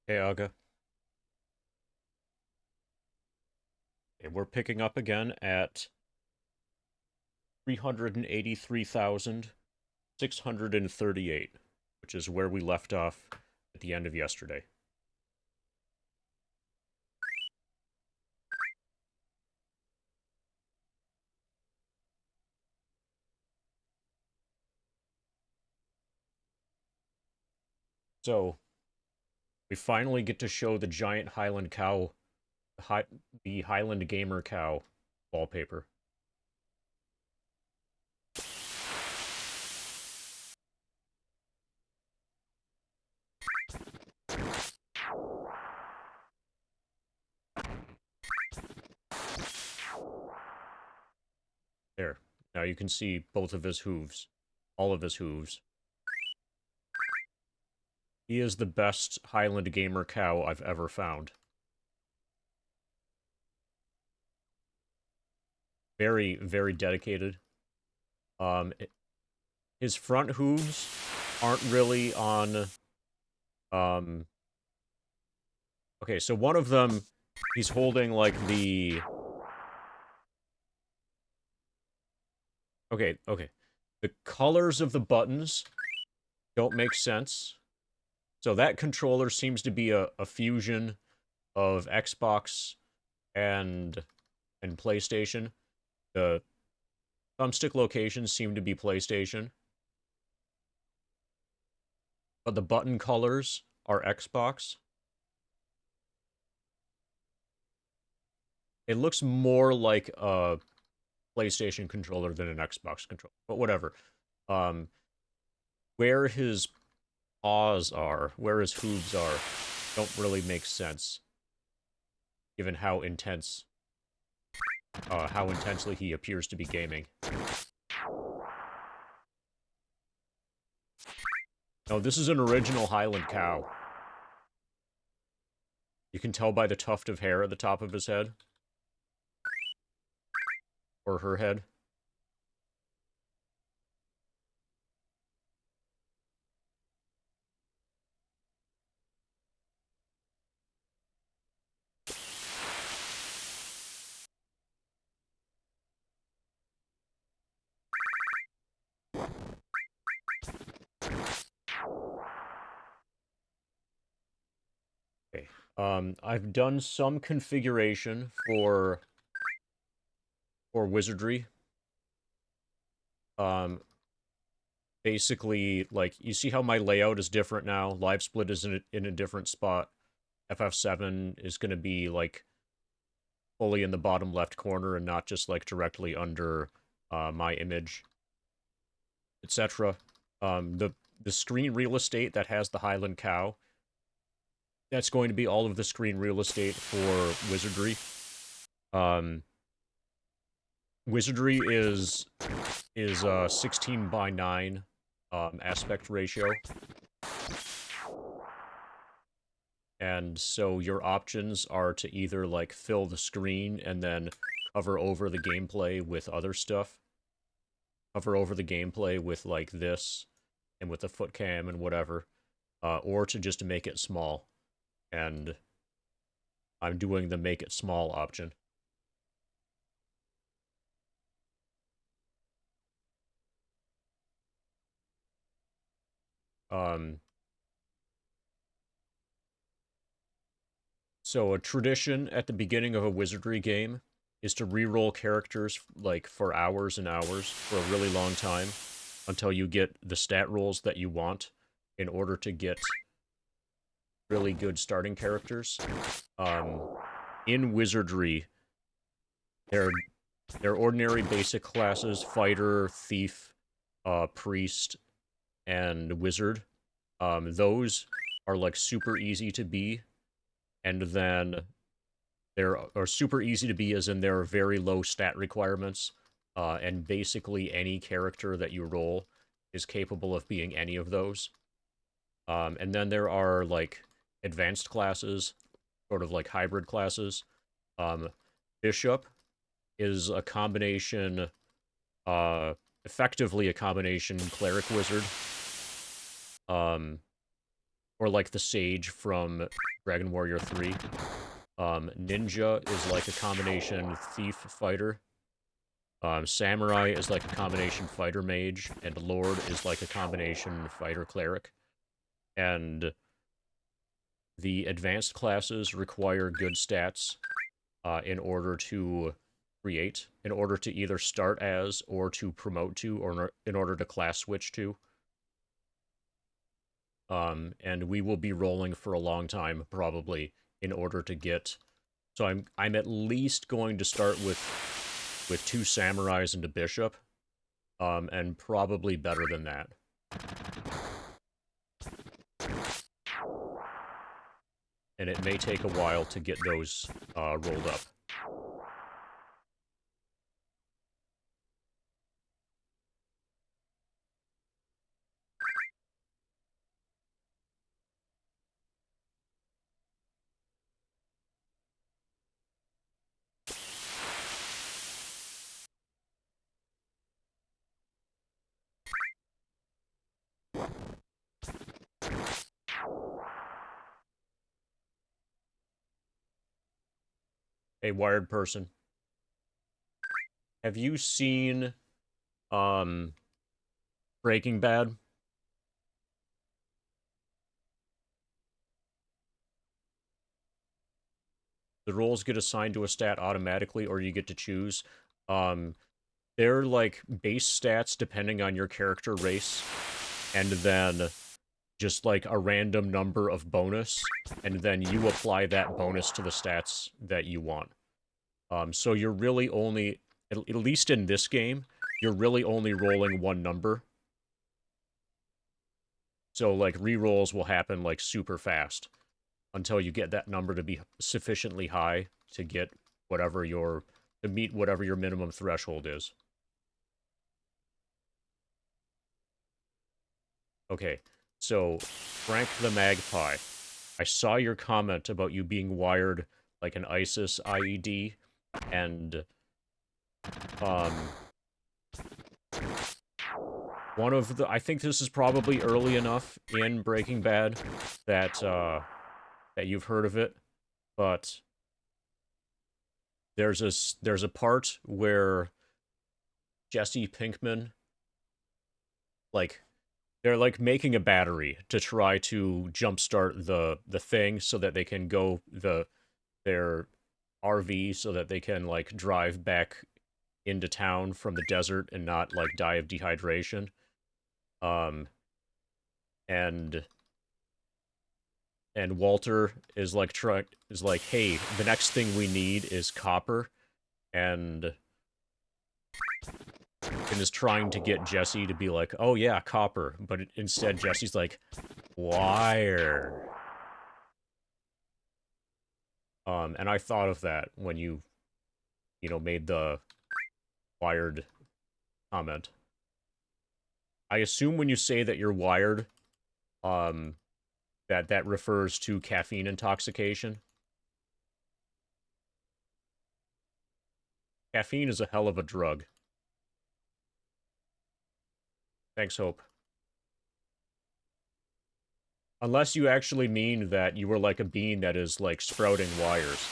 Hey, Aga. Okay, we're picking up again at 383,638, which is where we left off at the end of yesterday. So, we finally get to show the giant Highland cow, the Highland Gamer cow wallpaper. There. Now you can see both of his hooves. All of his hooves. He is the best Highland Gamer cow I've ever found. Very, very dedicated. Um, his front hooves aren't really on. Um, okay, so one of them, he's holding like the. Okay. The colors of the buttons don't make sense. So that controller seems to be a fusion of Xbox and PlayStation. The thumbstick locations seem to be PlayStation, but the button colors are Xbox. It looks more like a PlayStation controller than an Xbox controller, but whatever. Um, where his paws are, where his hooves are, don't really make sense, given how intensely he appears to be gaming. No, this is an original Highland cow. You can tell by the tuft of hair at the top of his head. Or her head. Okay. I've done some configuration for Wizardry. Um, basically, like, you see how my layout is different now? Live split is in a different spot. FF7 is going to be, like, fully in the bottom left corner and not just, like, directly under my image, etc. The screen real estate that has the Highland Cow, that's going to be all of the screen real estate for Wizardry. Wizardry is 16:9 aspect ratio. And so your options are to either like fill the screen and then cover over the gameplay with other stuff. Cover over the gameplay with like this and with the foot cam and whatever. Or to just make it small. And I'm doing the make it small option. Um, so a tradition at the beginning of a Wizardry game is to re-roll characters like for hours and hours for a really long time until you get the stat rolls that you want in order to get really good starting characters. In Wizardry, they're ordinary basic classes: fighter, thief, priest, and wizard. Those are like super easy to be, and then are super easy to be as in there are very low stat requirements, and basically any character that you roll is capable of being any of those. And then there are like advanced classes, sort of like hybrid classes. Bishop is a combination, effectively a combination cleric wizard, or like the sage from Dragon Warrior 3. Ninja is like a combination thief fighter. Samurai is like a combination fighter mage, and Lord is like a combination fighter cleric. And the advanced classes require good stats in order to create, in order to either start as, or to promote to, or in order to class switch to. And we will be rolling for a long time, probably, in order to get... So I'm at least going to start with 2 samurais and a bishop, and probably better than that. And it may take a while to get those rolled up. A wired person. Have you seen Breaking Bad? The roles get assigned to a stat automatically, or you get to choose. They're like base stats depending on your character race, and then just like a random number of bonus, and then you apply that bonus to the stats that you want. So you're really only, at least in this game, you're really only rolling one number. So like rerolls will happen like super fast until you get that number to be sufficiently high to get whatever your, to meet whatever your minimum threshold is. Okay, so Frank the Magpie, I saw your comment about you being wired like an ISIS IED, and one of the, I think this is probably early enough in Breaking Bad that that you've heard of it, but there's a part where Jesse Pinkman, like, they're like making a battery to try to jumpstart the thing so that they can go their RV so that they can like drive back into town from the desert and not like die of dehydration. And Walter is like hey, the next thing we need is copper, and is trying to get Jesse to be like, oh yeah, copper, but instead Jesse's like, wire. And I thought of that when you made the wired comment. I assume when you say that you're wired, that refers to caffeine intoxication. Caffeine is a hell of a drug. Thanks, Hope. Unless you actually mean that you were like a bean that is, like, sprouting wires.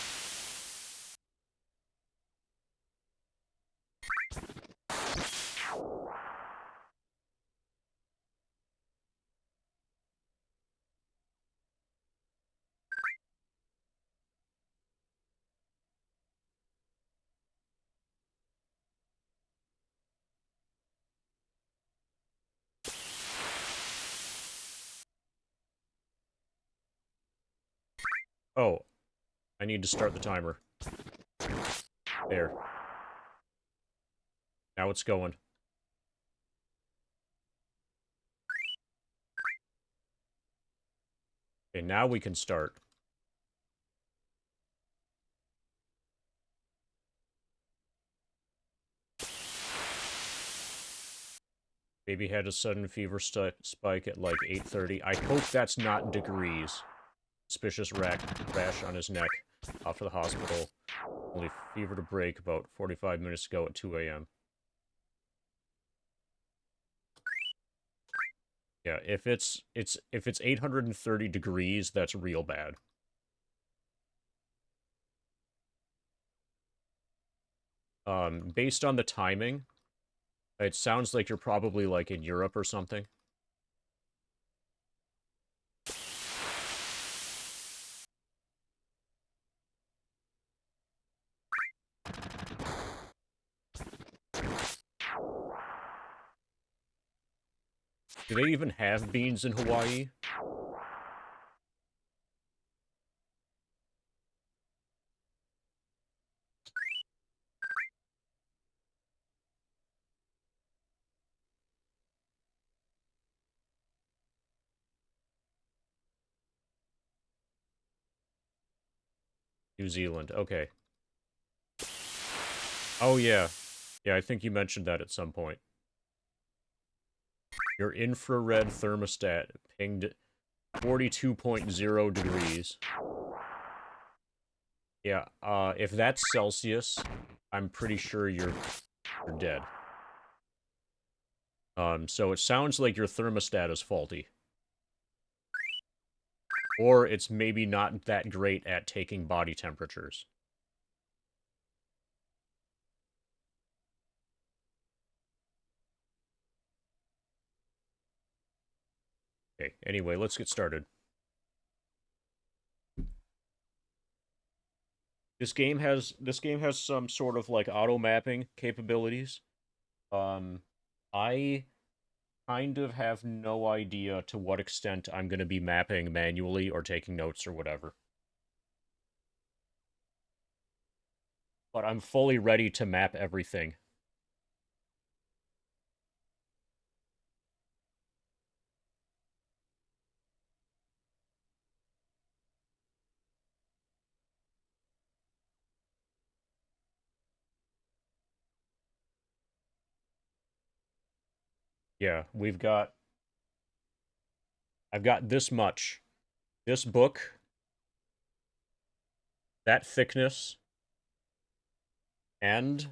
Oh, I need to start the timer. There. Now it's going. Okay, now we can start. Baby had a sudden fever spike at like 8:30. I hope that's not degrees. Suspicious rash on his neck. Off to the hospital. Only fever to break about 45 minutes ago at 2 a.m. Yeah, if it's 830 degrees, that's real bad. Based on the timing, it sounds like you're probably, like, in Europe or something. Do they even have beans in Hawaii? New Zealand, okay. Oh, yeah. Yeah, I think you mentioned that at some point. Your infrared thermostat pinged 42.0 degrees. Yeah, if that's Celsius, I'm pretty sure you're dead. So it sounds like your thermostat is faulty. Or it's maybe not that great at taking body temperatures. Okay, anyway, let's get started. This game has some sort of like auto mapping capabilities. I kind of have no idea to what extent I'm going to be mapping manually or taking notes or whatever. But I'm fully ready to map everything. Yeah, I've got this much. This book, that thickness, and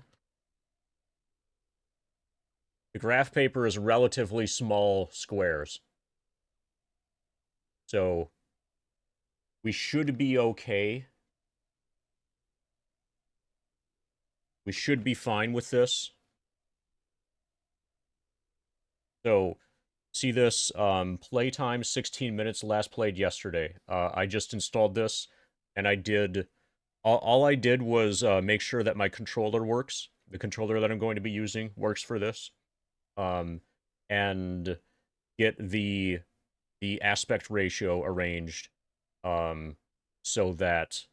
the graph paper is relatively small squares. So we should be okay. We should be fine with this. So see this playtime 16 minutes, last played yesterday. I just installed this and I did all I did was make sure that my controller works. The controller that I'm going to be using works for this. Um, and get the aspect ratio arranged um, so that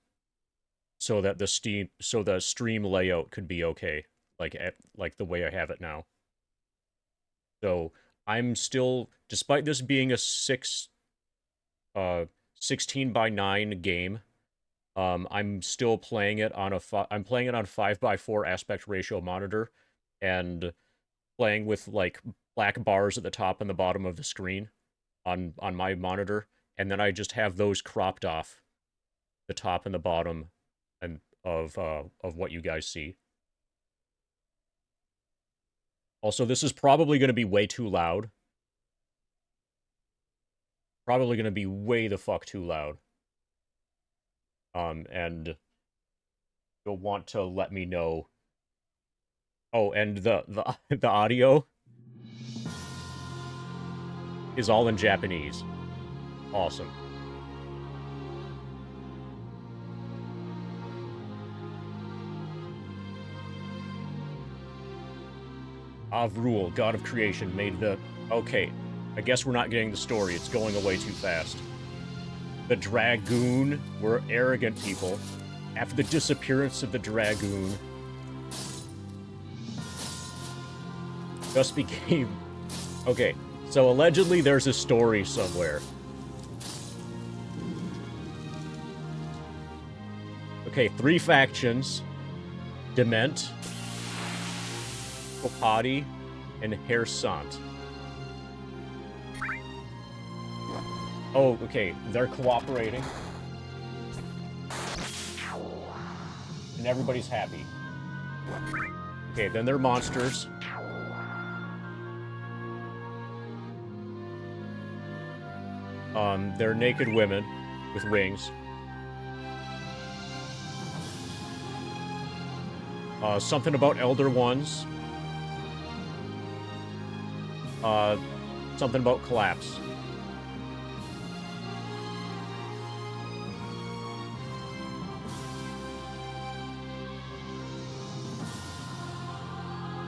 the stream layout could be okay, like the way I have it now. So I'm still, despite this being a 16 by 9 game, I'm still playing it on I'm playing it on 5:4 aspect ratio monitor and playing with like black bars at the top and the bottom of the screen on my monitor, and then I just have those cropped off the top and the bottom and of what you guys see. Also, this is probably going to be way too loud. Probably going to be way the fuck too loud. And you'll want to let me know. Oh, and the audio is all in Japanese. Awesome. Avrul, god of creation, made the... Okay, I guess we're not getting the story. It's going away too fast. The Dragoon were arrogant people. After the disappearance of the Dragoon, just became... Okay, so allegedly there's a story somewhere. Okay, 3 factions. Dement, Kopati, and Hersant. Oh, okay, they're cooperating. And everybody's happy. Okay, then they're monsters. They're naked women with wings. Something about Elder Ones. Something about Collapse.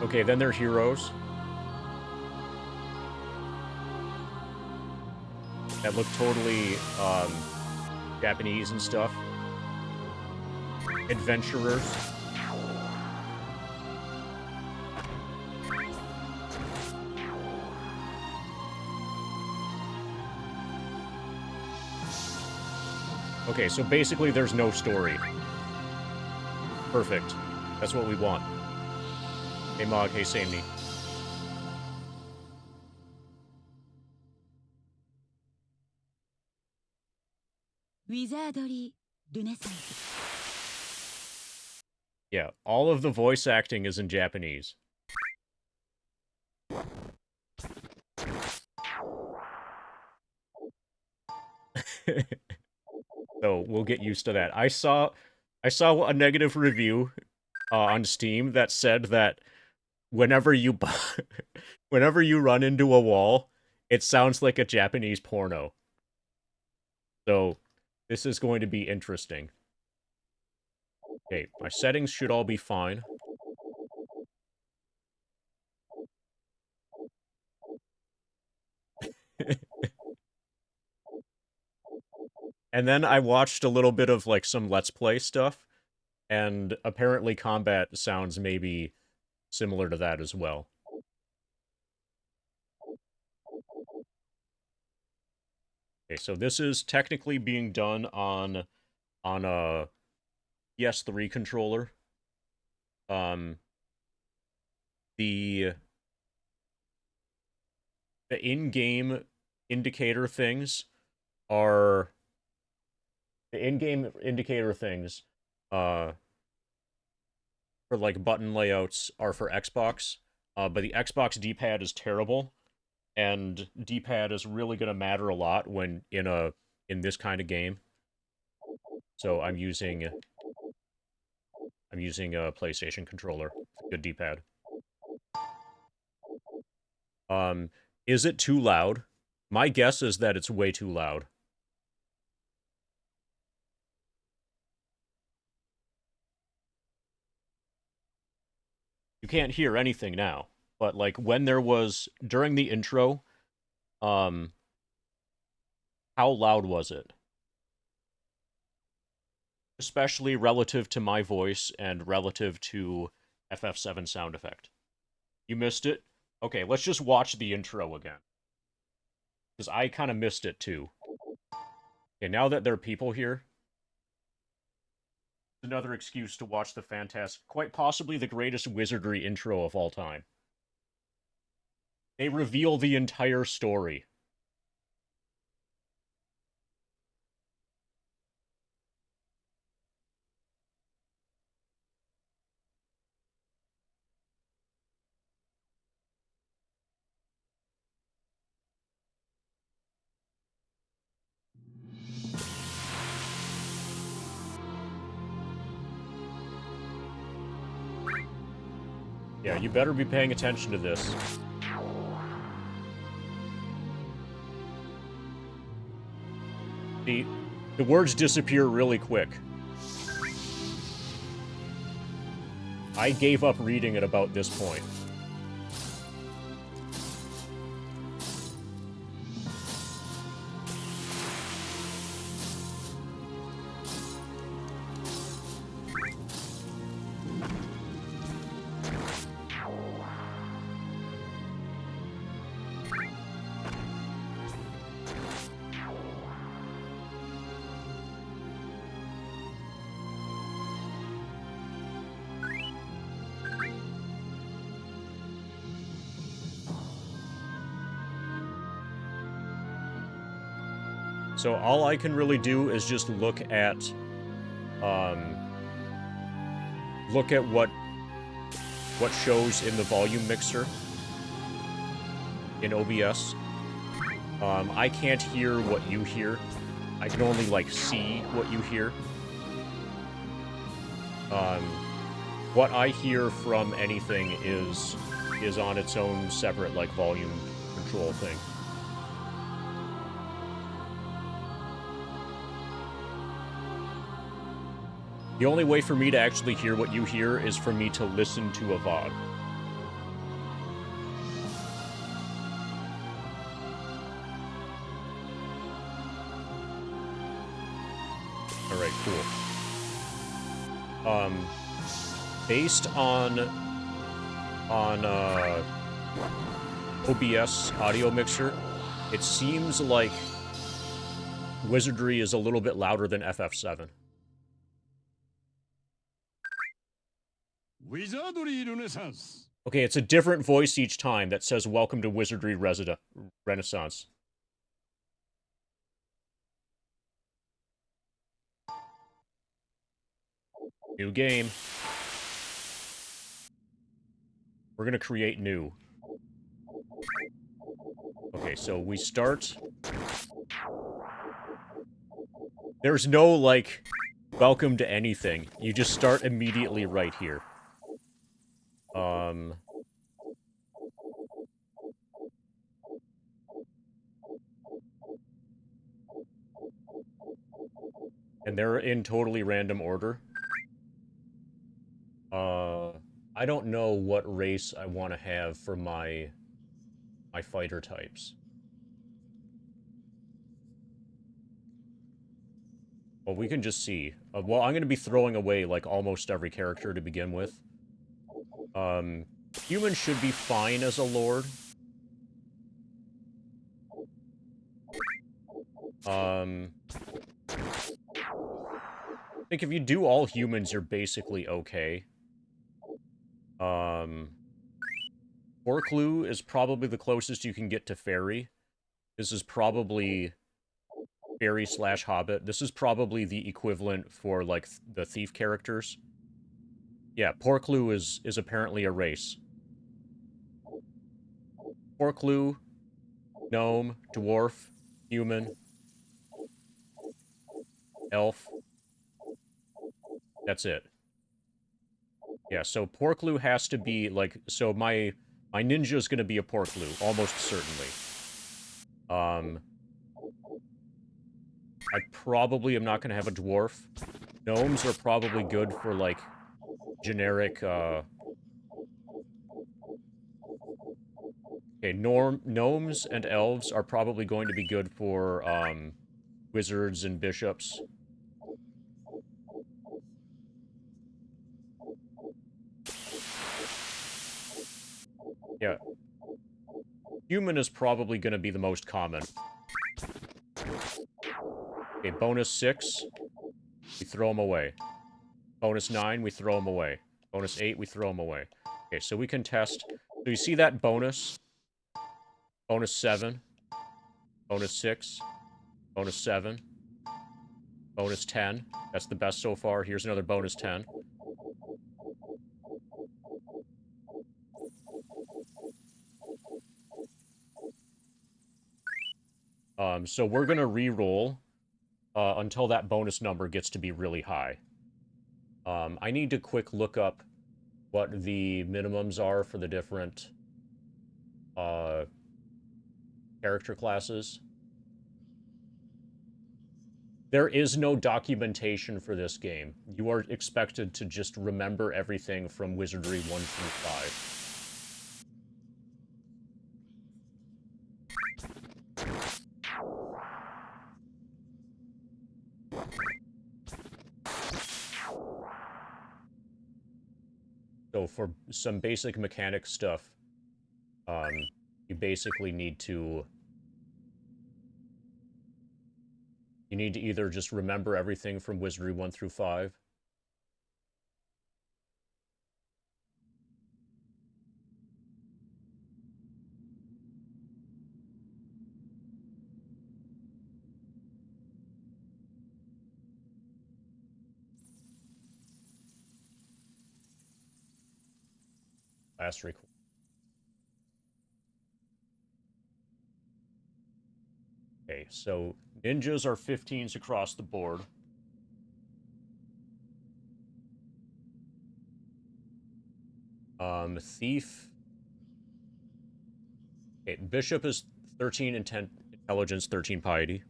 Okay, then they're heroes. That look totally, Japanese and stuff. Adventurers. Okay, so basically there's no story. Perfect. That's what we want. Hey Mog, hey Samey. Wizardry Renaissance. Yeah, all of the voice acting is in Japanese. So we'll get used to that. I saw a negative review on Steam that said that whenever you whenever you run into a wall, it sounds like a Japanese porno. So this is going to be interesting. Okay, my settings should all be fine. And then I watched a little bit of like some Let's Play stuff, and apparently combat sounds maybe similar to that as well. Okay, so this is technically being done on a PS3 controller. The in-game indicator things are for like button layouts are for Xbox, but the Xbox D-pad is terrible, and D-pad is really gonna matter a lot when in this kind of game. So I'm using a PlayStation controller, good D-pad. Is it too loud? My guess is that it's way too loud. You can't hear anything now, but like when there was during the intro, how loud was it? Especially relative to my voice and relative to FF7 sound effect. You missed it? Okay, let's just watch the intro again. Because I kind of missed it too. Okay, now that there are people here, another excuse to watch the fantastic, quite possibly the greatest Wizardry intro of all time. They reveal the entire story. Yeah, you better be paying attention to this. The words disappear really quick. I gave up reading at about this point. So all I can really do is just look at what shows in the volume mixer in OBS. I can't hear what you hear. I can only like see what you hear. what I hear from anything is on its own separate, like, volume control thing. The only way for me to actually hear what you hear is for me to listen to a VOD. Alright, cool. Based on OBS audio mixer, it seems like Wizardry is a little bit louder than FF7. Wizardry Renaissance. Okay, it's a different voice each time that says "Welcome to Wizardry Renaissance." New game. We're gonna create new. Okay, so we start. There's no, like, welcome to anything. You just start immediately right here. And they're in totally random order. I don't know what race I want to have for my fighter types. Well, we can just see. Well, I'm going to be throwing away, like, almost every character to begin with. Human should be fine as a lord. I think if you do all humans, you're basically okay. Orclu is probably the closest you can get to fairy. This is probably fairy/hobbit. This is probably the equivalent for, like, the thief characters. Yeah, Porclu is apparently a race. Porclu, gnome, dwarf, human, elf. That's it. Yeah, so Porclu has to be, like, so my ninja is going to be a Porclu, almost certainly. I probably am not going to have a dwarf. Gnomes are probably good for, like, generic, Okay, gnomes and elves are probably going to be good for, wizards and bishops. Yeah. Human is probably going to be the most common. Okay, bonus 6. We throw them away. Bonus 9, we throw them away. Bonus 8, we throw them away. Okay, so we can test. So you see that bonus? Bonus 7. Bonus 6. Bonus 7. Bonus 10. That's the best so far. Here's another bonus 10. So we're gonna re-roll until that bonus number gets to be really high. I need to quick look up what the minimums are for the different character classes. There is no documentation for this game. You are expected to just remember everything from Wizardry 1 through 5. So for some basic mechanic stuff, you basically need to... You need to either just remember everything from Wizardry 1 through 5. Last record. Okay, so ninjas are 15s across the board. Thief. Okay, Bishop is 13 intelligence, 13 piety.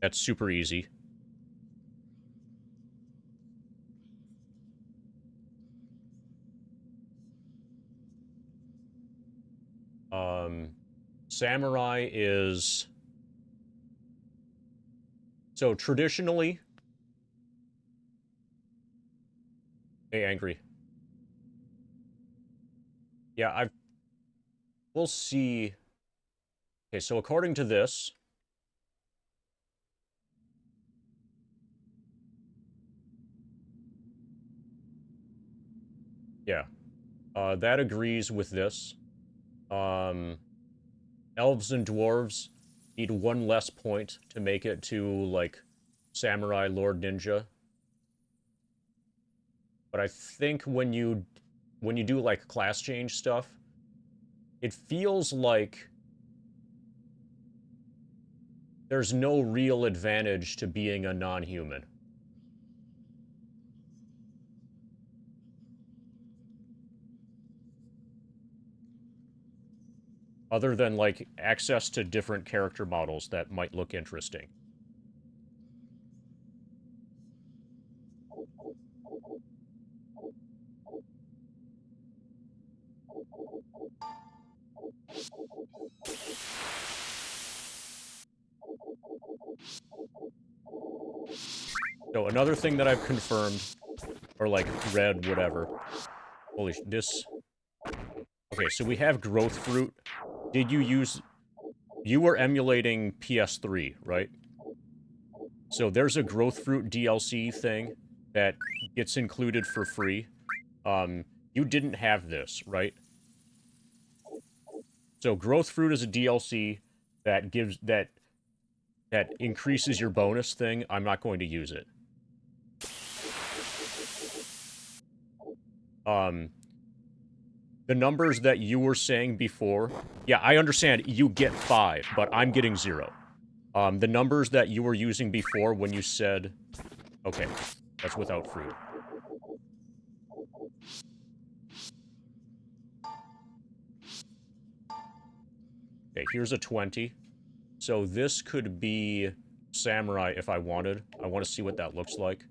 That's super easy. Samurai is... So, traditionally... Hey, Angry. Yeah, we'll see... Okay, so according to this... Yeah. That agrees with this. Elves and dwarves need one less point to make it to, like, Samurai Lord Ninja. But I think when you do, like, class change stuff, it feels like there's no real advantage to being a non-human. Other than, like, access to different character models that might look interesting. So another thing that I've confirmed, or, like, read, whatever. Holy this... Okay, so we have growth fruit. Did you use... You were emulating PS3, right? So there's a growth fruit DLC thing that gets included for free. You didn't have this, right? So growth fruit is a DLC that gives that increases your bonus thing. I'm not going to use it. The numbers that you were saying before, yeah, I understand you get 5, but I'm getting 0. The numbers that you were using before when you said, okay, that's without fruit. Okay, here's a 20. So this could be Samurai if I wanted. I want to see what that looks like.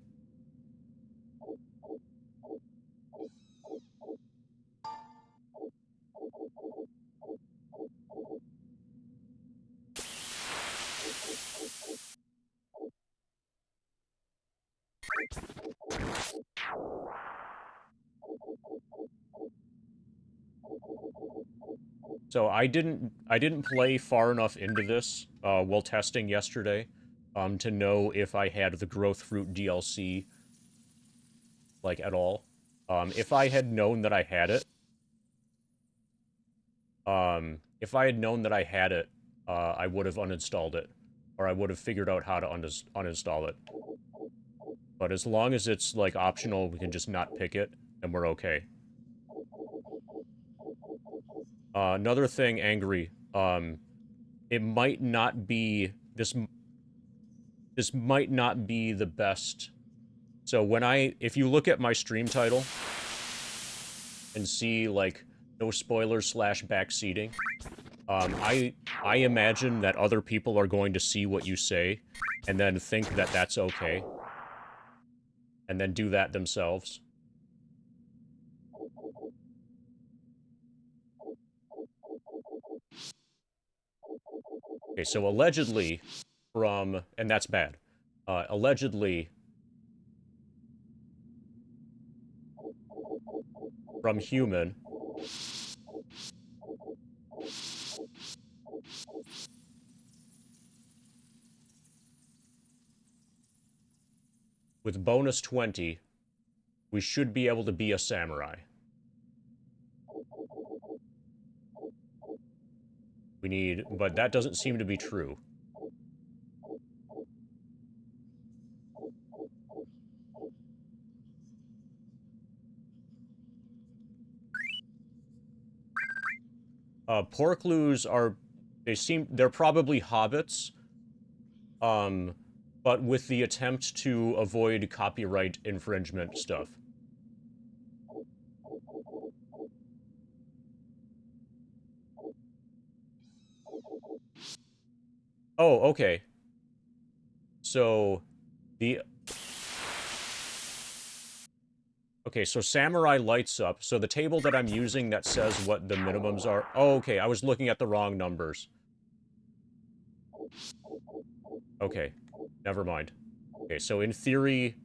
So I didn't play far enough into this while testing yesterday to know if I had the growth fruit DLC like at all. If I had known that I had it, I would have uninstalled it, or I would have figured out how to uninstall it. But as long as it's like optional, we can just not pick it, and we're okay. Another thing, Angry. It might not be this. This might not be the best. So if you look at my stream title and see like no spoilers / backseating, I imagine that other people are going to see what you say and then think that that's okay, and then do that themselves. Okay, so allegedly and that's bad. Allegedly from human. With bonus 20, we should be able to be a samurai. But that doesn't seem to be true. Porkloos they're probably hobbits, but with the attempt to avoid copyright infringement stuff. Oh, okay. So, the... Okay, so Samurai lights up. So the table that I'm using that says what the minimums are... Oh, okay, I was looking at the wrong numbers. Okay, never mind. Okay, so in theory,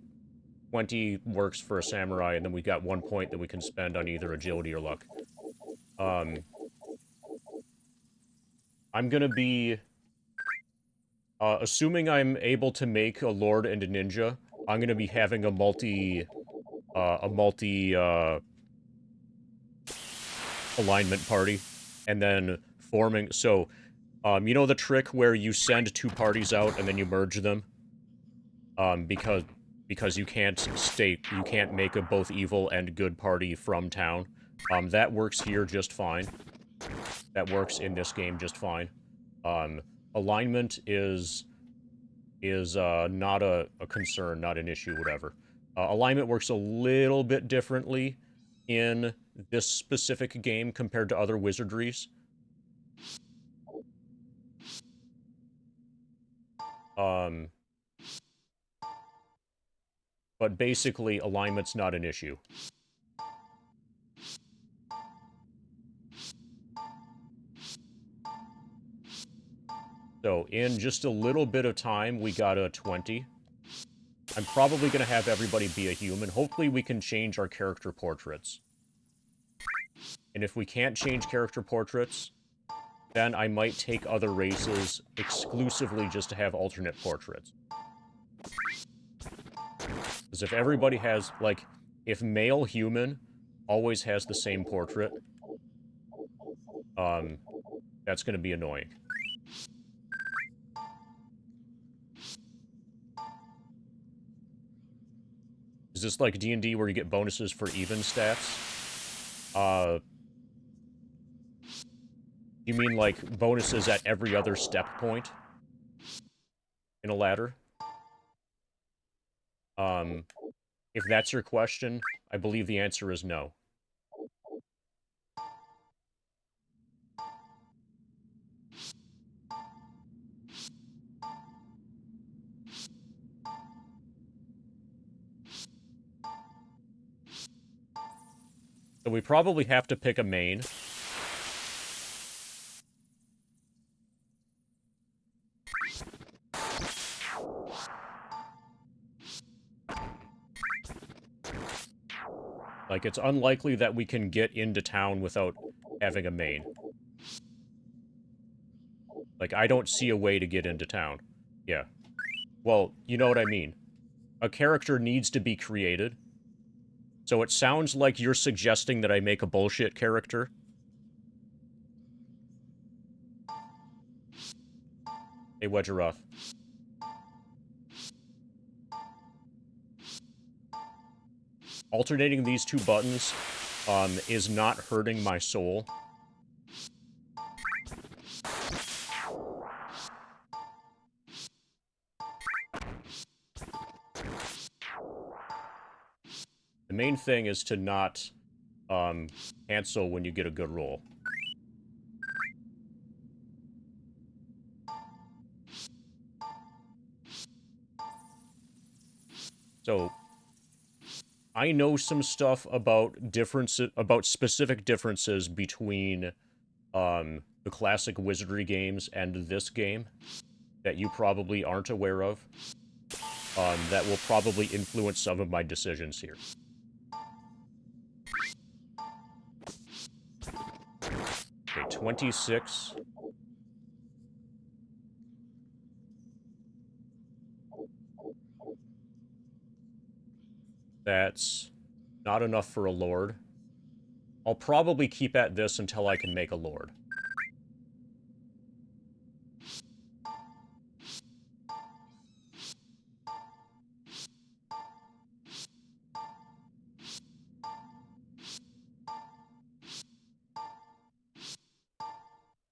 20 works for a Samurai, and then we got 1 point that we can spend on either agility or luck. I'm gonna be... assuming I'm able to make a Lord and a Ninja, I'm gonna be having a multi... alignment party, and then forming... So, you know the trick where you send 2 parties out and then you merge them? Because you can't make a both evil and good party from town. That works here just fine. That works in this game just fine. Um, alignment is not a concern, not an issue, whatever. Alignment works a little bit differently in this specific game compared to other wizardries. But basically, alignment's not an issue. So, in just a little bit of time, we got a 20. I'm probably going to have everybody be a human. Hopefully we can change our character portraits. And if we can't change character portraits, then I might take other races exclusively just to have alternate portraits. Because if everybody has, like, if male human always has the same portrait, that's going to be annoying. Is this like D&D where you get bonuses for even stats? You mean like bonuses at every other step point in a ladder? If that's your question, I believe the answer is no. So we probably have to pick a main. Like, it's unlikely that we can get into town without having a main. Like, I don't see a way to get into town. Yeah. Well, you know what I mean. A character needs to be created. So it sounds like you're suggesting that I make a bullshit character. Hey, Wedgeroth. Alternating these 2 buttons is not hurting my soul. The main thing is to not cancel when you get a good roll. So, I know some stuff about specific differences between the classic Wizardry games and this game that you probably aren't aware of. That will probably influence some of my decisions here. Okay, 26. That's not enough for a lord. I'll probably keep at this until I can make a lord.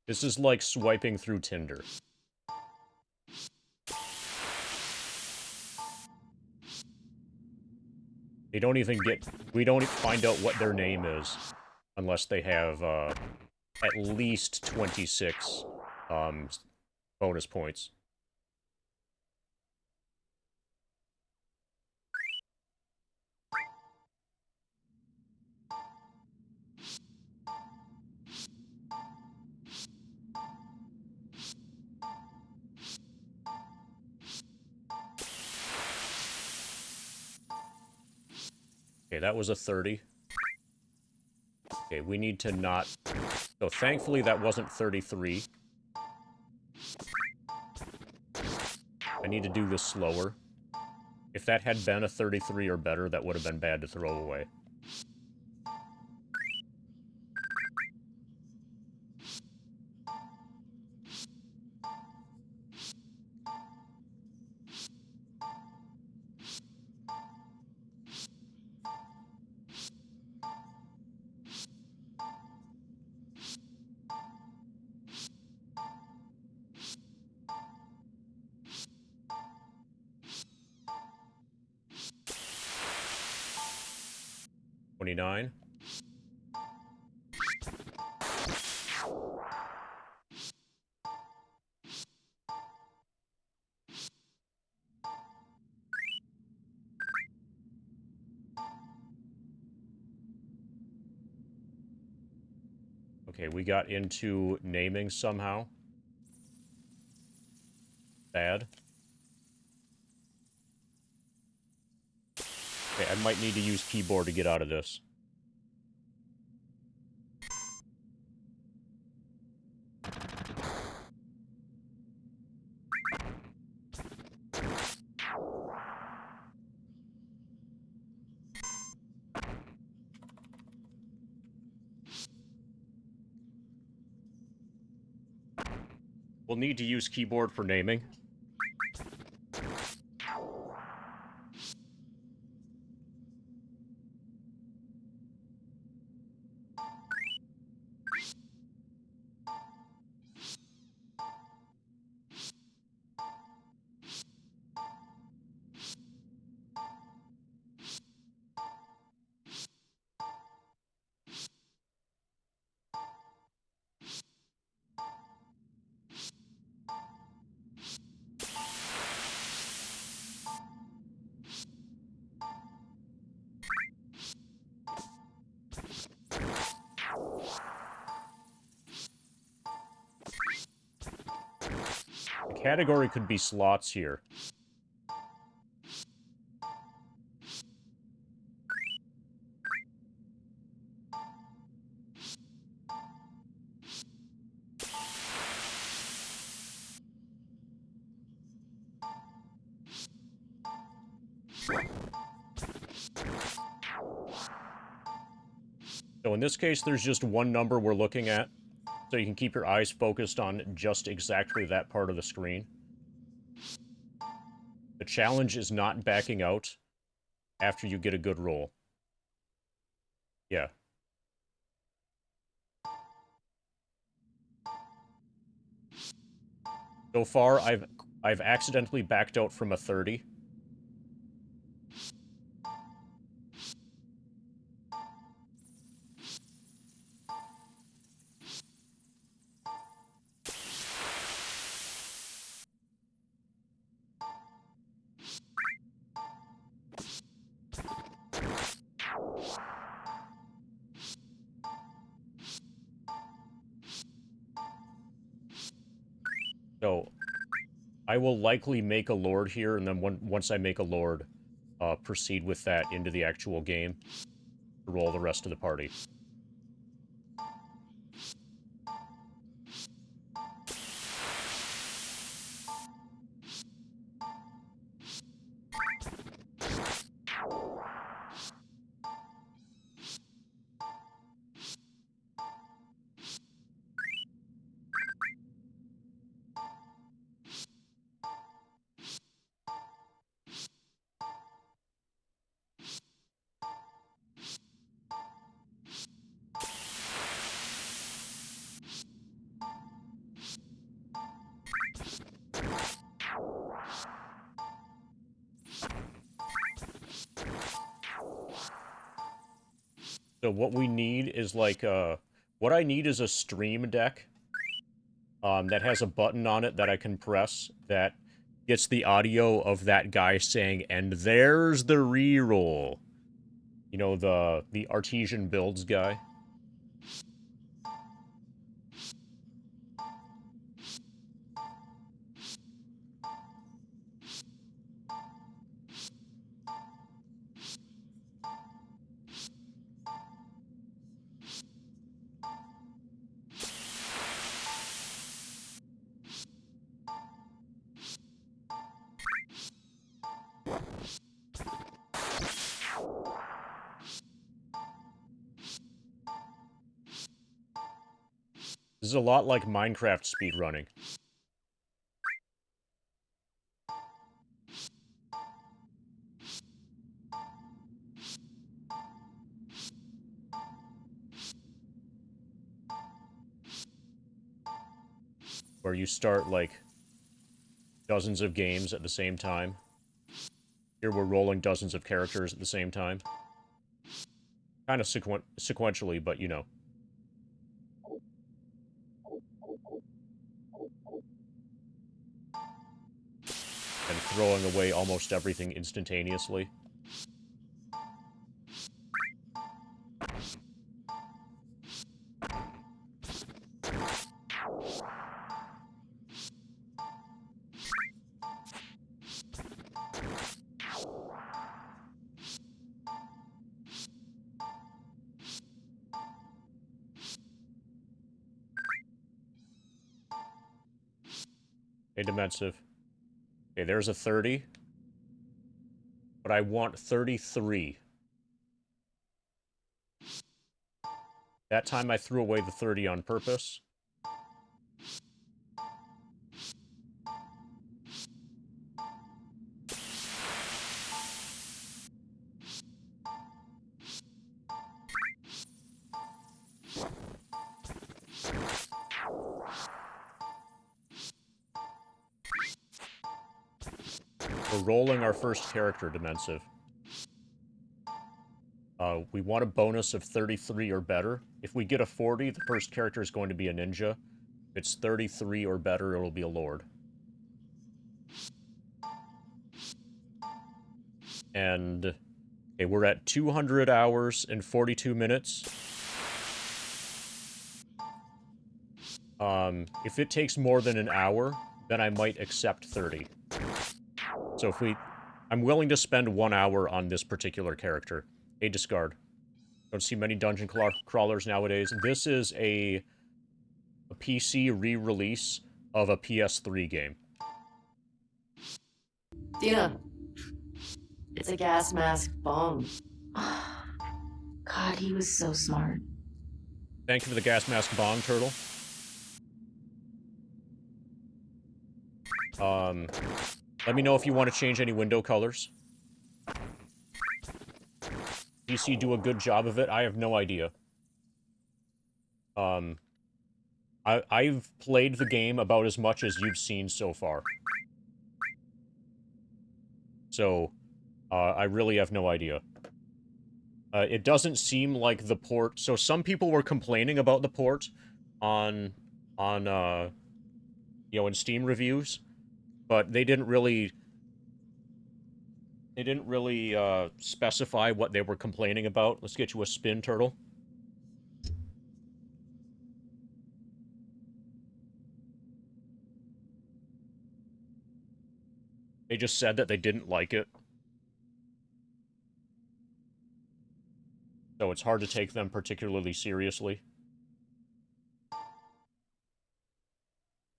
This is like swiping through Tinder. They don't even get... We don't find out what their name is unless they have at least 26 bonus points. Okay, that was a 30. Okay, we need to not... So thankfully that wasn't 33. I need to do this slower. If that had been a 33 or better, that would have been bad to throw away. $29. Okay, we got into naming somehow. Bad. Okay, I might need to use keyboard to get out of this. We'll need to use keyboard for naming. The category could be slots here. So in this case, there's just one number we're looking at, so you can keep your eyes focused on just exactly that part of the screen. The challenge is not backing out after you get a good roll. Yeah. So far, I've accidentally backed out from a 30. So, I will likely make a lord here, and then once I make a lord, proceed with that into the actual game to roll the rest of the party. So what we need is like what I need is a stream deck. that has a button on it that I can press that gets the audio of that guy saying, "And there's the reroll." You know, the artesian builds guy. This is a lot like Minecraft speedrunning. Where you start, like, dozens of games at the same time. Here we're rolling dozens of characters at the same time. Kind of sequentially, but you know. And throwing away almost everything instantaneously. Hey, Dimensive. Okay, there's a 30. But I want 33. That time I threw away the 30 on purpose. We're rolling our first character, Dimensive. We want a bonus of 33 or better. If we get a 40, the first character is going to be a ninja. If it's 33 or better, it'll be a lord. And okay, we're at 200 hours and 42 minutes. If it takes more than an hour, then I might accept 30. So if we... I'm willing to spend 1 hour on this particular character. A discard. Don't see many dungeon crawlers nowadays. This is a PC re-release of a PS3 game. Dina, it's a gas mask bomb. God, he was so smart. Thank you for the gas mask bong, Turtle. Let me know if you want to change any window colors. PC do a good job of it? I have no idea. I've played the game about as much as you've seen so far. So, I really have no idea. It doesn't seem like the port... So some people were complaining about the port on you know, in Steam reviews, but they didn't really specify what they were complaining about. Let's get you a spin, Turtle. They just said that they didn't like it. So it's hard to take them particularly seriously.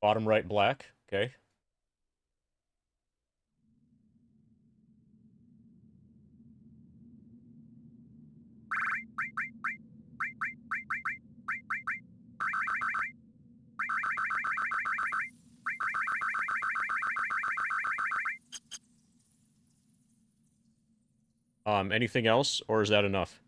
Bottom right black, okay. Anything else, or is that enough?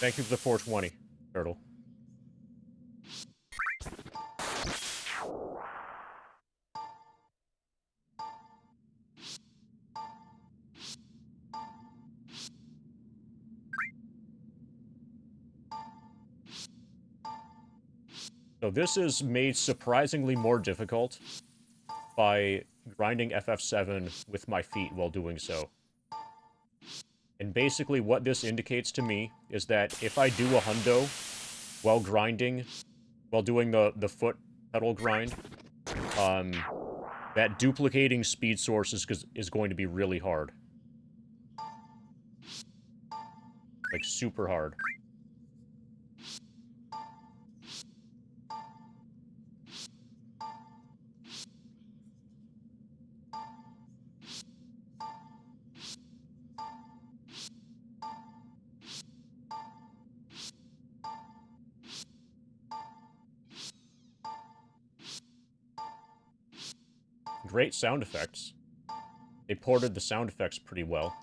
Thank you for the 420, Turtle. So this is made surprisingly more difficult by grinding FF7 with my feet while doing so. And basically what this indicates to me is that if I do a hundo while grinding, while doing the foot pedal grind, that duplicating speed source is going to be really hard. Like, super hard. Great sound effects. They ported the sound effects pretty well.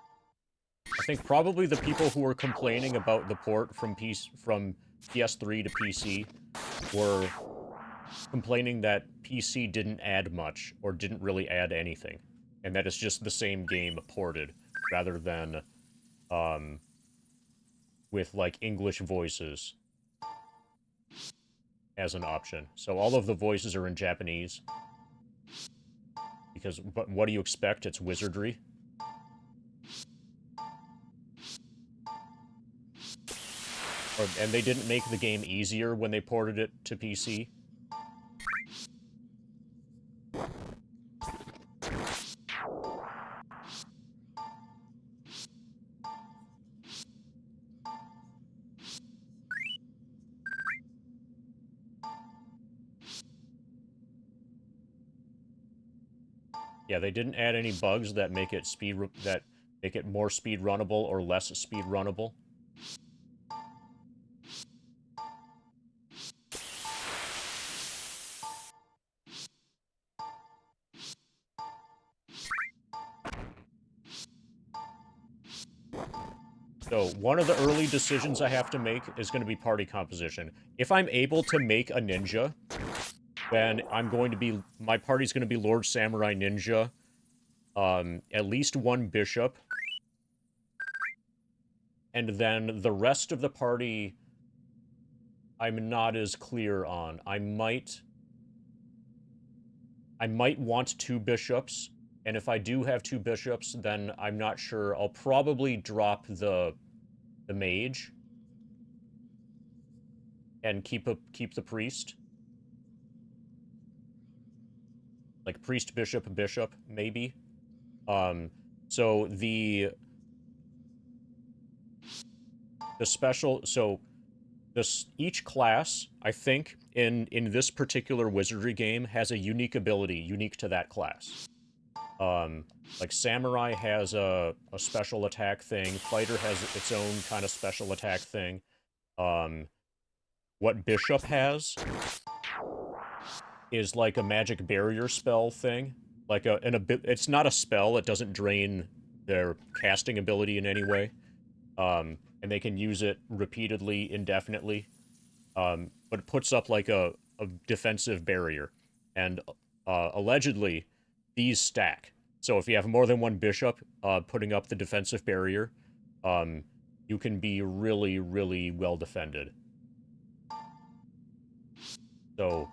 I think probably the people who were complaining about the port from PS3 to PC were complaining that PC didn't add much, or didn't really add anything, and that it's just the same game ported, rather than, with, like, English voices as an option. So all of the voices are in Japanese. Because, but what do you expect? It's Wizardry. And they didn't make the game easier when they ported it to PC. Yeah, they didn't add any bugs that make it more speed runnable or less speed runnable. So, one of the early decisions I have to make is going to be party composition. If I'm able to make a ninja, then my party's going to be Lord Samurai Ninja, at least one bishop, and then the rest of the party I'm not as clear on. I might want two bishops, and if I do have two bishops, then I'm not sure. I'll probably drop the mage and keep the priest. Like priest, bishop, bishop, maybe. So the special, so each class, I think, in this particular Wizardry game has a unique ability unique to that class. Like Samurai has a special attack thing. Fighter has its own kind of special attack thing. What Bishop has is like a magic barrier spell thing. Like it's not a spell. It doesn't drain their casting ability in any way. And they can use it repeatedly, indefinitely. But it puts up like a defensive barrier. And allegedly, these stack. So if you have more than one bishop putting up the defensive barrier, you can be really, really well defended. So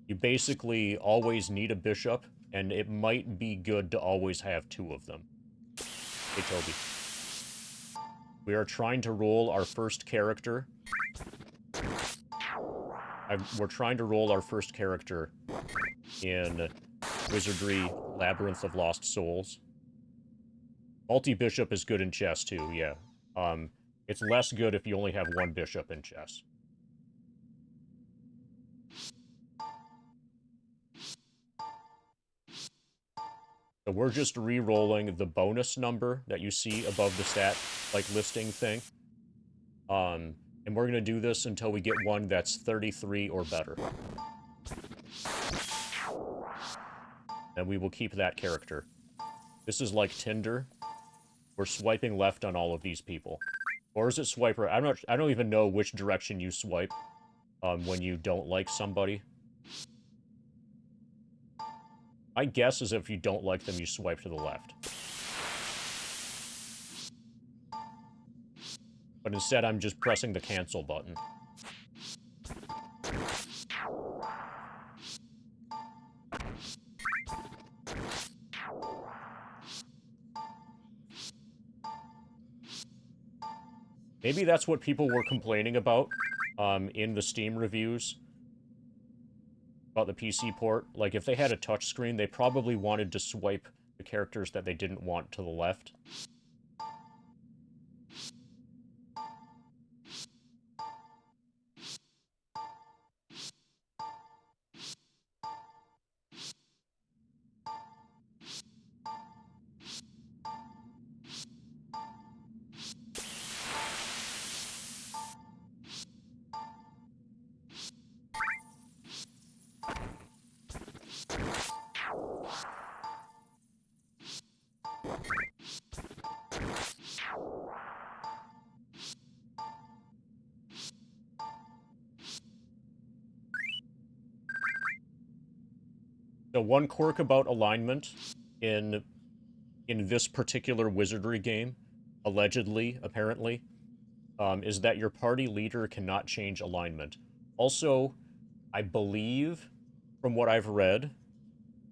you basically always need a bishop, and it might be good to always have two of them. Hey, Toby. We are trying to roll our first character. We're trying to roll our first character in Wizardry Labyrinth of Lost Souls. Multi-bishop is good in chess, too, yeah. It's less good if you only have one bishop in chess. So we're just re-rolling the bonus number that you see above the stat, like, listing thing. And we're going to do this until we get one that's 33 or better. And we will keep that character. This is like Tinder. We're swiping left on all of these people. Or is it swipe right? I don't even know which direction you swipe when you don't like somebody. My guess is if you don't like them, you swipe to the left. But instead, I'm just pressing the cancel button. Maybe that's what people were complaining about in the Steam reviews about the PC port. Like, if they had a touchscreen, they probably wanted to swipe the characters that they didn't want to the left. The one quirk about alignment in this particular Wizardry game, allegedly, apparently, is that your party leader cannot change alignment. Also, I believe, from what I've read,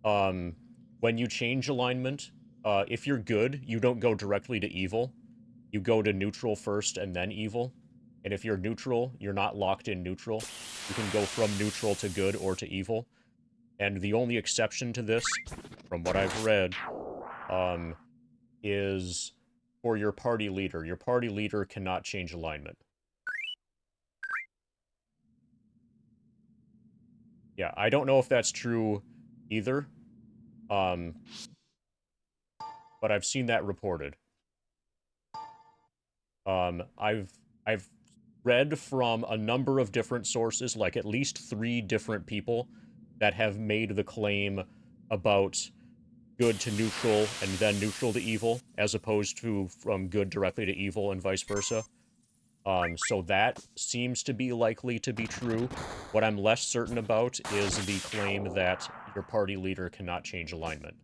when you change alignment, if you're good, you don't go directly to evil. You go to neutral first and then evil. And if you're neutral, you're not locked in neutral. You can go from neutral to good or to evil. And the only exception to this, from what I've read, is for your party leader. Your party leader cannot change alignment. Yeah, I don't know if that's true either. But I've seen that reported. I've read from a number of different sources, like at least 3 different people that have made the claim about good to neutral and then neutral to evil, as opposed to from good directly to evil and vice versa. So that seems to be likely to be true. What I'm less certain about is the claim that your party leader cannot change alignment.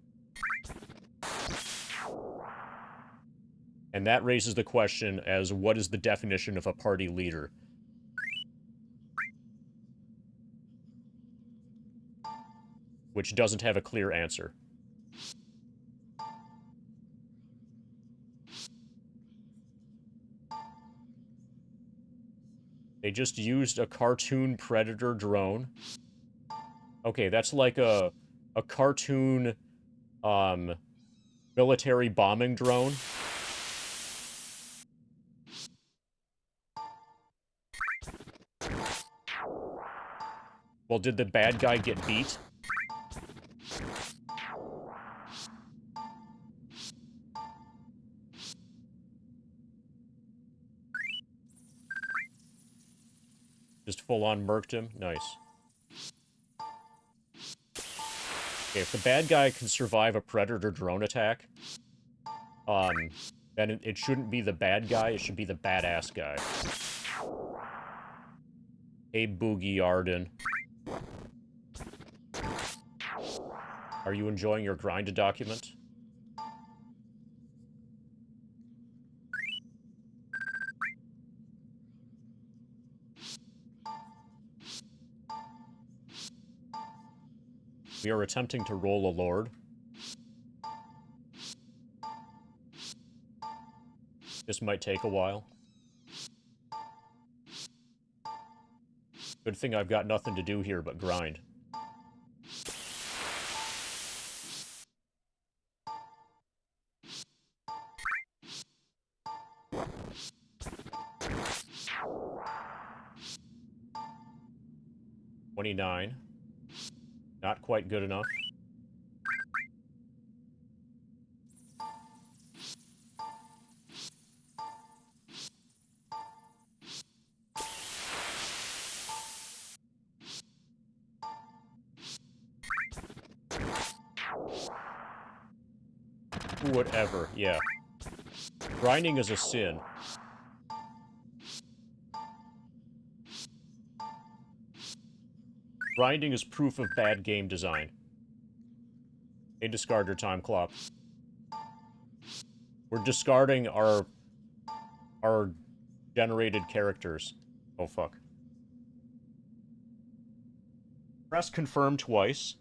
And that raises the question as what is the definition of a party leader? Which doesn't have a clear answer. They just used a cartoon predator drone. Okay, that's like a cartoon military bombing drone. Well, did the bad guy get beat? Just full-on murked him? Nice. Okay, if the bad guy can survive a predator drone attack, then it shouldn't be the bad guy, it should be the badass guy. Hey, Boogie Arden. Are you enjoying your grind document? We are attempting to roll a lord. This might take a while. Good thing I've got nothing to do here but grind. $29. Not quite good enough. Whatever, yeah. Grinding is a sin. Grinding is proof of bad game design. Hey, discard your time clock. We're discarding our generated characters. Oh, fuck. Press confirm twice.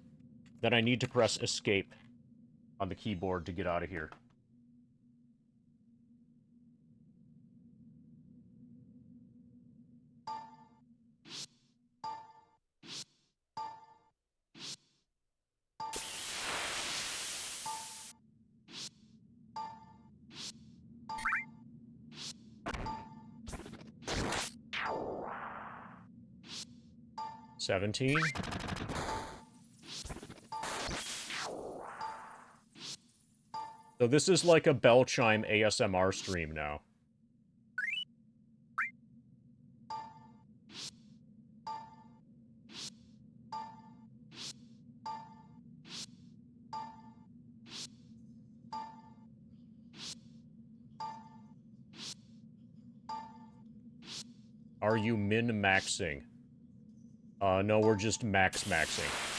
Then I need to press escape on the keyboard to get out of here. $17. So this is like a bell chime ASMR stream now. Are you min-maxing? No, we're just max-maxing.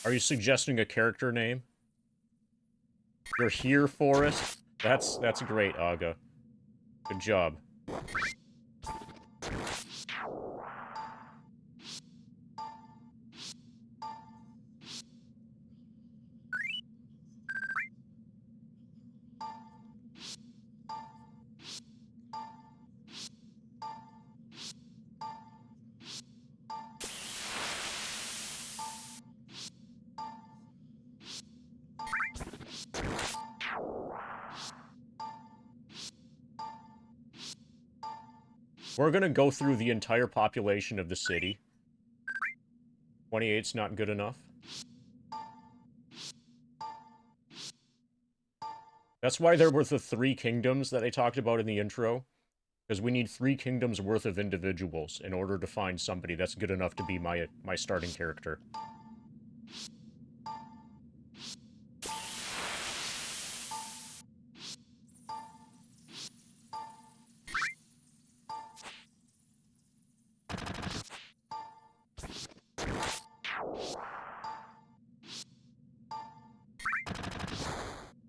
Are you suggesting a character name? You're here, Forrest? That's great, Aga. Good job. We're gonna go through the entire population of the city. 28's not good enough. That's why there were the 3 kingdoms that I talked about in the intro. Because we need 3 kingdoms worth of individuals in order to find somebody that's good enough to be my starting character.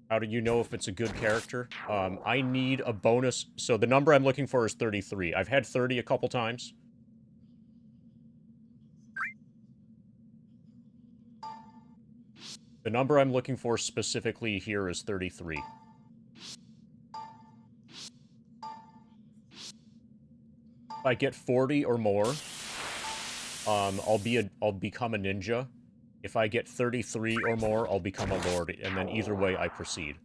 How do you know if it's a good character? I need a bonus. So the number I'm looking for is 33. I've had 30 a couple times. The number I'm looking for specifically here is 33. If I get 40 or more, I'll become a ninja. If I get 33 or more, I'll become a lord, and then either way, I proceed.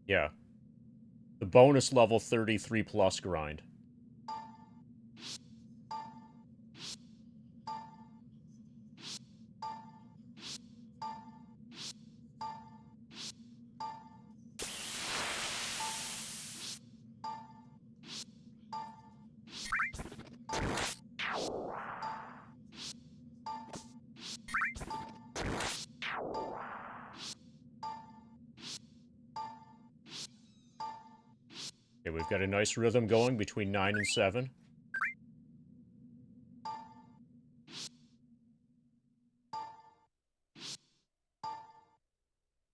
Yeah. The bonus level 33 plus grind. Okay, we've got a nice rhythm going between 9 and 7.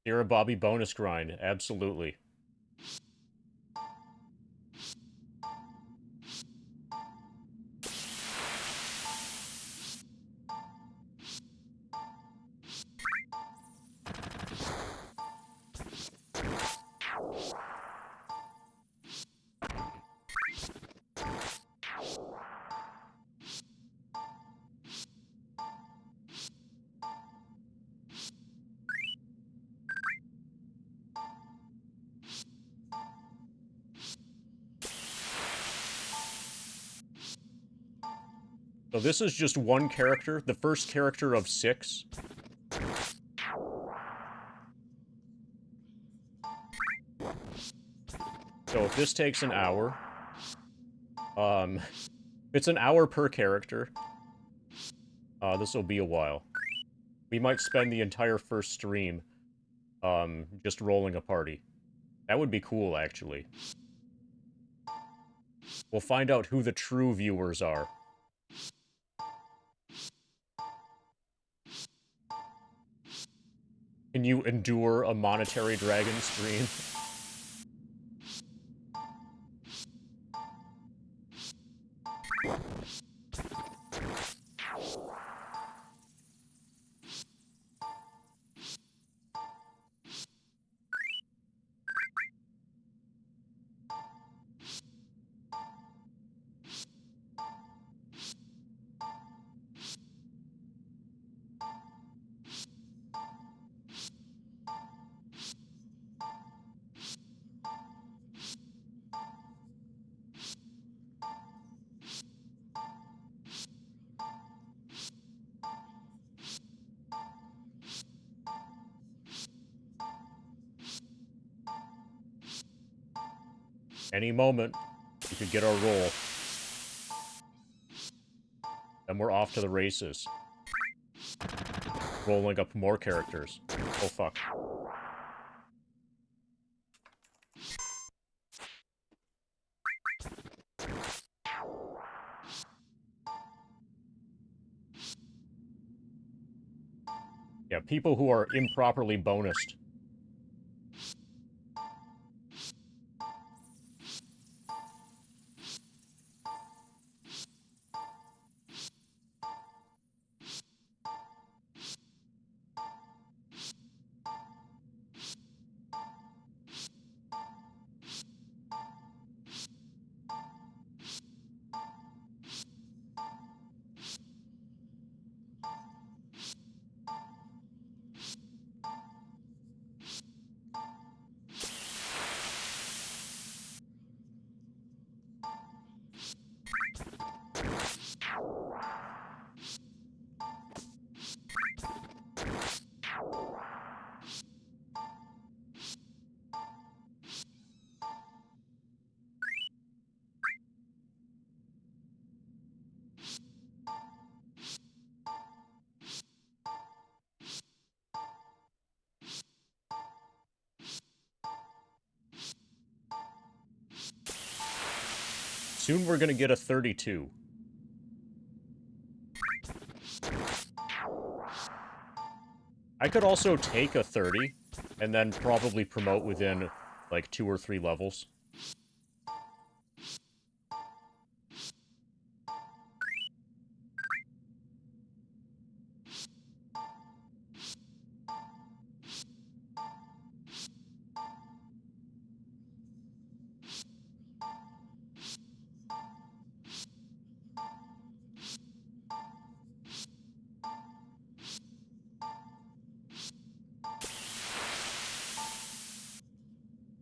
Sierra Bobby bonus grind, absolutely. So this is just one character, the first character of 6. So if this takes an hour, it's an hour per character. This will be a while. We might spend the entire first stream, just rolling a party. That would be cool, actually. We'll find out who the true viewers are. Can you endure a monetary dragon stream? Any moment, we could get our roll. Then we're off to the races. Rolling up more characters. Oh, fuck. Yeah, people who are improperly bonused. Soon we're gonna get a 32. I could also take a 30, and then probably promote within, like, 2 or 3 levels.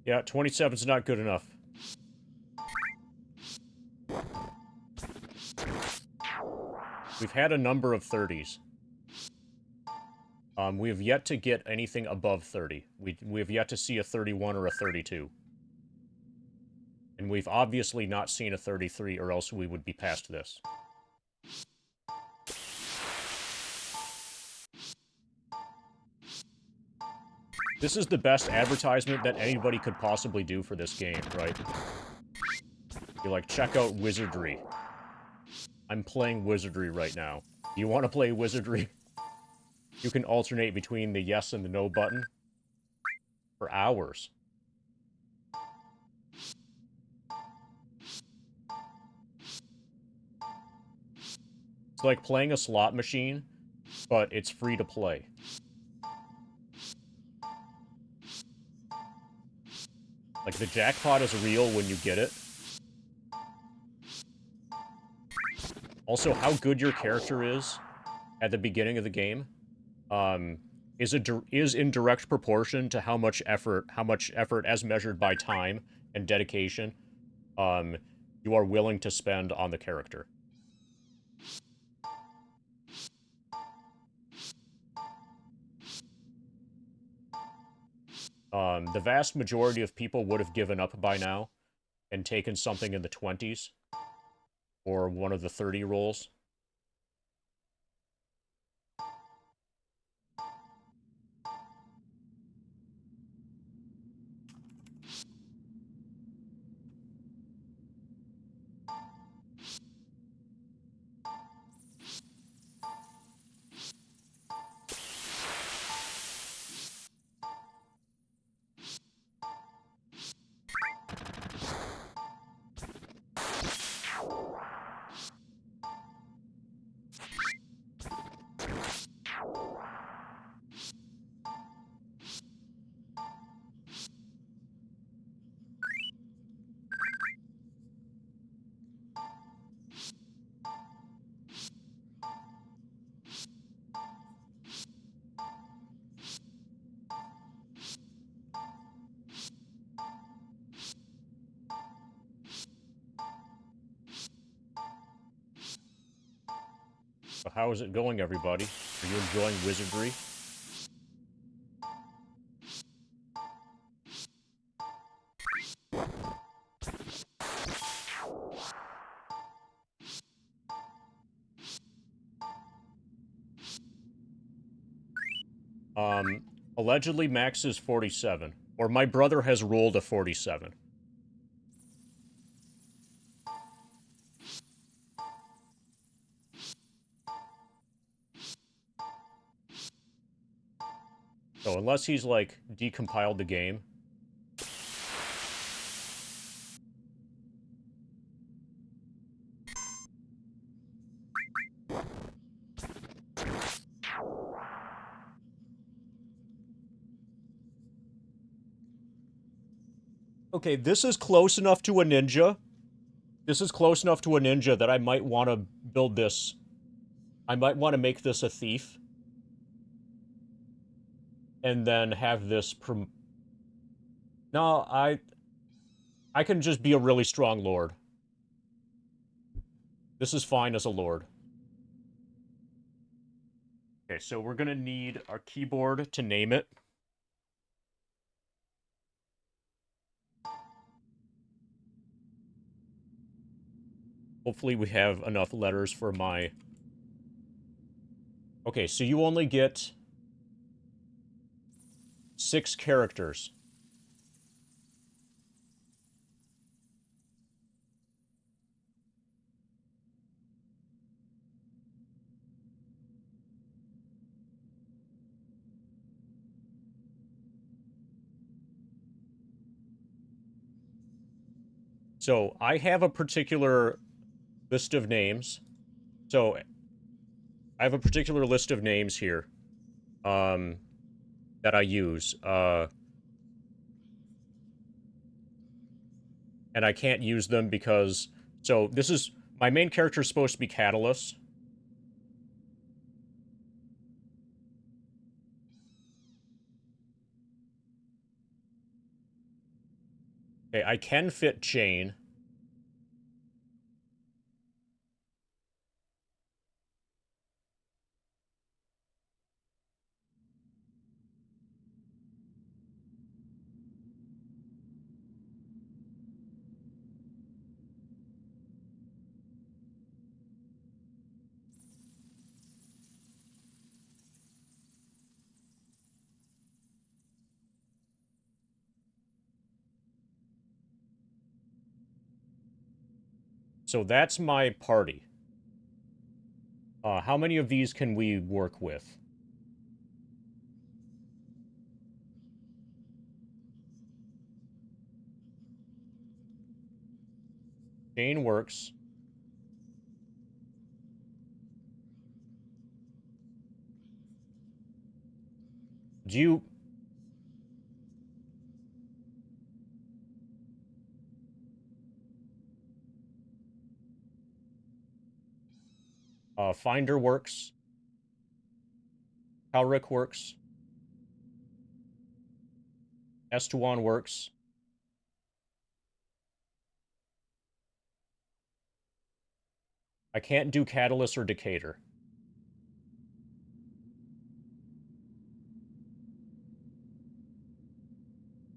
Yeah, 27's not good enough. We've had a number of 30s. We have yet to get anything above 30. We have yet to see a 31 or a 32. And we've obviously not seen a 33, or else we would be past this. This is the best advertisement that anybody could possibly do for this game, right? Be like, check out Wizardry. I'm playing Wizardry right now. Do you want to play Wizardry? You can alternate between the yes and the no button for hours. It's like playing a slot machine, but it's free to play. Like, the jackpot is real when you get it. Also, how good your character is at the beginning of the game is in direct proportion to how much effort as measured by time and dedication you are willing to spend on the character. The vast majority of people would have given up by now and taken something in the 20s or one of the 30 rolls. So how is it going, everybody? Are you enjoying Wizardry? Allegedly max is 47. Or my brother has rolled a 47. So unless he's, like, decompiled the game. Okay, this is close enough to a ninja. This is close enough to a ninja that I might want to build this. I might want to make this a thief. And then have this No, I can just be a really strong lord. This is fine as a lord. Okay, so we're gonna need our keyboard to name it. Hopefully we have enough letters for my... Okay, so you only get 6 characters. So I have a particular list of names. So I have a particular list of names here that I use. And I can't use them because... So this is... My main character is supposed to be Catalyst. Okay, I can fit Chain. So that's my party. How many of these can we work with? Jane works. Do you... Finder works. Kalric works. Estuan works. I can't do Catalyst or Decatur.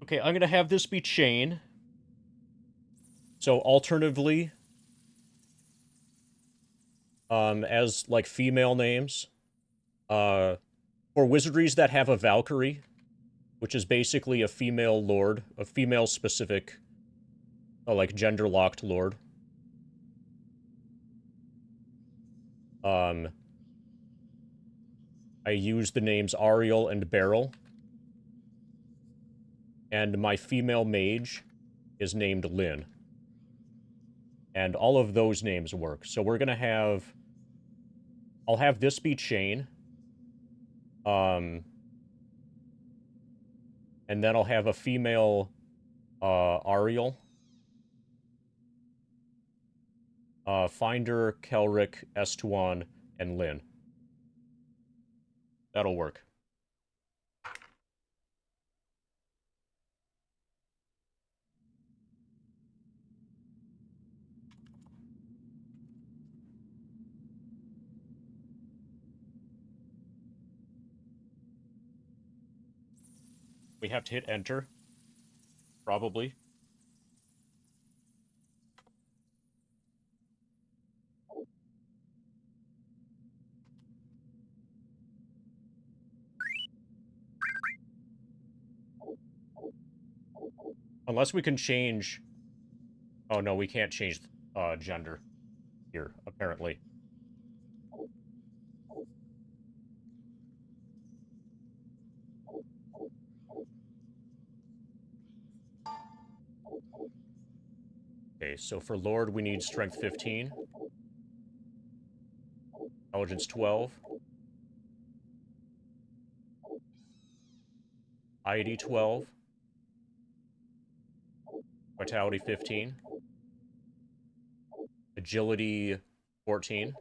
Okay, I'm gonna have this be Chain. So, alternatively, as, like, female names, for wizardries that have a Valkyrie, which is basically a female lord, a female-specific, like, gender-locked lord. I use the names Ariel and Beryl. And my female mage is named Lynn. And all of those names work. So we're gonna have... I'll have this be Chain. And then I'll have a female, Ariel. Finder, Kelric, Estuan, and Lynn. That'll work. We have to hit enter. Probably. Unless we can change... Oh, no, we can't change gender here, apparently. Okay, so for Lord, we need Strength 15. Intelligence 12. Piety 12. Vitality 15. Agility 14.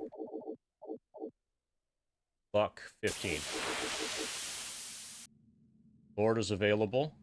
Luck 15. Lord is available.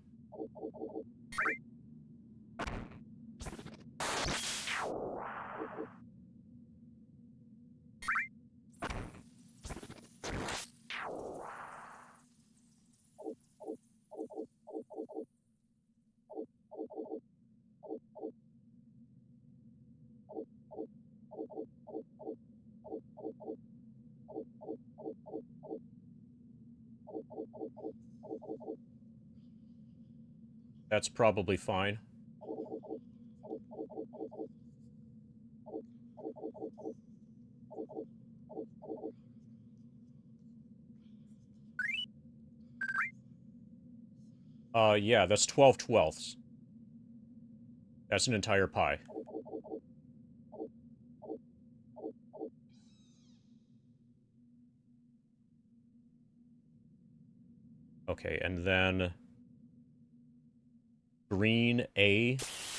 That's probably fine. Yeah, that's 12 twelfths. That's an entire pie. Okay, and then... Green A,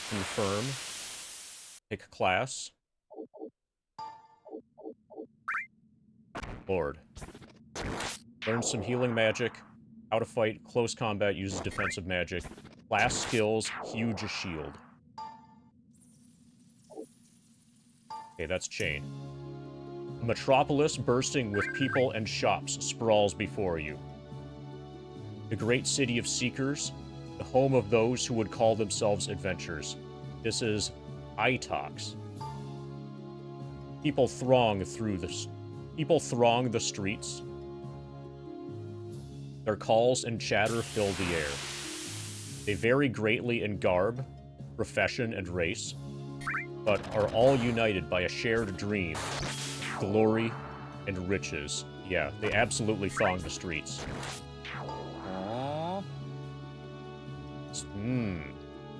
confirm. Pick class. Lord. Learn some healing magic. How to fight close combat uses defensive magic. Class skills, huge shield. Okay, that's Chain. A metropolis bursting with people and shops sprawls before you. The great city of seekers, the home of those who would call themselves adventurers. This is Itox. People throng the streets. Their calls and chatter fill the air. They vary greatly in garb, profession, and race. but are all united by a shared dream, glory, and riches. Yeah, they absolutely throng the streets.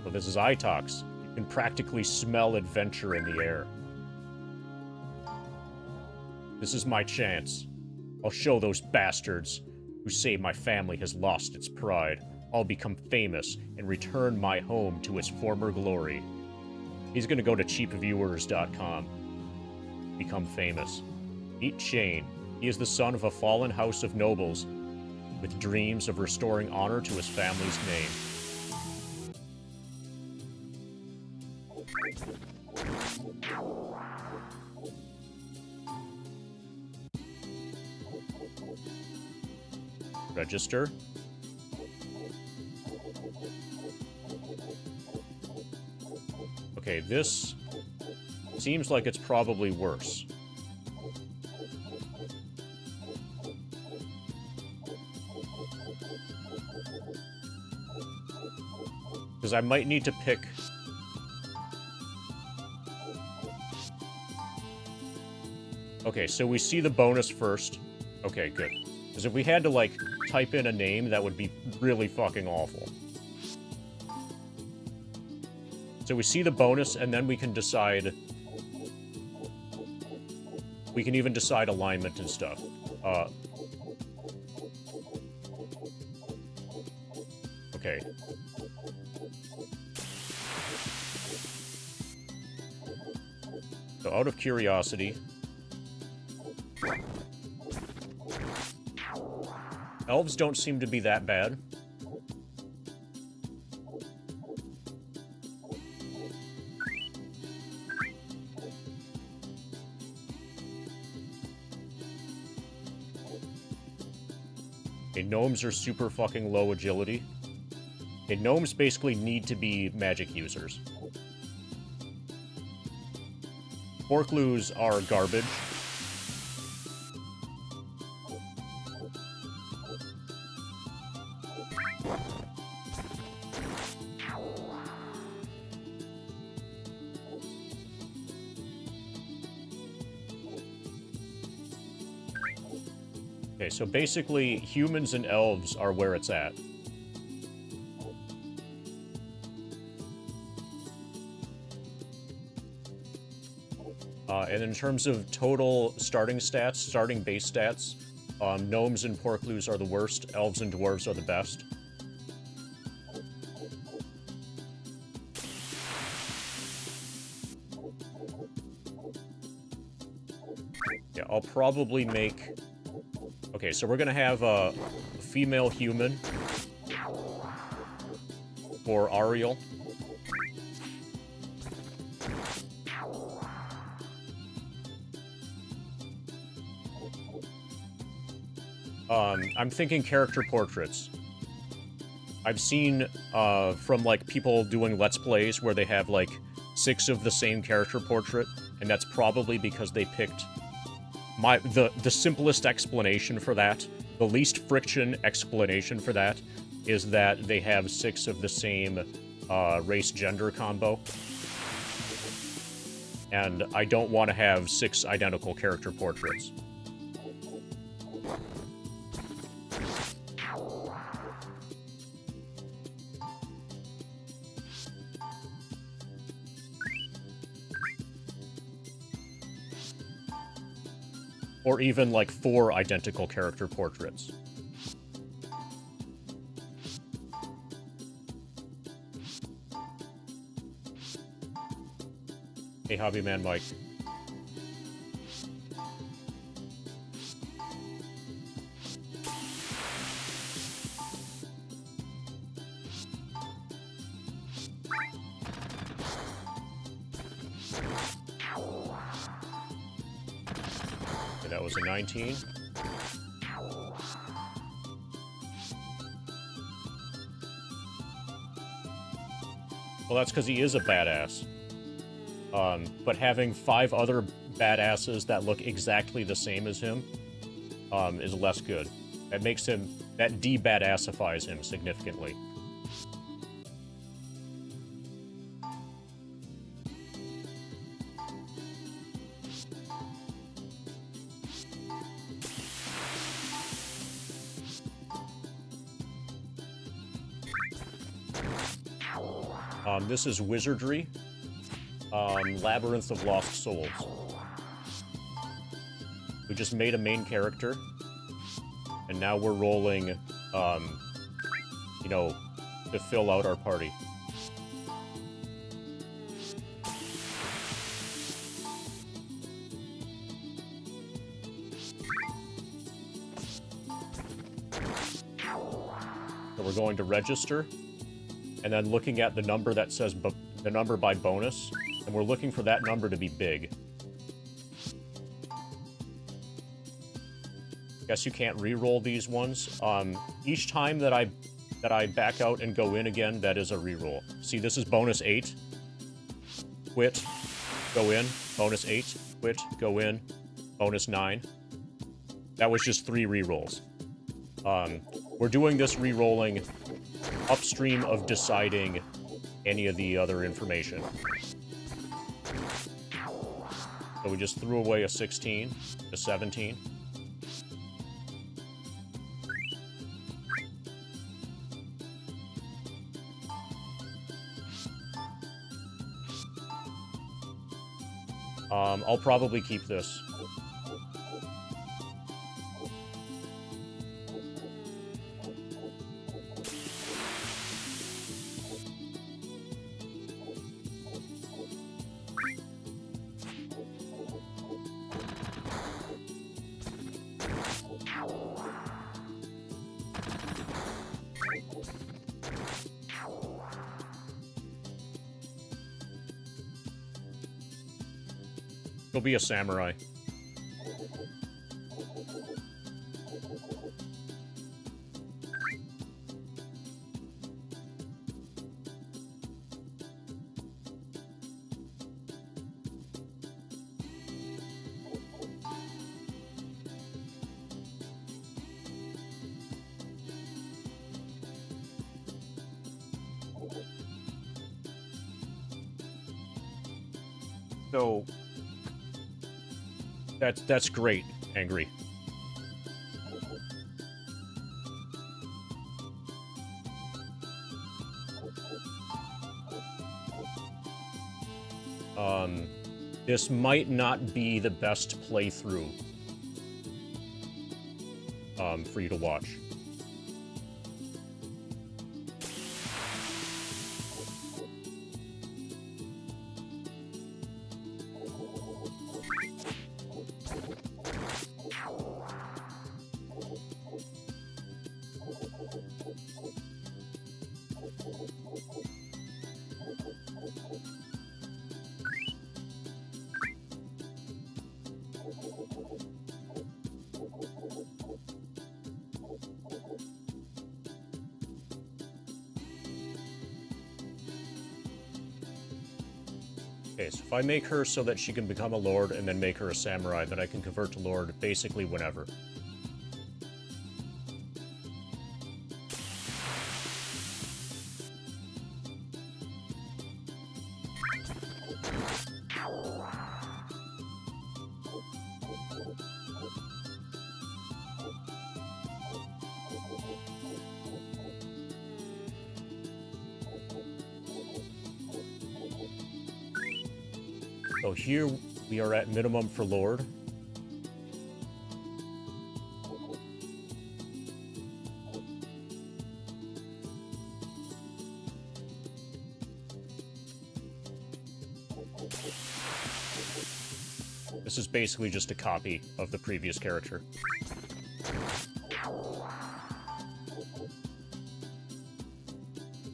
So this is Itox. You can practically smell adventure in the air. This is my chance. I'll show those bastards who say my family has lost its pride. I'll become famous and return my home to its former glory. He's gonna go to cheapviewers.com. Become famous. Meet Shane. He is the son of a fallen house of nobles with dreams of restoring honor to his family's name. Register. Okay, this seems like it's probably worse. Because I might need to pick... Okay, so we see the bonus first. Okay, good. Because if we had to, like, type in a name, that would be really fucking awful. So we see the bonus, and then we can decide... We can even decide alignment and stuff. Okay. So out of curiosity... Elves don't seem to be that bad. Okay, gnomes are super fucking low agility. Okay, gnomes basically need to be magic users. Orclus are garbage. Okay, so basically, humans and elves are where it's at. And in terms of total starting stats, starting base stats, gnomes and porclus are the worst, elves and dwarves are the best. Yeah, I'll probably make... Okay, so we're gonna have a female human for Ariel. I'm thinking character portraits. I've seen from like people doing Let's Plays where they have like 6 of the same character portrait, and that's probably because they picked the simplest explanation for that, the least friction explanation for that, is that they have 6 of the same race-gender combo. And I don't want to have 6 identical character portraits. Or even, like, 4 identical character portraits. Hey, Hobbyman Mike. That was a 19. Well, that's because he is a badass. But having 5 other badasses that look exactly the same as him is less good. That makes him... That de-badassifies him significantly. This is Wizardry. Labyrinth of Lost Souls. We just made a main character, and now we're rolling, you know, to fill out our party. So we're going to register, and then looking at the number that says the number by bonus, and we're looking for that number to be big. Guess you can't re-roll these ones. Each time that I back out and go in again, that is a re-roll. See, this is bonus 8. Quit, go in. Bonus 8, quit, go in. Bonus 9. That was just 3 re-rolls. We're doing this re-rolling upstream of deciding any of the other information. So we just threw away a 16, a 17. I'll probably keep this. He'll be a samurai. So that's great, Angry. This might not be the best playthrough for you to watch. Okay, so if I make her so that she can become a lord and then make her a samurai, then I can convert to lord basically whenever. So here we are at minimum for Lord. This is basically just a copy of the previous character.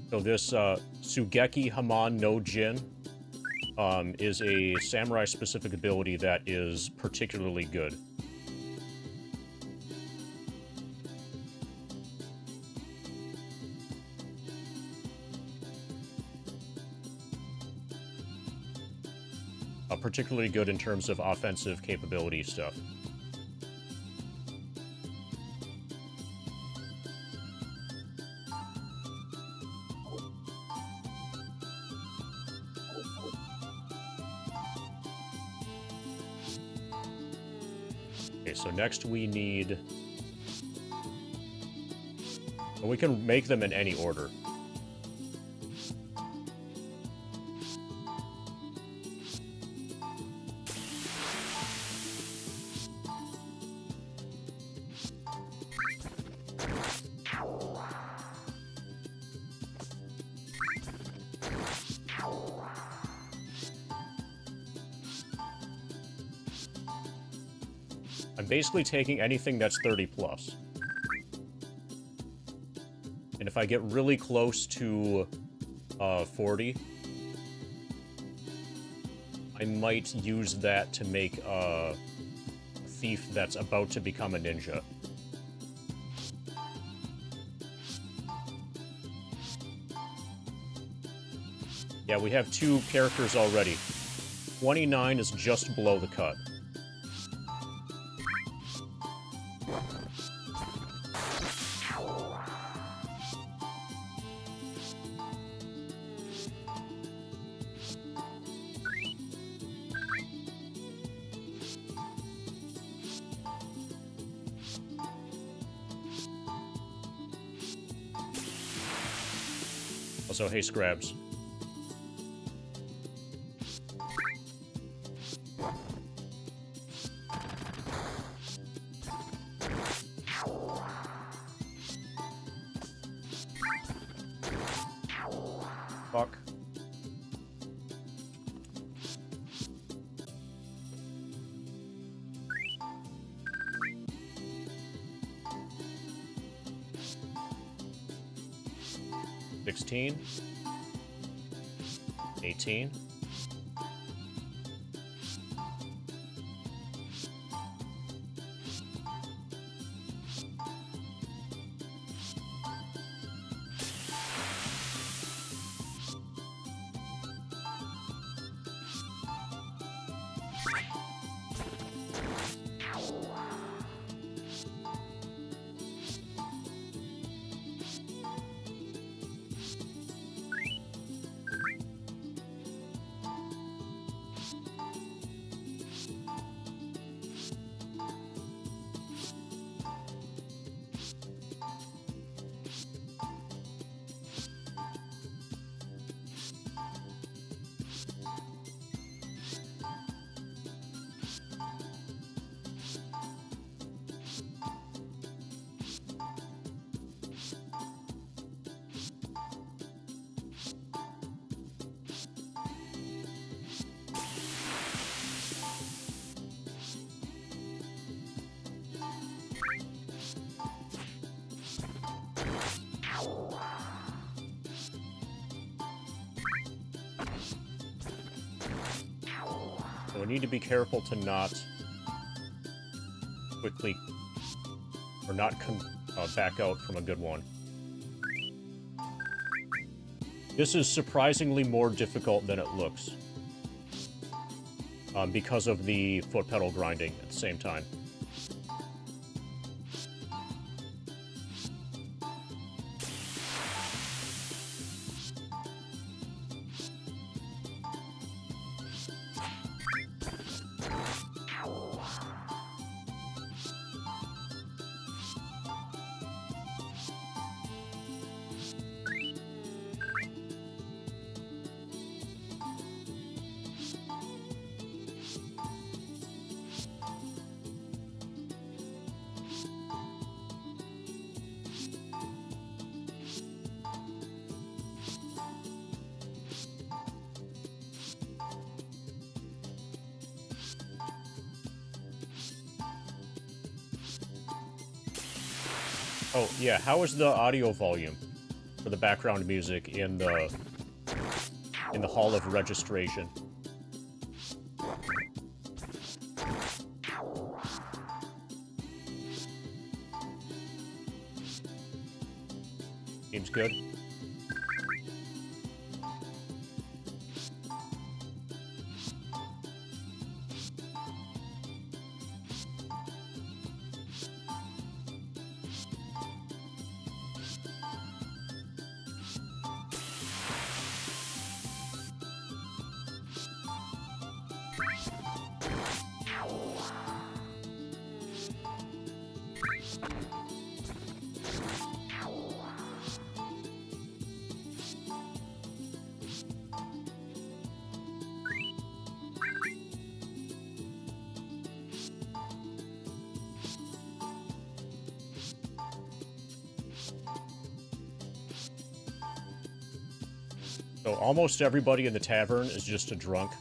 So this Sugeki Haman no Jin is a samurai-specific ability that is particularly good. Particularly good in terms of offensive capability stuff. Okay, so next we need... We can make them in any order. I'm basically taking anything that's 30 plus. And if I get really close to 40, I might use that to make a thief that's about to become a ninja. Yeah, we have 2 characters already. 29 is just below the cut. Also, hey, Scrabs. Fuck. $16. 18. So we need to be careful to not quickly, or not back out from a good one. This is surprisingly more difficult than it looks. Because of the foot pedal grinding at the same time. Oh, yeah, how is the audio volume for the background music in the Hall of Registration? Seems good. So almost everybody in the tavern is just a drunk.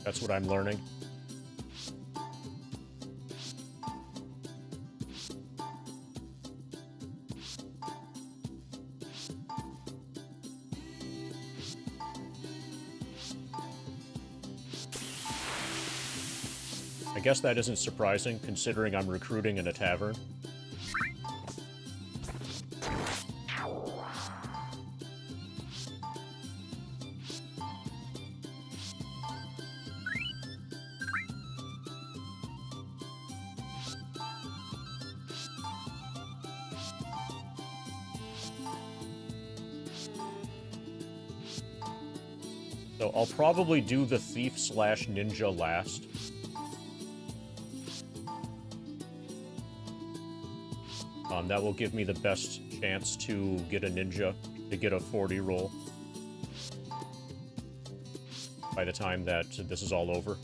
That's what I'm learning. guess that isn't surprising, considering I'm recruiting in a tavern. So I'll probably do the thief/ninja last. That will give me the best chance to get a ninja, to get a 40 roll by the time that this is all over.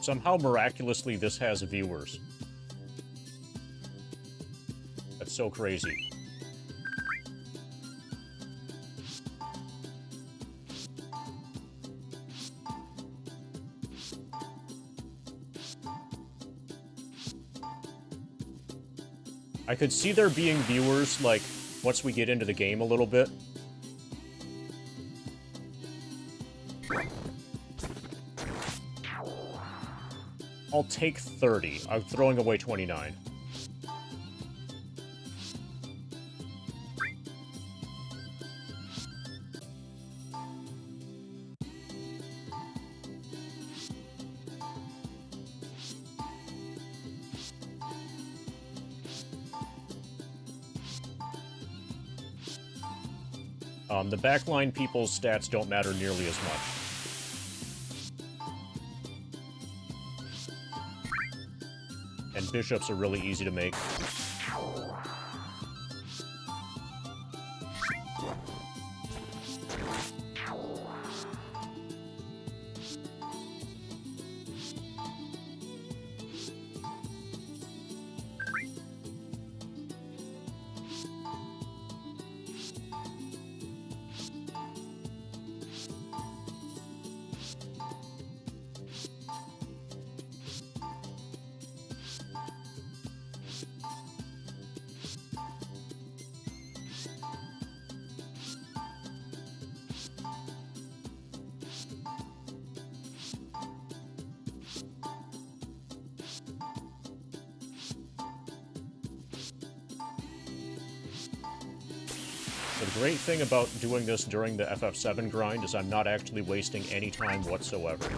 Somehow, miraculously, this has viewers. That's so crazy. I could see there being viewers, like, once we get into the game a little bit. I'll take 30. I'm throwing away 29. The backline people's stats don't matter nearly as much. And bishops are really easy to make. The great thing about doing this during the FF7 grind is I'm not actually wasting any time whatsoever.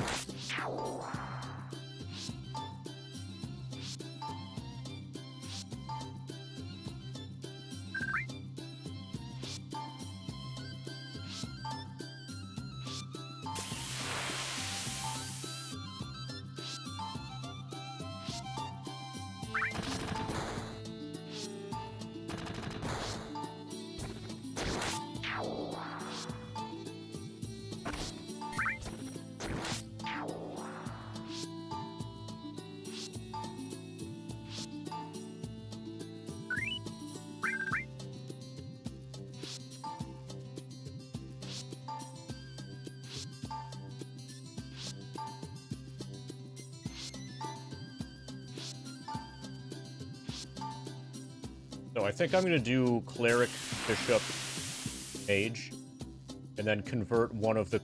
So I think I'm going to do Cleric, Bishop, Mage, and then convert one of the...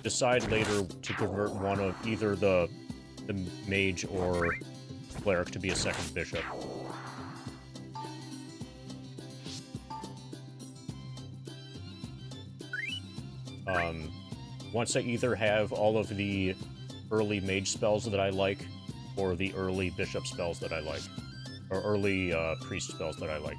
Decide later to convert one of either the Mage or Cleric to be a second Bishop. Once I either have all of the early mage spells that I like, or the early bishop spells that I like, or early priest spells that I like.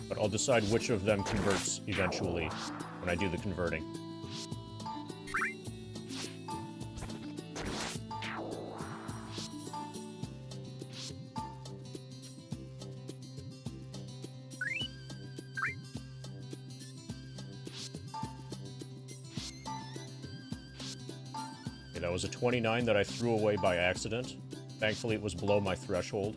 But I'll decide which of them converts eventually when I do the converting. Okay, that was a 29 that I threw away by accident. Thankfully, it was below my threshold.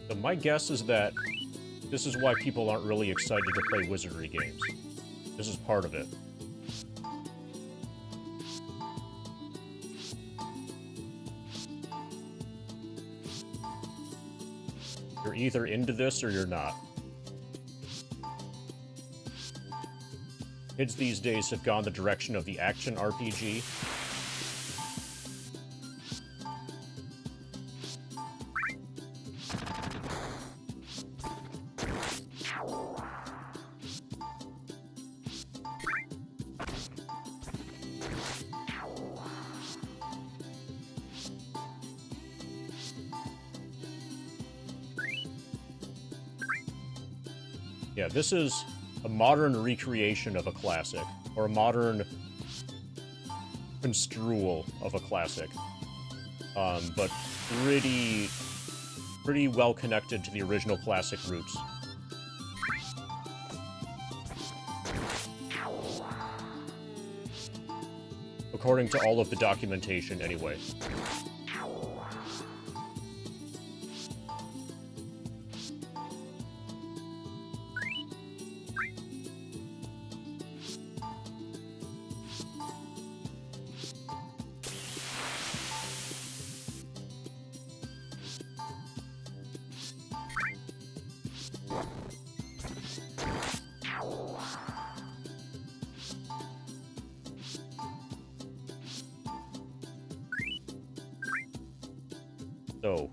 So my guess is that this is why people aren't really excited to play Wizardry games. This is part of it. You're either into this or you're not. Kids these days have gone the direction of the action RPG. Yeah, this is a modern recreation of a classic, or a modern construal of a classic, but pretty well connected to the original classic roots. According to all of the documentation, anyway. So,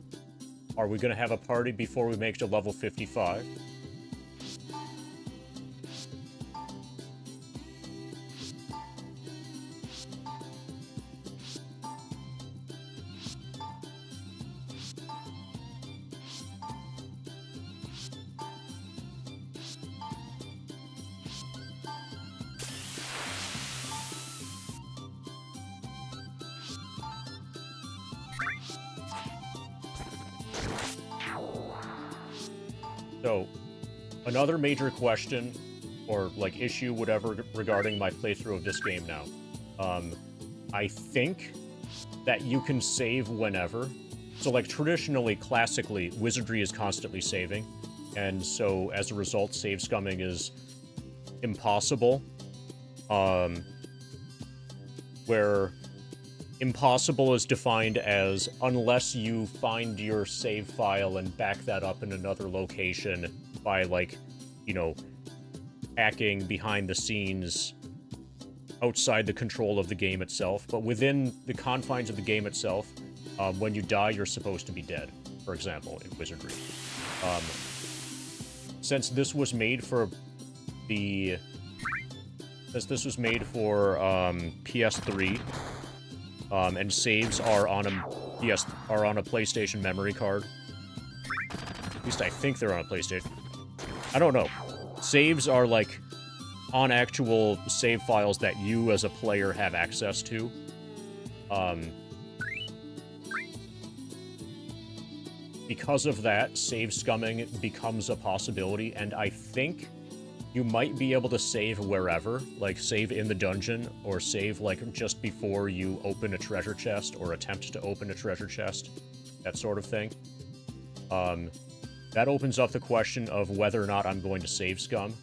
are we gonna have a party before we make to level 55? So, another major question, or like issue, whatever, regarding my playthrough of this game now. I think that you can save whenever. So, like, traditionally, classically, Wizardry is constantly saving, and so, as a result, save scumming is impossible. Where impossible is defined as unless you find your save file and back that up in another location by, like, you know, hacking behind the scenes outside the control of the game itself. But within the confines of the game itself, when you die, you're supposed to be dead, for example, in Wizardry. Since this was made for the... Since this was made for PS3, and saves are on a PlayStation memory card. At least I think they're on a PlayStation. I don't know. Saves are, like, on actual save files that you as a player have access to. Because of that, save scumming becomes a possibility, and I think you might be able to save wherever, like save in the dungeon, or save like just before you open a treasure chest, or attempt to open a treasure chest, that sort of thing. That opens up the question of whether or not I'm going to save scum,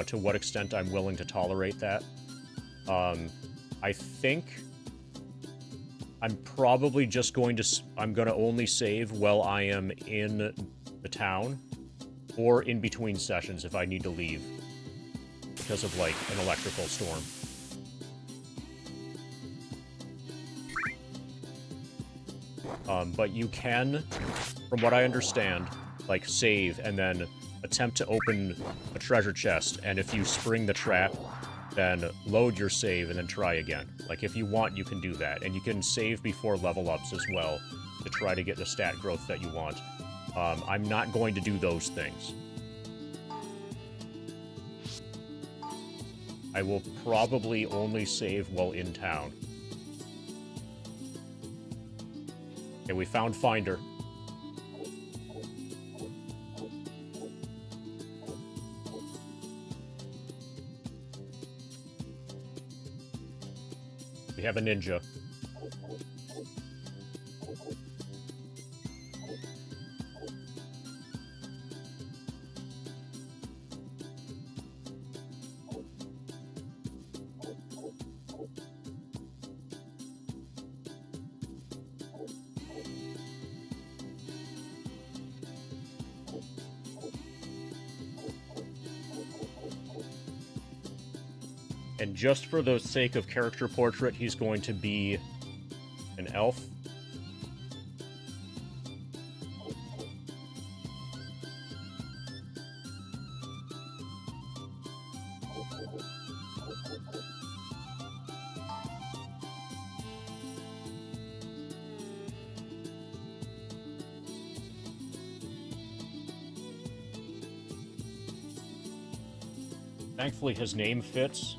to what extent I'm willing to tolerate that. I think I'm probably just going to, I'm going to only save while I am in the town, or in between sessions if I need to leave because of, like, an electrical storm. But you can, from what I understand, like, save and then attempt to open a treasure chest, and if you spring the trap, then load your save and then try again. Like, if you want, you can do that. And you can save before level-ups as well to try to get the stat growth that you want. I'm not going to do those things. I will probably only save while in town. Okay, we found Finder. We have a ninja. And just for the sake of character portrait, he's going to be an elf. Thankfully, his name fits.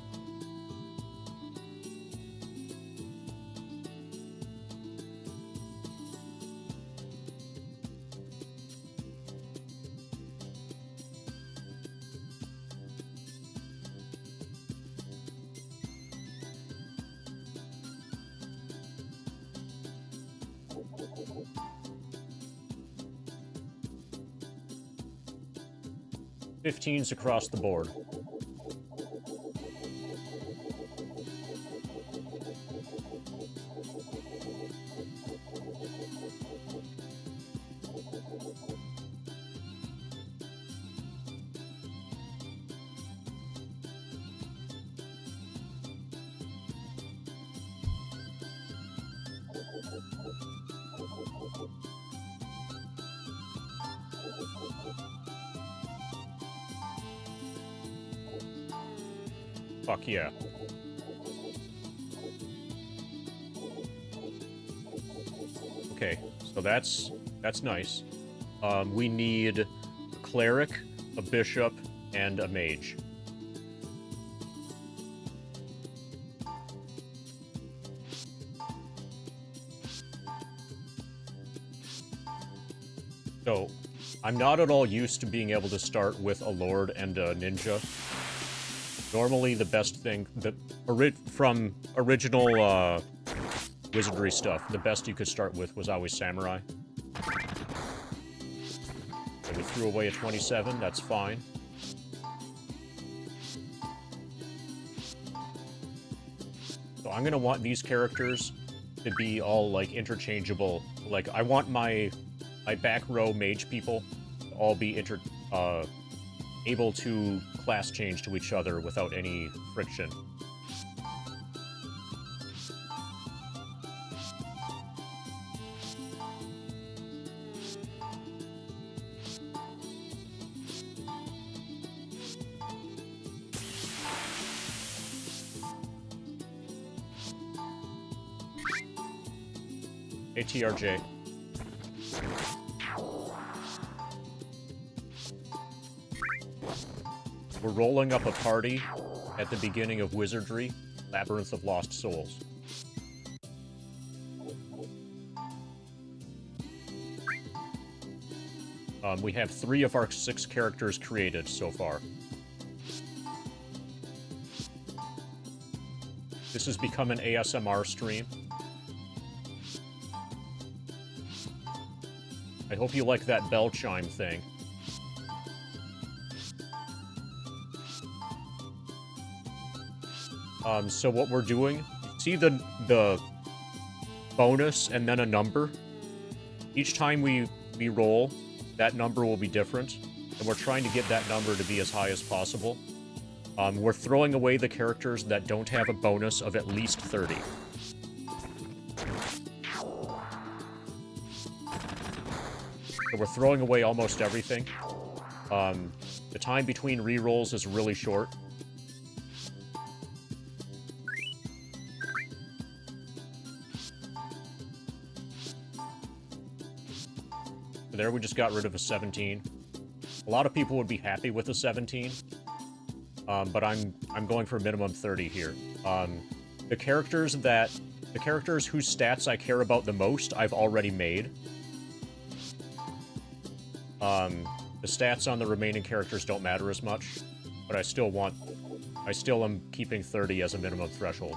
Fifteens across the board. Fuck yeah. Okay, so that's nice. We need a cleric, a bishop, and a mage. So, I'm not at all used to being able to start with a lord and a ninja. Normally, the best thing, from original Wizardry stuff, the best you could start with was always Samurai. So we threw away a 27, that's fine. So I'm gonna want these characters to be all, like, interchangeable. Like, I want my back row mage people to all be able to class change to each other without any friction. ATRJ. We're rolling up a party at the beginning of Wizardry, Labyrinth of Lost Souls. We have 3 of our 6 characters created so far. This has become an ASMR stream. I hope you like that bell chime thing. So what we're doing, see the bonus and then a number? Each time we roll, that number will be different, and we're trying to get that number to be as high as possible. We're throwing away the characters that don't have a bonus of at least 30. So we're throwing away almost everything. The time between rerolls is really short. So there we just got rid of a 17. A lot of people would be happy with a 17. But I'm going for minimum 30 here. The characters whose stats I care about the most, I've already made. The stats on the remaining characters don't matter as much, but I still am keeping 30 as a minimum threshold.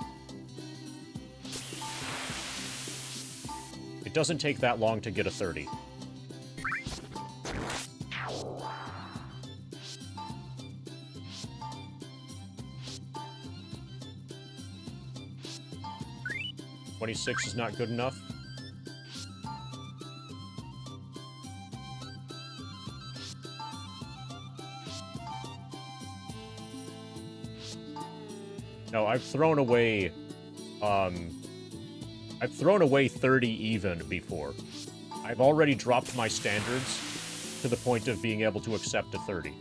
It doesn't take that long to get a 30. $26 is not good enough. No, I've thrown away 30 even before. I've already dropped my standards to the point of being able to accept a 30.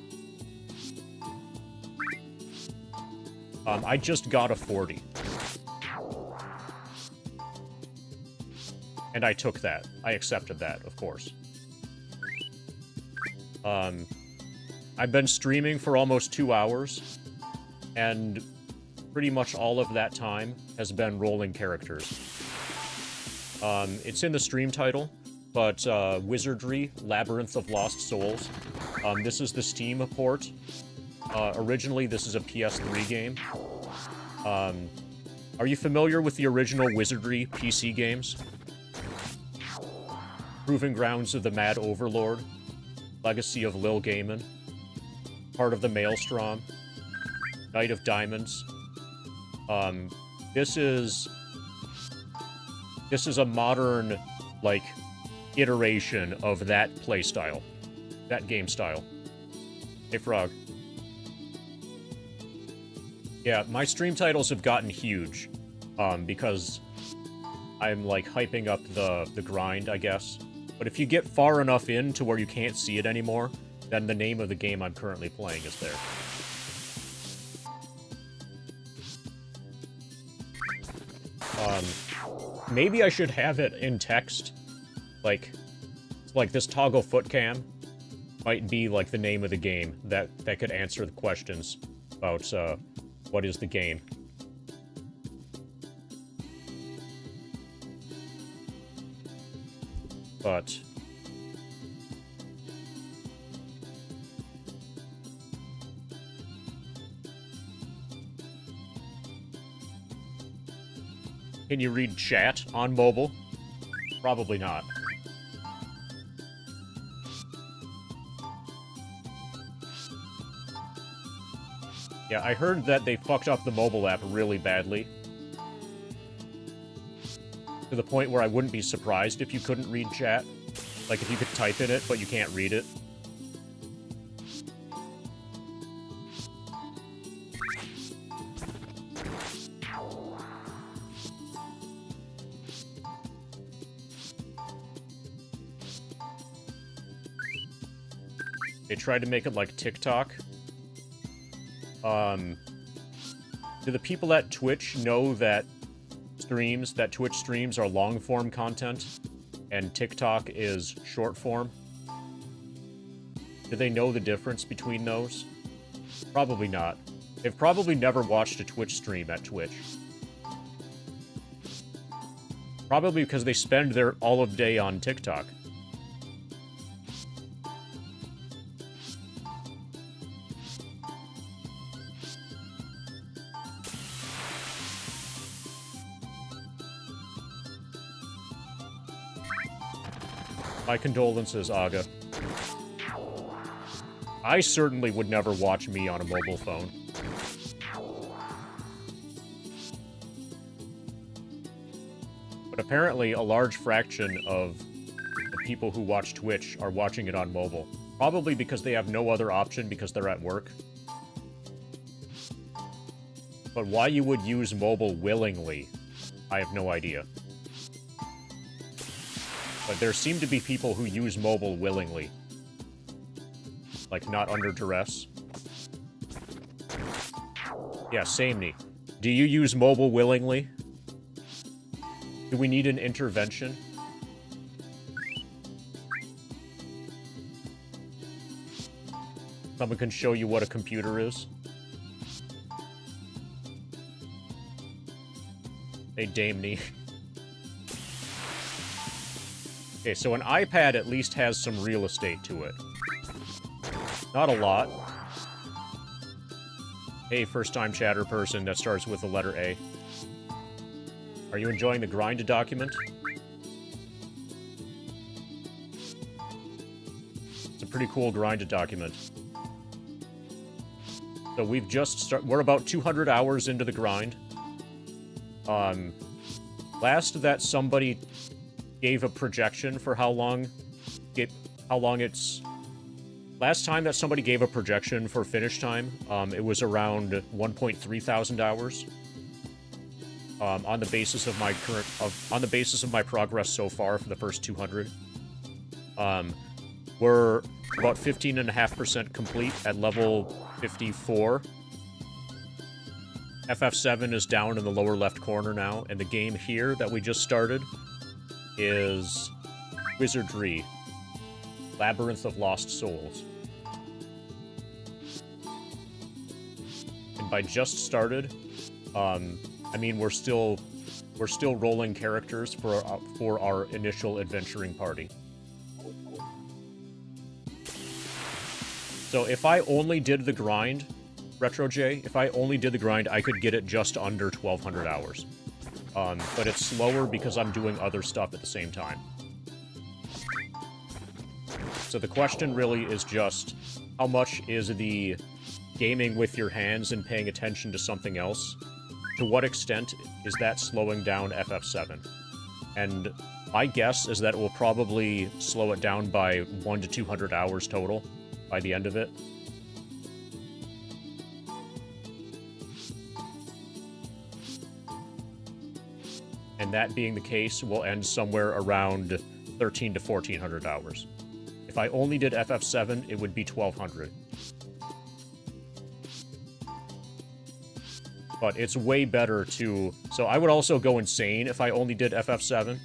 I just got a 40. And I took that. I accepted that, of course. I've been streaming for almost 2 hours, and pretty much all of that time has been rolling characters. It's in the stream title, but Wizardry, Labyrinth of Lost Souls. This is the Steam port. Originally, this is a PS3 game. Are you familiar with the original Wizardry PC games? Proving Grounds of the Mad Overlord, Legacy of Lil Gaiman, Part of the Maelstrom, Knight of Diamonds. This is a modern, like, iteration of that playstyle, that game style. Hey, Frog. Yeah, my stream titles have gotten huge, because I'm, like, hyping up the grind, I guess. But if you get far enough in to where you can't see it anymore, then the name of the game I'm currently playing is there. Maybe I should have it in text. Like this toggle foot cam might be, like, the name of the game that could answer the questions about, what is the game. But Can you read chat on mobile? Probably not. Yeah, I heard that they fucked up the mobile app really badly. To the point where I wouldn't be surprised if you couldn't read chat. Like, if you could type in it, but you can't read it. They tried to make it like TikTok. Do the people at Twitch know that Twitch streams are long-form content, and TikTok is short-form? Do they know the difference between those? Probably not. They've probably never watched a Twitch stream at Twitch. Probably because they spend their all of day on TikTok. My condolences, Aga. I certainly would never watch me on a mobile phone. But apparently, a large fraction of the people who watch Twitch are watching it on mobile. Probably because they have no other option because they're at work. But why you would use mobile willingly, I have no idea. But there seem to be people who use mobile willingly. Like, not under duress. Yeah, samey. Do you use mobile willingly? Do we need an intervention? Someone can show you what a computer is? Hey, Damney. Okay, so an iPad at least has some real estate to it. Not a lot. Hey, first-time chatter person that starts with the letter A. Are you enjoying the grind document? It's a pretty cool grind document. So we've just we're about 200 hours into the time that somebody gave a projection for finish time, it was around 1,300 hours. On the basis of my progress so far for the first 200. We're about 15.5% complete at level 54. FF7 is down in the lower left corner now, and the game here that we just started is Wizardry, Labyrinth of Lost Souls. And by just started, I mean we're still rolling characters for our initial adventuring party. So if I only did the grind, RetroJ, if I only did the grind, I could get it just under 1,200 hours. But it's slower because I'm doing other stuff at the same time. So the question really is just, how much is the gaming with your hands and paying attention to something else? To what extent is that slowing down FF7? And my guess is that it will probably slow it down by 100 to 200 hours total by the end of it. And that being the case, we'll end somewhere around 1,300 to 1,400 hours. If I only did FF7, it would be 1,200. But it's way better to... So I would also go insane if I only did FF7.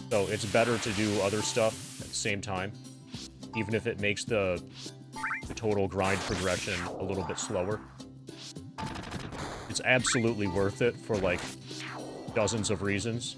So it's better to do other stuff at the same time, even if it makes the total grind progression a little bit slower. It's absolutely worth it for, like, dozens of reasons.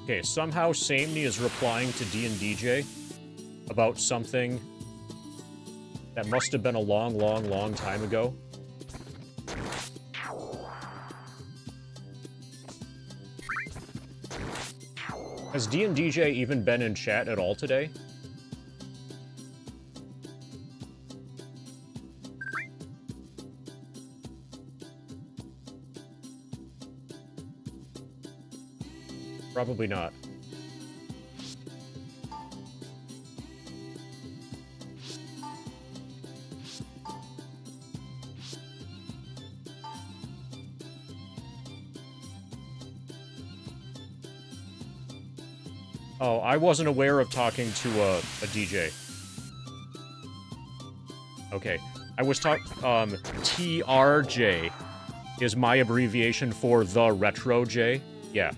Okay, somehow Samney is replying to D&DJ about something that must have been a long, long, long time ago. Has D&DJ even been in chat at all today? Probably not. Oh, I wasn't aware of talking to a DJ. Okay. I was TRJ is my abbreviation for the Retro J. Yeah.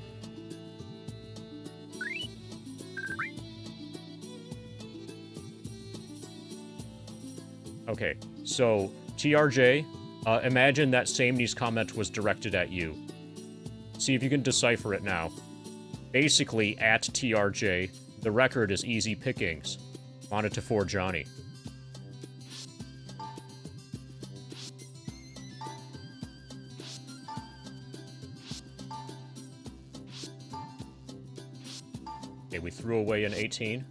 Okay, so TRJ, imagine that Samney's comment was directed at you. See if you can decipher it now. Basically, at TRJ, the record is easy pickings. On it to for Johnny. Okay, we threw away an 18.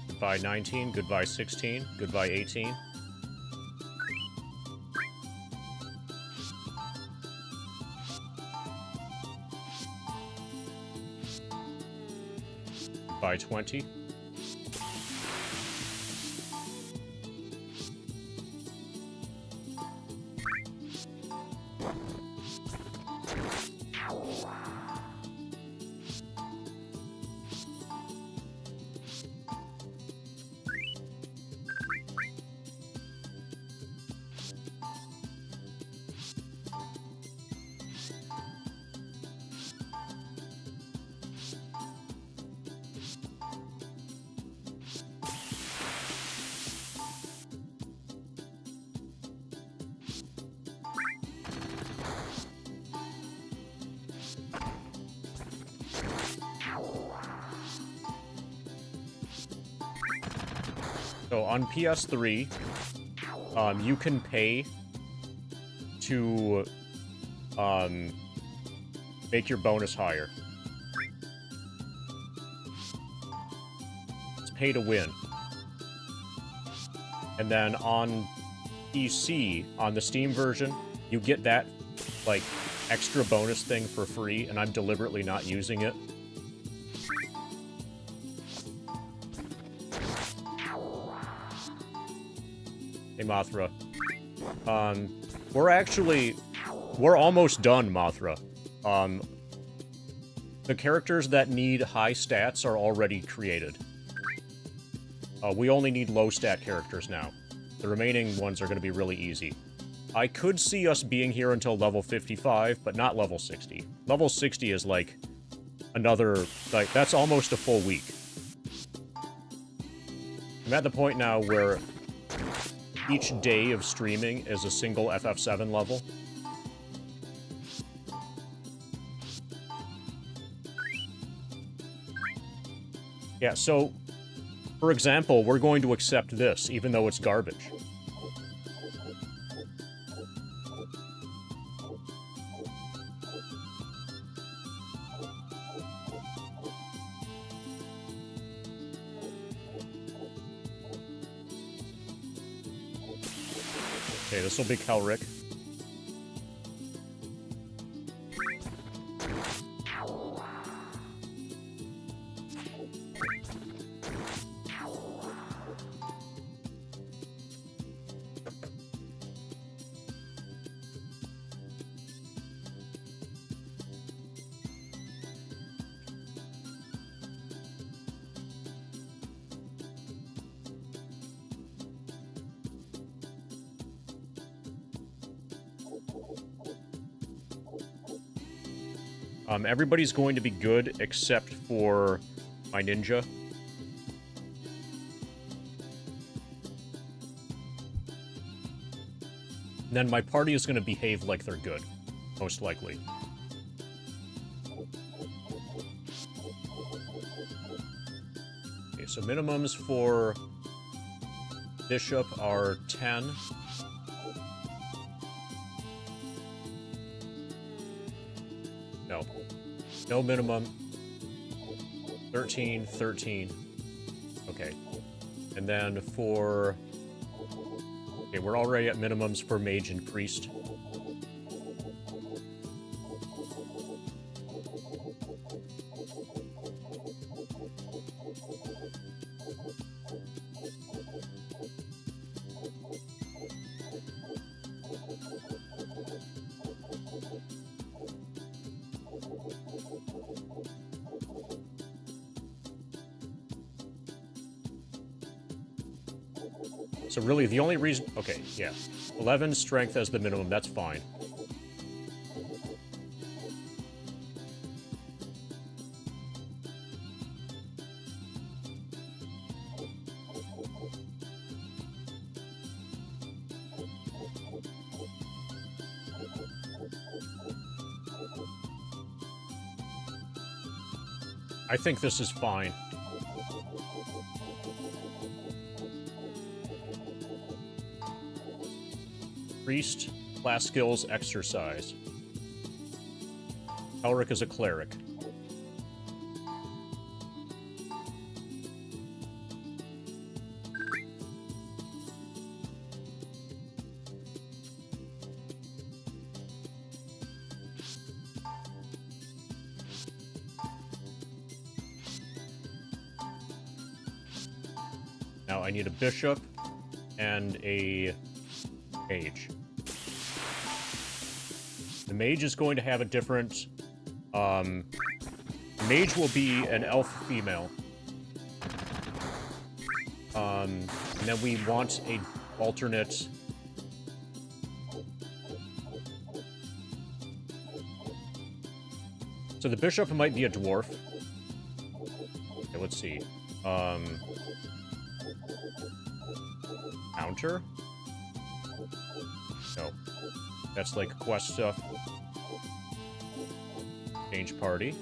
Goodbye 19, goodbye 16, goodbye 18. Goodbye 20. So on PS3, you can pay to make your bonus higher. It's pay to win. And then on PC, on the Steam version, you get that, like, extra bonus thing for free, and I'm deliberately not using it. Hey, Mothra. We're almost done, Mothra. The characters that need high stats are already created. We only need low stat characters now. The remaining ones are going to be really easy. I could see us being here until level 55, but not level 60. Level 60 is like another, like, that's almost a full week. I'm at the point now where each day of streaming is a single FF7 level. Yeah, so, for example, we're going to accept this, even though it's garbage. Okay, this will be Kelrick. Everybody's going to be good except for my ninja. And then my party is going to behave like they're good, most likely. Okay, so minimums for Bishop are 10. No. No minimum. 13, 13. Okay. And then for... Okay, we're already at minimums for Mage and Priest. So really, the only reason... Okay, yeah. 11 strength as the minimum, that's fine. I think this is fine. Priest, class skills, exercise. Elric is a cleric. Now I need a bishop and a mage. The mage is going to have a different... mage will be an elf female. And then we want a alternate... So the bishop might be a dwarf. Okay, let's see. Counter? No. That's like quest stuff. Change party.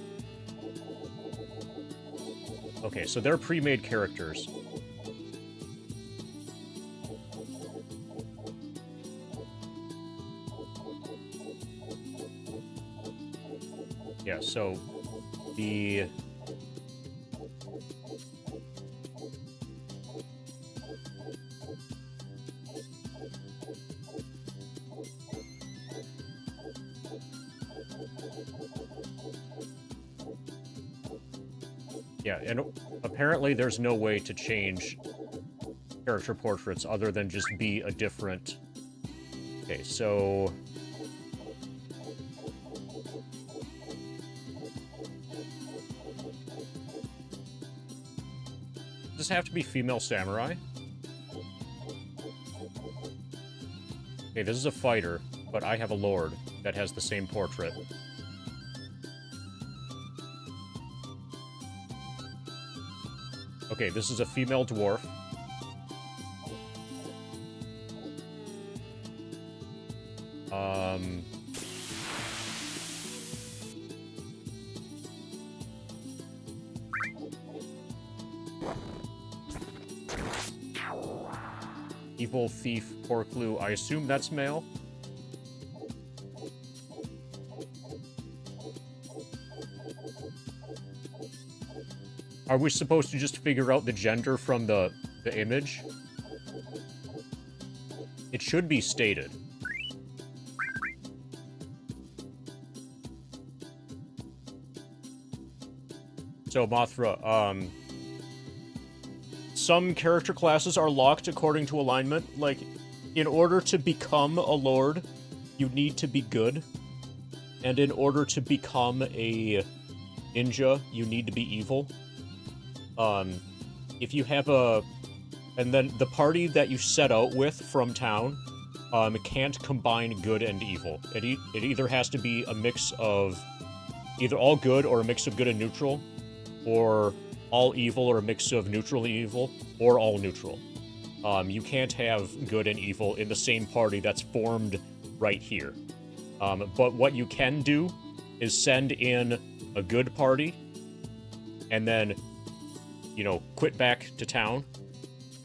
Okay, so they're pre-made characters. Yeah, so the... Yeah, and apparently there's no way to change character portraits other than just be a different... Okay, so... Does this have to be female samurai? Okay, this is a fighter, but I have a lord that has the same portrait. Okay, this is a female dwarf. Evil thief, porkloo. I assume that's male. Are we supposed to just figure out the gender from the image? It should be stated. So, Mothra, some character classes are locked according to alignment. Like, in order to become a lord, you need to be good. And in order to become a ninja, you need to be evil. If you have a... And then the party that you set out with from town, can't combine good and evil. It either has to be a mix of either all good or a mix of good and neutral, or all evil or a mix of neutral and evil, or all neutral. You can't have good and evil in the same party that's formed right here. But what you can do is send in a good party, and then, you know, quit back to town,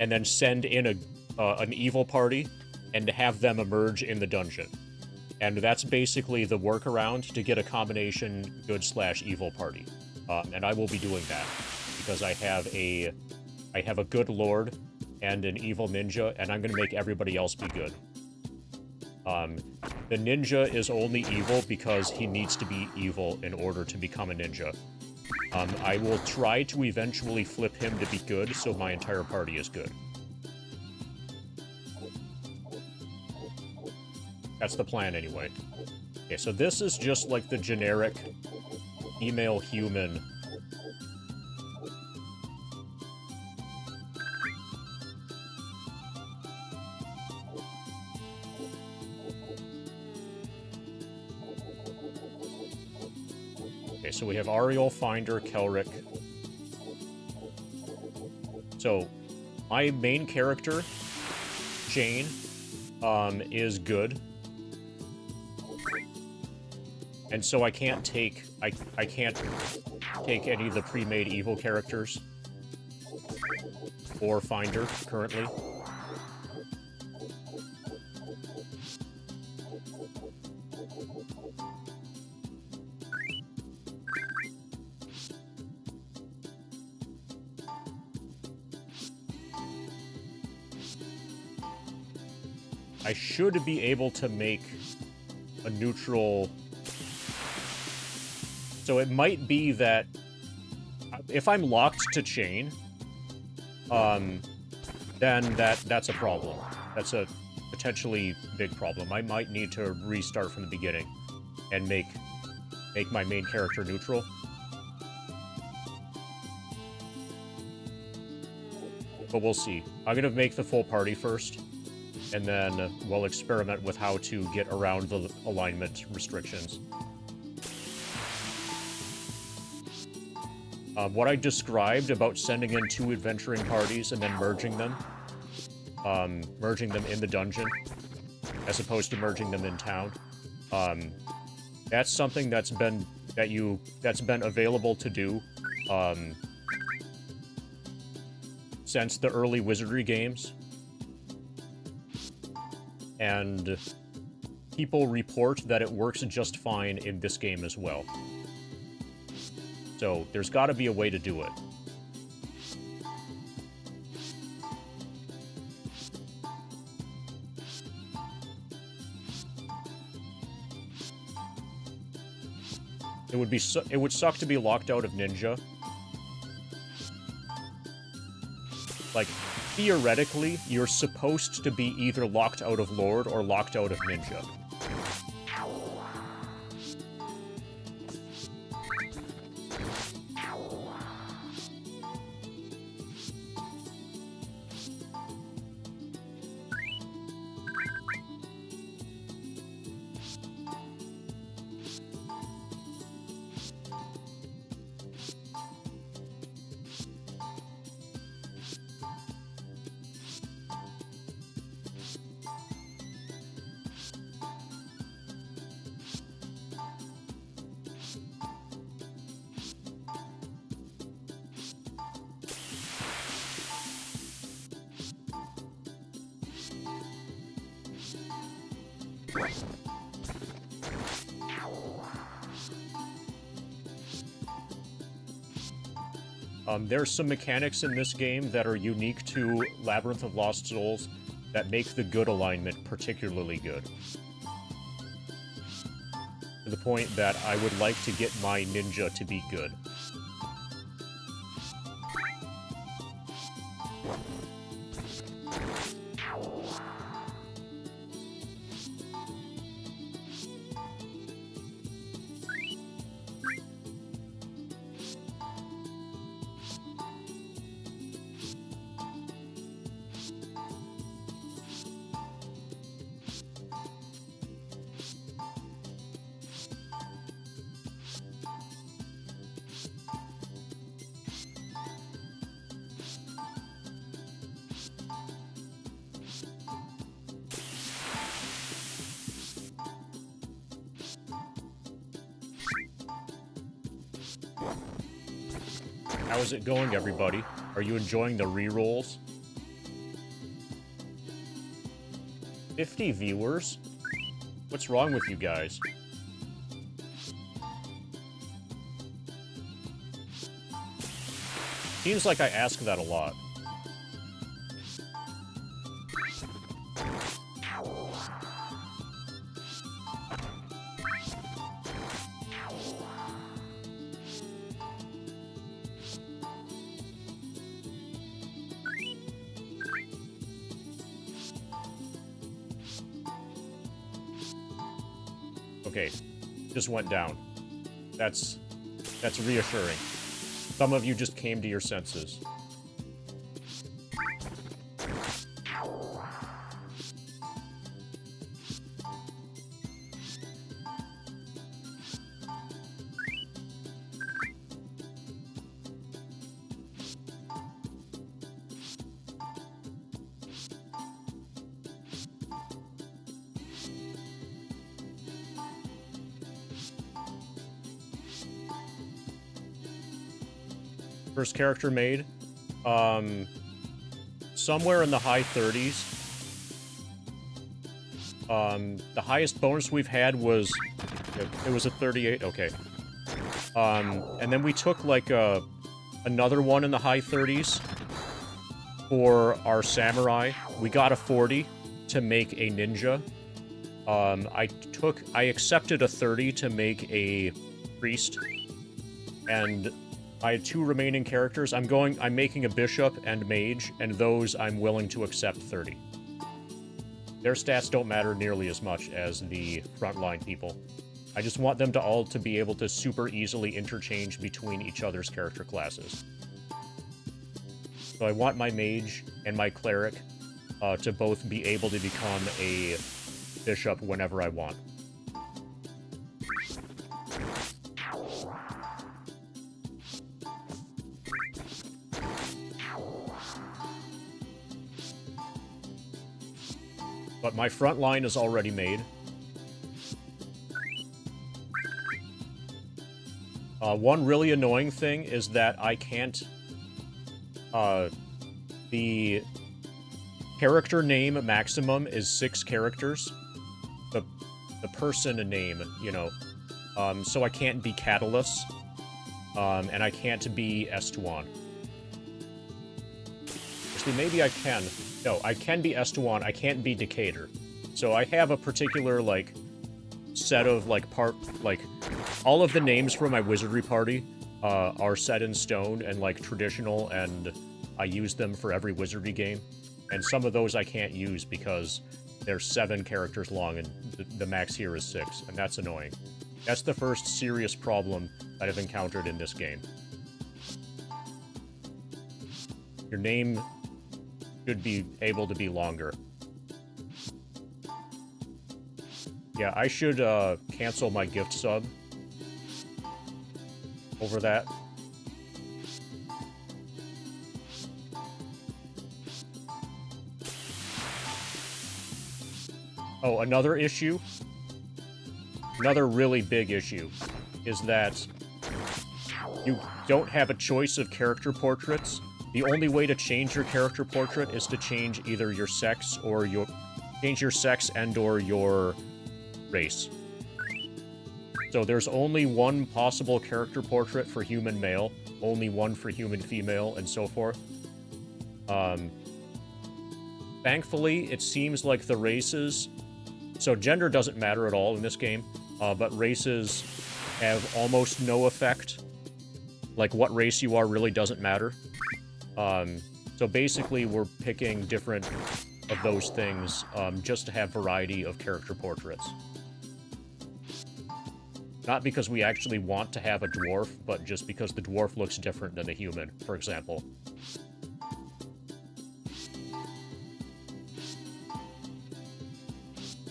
and then send in an evil party, and have them emerge in the dungeon. And that's basically the workaround to get a combination good/evil party. And I will be doing that, because I have a good lord and an evil ninja, and I'm going to make everybody else be good. The ninja is only evil because he needs to be evil in order to become a ninja. I will try to eventually flip him to be good, so my entire party is good. That's the plan, anyway. Okay, so this is just like the generic female human. Okay, so we have Ariel, Finder, Kelric. So, my main character, Jane, is good. And so I can't take any of the pre-made evil characters or Finder currently. I should be able to make a neutral. So it might be that if I'm locked to chain, then that's a problem. That's a potentially big problem. I might need to restart from the beginning and make my main character neutral. But we'll see. I'm gonna make the full party first, and then we'll experiment with how to get around the alignment restrictions. What I described about sending in 2 adventuring parties and then merging them in the dungeon, as opposed to merging them in town, that's something that's been available to do since the early Wizardry games, and people report that it works just fine in this game as well. So, there's gotta be a way to do it. It would suck to be locked out of Ninja. Like, theoretically, you're supposed to be either locked out of Lord or locked out of Ninja. There's some mechanics in this game that are unique to Labyrinth of Lost Souls that make the good alignment particularly good. To the point that I would like to get my ninja to be good. How is it going, everybody? Are you enjoying the rerolls? 50 viewers? What's wrong with you guys? Seems like I ask that a lot. Okay, just went down. That's reassuring. Some of you just came to your senses. First character made. Somewhere in the high 30s. The highest bonus we've had was... It was a 38? Okay. And then we took, like, another one in the high 30s for our samurai. We got a 40 to make a ninja. I accepted a 30 to make a priest. And I had 2 remaining characters. I'm making a bishop and mage, and those I'm willing to accept 30. Their stats don't matter nearly as much as the frontline people. I just want them to all to be able to super easily interchange between each other's character classes. So I want my mage and my cleric to both be able to become a bishop whenever I want. But my front line is already made. One really annoying thing is that I can't... the character name maximum is 6 characters. The person name, you know. So I can't be Catalyst. And I can't be Estuan. Actually, maybe I can. No, I can be Estuan, I can't be Decatur. So I have a particular, like, set of, like, all of the names for my wizardry party are set in stone and, like, traditional, and I use them for every wizardry game. And some of those I can't use because they're 7 characters long, and the max here is 6, and that's annoying. That's the first serious problem that I've encountered in this game. Your name should be able to be longer. Yeah, I should cancel my gift sub over that. Oh, another issue? Another really big issue is that you don't have a choice of character portraits. The only way to change your character portrait is to change either your sex or change your sex and or your race. So there's only one possible character portrait for human male, only one for human female, and so forth. Thankfully, it seems like the races... So gender doesn't matter at all in this game, but races have almost no effect. Like, what race you are really doesn't matter. So basically, we're picking different of those things just to have variety of character portraits. Not because we actually want to have a dwarf, but just because the dwarf looks different than the human, for example.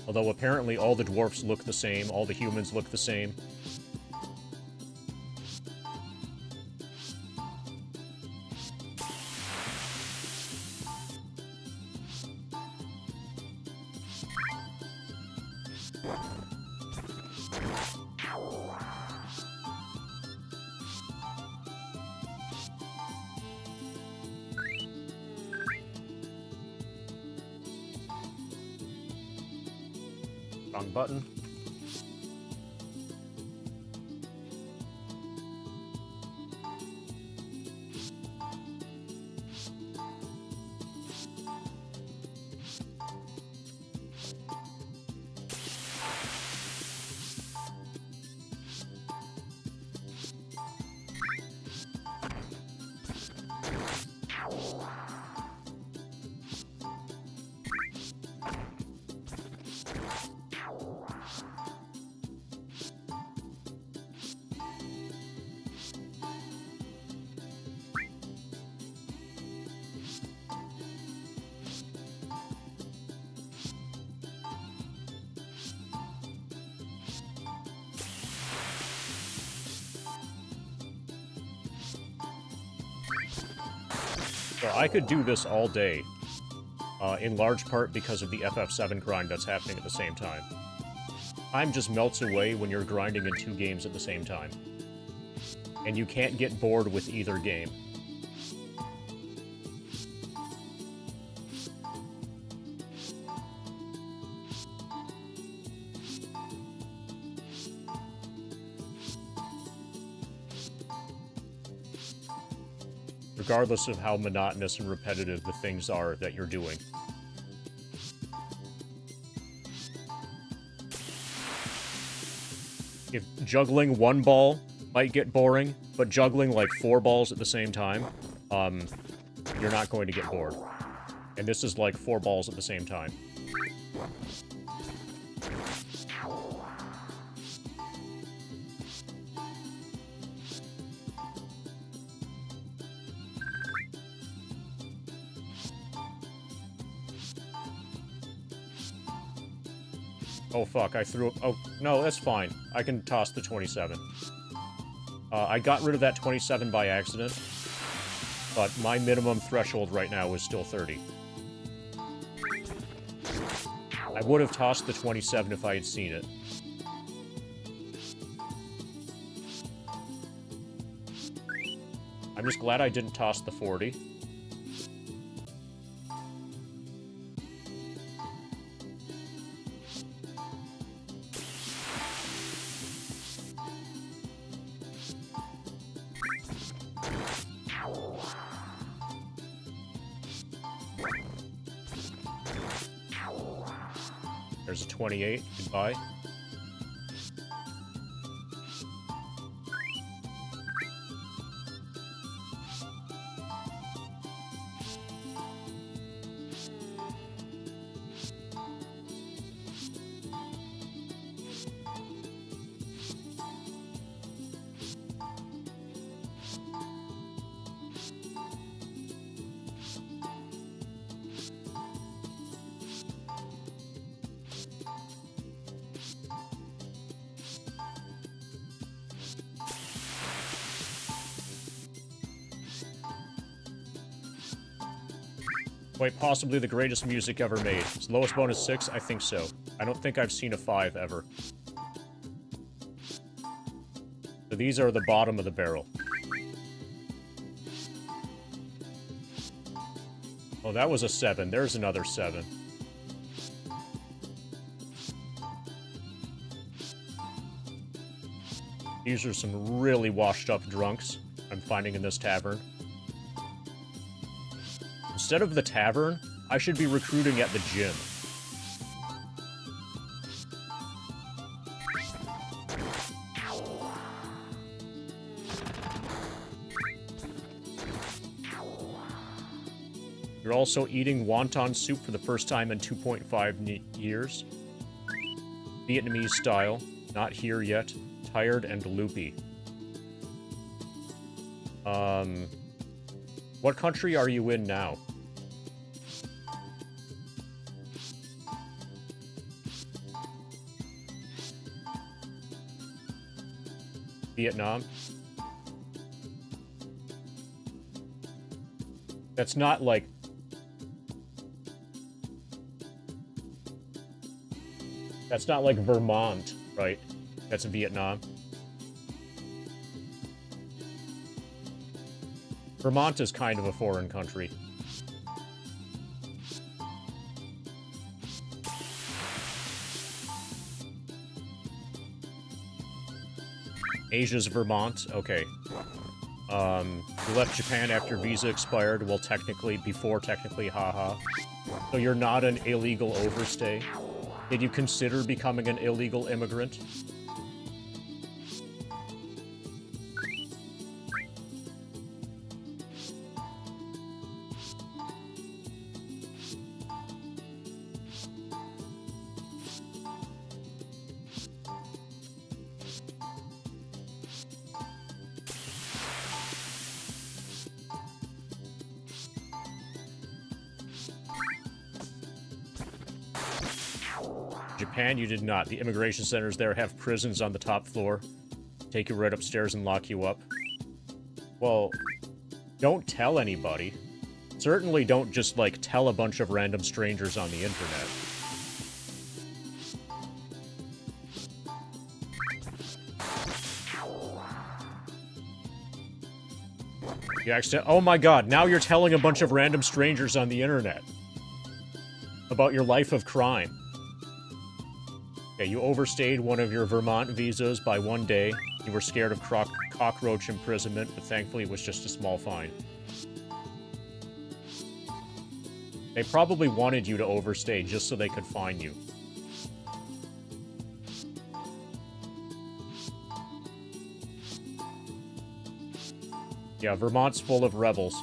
Although apparently all the dwarfs look the same, all the humans look the same. Wrong button. So I could do this all day, in large part because of the FF7 grind that's happening at the same time. Time just melts away when you're grinding in 2 games at the same time. And you can't get bored with either game. Regardless of how monotonous and repetitive the things are that you're doing. If juggling 1 ball might get boring, but juggling like 4 balls at the same time, you're not going to get bored. And this is like 4 balls at the same time. Oh, fuck, I threw... Oh, no, that's fine. I can toss the 27. I got rid of that 27 by accident, but my minimum threshold right now is still 30. I would have tossed the 27 if I had seen it. I'm just glad I didn't toss the 40. There's a 28. Goodbye. Quite possibly the greatest music ever made. Is lowest bonus 6? I think so. I don't think I've seen a 5 ever. So these are the bottom of the barrel. Oh, that was a 7. There's another 7. These are some really washed up drunks I'm finding in this tavern. Instead of the tavern, I should be recruiting at the gym. You're also eating wonton soup for the first time in 2.5 years. Vietnamese style. Not here yet. Tired and loopy. What country are you in now? Vietnam? That's not like... That's not like Vermont, right? That's Vietnam. Vermont is kind of a foreign country. Asia's Vermont. Okay. You left Japan after visa expired. Well, technically, haha. So you're not an illegal overstay. Did you consider becoming an illegal immigrant? Japan, you did not. The immigration centers there have prisons on the top floor. Take you right upstairs and lock you up. Well, don't tell anybody. Certainly don't just, like, tell a bunch of random strangers on the internet. You oh my god, now you're telling a bunch of random strangers on the internet about your life of crime. Okay, you overstayed one of your Vermont visas by 1 day. You were scared of cockroach imprisonment, but thankfully it was just a small fine. They probably wanted you to overstay just so they could fine you. Yeah, Vermont's full of rebels.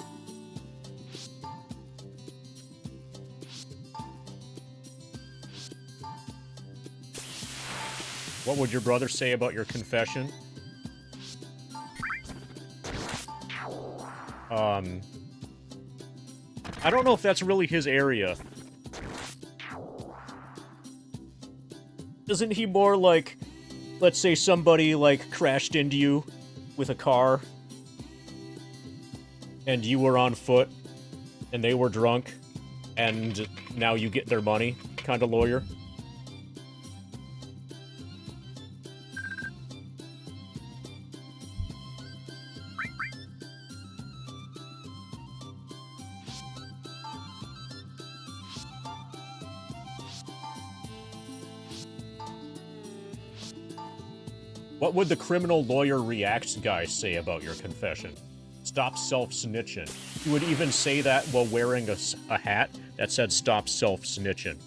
What would your brother say about your confession? I don't know if that's really his area. Isn't he more like, let's say somebody, like, crashed into you with a car, and you were on foot, and they were drunk, and now you get their money kind of lawyer? What would the criminal lawyer reacts guy say about your confession? Stop self-snitching. He would even say that while wearing a hat that said stop self-snitching.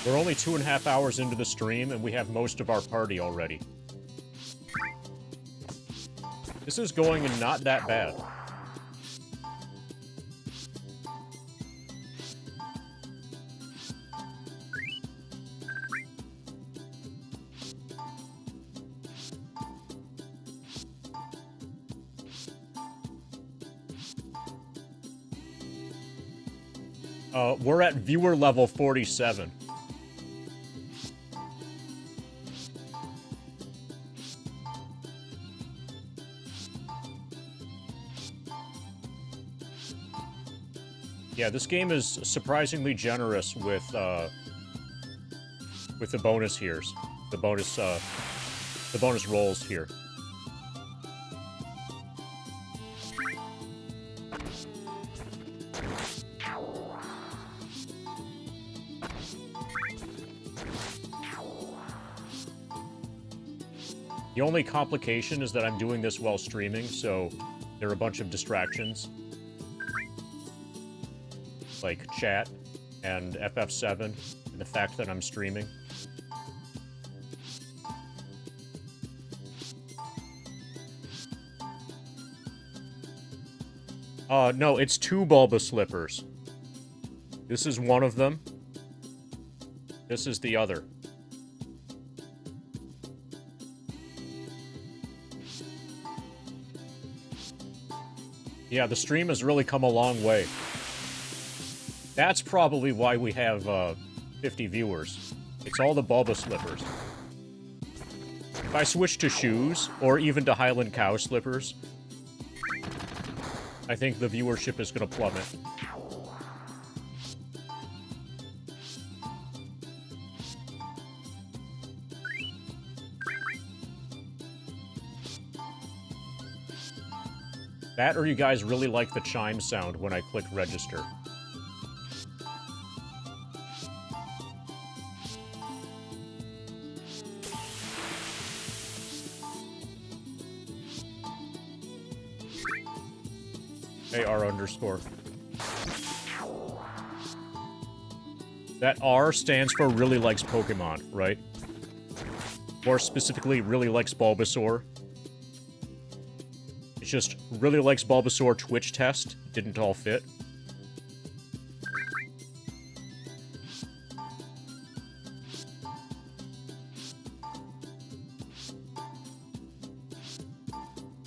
We're only 2.5 hours into the stream, and we have most of our party already. This is going not that bad. We're at viewer level 47. Yeah, this game is surprisingly generous with the bonus here's. The bonus rolls here. The only complication is that I'm doing this while streaming, so there are a bunch of distractions. Like chat and FF7 and the fact that I'm streaming. No, it's 2 Bulba Slippers. This is one of them. This is the other. Yeah, the stream has really come a long way. That's probably why we have 50 viewers. It's all the Bulba slippers. If I switch to shoes, or even to Highland Cow slippers, I think the viewership is going to plummet. That or you guys really like the chime sound when I click register. AR underscore. That R stands for really likes Pokemon, right? More specifically, really likes Bulbasaur. It's just really likes Bulbasaur Twitch test. Didn't all fit.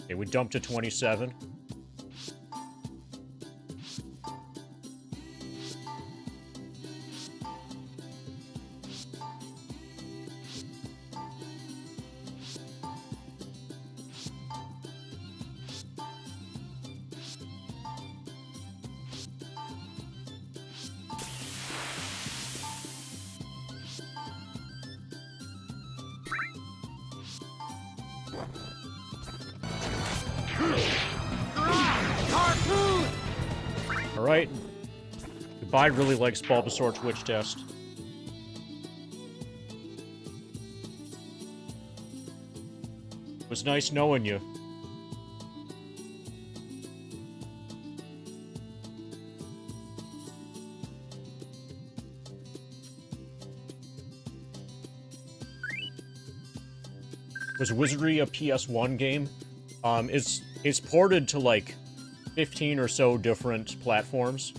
Okay, we dumped to 27. Alright. Goodbye really likes Bulbasaur Twitch test. It was nice knowing you. Was Wizardry a PS1 game? It's ported to like 15 or so different platforms.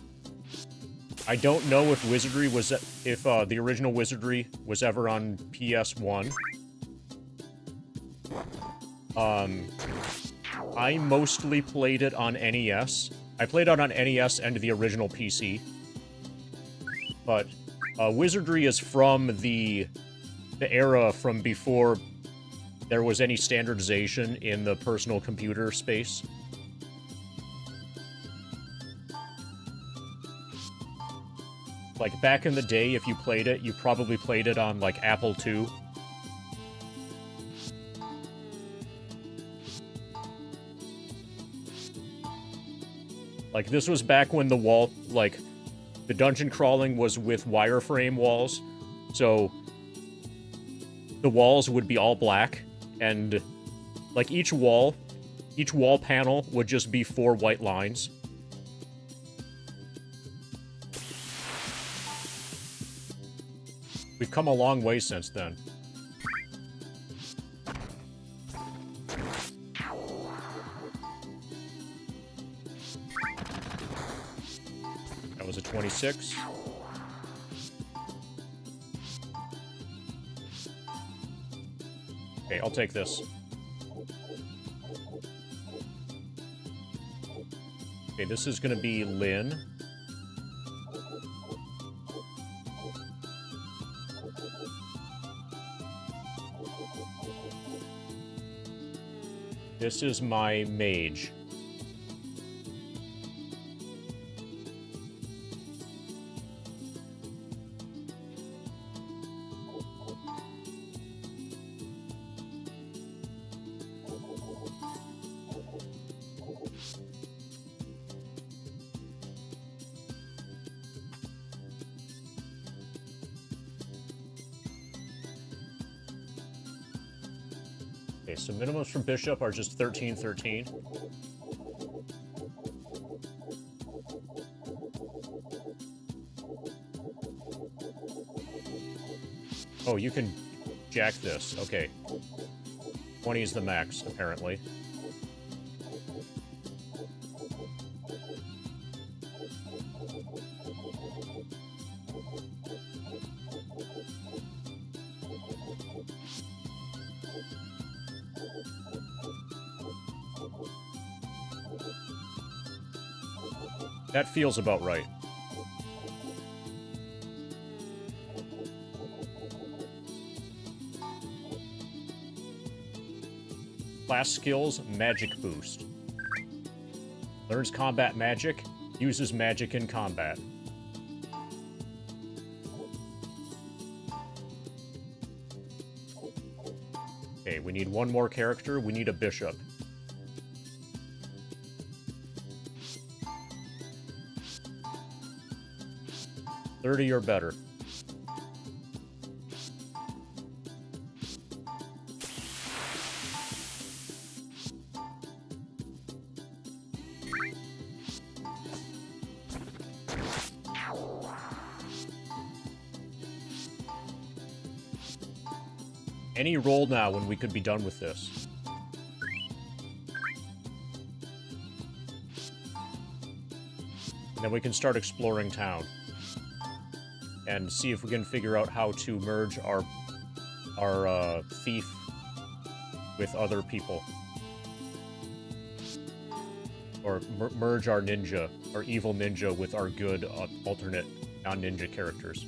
I don't know if Wizardry was the original Wizardry was ever on PS1. I mostly played it on NES. I played it on NES and the original PC. But Wizardry is from the era from before there was any standardization in the personal computer space. Like, back in the day, if you played it, you probably played it on, like, Apple II. Like, this was back when the wall, like, the dungeon crawling was with wireframe walls, so the walls would be all black, and, like, each wall panel would just be 4 white lines. We've come a long way since then. That was a 26. Okay, I'll take this. Okay, this is gonna be Lynn. This is my mage. Okay, so minimums from Bishop are just 13-13. Oh, you can jack this. Okay. 20 is the max, apparently. That feels about right. Class skills, magic boost. Learns combat magic, uses magic in combat. Okay, we need one more character. We need a bishop. $30 or better. Any roll now when we could be done with this. And then we can start exploring town. And see if we can figure out how to merge our thief with other people. Or merge our ninja, our evil ninja, with our good alternate non-ninja characters.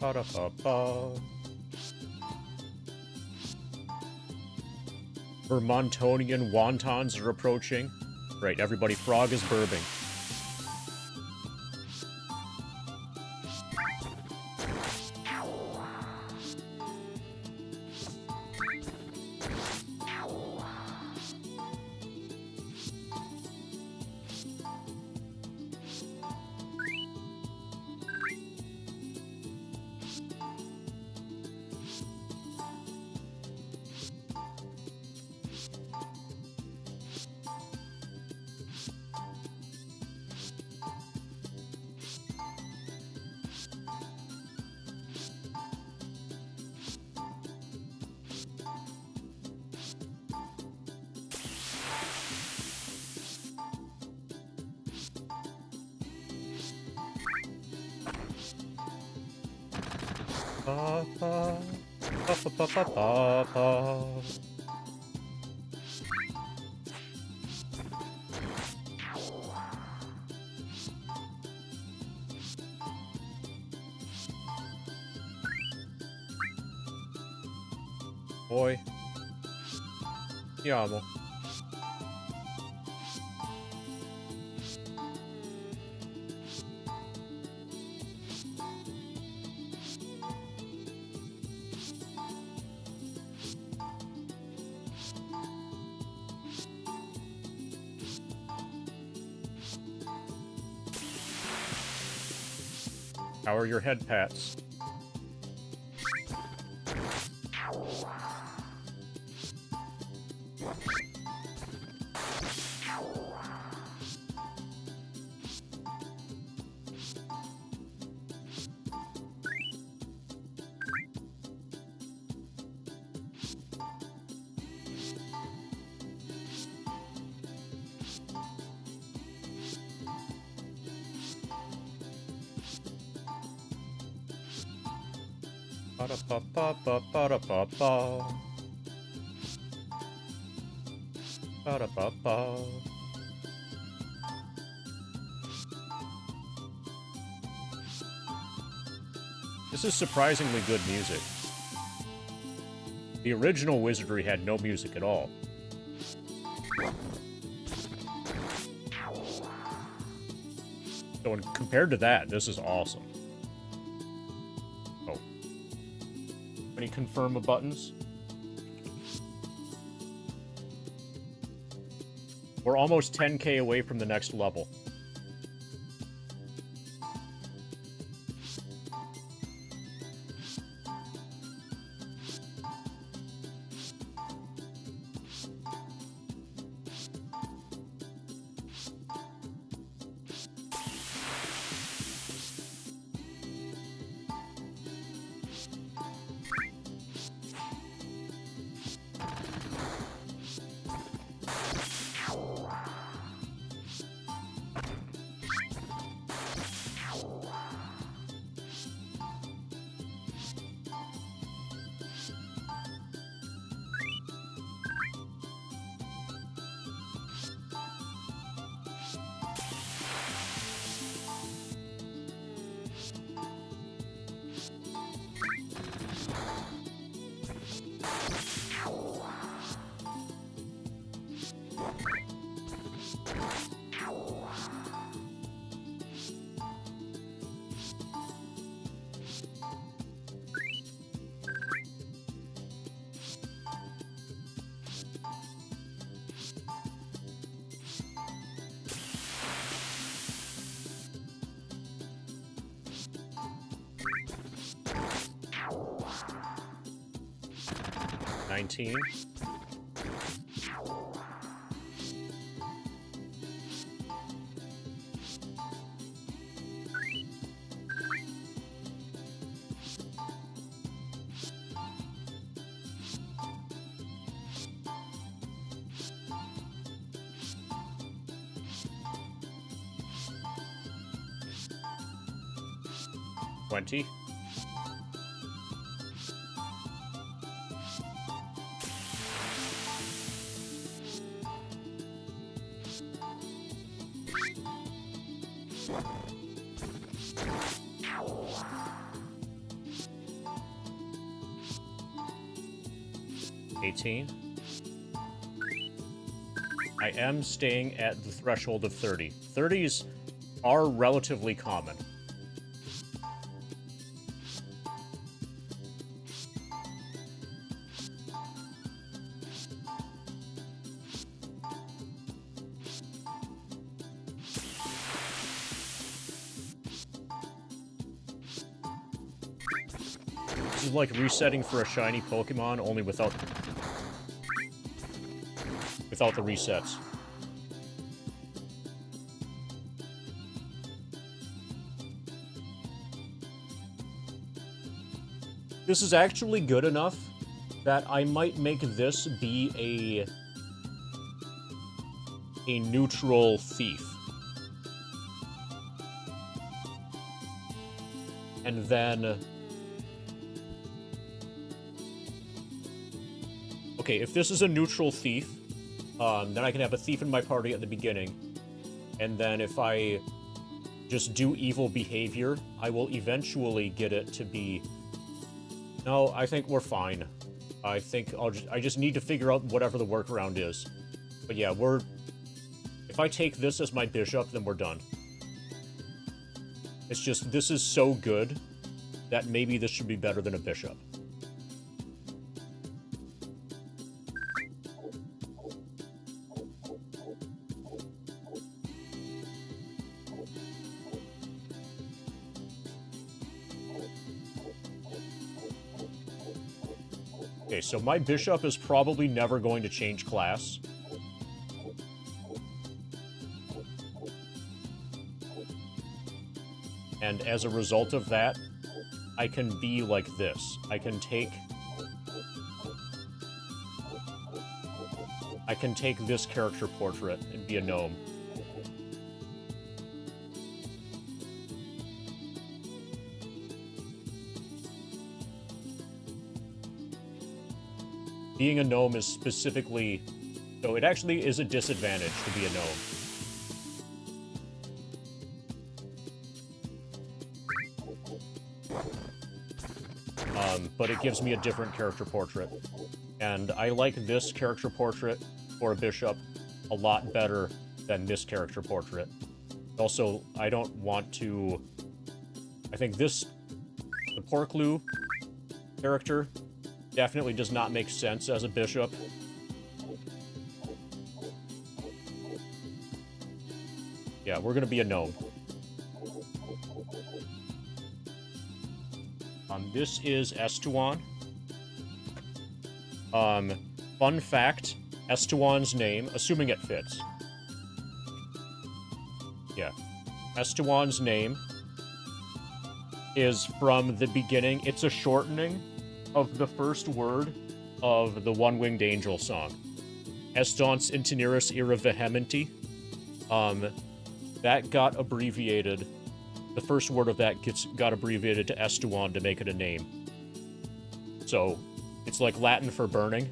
Ba-da-ba-ba. Vermontonian wontons are approaching. Right, everybody, frog is burping. Ba, ba, ba, ba, ba, ba, ba, ba. Boy. Ti amo. How are your head pats? Ba-da-ba-ba-ba-ba-da-ba-ba. Ba-da-ba-ba. This is surprisingly good music. The original Wizardry had no music at all. So compared to that, this is awesome. Oh. Any confirm buttons? We're almost 10k away from the next level. 19. $20. $18. I am staying at the threshold of 30. 30s are relatively common. This is like resetting for a shiny Pokemon, only without the resets. This is actually good enough that I might make this be a neutral thief. And then... Okay, if this is a neutral thief, then I can have a thief in my party at the beginning. And then if I just do evil behavior, I will eventually get it to be... No, I think we're fine. I think I just need to figure out whatever the workaround is. But yeah, if I take this as my bishop, then we're done. It's just, this is so good that maybe this should be better than a bishop. Okay, so my bishop is probably never going to change class. And as a result of that, I can be like this. I can take this character portrait and be a gnome. Being a gnome is specifically... So it actually is a disadvantage to be a gnome. But it gives me a different character portrait. And I like this character portrait for a bishop a lot better than this character portrait. Also, I don't want to... I think the Porkloo character definitely does not make sense as a bishop. Yeah, we're gonna be a gnome. This is Estuan. Fun fact, Estuan's name, assuming it fits. Yeah. Estuan's name is from the beginning. It's a shortening of the first word of the One-Winged Angel song. Estance Intineris Ira Vehementi. That got abbreviated. The first word of that got abbreviated to Estuan to make it a name. So, it's like Latin for burning.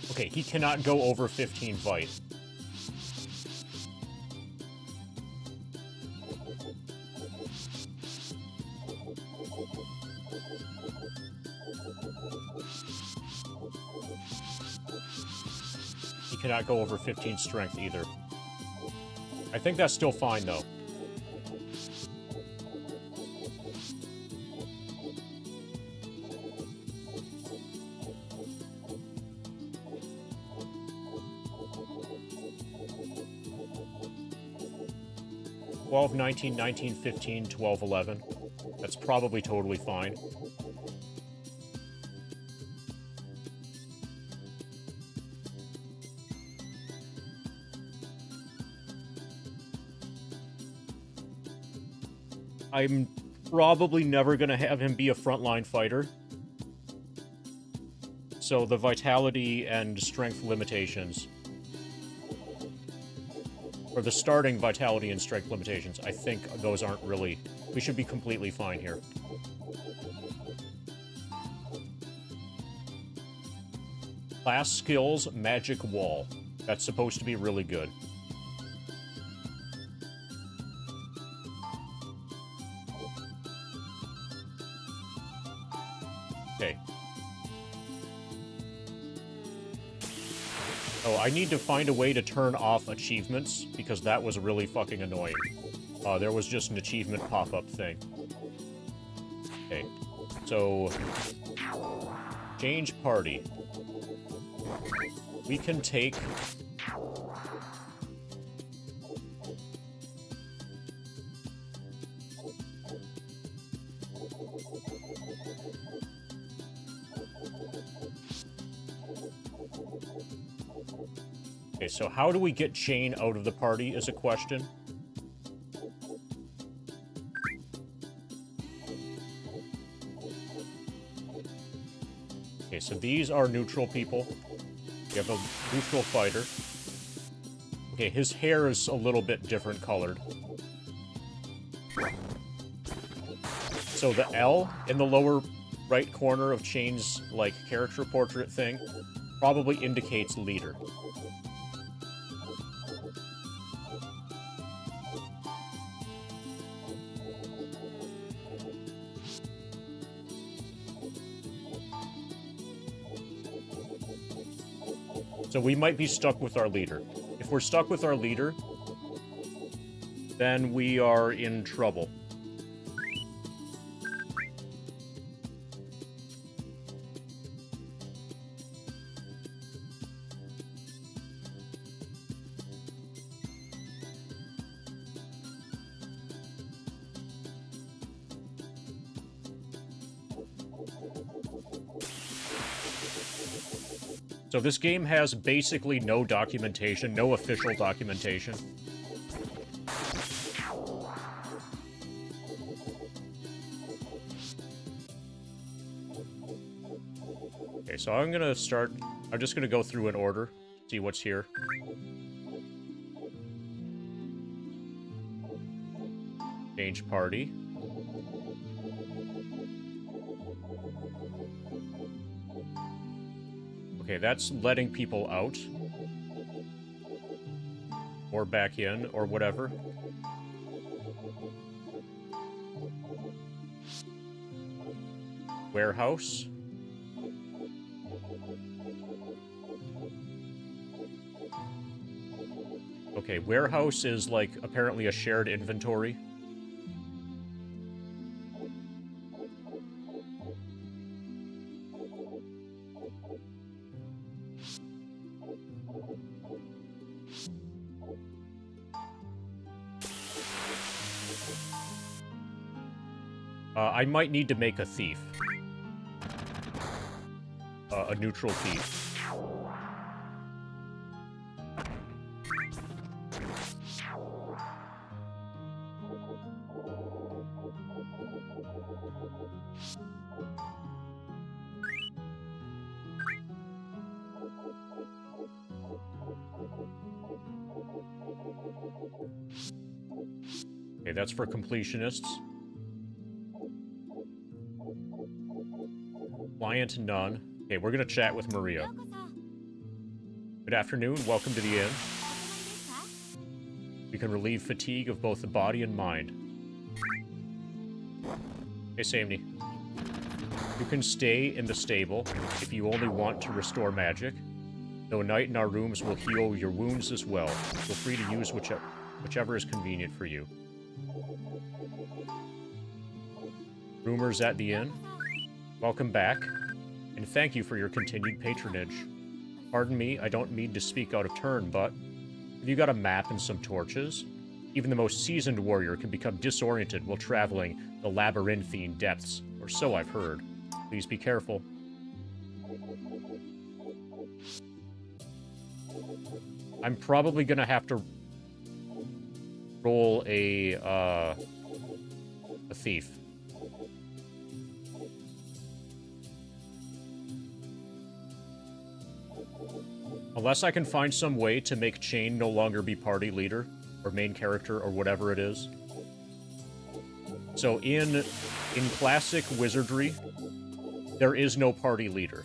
Okay, he cannot go over 15 fight. He cannot go over 15 strength either. I think that's still fine, though. "12, 19, 19, 15, 12, 11. That's probably totally fine. I'm probably never going to have him be a frontline fighter. So the vitality and strength limitations, or the starting vitality and strength limitations, I think those aren't really... We should be completely fine here. Class skills, magic wall. That's supposed to be really good. Okay. Oh, I need to find a way to turn off achievements, because that was really fucking annoying. There was just an achievement pop-up thing. Okay. So... change party. We can take... Okay, so how do we get Chain out of the party is a question. Okay, so these are neutral people. We have a neutral fighter. Okay, his hair is a little bit different colored. So the L in the lower right corner of Chain's, like, character portrait thing probably indicates leader. So we might be stuck with our leader. If we're stuck with our leader, then we are in trouble. So this game has basically no documentation, no official documentation. Okay, so I'm just gonna go through in order, see what's here. Change party. Okay, that's letting people out. Or back in, or whatever. Warehouse. Okay, warehouse is, like, apparently a shared inventory. I might need to make a thief. A neutral thief. Okay, that's for completionists. Client none. Okay, we're gonna chat with Maria. Good afternoon, welcome to the inn. We can relieve fatigue of both the body and mind. Hey, Samney. You can stay in the stable if you only want to restore magic, though a night in our rooms will heal your wounds as well. Feel free to use whichever is convenient for you. Rumors at the inn. Welcome back, and thank you for your continued patronage. Pardon me, I don't mean to speak out of turn, but have you got a map and some torches? Even the most seasoned warrior can become disoriented while traveling the labyrinthine depths, or so I've heard. Please be careful. I'm probably gonna have to roll a thief. Unless I can find some way to make Chain no longer be party leader, or main character, or whatever it is. So in classic Wizardry, there is no party leader.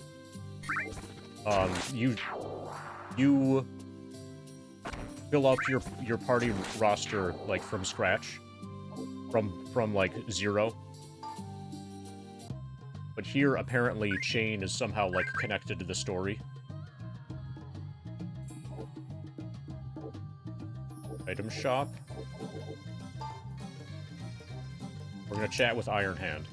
You fill up your party roster, like, from scratch. From like, 0. But here, apparently, Chain is somehow, like, connected to the story. Item shop. We're gonna chat with Iron Hand.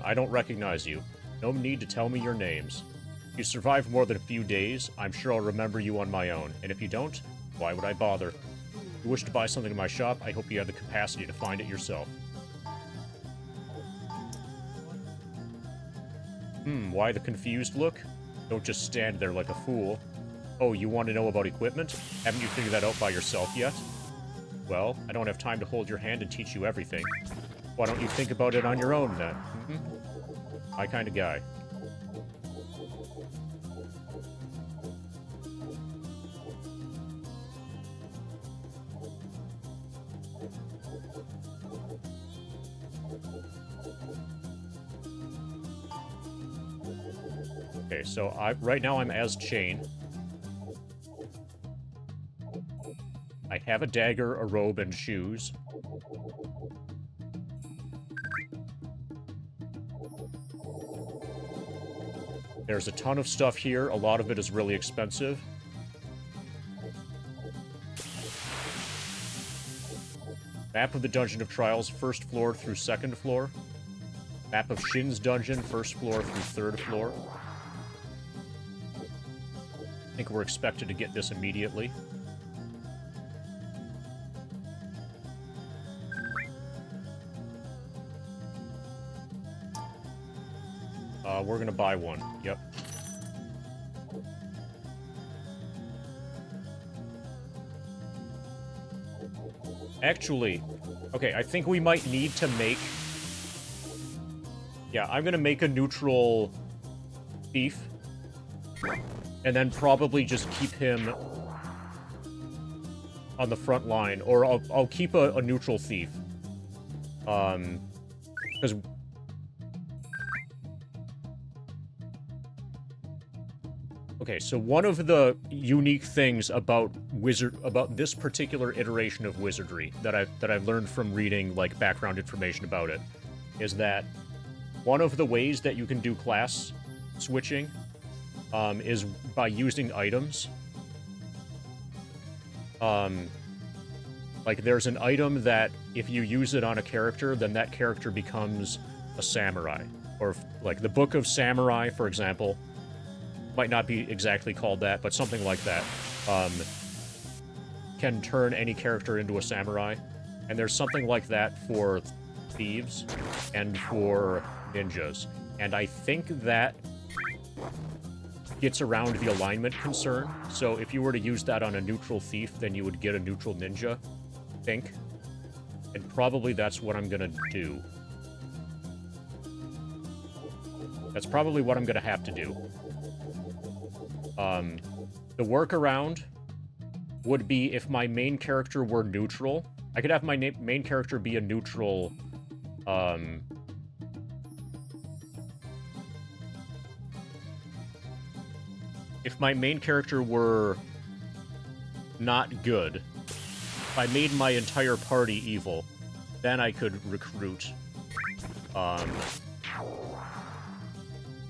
I don't recognize you. No need to tell me your names. If you survive more than a few days, I'm sure I'll remember you on my own. And if you don't, why would I bother? If you wish to buy something in my shop, I hope you have the capacity to find it yourself. Why the confused look? Don't just stand there like a fool. Oh, you want to know about equipment? Haven't you figured that out by yourself yet? Well, I don't have time to hold your hand and teach you everything. Why don't you think about it on your own, then? My kind of guy. Okay, so right now I'm as Chain. I have a dagger, a robe, and shoes. There's a ton of stuff here. A lot of it is really expensive. Map of the Dungeon of Trials, 1st floor through 2nd floor. Map of Shin's Dungeon, 1st floor through 3rd floor. I think we're expected to get this immediately. We're gonna buy one. Yep. Actually, okay, I think we might need to make... Yeah, I'm gonna make a neutral thief. And then probably just keep him on the front line. Or I'll keep a neutral thief. Because... Okay, so one of the unique things about this particular iteration of Wizardry that I've learned from reading, like, background information about it is that one of the ways that you can do class switching is by using items. Like, there's an item that if you use it on a character, then that character becomes a samurai. Or, like, the Book of Samurai, for example, might not be exactly called that, but something like that, can turn any character into a samurai. And there's something like that for thieves and for ninjas. And I think that gets around the alignment concern. So if you were to use that on a neutral thief, then you would get a neutral ninja, I think. And probably that's what I'm gonna do. That's probably what I'm gonna have to do. The workaround would be if my main character were neutral. I could have my main character be a neutral, if my main character were not good, if I made my entire party evil, then I could recruit,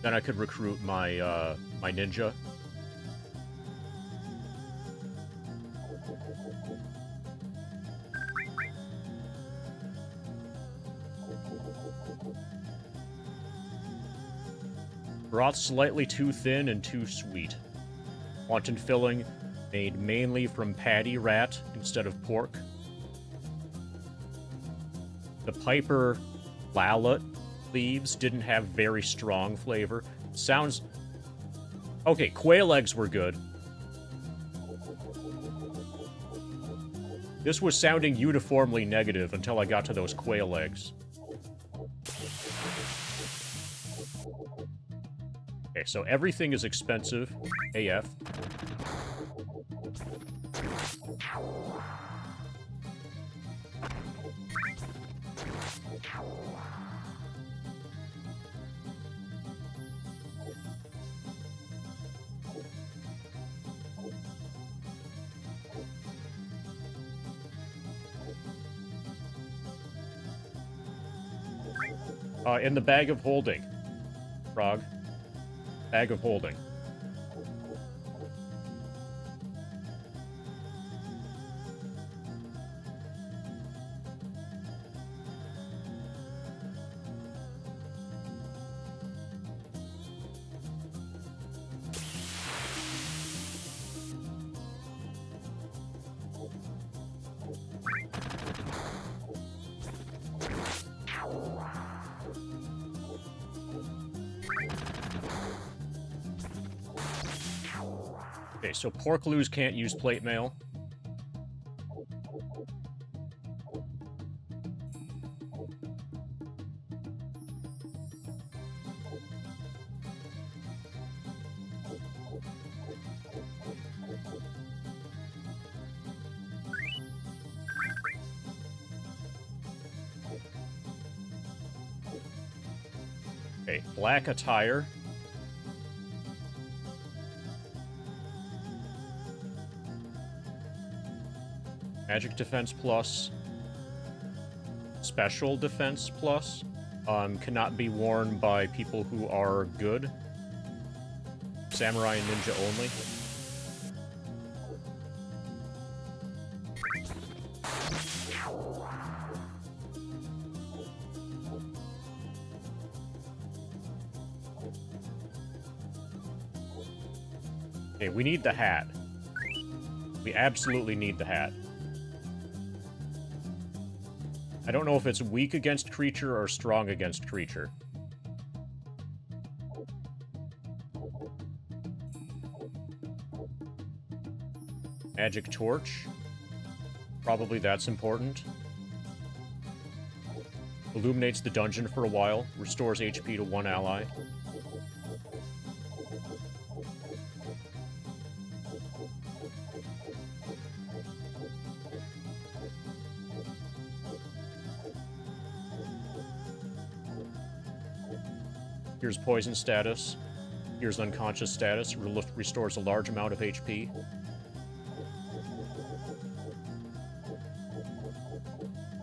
Then I could recruit my, my ninja. Broth slightly too thin and too sweet. Wanton filling made mainly from patty rat instead of pork. The Piper Lallet leaves didn't have very strong flavor. Sounds... Okay, quail eggs were good. This was sounding uniformly negative until I got to those quail eggs. Okay, so everything is expensive. AF. In the bag of holding. Frog. Bag of holding. Okay, so Porkloos can't use plate mail. Okay, black attire. Magic defense plus. Special defense plus. Cannot be worn by people who are good. Samurai and ninja only. Okay, we need the hat. We absolutely need the hat. I don't know if it's weak against creature or strong against creature. Magic torch. Probably that's important. Illuminates the dungeon for a while. Restores HP to one ally. Here's poison status. Here's unconscious status. Restores a large amount of HP.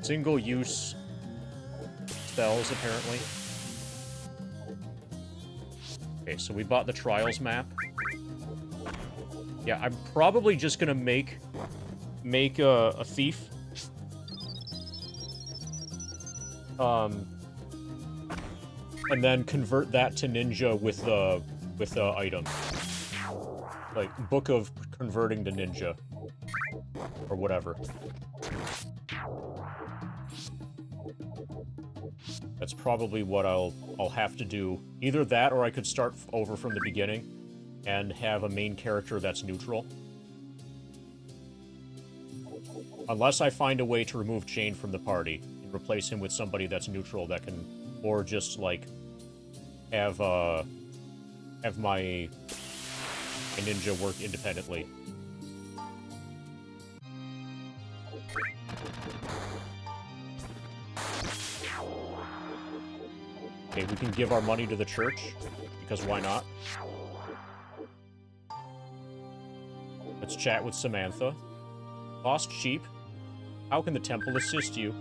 Single-use spells, apparently. Okay, so we bought the Trials map. Yeah, I'm probably just gonna make a thief. And then convert that to ninja with the item. Like, Book of Converting to Ninja. Or whatever. That's probably what I'll have to do. Either that, or I could start over from the beginning and have a main character that's neutral. Unless I find a way to remove Jane from the party and replace him with somebody that's neutral that can, or just like have my ninja work independently. Okay, we can give our money to the church, because why not? Let's chat with Samantha. Lost sheep. How can the temple assist you?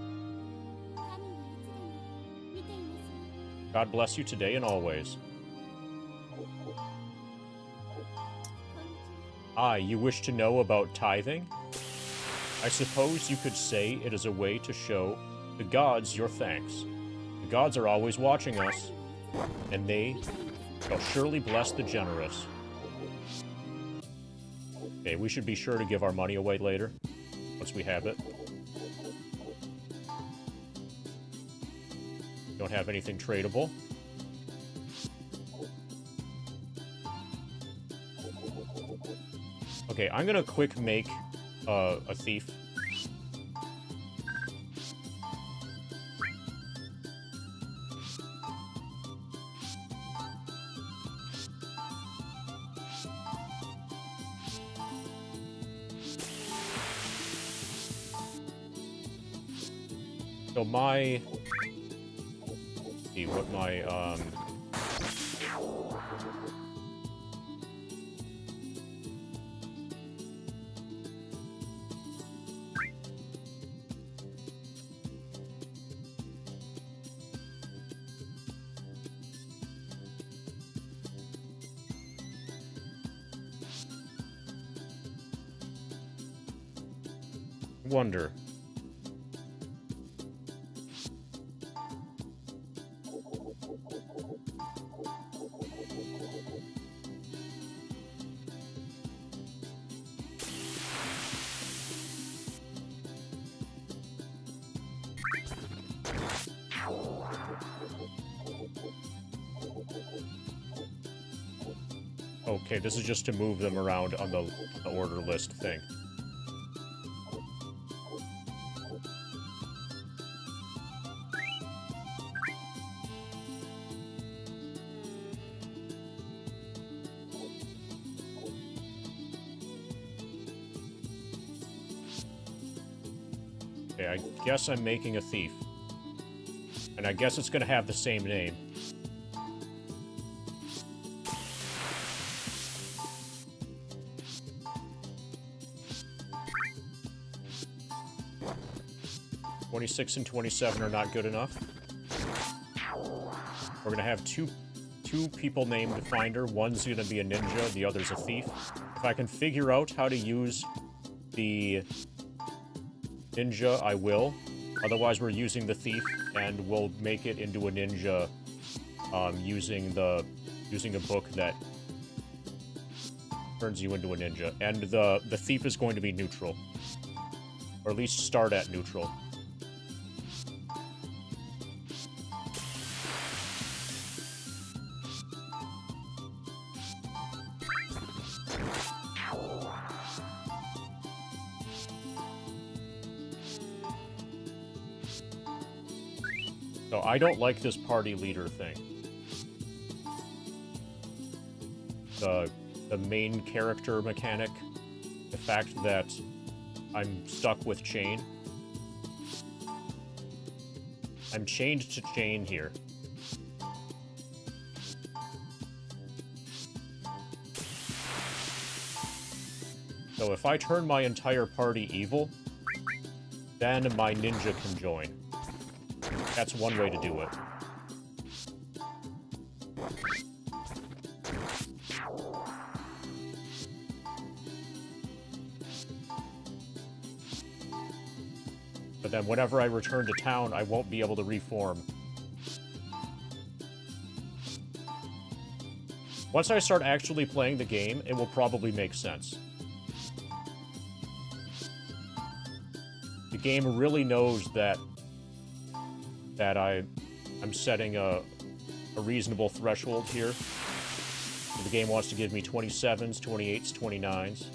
God bless you today and always. Ah, you wish to know about tithing? I suppose you could say it is a way to show the gods your thanks. The gods are always watching us, and they shall surely bless the generous. Okay, we should be sure to give our money away later, once we have it. Don't have anything tradable. Okay, I'm gonna quick make a thief. So my... Let's see what my, wonder. Okay, this is just to move them around on the order list thing. Okay, I guess I'm making a thief. And I guess it's gonna have the same name. (26) and 27 are not good enough. We're gonna have two people named Finder. One's gonna be a ninja, the other's a thief. If I can figure out how to use the ninja, I will. Otherwise, we're using the thief, and we'll make it into a ninja using a book that turns you into a ninja. And the thief is going to be neutral, or at least start at neutral. So I don't like this party leader thing. The main character mechanic. The fact that I'm stuck with chain. I'm chained to chain here. So if I turn my entire party evil, then my ninja can join. That's one way to do it. But then whenever I return to town, I won't be able to reform. Once I start actually playing the game, it will probably make sense. The game really knows that I'm setting a reasonable threshold here. The game wants to give me 27s, 28s, 29s.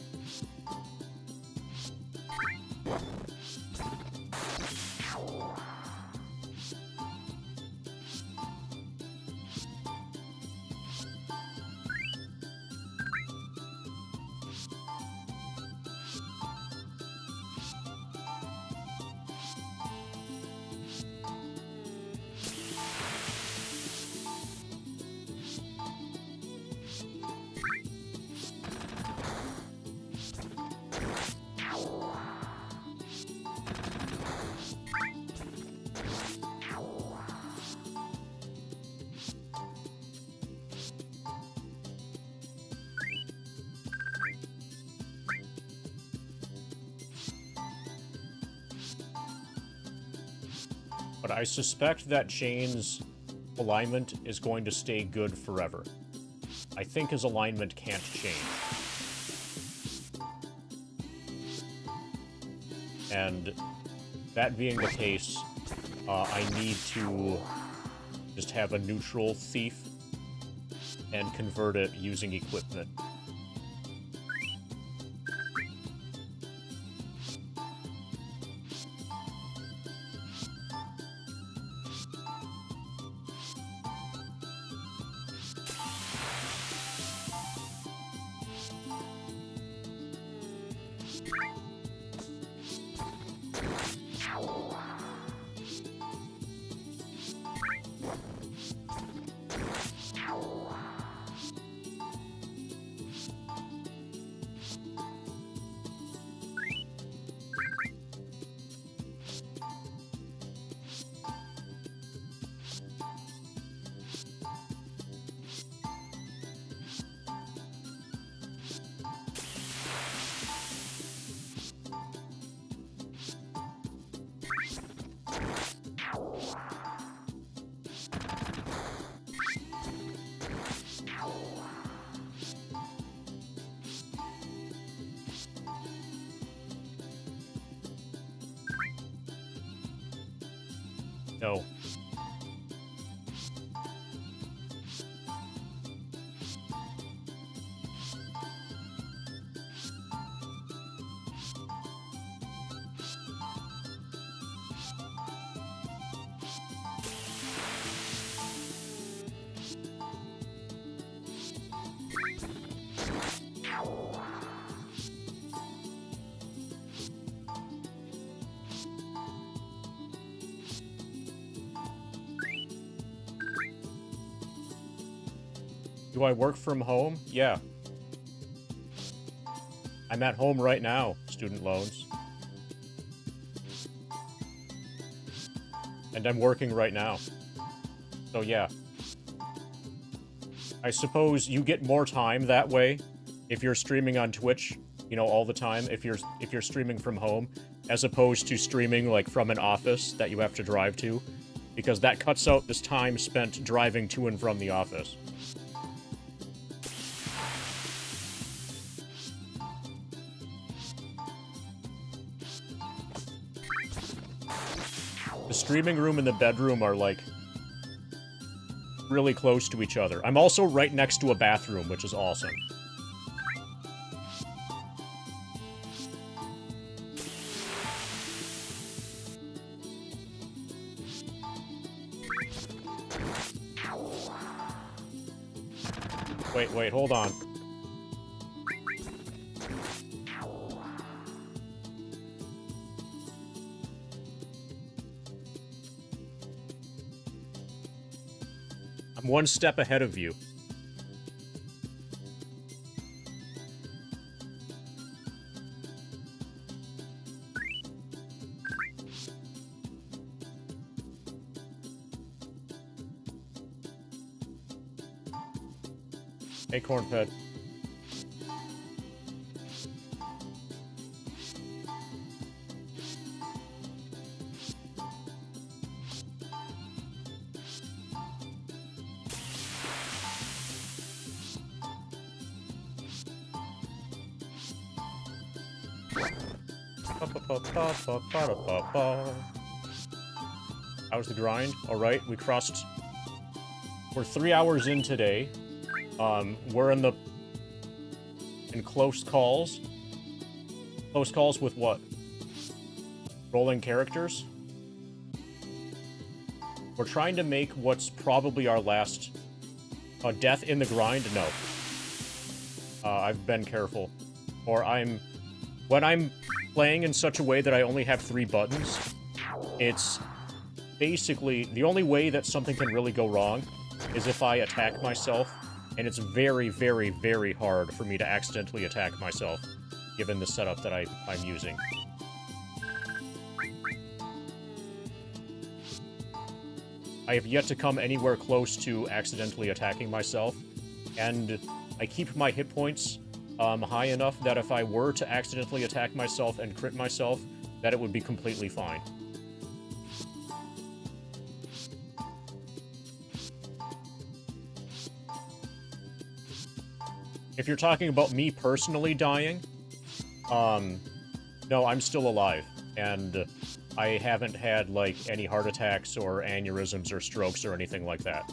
But I suspect that Chain's alignment is going to stay good forever. I think his alignment can't change. And that being the case, I need to just have a neutral thief and convert it using equipment. No. Do I work from home? Yeah. I'm at home right now, student loans. And I'm working right now. So yeah. I suppose you get more time that way if you're streaming on Twitch, you know, all the time, if you're streaming from home, as opposed to streaming like from an office that you have to drive to, because that cuts out this time spent driving to and from the office. The streaming room and the bedroom are, like, really close to each other. I'm also right next to a bathroom, which is awesome. Wait, hold on. I'm one step ahead of you. Hey, Cornped. How's the grind? Alright, we're 3 hours in today. We're in close calls. Close calls with what? Rolling characters? We're trying to make what's probably our last death in the grind? No. I've been careful. Or when I'm playing in such a way that I only have 3 buttons, it's basically the only way that something can really go wrong is if I attack myself, and it's very, very, very hard for me to accidentally attack myself, given the setup that I'm using. I have yet to come anywhere close to accidentally attacking myself, and I keep my hit points high enough that if I were to accidentally attack myself and crit myself, that it would be completely fine. If you're talking about me personally dying, no, I'm still alive, and I haven't had, like, any heart attacks or aneurysms or strokes or anything like that.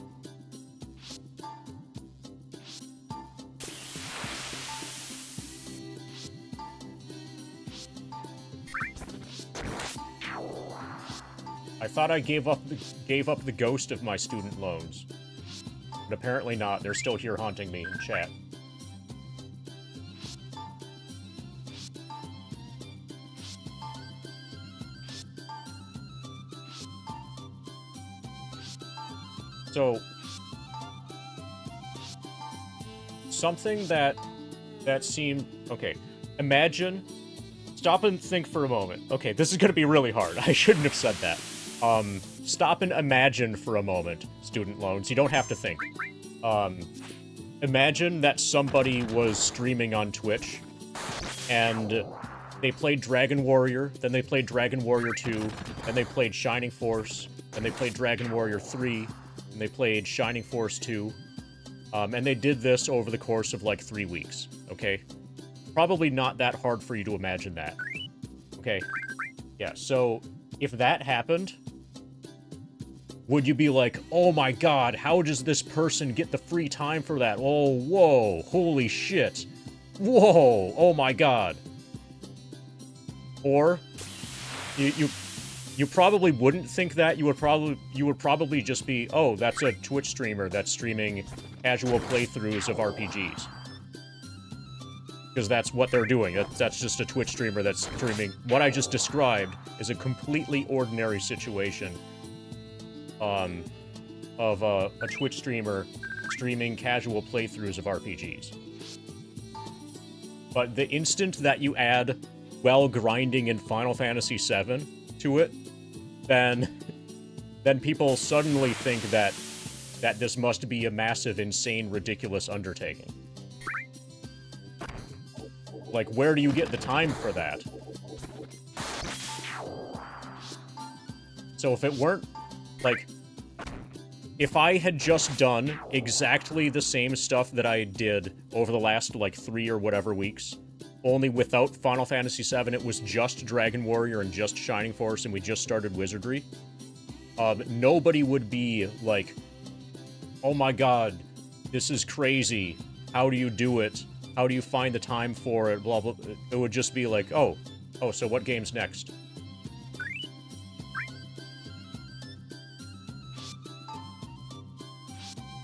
I thought I gave up the ghost of my student loans. But apparently not. They're still here haunting me in chat. So, something that seemed... Okay, imagine... Stop and think for a moment. Okay, this is gonna be really hard. I shouldn't have said that. Stop and imagine for a moment, student loans. You don't have to think. Imagine that somebody was streaming on Twitch, and they played Dragon Warrior, then they played Dragon Warrior 2, then they played Shining Force, then they played Dragon Warrior 3, and they played Shining Force 2, and they did this over the course of, like, 3 weeks, okay? Probably not that hard for you to imagine that. Okay. Yeah, so if that happened, would you be like, oh my god, how does this person get the free time for that? Oh, whoa, holy shit. Whoa, oh my god. Or, you probably wouldn't think that. You would probably just be, oh, that's a Twitch streamer that's streaming casual playthroughs of RPGs. Because that's what they're doing. That's just a Twitch streamer that's streaming. What I just described is a completely ordinary situation of a Twitch streamer streaming casual playthroughs of RPGs. But the instant that you add well grinding in Final Fantasy VII to it, then people suddenly think that this must be a massive, insane, ridiculous undertaking. Like, where do you get the time for that? So if it weren't, like, if I had just done exactly the same stuff that I did over the last, like, 3 or whatever weeks, only without Final Fantasy VII, it was just Dragon Warrior and just Shining Force, and we just started Wizardry, nobody would be like, oh my god, this is crazy, how do you do it? How do you find the time for it? Blah, blah. It would just be like, oh, so what game's next?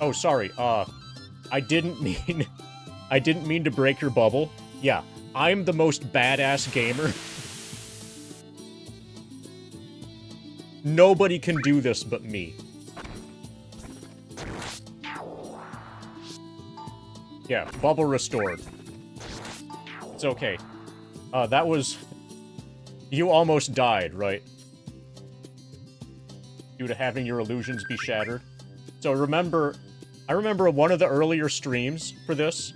Oh, sorry. I didn't mean to break your bubble. Yeah, I'm the most badass gamer. Nobody can do this but me. Yeah, bubble restored. It's okay. That was... You almost died, right? Due to having your illusions be shattered. So I remember one of the earlier streams for this,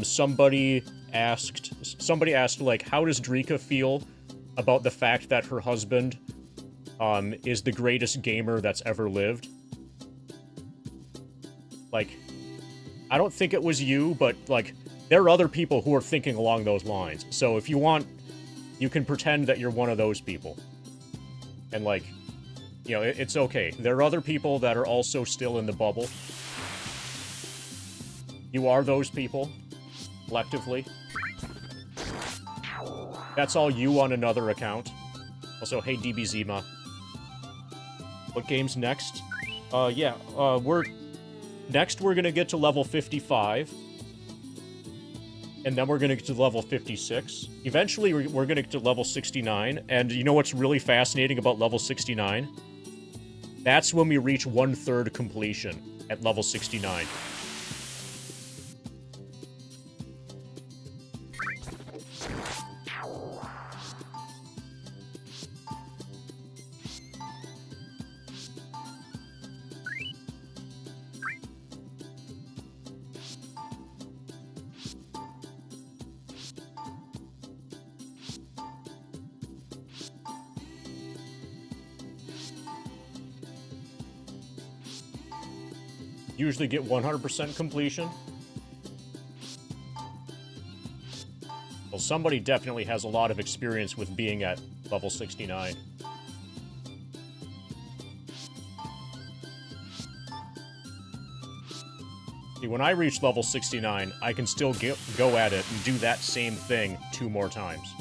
somebody asked, like, how does Drika feel about the fact that her husband, is the greatest gamer that's ever lived? Like... I don't think it was you, but, like, there are other people who are thinking along those lines. So if you want, you can pretend that you're one of those people. And, like, you know, it's okay. There are other people that are also still in the bubble. You are those people, collectively. That's all you on another account. Also, hey, DBZma. What game's next? Next, we're gonna get to level 55. And then we're gonna get to level 56. Eventually, we're gonna get to level 69. And you know what's really fascinating about level 69? That's when we reach 1/3 completion at level 69. Usually get 100% completion. Well, somebody definitely has a lot of experience with being at level 69. See, when I reach level 69, I can still go at it and do that same thing 2 more times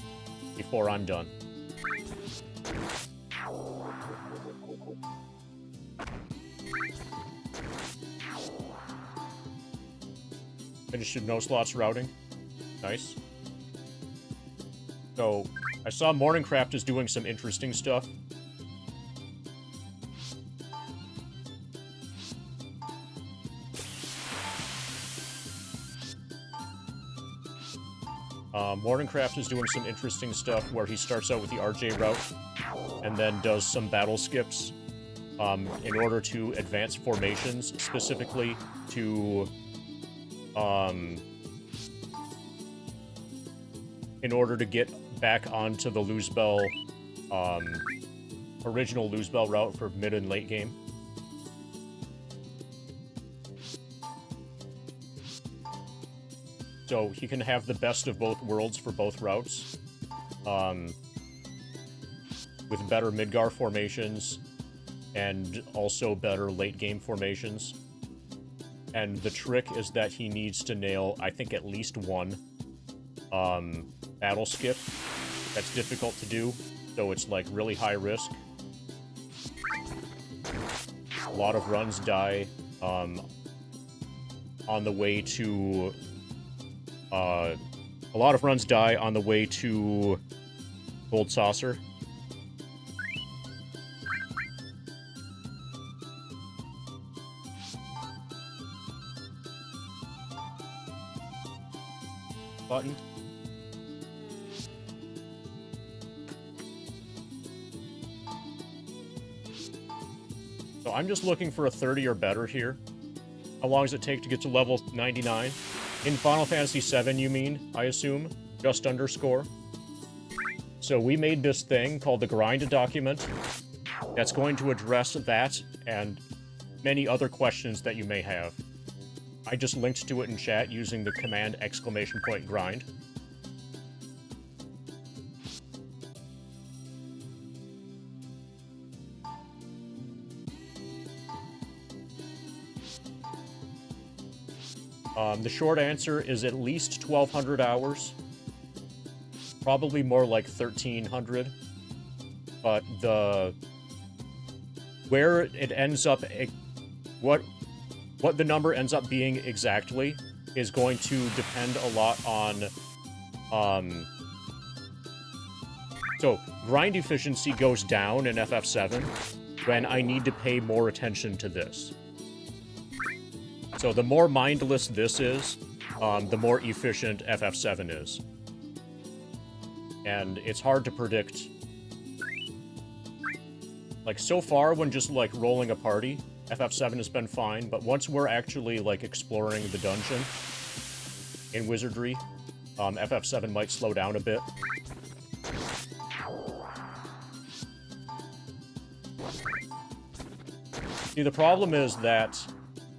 before I'm done. Finished no slots routing. Nice. So, I saw Morningcraft is doing some interesting stuff. Morningcraft is doing some interesting stuff where he starts out with the RJ route and then does some battle skips in order to advance formations, specifically to in order to get back onto the Luzbel, original Luzbel route for mid and late game. So he can have the best of both worlds for both routes, with better Midgar formations and also better late game formations. And the trick is that he needs to nail, I think, at least one battle skip. That's difficult to do, so it's like really high risk. A lot of runs die on the way to a lot of runs die on the way to Gold Saucer. Button. So I'm just looking for a 30 or better here. How long does it take to get to level 99? In Final Fantasy VII, you mean, I assume? Just underscore. So we made this thing called the grind document that's going to address that and many other questions that you may have. I just linked to it in chat using the command !grind. The short answer is at least 1,200 hours. Probably more like 1,300. But where it ends up, what the number ends up being exactly is going to depend a lot on, so grind efficiency goes down in FF7 when I need to pay more attention to this. So the more mindless this is, the more efficient FF7 is. And it's hard to predict. Like, so far, when just, like, rolling a party, FF7 has been fine, but once we're actually, like, exploring the dungeon in Wizardry, FF7 might slow down a bit. See, the problem is that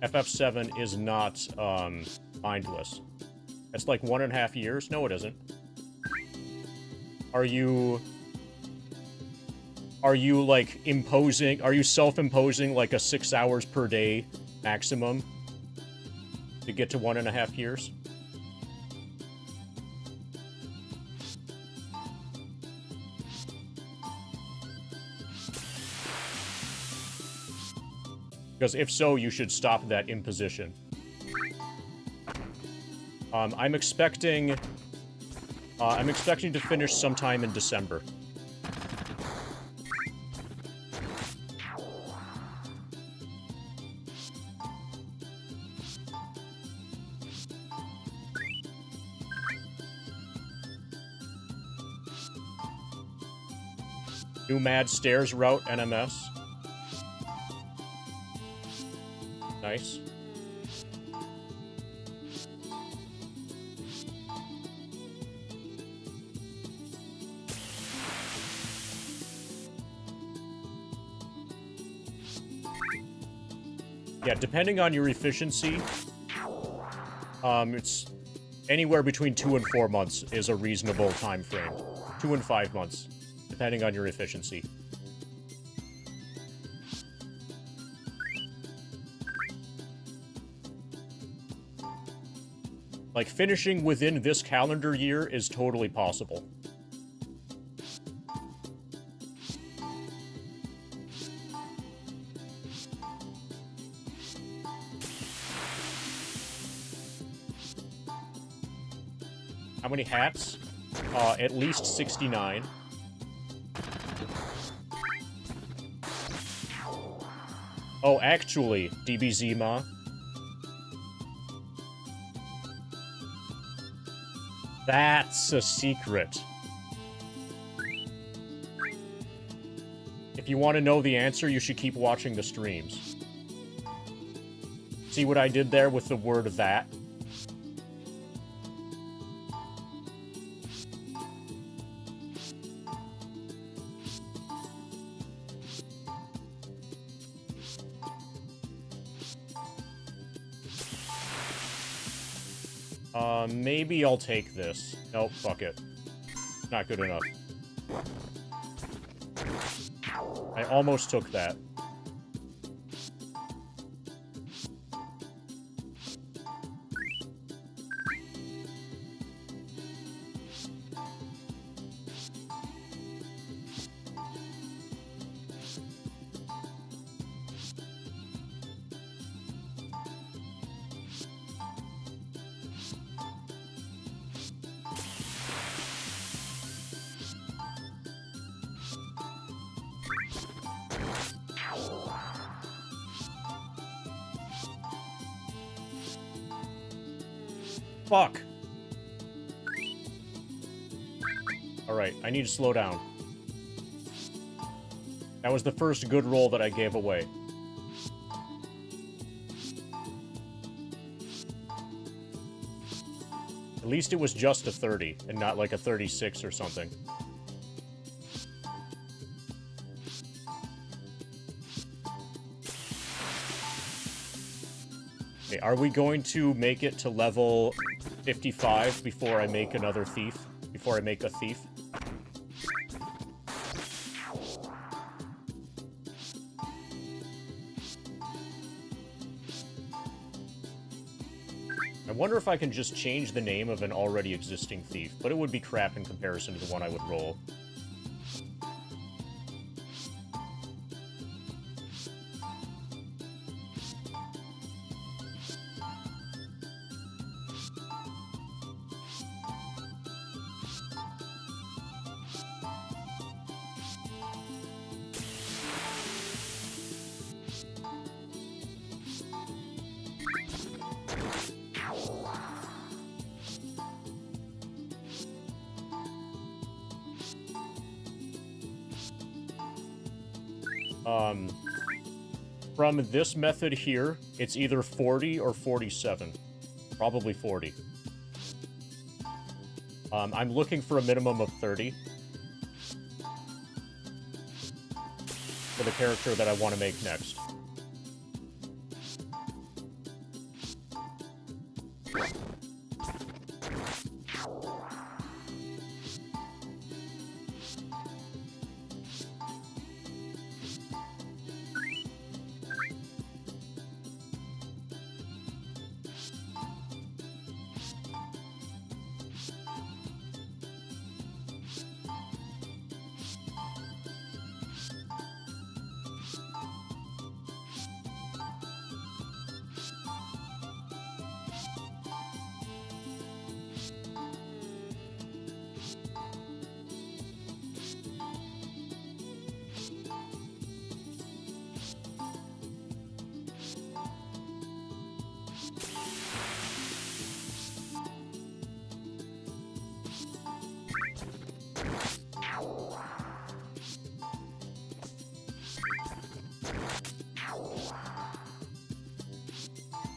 FF7 is not, mindless. It's like 1.5 years? No, it isn't. Are you, like, are you self-imposing, like, a 6 hours per day maximum to get to 1.5 years? Because if so, you should stop that imposition. I'm expecting to finish sometime in December. New Mad Stairs route NMS. Nice. Yeah, depending on your efficiency, Anywhere between 2 and 4 months is a reasonable time frame. 2 and 5 months, depending on your efficiency. Like, finishing within this calendar year is totally possible. How many hats? At least 69. Oh, actually, DBZ Ma. That's a secret. If you want to know the answer, you should keep watching the streams. See what I did there with the word that? Maybe I'll take this. Nope, fuck it. Not good enough. I almost took that. Fuck. Alright, I need to slow down. That was the first good roll that I gave away. At least it was just a 30, and not like a 36 or something. Okay, are we going to make it to level 55 before I make another thief? Before I make a thief? I wonder if I can just change the name of an already existing thief, but it would be crap in comparison to the one I would roll. From this method here, it's either 40 or 47. Probably 40. I'm looking for a minimum of 30. For the character that I want to make next.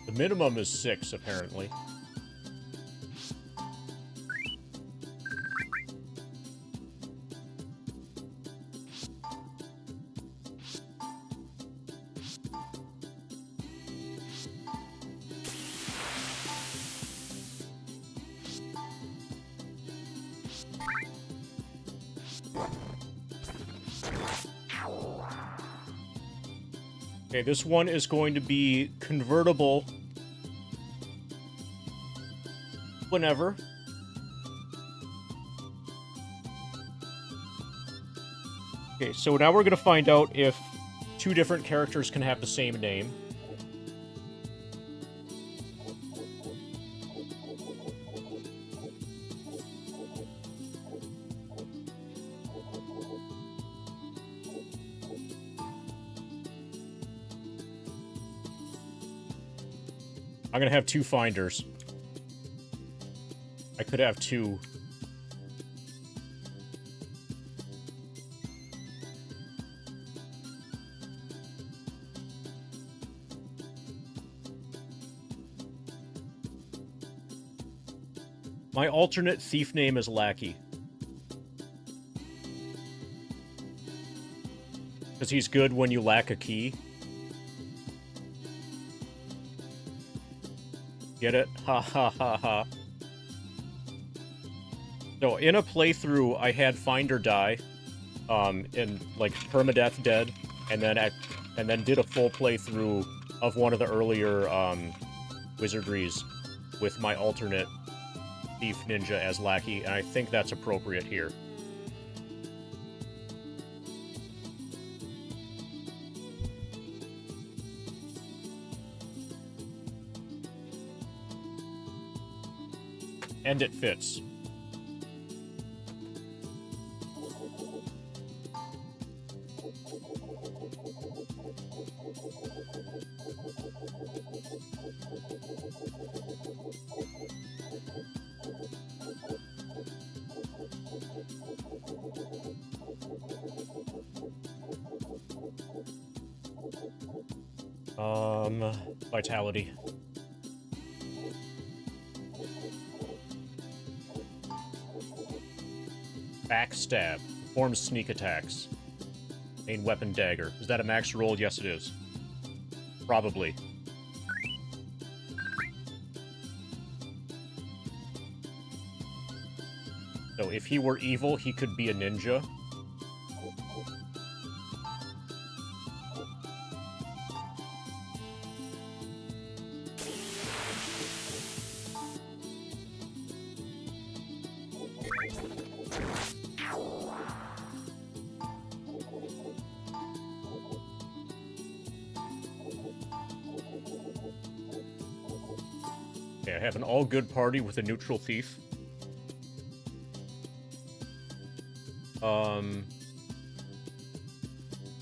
The minimum is 6, apparently. Okay, this one is going to be convertible whenever. Okay, so now we're going to find out if two different characters can have the same name. I'm gonna have two finders. I could have two. My alternate thief name is Lackey. Because he's good when you lack a key. Get it? Ha ha ha ha. So, in a playthrough, I had Finder die, in, like, permadeath dead, and then did a full playthrough of one of the earlier, Wizardries with my alternate Thief Ninja as Lackey, and I think that's appropriate here. And it fits. Vitality. Backstab. Performs sneak attacks. Main weapon dagger. Is that a max roll? Yes, it is. Probably. So if he were evil, he could be a ninja. Okay, I have an all-good party with a neutral thief.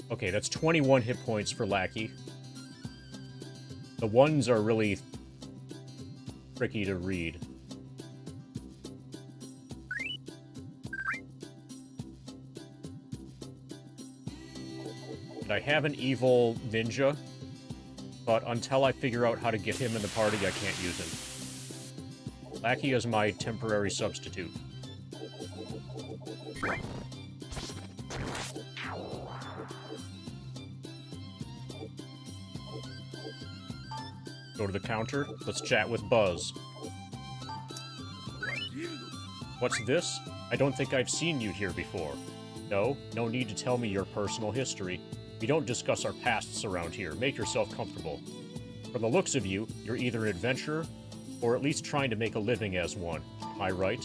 Okay, that's 21 hit points for Lackey. The ones are really tricky to read. And I have an evil ninja, but until I figure out how to get him in the party, I can't use him. Lackey is my temporary substitute. Go to the counter. Let's chat with Buzz. What's this? I don't think I've seen you here before. No, no need to tell me your personal history. We don't discuss our pasts around here. Make yourself comfortable. From the looks of you, you're either an adventurer, or at least trying to make a living as one. Am I right?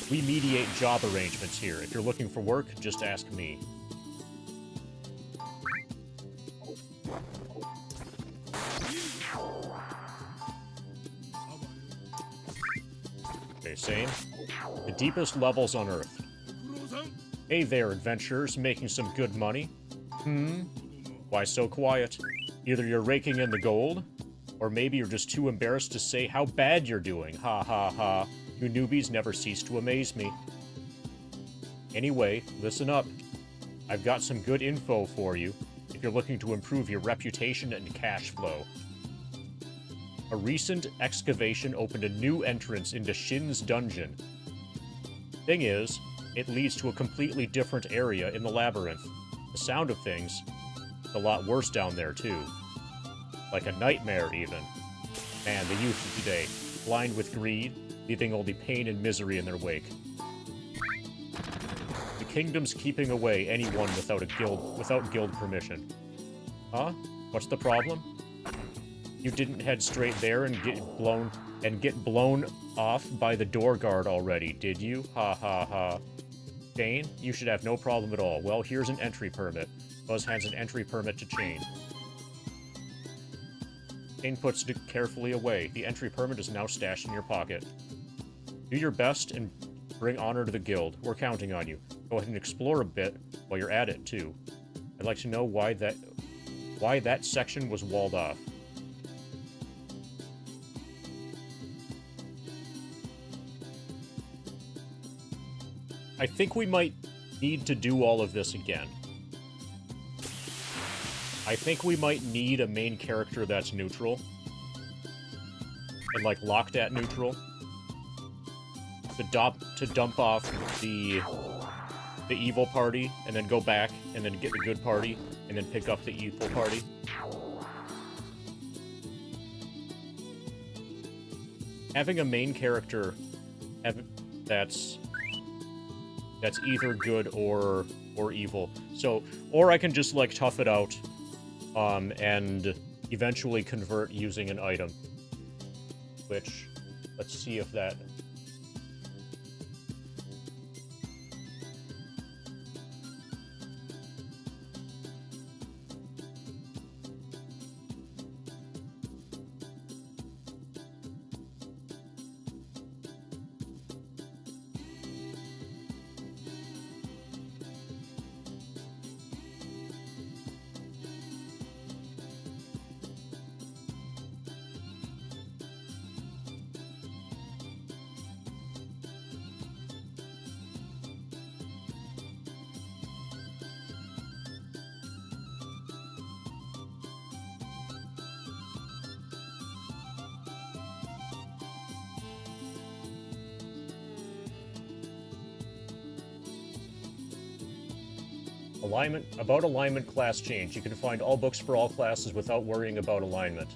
We mediate job arrangements here. If you're looking for work, just ask me. Okay, same. The deepest levels on Earth. Hey there, adventurers, making some good money? Why so quiet? Either you're raking in the gold, or maybe you're just too embarrassed to say how bad you're doing. Ha ha ha. You newbies never cease to amaze me. Anyway, listen up. I've got some good info for you if you're looking to improve your reputation and cash flow. A recent excavation opened a new entrance into Shin's dungeon. Thing is, it leads to a completely different area in the labyrinth. The sound of things is a lot worse down there, too. Like a nightmare, even. Man, the youth of today, blind with greed, leaving only pain and misery in their wake. The kingdom's keeping away anyone without guild permission. Huh? What's the problem? You didn't head straight there and get blown off by the door guard already, did you? Ha ha ha. Chain? You should have no problem at all. Well, here's an entry permit. Buzz hands an entry permit to Chain. Chain puts it carefully away. The entry permit is now stashed in your pocket. Do your best and bring honor to the guild. We're counting on you. Go ahead and explore a bit while you're at it, too. I'd like to know why that section was walled off. I think we might need to do all of this again. I think we might need a main character that's neutral. And, like, locked at neutral. To dump off the evil party, and then go back, and then get the good party, and then pick up the evil party. Having a main character that's either good or evil. So, or I can just, like, tough it out, and eventually convert using an item. Which, let's see if that... Alignment class change. You can find all books for all classes without worrying about alignment.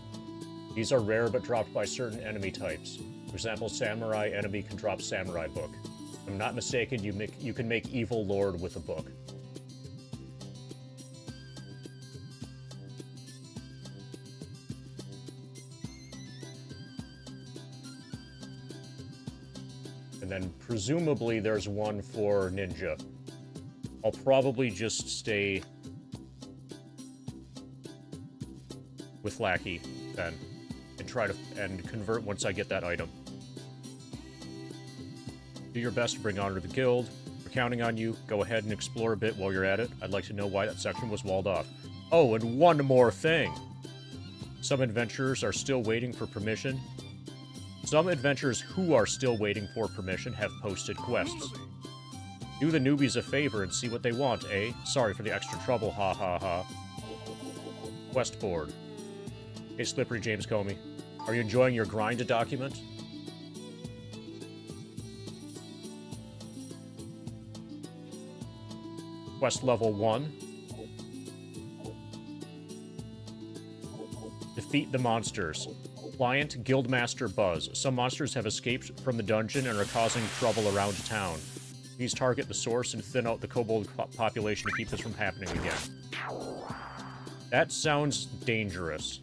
These are rare but dropped by certain enemy types. For example, Samurai enemy can drop Samurai book. If I'm not mistaken, you can make Evil Lord with a book. And then presumably there's one for Ninja. I'll probably just stay with Lackey then, and try to convert once I get that item. Do your best to bring honor to the guild. We're counting on you. Go ahead and explore a bit while you're at it. I'd like to know why that section was walled off. Oh, and one more thing. Some adventurers are still waiting for permission. Some adventurers who are still waiting for permission have posted quests. Do the newbies a favor and see what they want, eh? Sorry for the extra trouble, ha ha ha. Quest board. Hey, Slippery James Comey. Are you enjoying your grind document? Quest level 1. Defeat the monsters. Client, Guildmaster Buzz. Some monsters have escaped from the dungeon and are causing trouble around town. Please target the source and thin out the kobold population to keep this from happening again. That sounds dangerous.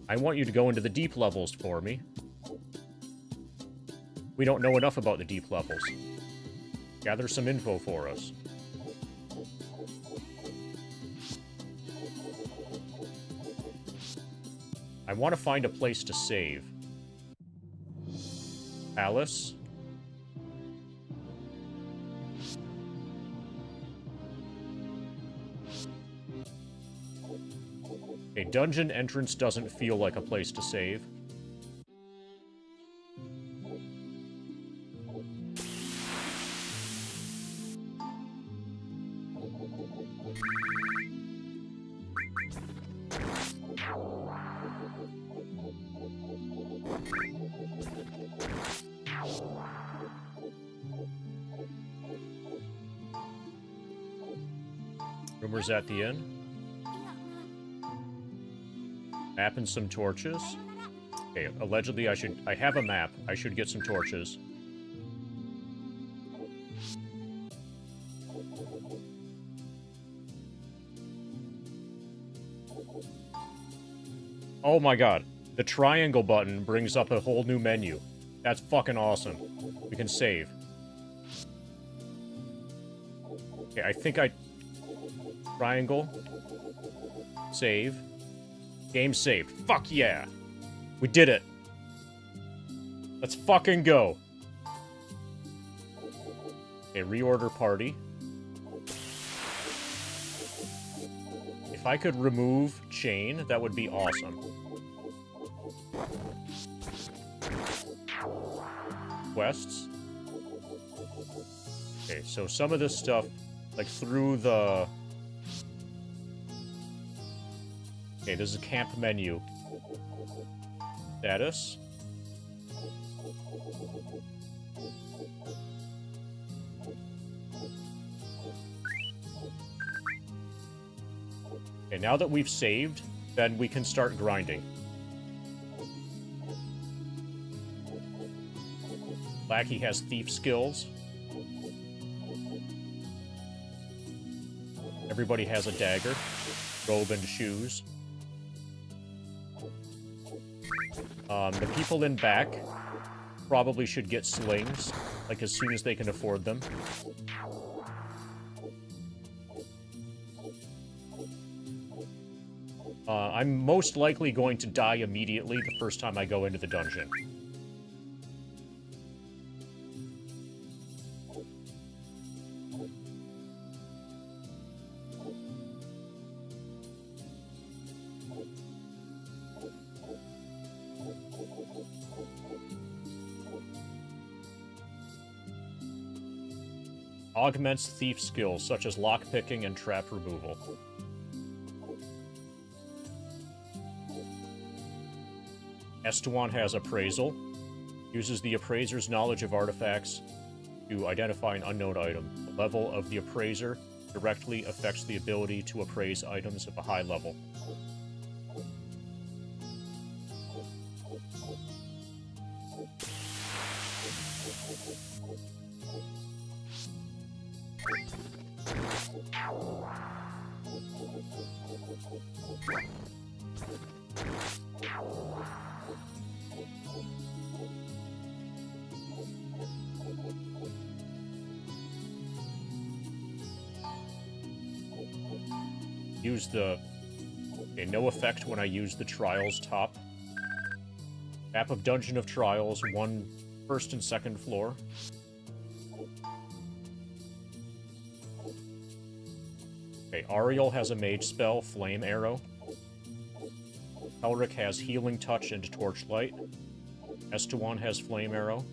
I want you to go into the deep levels for me. We don't know enough about the deep levels. Gather some info for us. I want to find a place to save. Alice? A dungeon entrance doesn't feel like a place to save. Rumors at the inn. Map and some torches. Okay, allegedly I have a map. I should get some torches. Oh my god. The triangle button brings up a whole new menu. That's fucking awesome. We can save. Okay, I think I... Triangle. Save. Game saved. Fuck yeah! We did it! Let's fucking go! Okay, reorder party. If I could remove chain, that would be awesome. Quests. Okay, so some of this stuff, like through the... Okay, this is a camp menu. Status. Okay, now that we've saved, then we can start grinding. Lackey has thief skills. Everybody has a dagger, robe, and shoes. The people in back probably should get slings, like as soon as they can afford them. I'm most likely going to die immediately the first time I go into the dungeon. Augments thief skills, such as lockpicking and trap removal. Estewan has Appraisal. Uses the Appraiser's knowledge of artifacts to identify an unknown item. The level of the Appraiser directly affects the ability to appraise items of a high level. Use the... Okay, no effect when I use the Trials top. Map of Dungeon of Trials, 1 first and second floor. Okay, Ariel has a mage spell, Flame Arrow. Elric has Healing Touch and Torchlight. Estewan has Flame Arrow.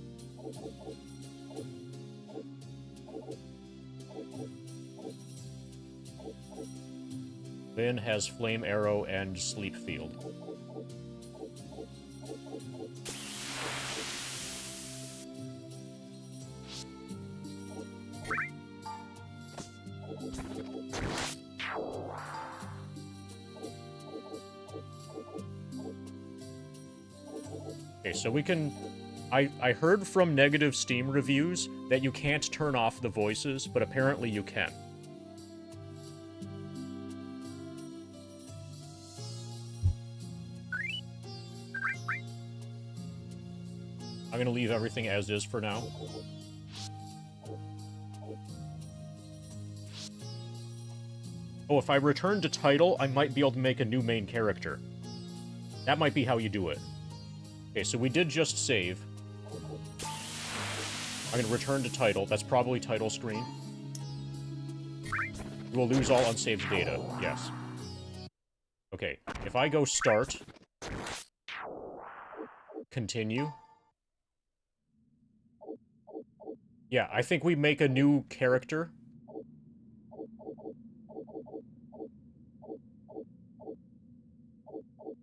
Lynn has Flame Arrow and Sleep Field. Okay, so we can... I heard from negative Steam reviews that you can't turn off the voices, but apparently you can. I'm gonna leave everything as is for now. Oh, if I return to title, I might be able to make a new main character. That might be how you do it. Okay, so we did just save. I'm gonna return to title. That's probably title screen. You will lose all unsaved data. Yes. Okay, if I go start... Continue... Yeah, I think we make a new character.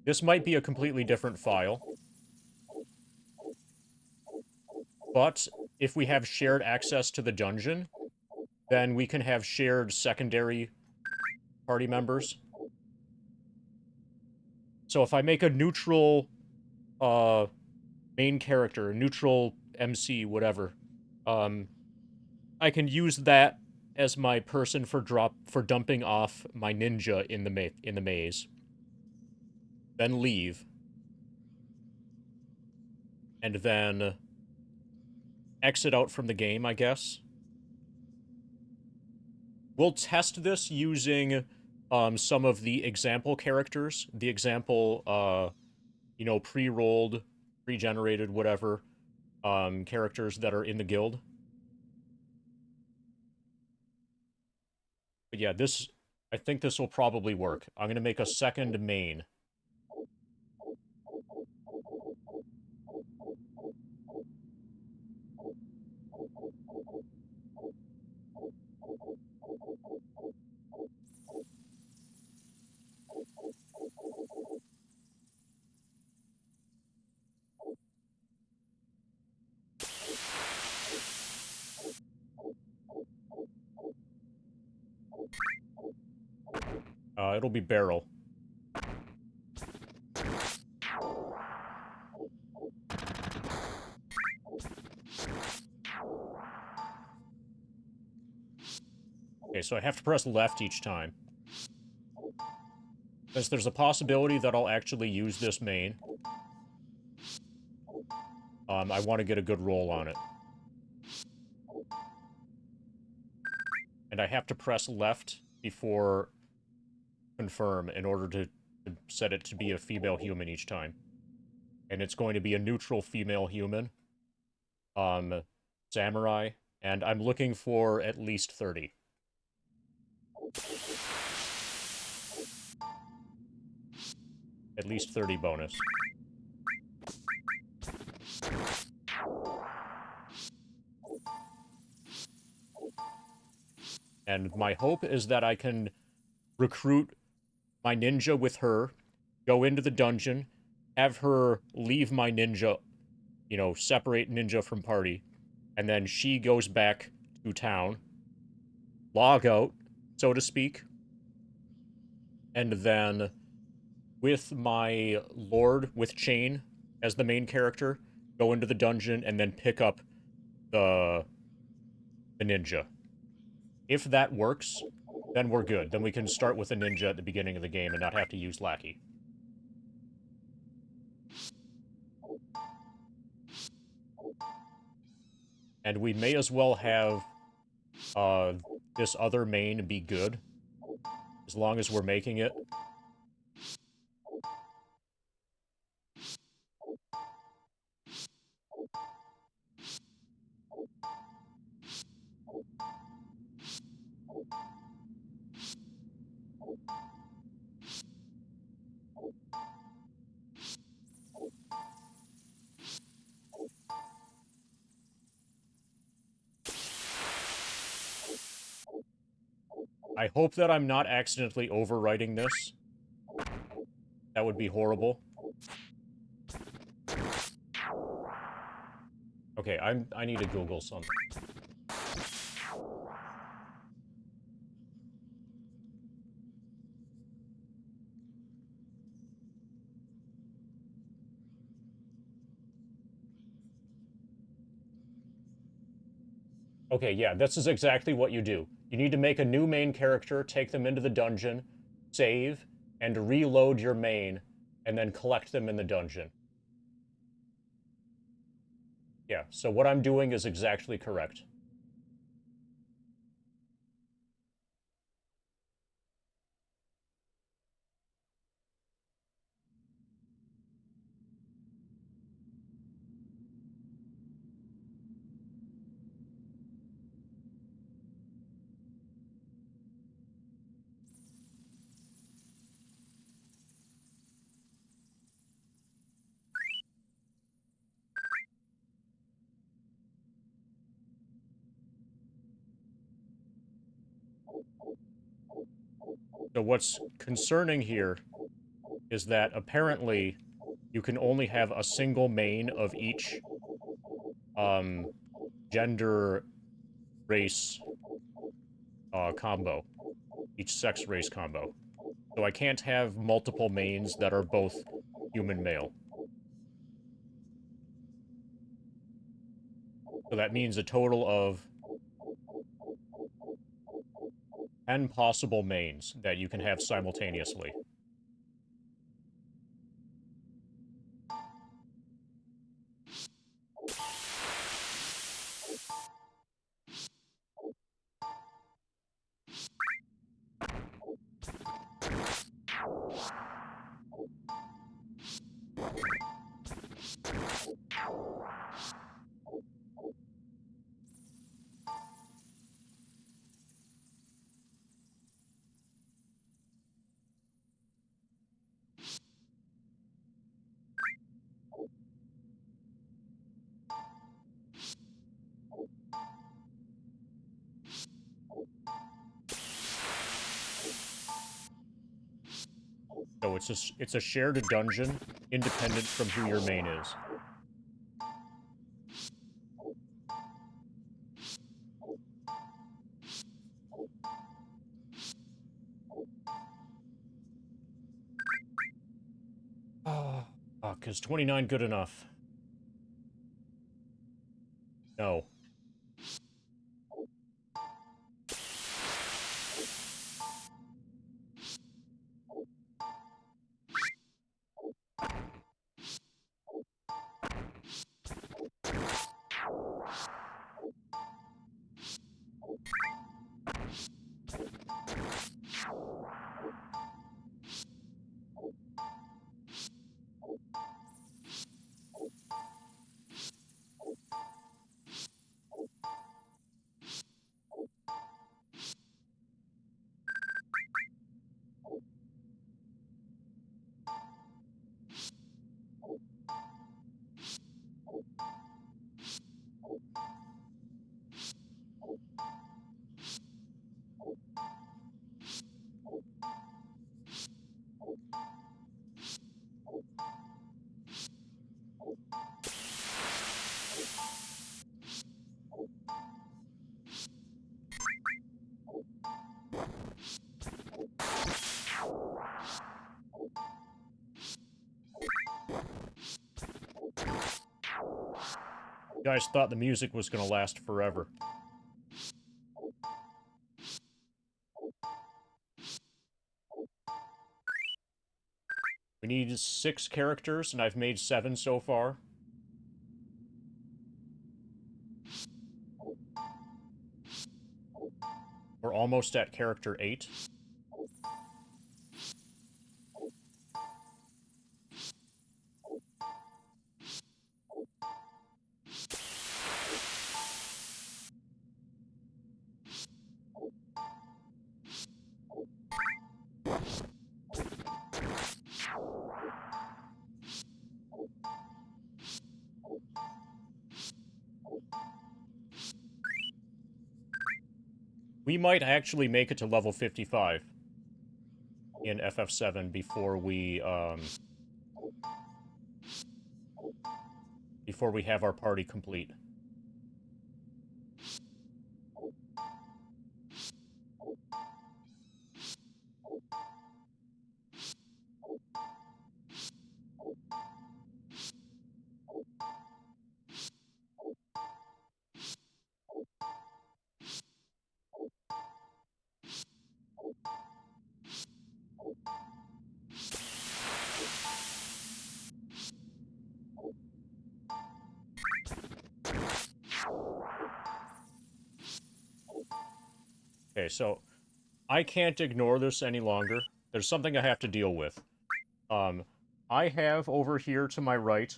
This might be a completely different file. But if we have shared access to the dungeon, then we can have shared secondary party members. So if I make a neutral main character, neutral MC, whatever, I can use that as my person for dumping off my ninja in the maze. then leave, and then exit out from the game, I guess. We'll test this using some of the example characters, the example, you know, pre-rolled, pre-generated, whatever, characters that are in the guild. But yeah, I think this will probably work. I'm going to make a second main. It'll be Barrel. Okay, so I have to press left each time. Since there's a possibility that I'll actually use this main, I want to get a good roll on it. And I have to press left before confirm in order to set it to be a female human each time. And it's going to be a neutral female human. Samurai. And I'm looking for at least 30. At least 30 bonus. And my hope is that I can recruit my ninja with her, go into the dungeon, have her leave my ninja, you know, separate ninja from party, and then she goes back to town, log out, so to speak, and then with my lord with Chain as the main character, go into the dungeon and then pick up the ninja. If that works, then we're good. Then we can start with a ninja at the beginning of the game and not have to use Lackey. And we may as well have this other main be good, as long as we're making it. I hope that I'm not accidentally overwriting this. That would be horrible. Okay, I need to Google something. Okay, yeah, this is exactly what you do. You need to make a new main character, take them into the dungeon, save, and reload your main, and then collect them in the dungeon. Yeah, so what I'm doing is exactly correct. So what's concerning here is that apparently you can only have a single main of each gender race combo, each sex race combo. So I can't have multiple mains that are both human male. So that means a total of 10 possible mains that you can have simultaneously. it's a shared dungeon, independent from who your main is. Oh, is 29 good enough? No. You guys thought the music was gonna last forever. We need 6 characters, and I've made 7 so far. We're almost at character 8. We might actually make it to level 55 in FF7 before we have our party complete. Okay, so I can't ignore this any longer. There's something I have to deal with. I have over here to my right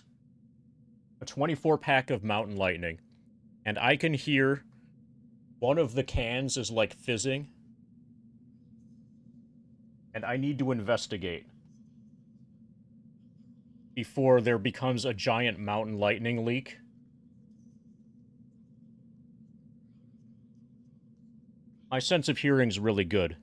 a 24-pack of Mountain Lightning, and I can hear one of the cans is like fizzing, and I need to investigate before there becomes a giant Mountain Lightning leak. My sense of hearing's really good.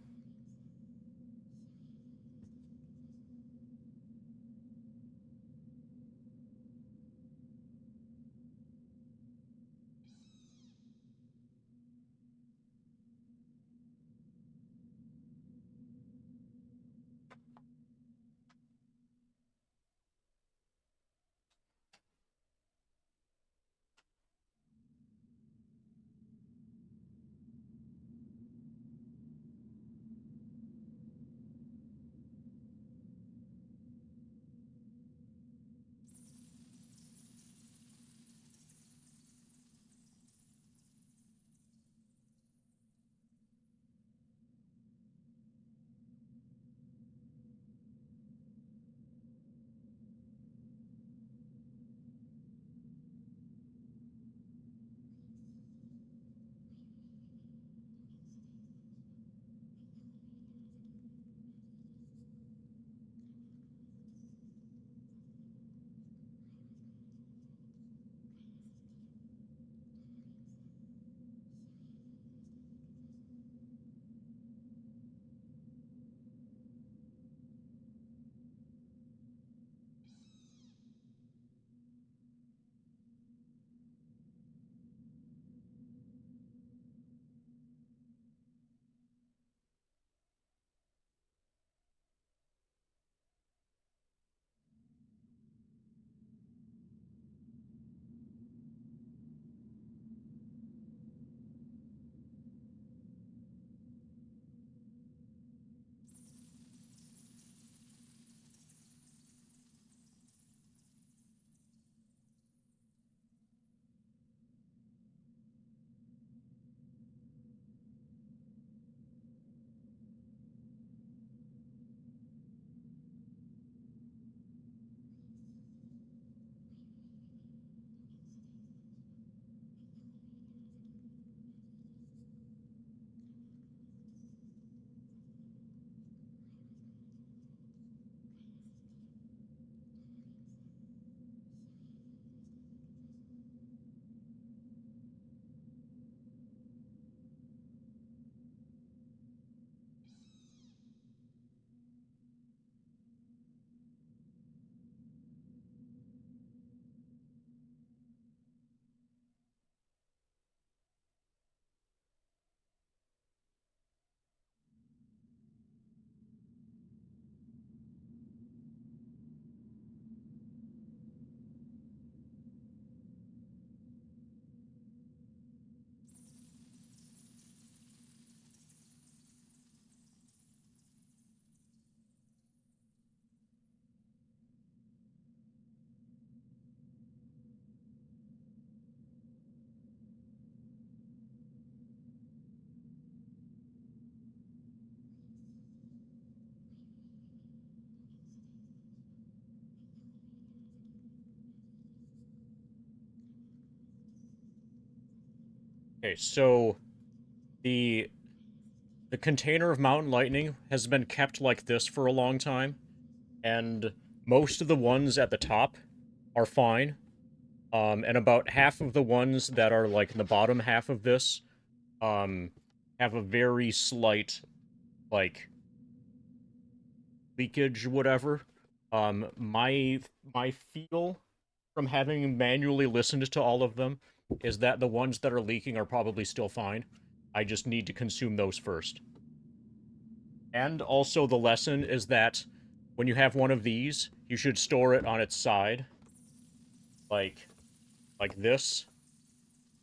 Okay, so the the container of mountain lightning has been kept like this for a long time, and most of the ones at the top are fine. And about half of the ones that are like in the bottom half of this, um, have a very slight like leakage, whatever. My feel from having manually listened to all of them is that the ones that are leaking are probably still fine. I just need to consume those first. And also the lesson is that when you have one of these, you should store it on its side, like like this,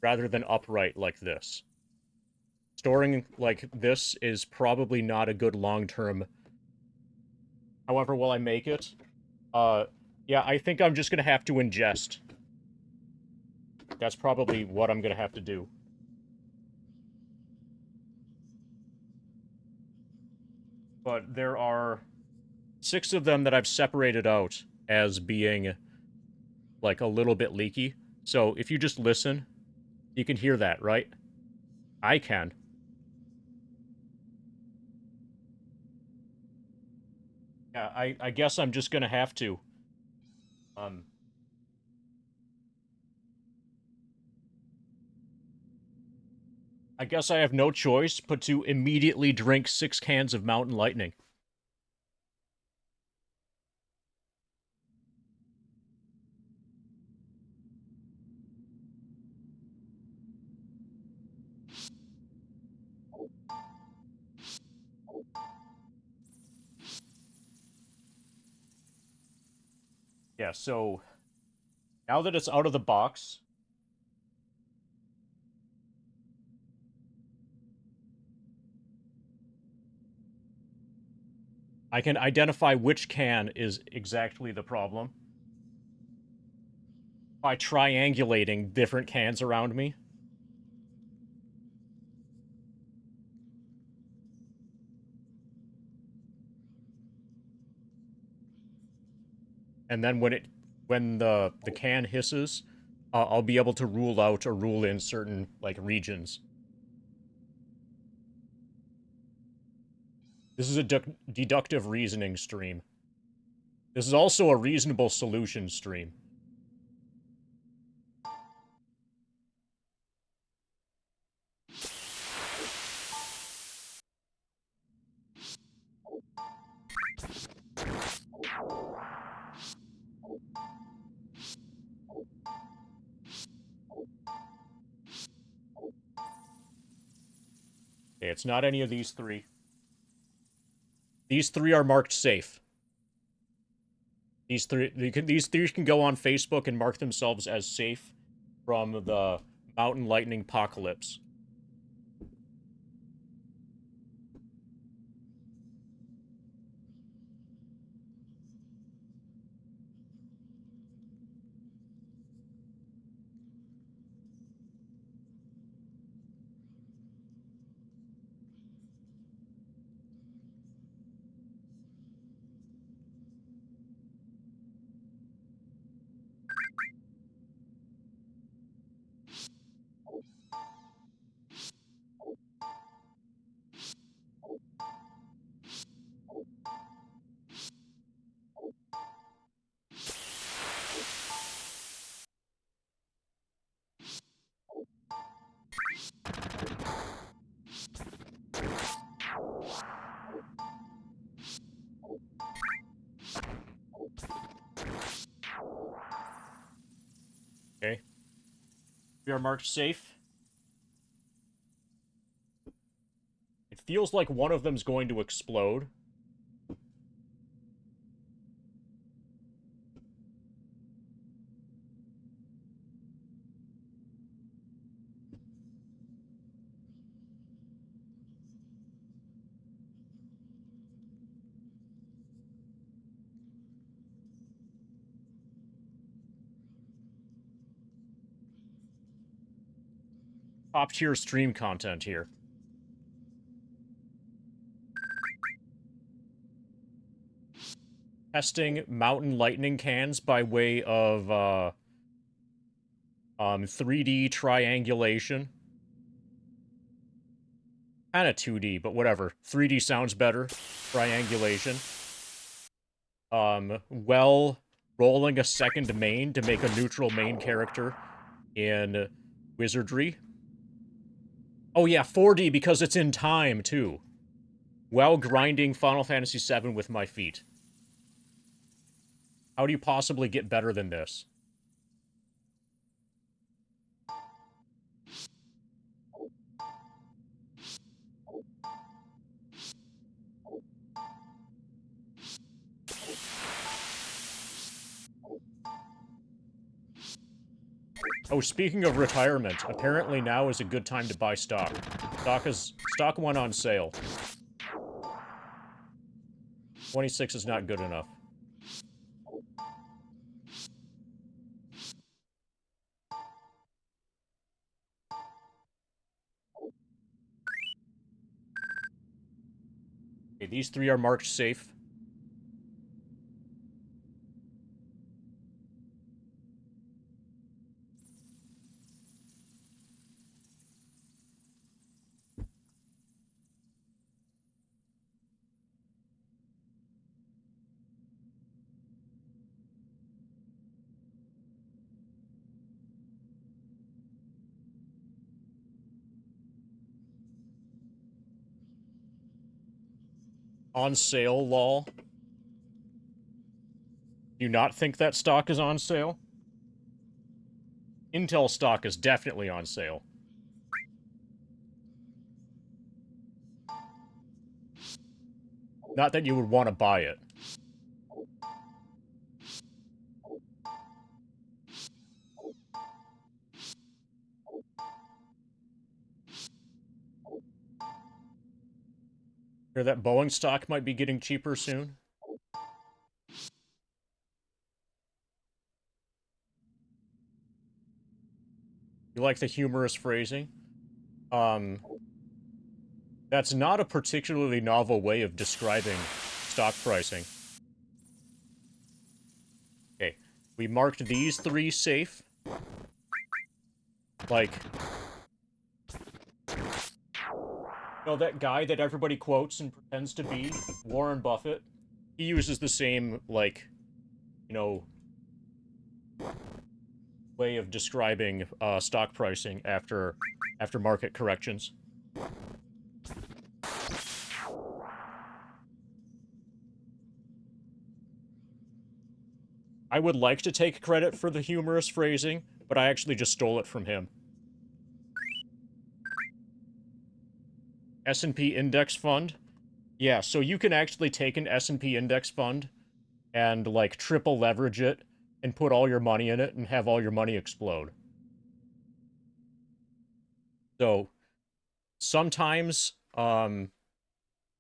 rather than upright like this. Storing like this is probably not a good long-term. However, will I make it? Uh, yeah, I think I'm just gonna have to ingest. That's probably what I'm gonna have to do. But there are 6 of them that I've separated out as being like a little bit leaky. So if you just listen, you can hear that, right? I can. Yeah, I guess I'm just gonna have to. Um, I guess I have no choice but to immediately drink 6 cans of Mountain Lightning. Yeah, so now that it's out of the box, I can identify which can is exactly the problem by triangulating different cans around me. And then when the can hisses, I'll be able to rule out or rule in certain like regions. This is a deductive reasoning stream. This is also a reasonable solution stream. Okay, it's not any of these 3. These 3 are marked safe. These 3 can go on Facebook and mark themselves as safe from the Mountain Lightning Apocalypse. Okay, we are marked safe. It feels like one of them's going to explode. Top tier stream content here. Testing Mountain Lightning cans by way of 3D triangulation. Kind of 2D, but whatever. 3D sounds better. Triangulation. Well, rolling a second main to make a neutral main character in Wizardry. Oh yeah, 4D because it's in time, too. Well, grinding Final Fantasy VII with my feet. How do you possibly get better than this? Oh, speaking of retirement, apparently now is a good time to buy stock. Stock went on sale. 26 is not good enough. Okay, these 3 are marked safe. On sale, lol. Do you not think that stock is on sale? Intel stock is definitely on sale. Not that you would want to buy it. Hear that Boeing stock might be getting cheaper soon? You like the humorous phrasing? That's not a particularly novel way of describing stock pricing. Okay, we marked these 3 safe. Like, you know that guy that everybody quotes and pretends to be, Warren Buffett? He uses the same, like, you know, way of describing stock pricing after market corrections. I would like to take credit for the humorous phrasing, but I actually just stole it from him. S&P index fund? Yeah, so you can actually take an S&P index fund and, like, triple leverage it and put all your money in it and have all your money explode. So, sometimes, a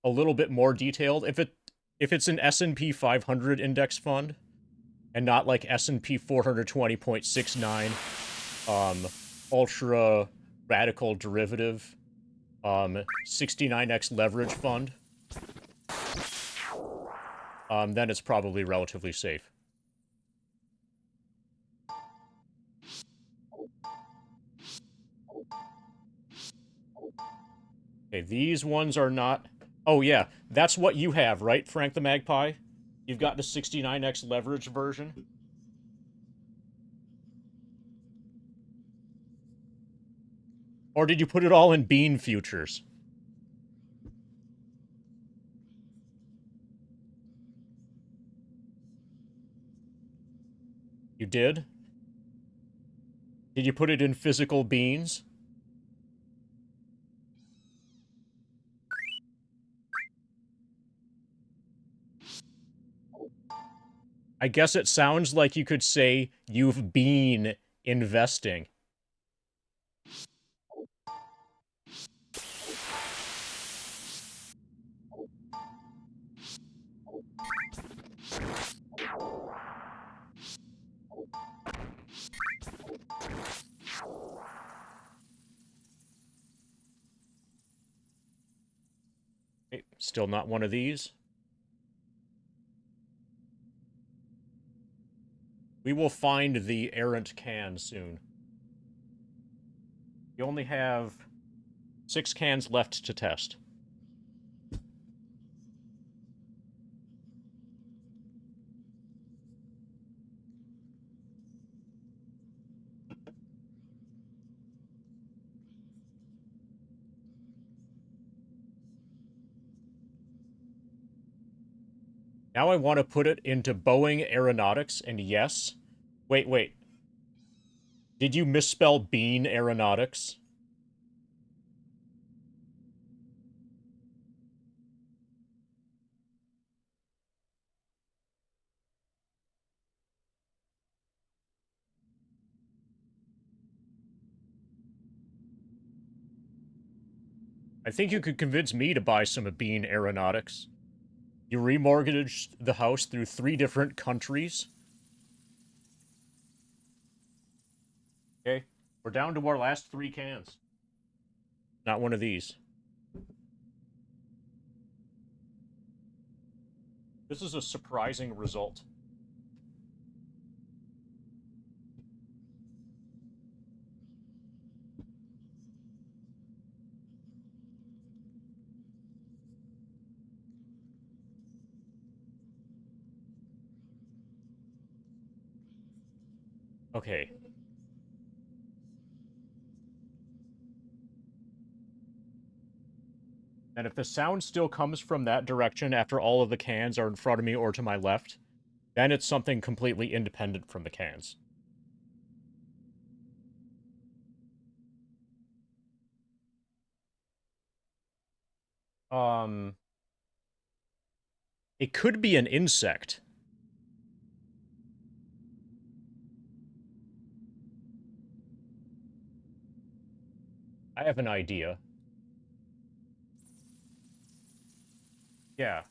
little bit more detailed. If it's an S&P 500 index fund, and not like S&P 420.69, ultra radical derivative, 69x leverage fund, then it's probably relatively safe. Okay, these ones are not... Oh, yeah, that's what you have, right, Frank the Magpie? You've got the 69x leverage version? Or did you put it all in Bean futures? You did? Did you put it in physical beans? I guess it sounds like you could say you've been investing. Okay, still not one of these. We will find the errant can soon. You only have 6 cans left to test. Now I want to put it into Boeing Aeronautics, and yes. Wait. Did you misspell Bean Aeronautics? I think you could convince me to buy some of Bean Aeronautics. You remortgaged the house through 3 different countries. Okay, we're down to our last 3 cans. Not one of these. This is a surprising result. Okay. And if the sound still comes from that direction after all of the cans are in front of me or to my left, then it's something completely independent from the cans. It could be an insect. I have an idea. Yeah,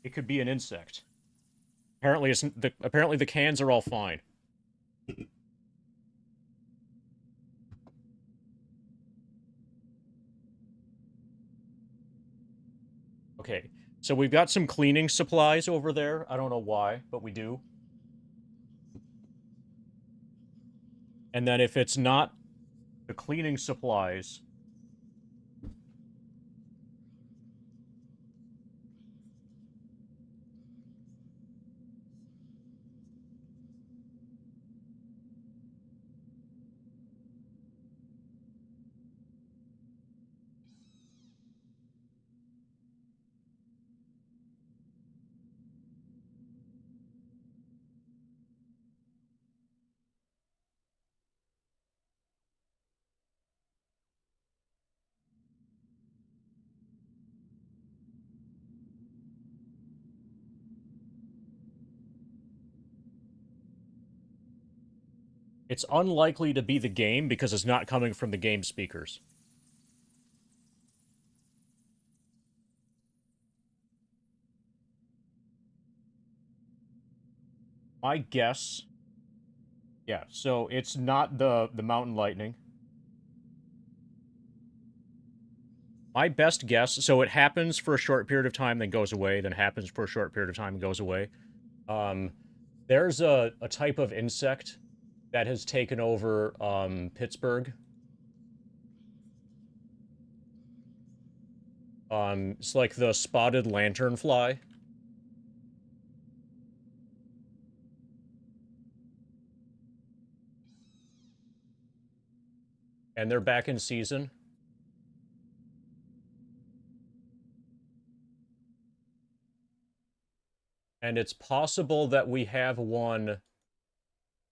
it could be an insect. Apparently the cans are all fine. Okay, so we've got some cleaning supplies over there. I don't know why, but we do. And then if it's not the cleaning supplies, it's unlikely to be the game because it's not coming from the game speakers. My guess... Yeah, so it's not the mountain lightning. My best guess... So it happens for a short period of time, then goes away, then happens for a short period of time and goes away. There's a type of insect that has taken over Pittsburgh. It's like the spotted lanternfly. And they're back in season. And it's possible that we have one...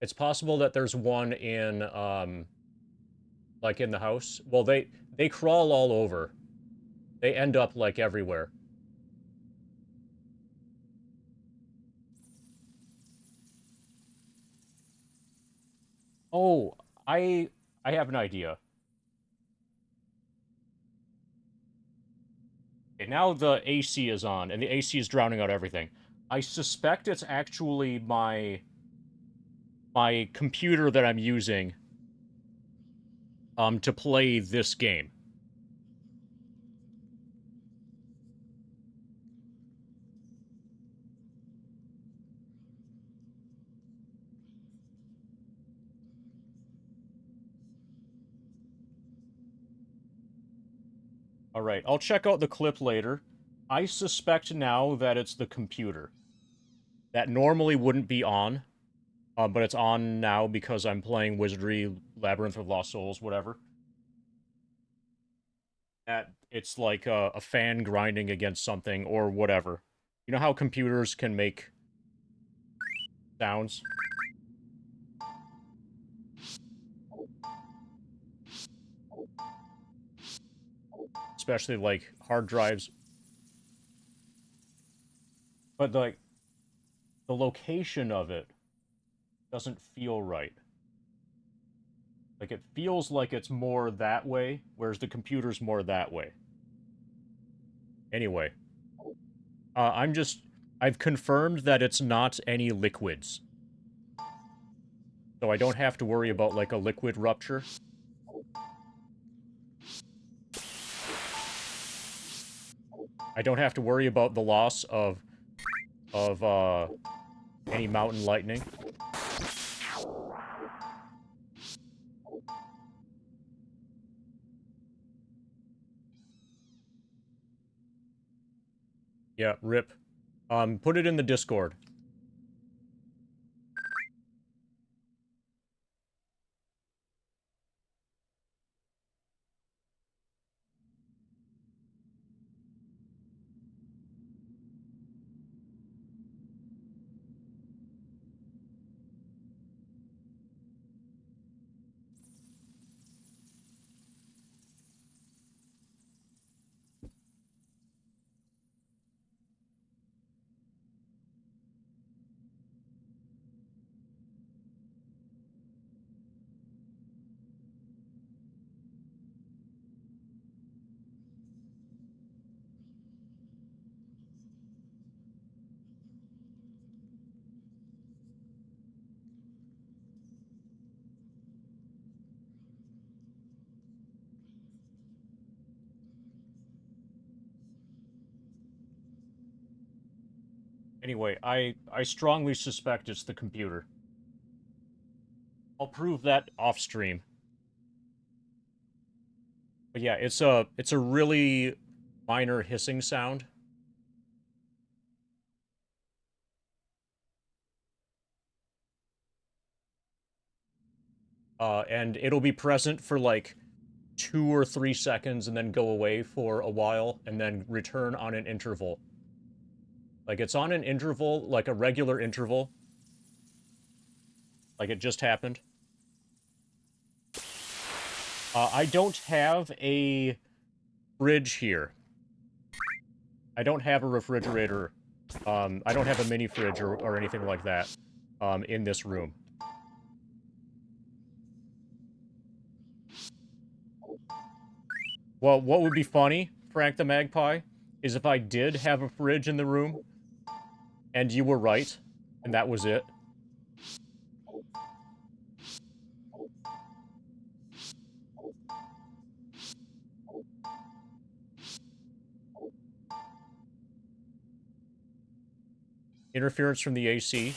It's possible that there's one in, like, in the house. Well, they crawl all over. They end up, like, everywhere. Oh, I have an idea. Okay, now the AC is on, and the AC is drowning out everything. I suspect it's actually my computer that I'm using to play this game. Alright, I'll check out the clip later. I suspect now that it's the computer. That normally wouldn't be on, but it's on now because I'm playing Wizardry, Labyrinth of Lost Souls, whatever. It's like a fan grinding against something or whatever. You know how computers can make sounds? Especially, like, hard drives. But, like, the location of it doesn't feel right. Like, it feels like it's more that way, whereas the computer's more that way. Anyway. I've confirmed that it's not any liquids. So I don't have to worry about, like, a liquid rupture. I don't have to worry about the loss of any mountain lightning. Yeah, rip. Put it in the Discord. Anyway, I strongly suspect it's the computer. I'll prove that off stream. But yeah, it's a really minor hissing sound. And it'll be present for like 2 or 3 seconds and then go away for a while and then return on an interval. Like, it's on an interval, like a regular interval. Like, it just happened. I don't have a fridge here. I don't have a refrigerator. I don't have a mini fridge or anything like that in this room. Well, what would be funny, Frank the Magpie, is if I did have a fridge in the room, and you were right, and that was it. Interference from the AC.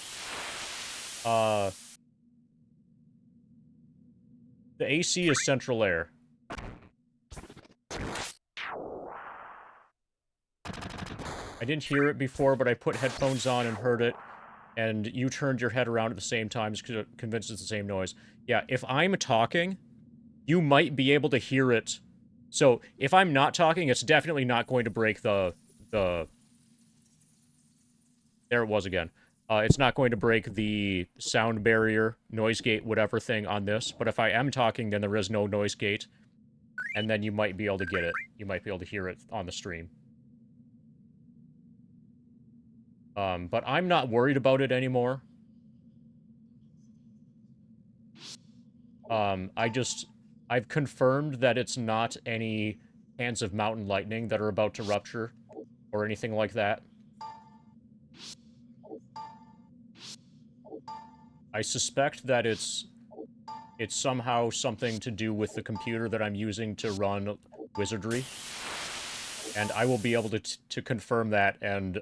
The AC is central air. I didn't hear it before, but I put headphones on and heard it, and you turned your head around at the same time, convinced it's the same noise. Yeah, if I'm talking, you might be able to hear it. So, if I'm not talking, it's definitely not going to break the... There it was again. It's not going to break the sound barrier, noise gate, whatever thing on this, but if I am talking, then there is no noise gate, and then you might be able to get it. You might be able to hear it on the stream. But I'm not worried about it anymore. I've confirmed that it's not any hands of mountain lightning that are about to rupture, or anything like that. I suspect that it's somehow something to do with the computer that I'm using to run Wizardry, and I will be able to confirm that and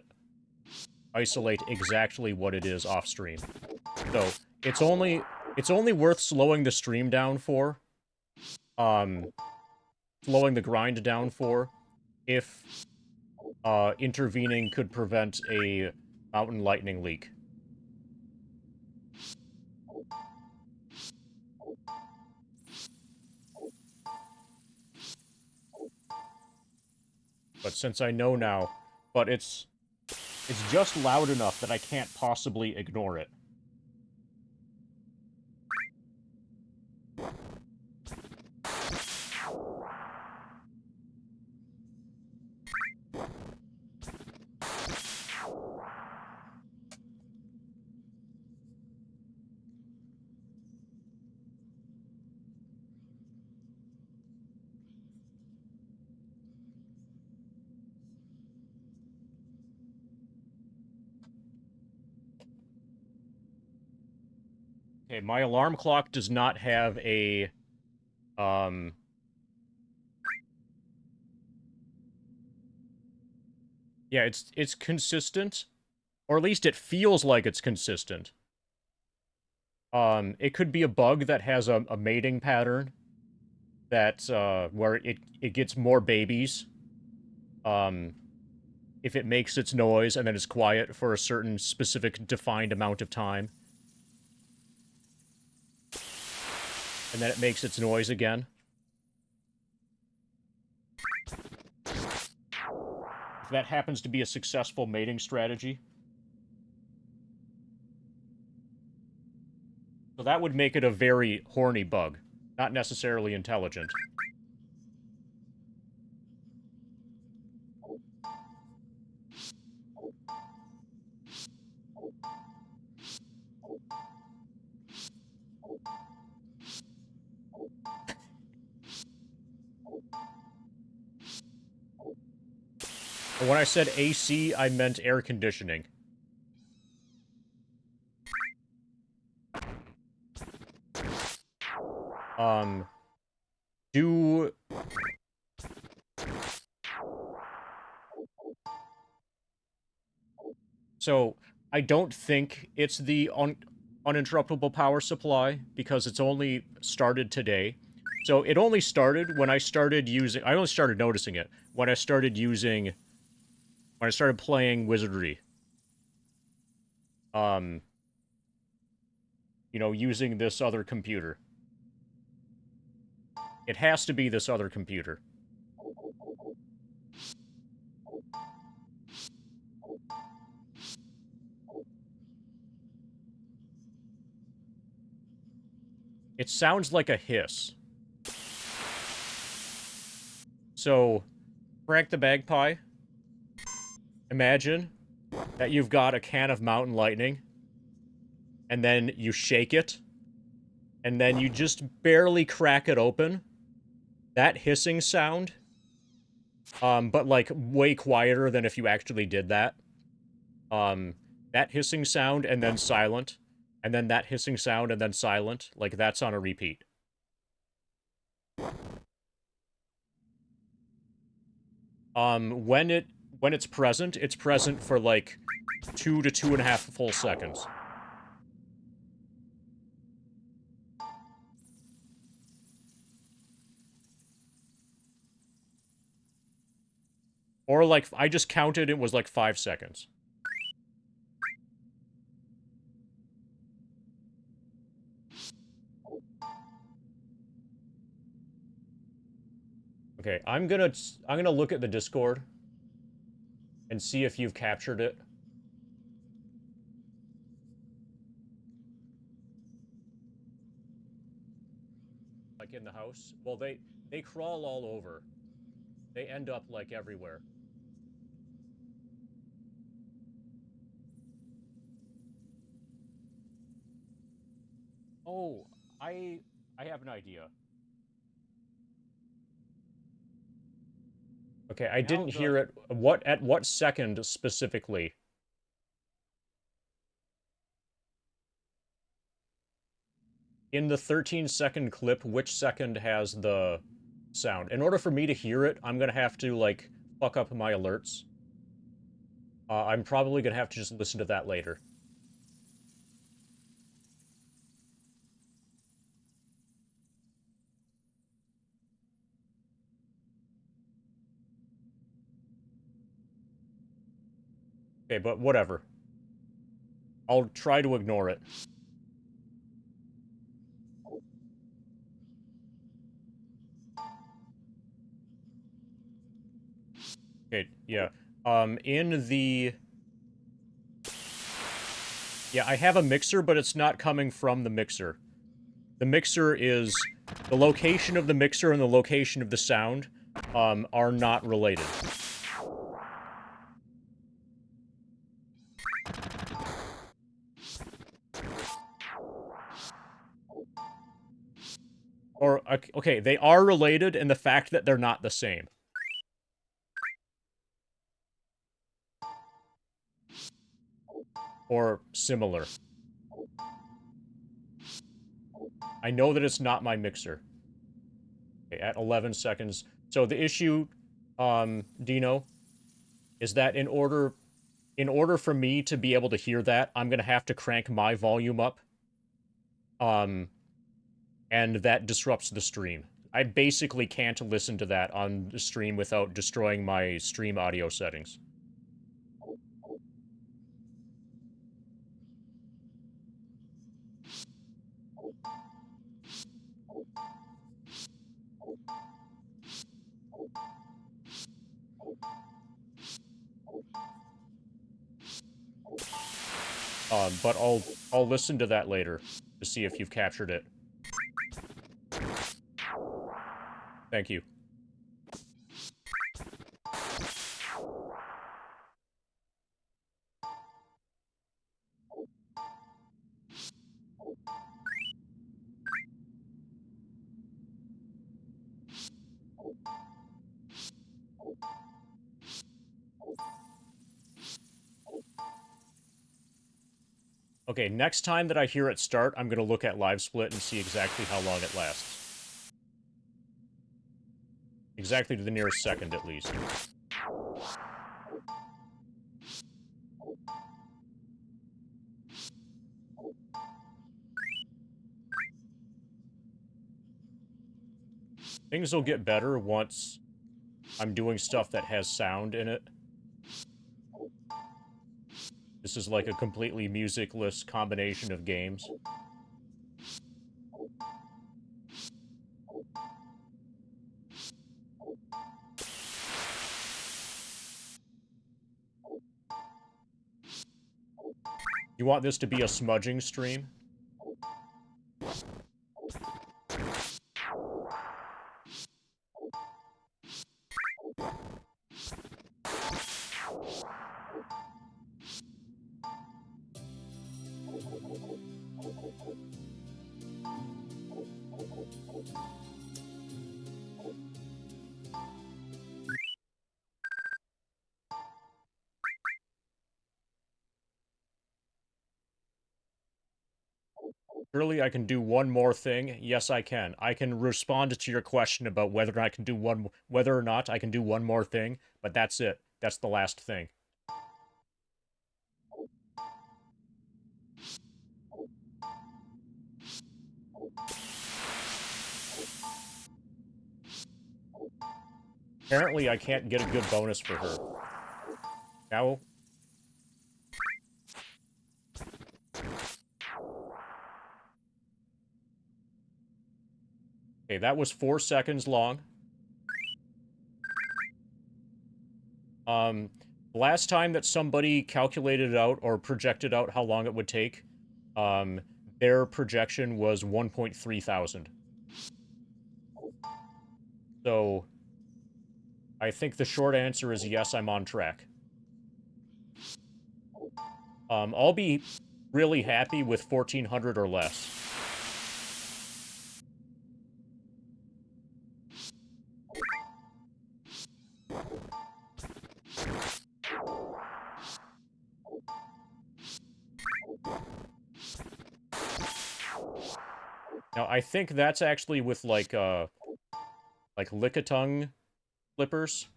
isolate exactly what it is off stream. So it's only worth slowing the stream down for, slowing the grind down for, if intervening could prevent a mountain lightning leak. But since I know now, but it's just loud enough that I can't possibly ignore it. Okay, my alarm clock does not have a, yeah, it's consistent, or at least it feels like it's consistent. It could be a bug that has a mating pattern that, where it gets more babies, if it makes its noise and then is quiet for a certain specific defined amount of time. And then it makes its noise again. If that happens to be a successful mating strategy. So that would make it a very horny bug. Not necessarily intelligent. And when I said AC, I meant air conditioning. Do... So, I don't think it's the uninterruptible power supply, because it's only started today. So, it only started when I started using... I only started noticing it when I started using... When I started playing Wizardry. You know, using this other computer. It has to be this other computer. It sounds like a hiss. So, Frank the Magpie, imagine that you've got a can of Mountain Lightning, and then you shake it, and then you just barely crack it open. That hissing sound, but like way quieter than if you actually did that. That hissing sound and then silent, and then that hissing sound and then silent, like that's on a repeat. When it's present for like 2 to 2.5 full seconds. Or like, I just counted, it was like 5 seconds. Okay, I'm gonna look at the Discord and see if you've captured it. Like in the house. Well, they crawl all over. They end up like everywhere. Oh, I have an idea. Okay, I didn't hear it. At what second specifically? In the 13-second clip, which second has the sound? In order for me to hear it, I'm gonna have to, like, fuck up my alerts. I'm probably gonna have to just listen to that later. Okay, but whatever. I'll try to ignore it. Okay, yeah. In the... Yeah, I have a mixer, but it's not coming from the mixer. The mixer is... The location of the mixer and the location of the sound, are not related. Or, okay, they are related in the fact that they're not the same. Or similar. I know that it's not my mixer. Okay, at 11 seconds. So the issue, Dino, is that in order for me to be able to hear that, I'm gonna have to crank my volume up. And that disrupts the stream. I basically can't listen to that on the stream without destroying my stream audio settings. But I'll listen to that later to see if you've captured it. Thank you. Okay, next time that I hear it start, I'm gonna look at LiveSplit and see exactly how long it lasts. Exactly to the nearest second, at least. Things will get better once I'm doing stuff that has sound in it. This is like a completely musicless combination of games. You want this to be a smudging stream? Surely I can do one more thing. Yes, I can. I can respond to your question about whether I can do whether or not I can do one more thing, but that's it. That's the last thing. Apparently, I can't get a good bonus for her. Now... Okay, that was 4 seconds long. Last time that somebody calculated out or projected out how long it would take, their projection was 1.3 thousand. So, I think the short answer is yes, I'm on track. I'll be really happy with 1,400 or less. Now, I think that's actually with, like Lickitung flippers.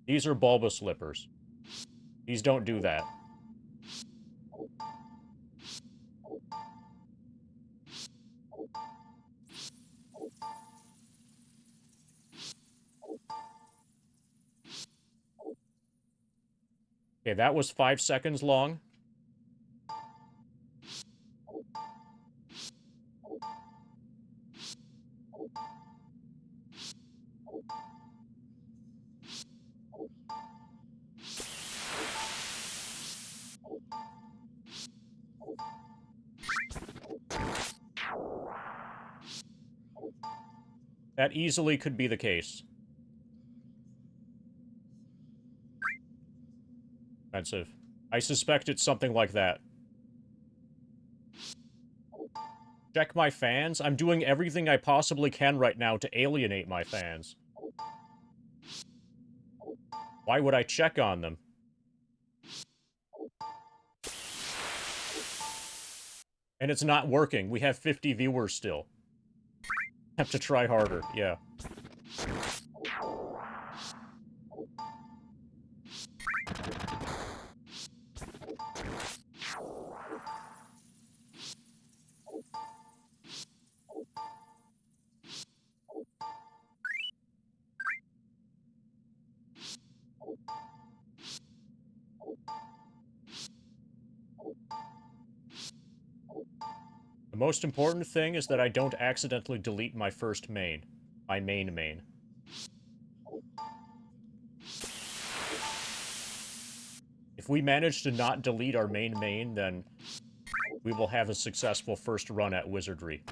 These are bulbous flippers. These don't do that. Okay, that was 5 seconds long. That easily could be the case. Expensive. I suspect it's something like that. Check my fans? I'm doing everything I possibly can right now to alienate my fans. Why would I check on them? And it's not working. We have 50 viewers still. Have to try harder, yeah. The most important thing is that I don't accidentally delete my first main. My main. If we manage to not delete our main, then we will have a successful first run at Wizardry.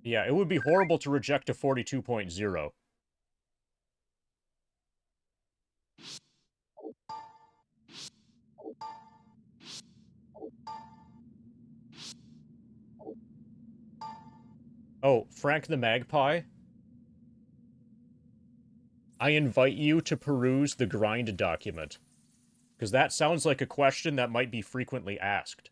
Yeah, it would be horrible to reject a 42.0. Oh, Frank the Magpie? I invite you to peruse the grind document. Because that sounds like a question that might be frequently asked.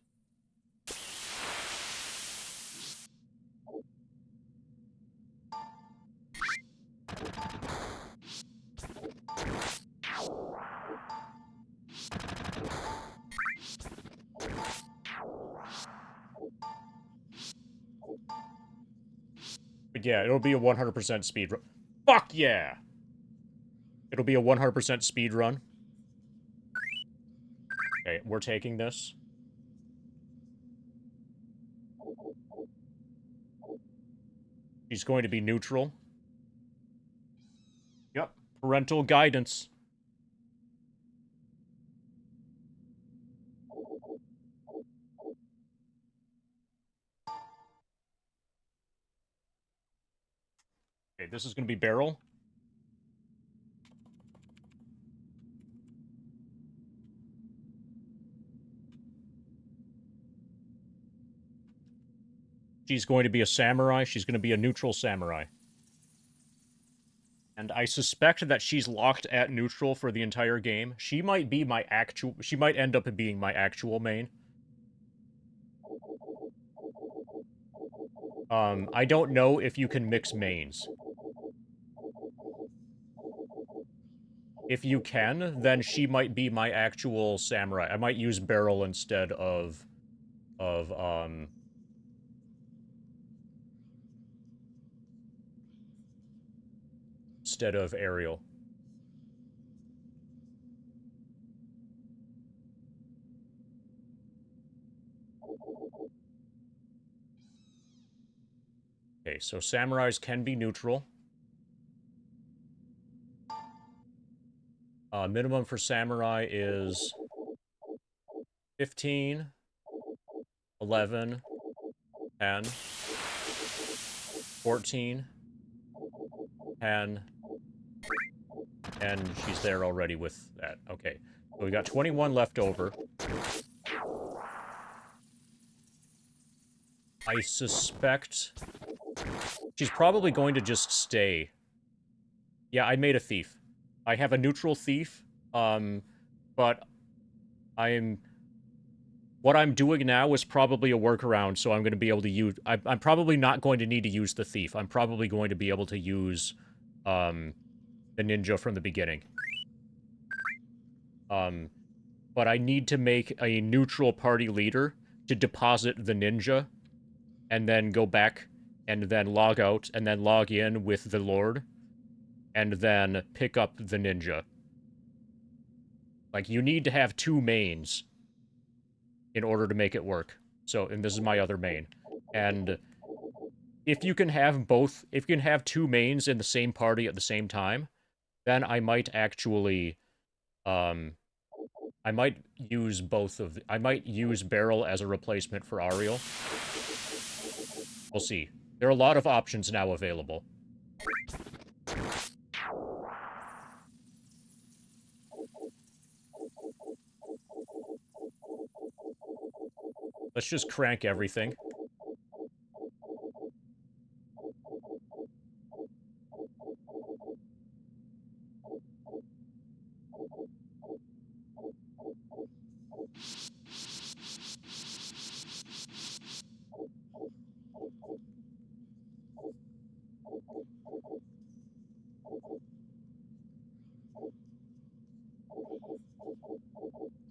But yeah, it'll be a 100% speed run. Fuck yeah! It'll be a 100% speed run. Okay, we're taking this. She's going to be neutral. Yep, parental guidance. Okay, this is going to be Beryl. She's going to be a samurai. She's going to be a neutral samurai. And I suspect that she's locked at neutral for the entire game. She might be my actual... She might end up being my actual main. I don't know if you can mix mains. If you can, then she might be my actual samurai. I might use Beryl instead of Ariel. Okay, so samurais can be neutral. Minimum for samurai is 15, 11, 10, 14, 10, and she's there already with that. Okay, so we got 21 left over. I suspect she's probably going to just stay. Yeah, I made a thief. I have a neutral thief, but what I'm doing now is probably a workaround, so I'm going to be able to use... I'm probably not going to need to use the thief. I'm probably going to be able to use, the ninja from the beginning. But I need to make a neutral party leader to deposit the ninja, and then go back, and then log out, and then log in with the Lord, and then pick up the ninja. Like, you need to have 2 mains in order to make it work. So, and this is my other main. And if you can have 2 mains in the same party at the same time, then I might actually, I might use I might use Beryl as a replacement for Ariel. We'll see. There are a lot of options now available. Let's just crank everything.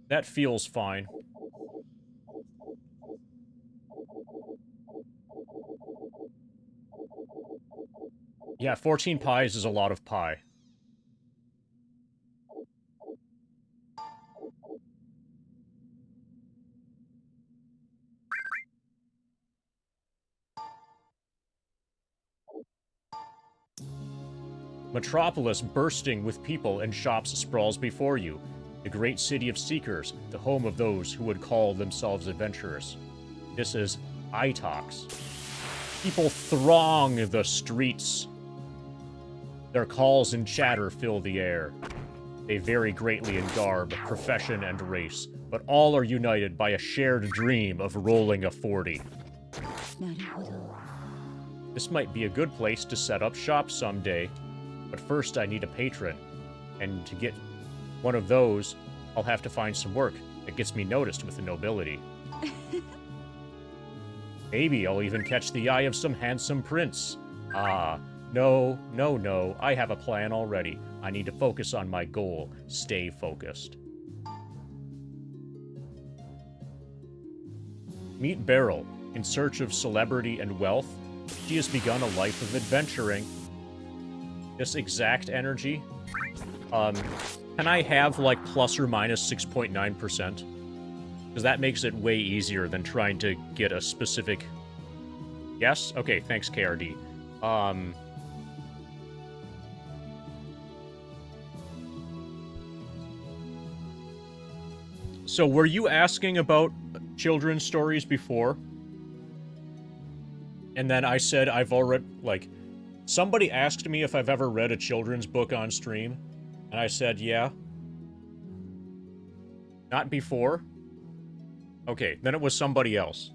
That feels fine. Yeah, 14 pies is a lot of pie. Metropolis bursting with people and shops sprawls before you. The great city of seekers, the home of those who would call themselves adventurers. This is Itox. People throng the streets. Their calls and chatter fill the air. They vary greatly in garb, profession, and race, but all are united by a shared dream of rolling a 40. This might be a good place to set up shop someday, but first I need a patron, and to get one of those, I'll have to find some work that gets me noticed with the nobility. Maybe I'll even catch the eye of some handsome prince. Ah, no, I have a plan already. I need to focus on my goal. Stay focused. Meet Beryl. In search of celebrity and wealth, she has begun a life of adventuring. This exact energy, can I have, like, plus or minus 6.9%? Because that makes it way easier than trying to get a specific... Yes? Okay, thanks, KRD. So were you asking about children's stories before? And then I said I've already, like, somebody asked me if I've ever read a children's book on stream, and I said, yeah. Not before? Okay, then it was somebody else.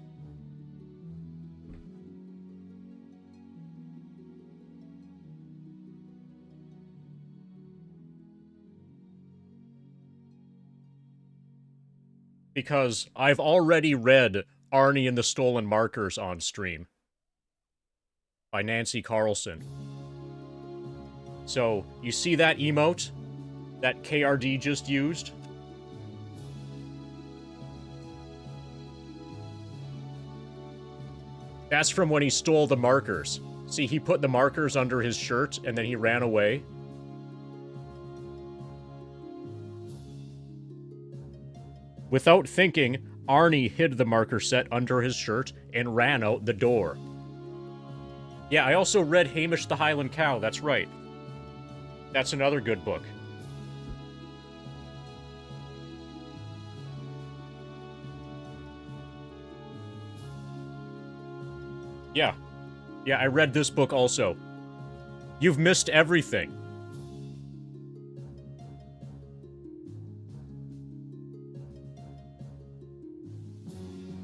Because I've already read Arnie and the Stolen Markers on stream. By Nancy Carlson. So, you see that emote that KRD just used? That's from when he stole the markers. See, he put the markers under his shirt and then he ran away. Without thinking, Arnie hid the marker set under his shirt and ran out the door. Yeah, I also read Hamish the Highland Cow, that's right. That's another good book. Yeah. Yeah, I read this book also. You've missed everything.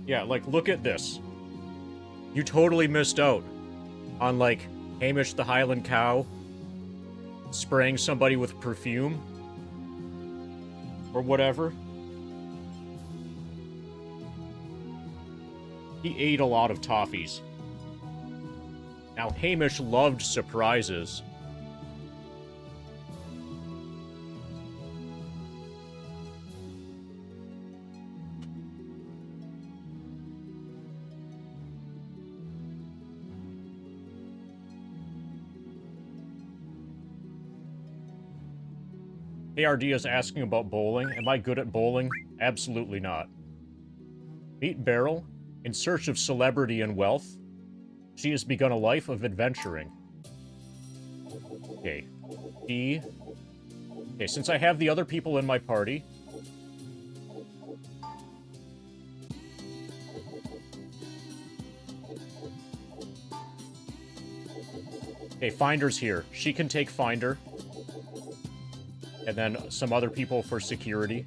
Yeah, like, look at this. You totally missed out on, like, Hamish the Highland Cow spraying somebody with perfume or whatever. He ate a lot of toffees. Now, Hamish loved surprises. KRD is asking about bowling. Am I good at bowling? Absolutely not. Meet Beryl. In search of celebrity and wealth, she has begun a life of adventuring. Okay. Okay, since I have the other people in my party... Okay, Finder's here. She can take Finder. And then some other people for security.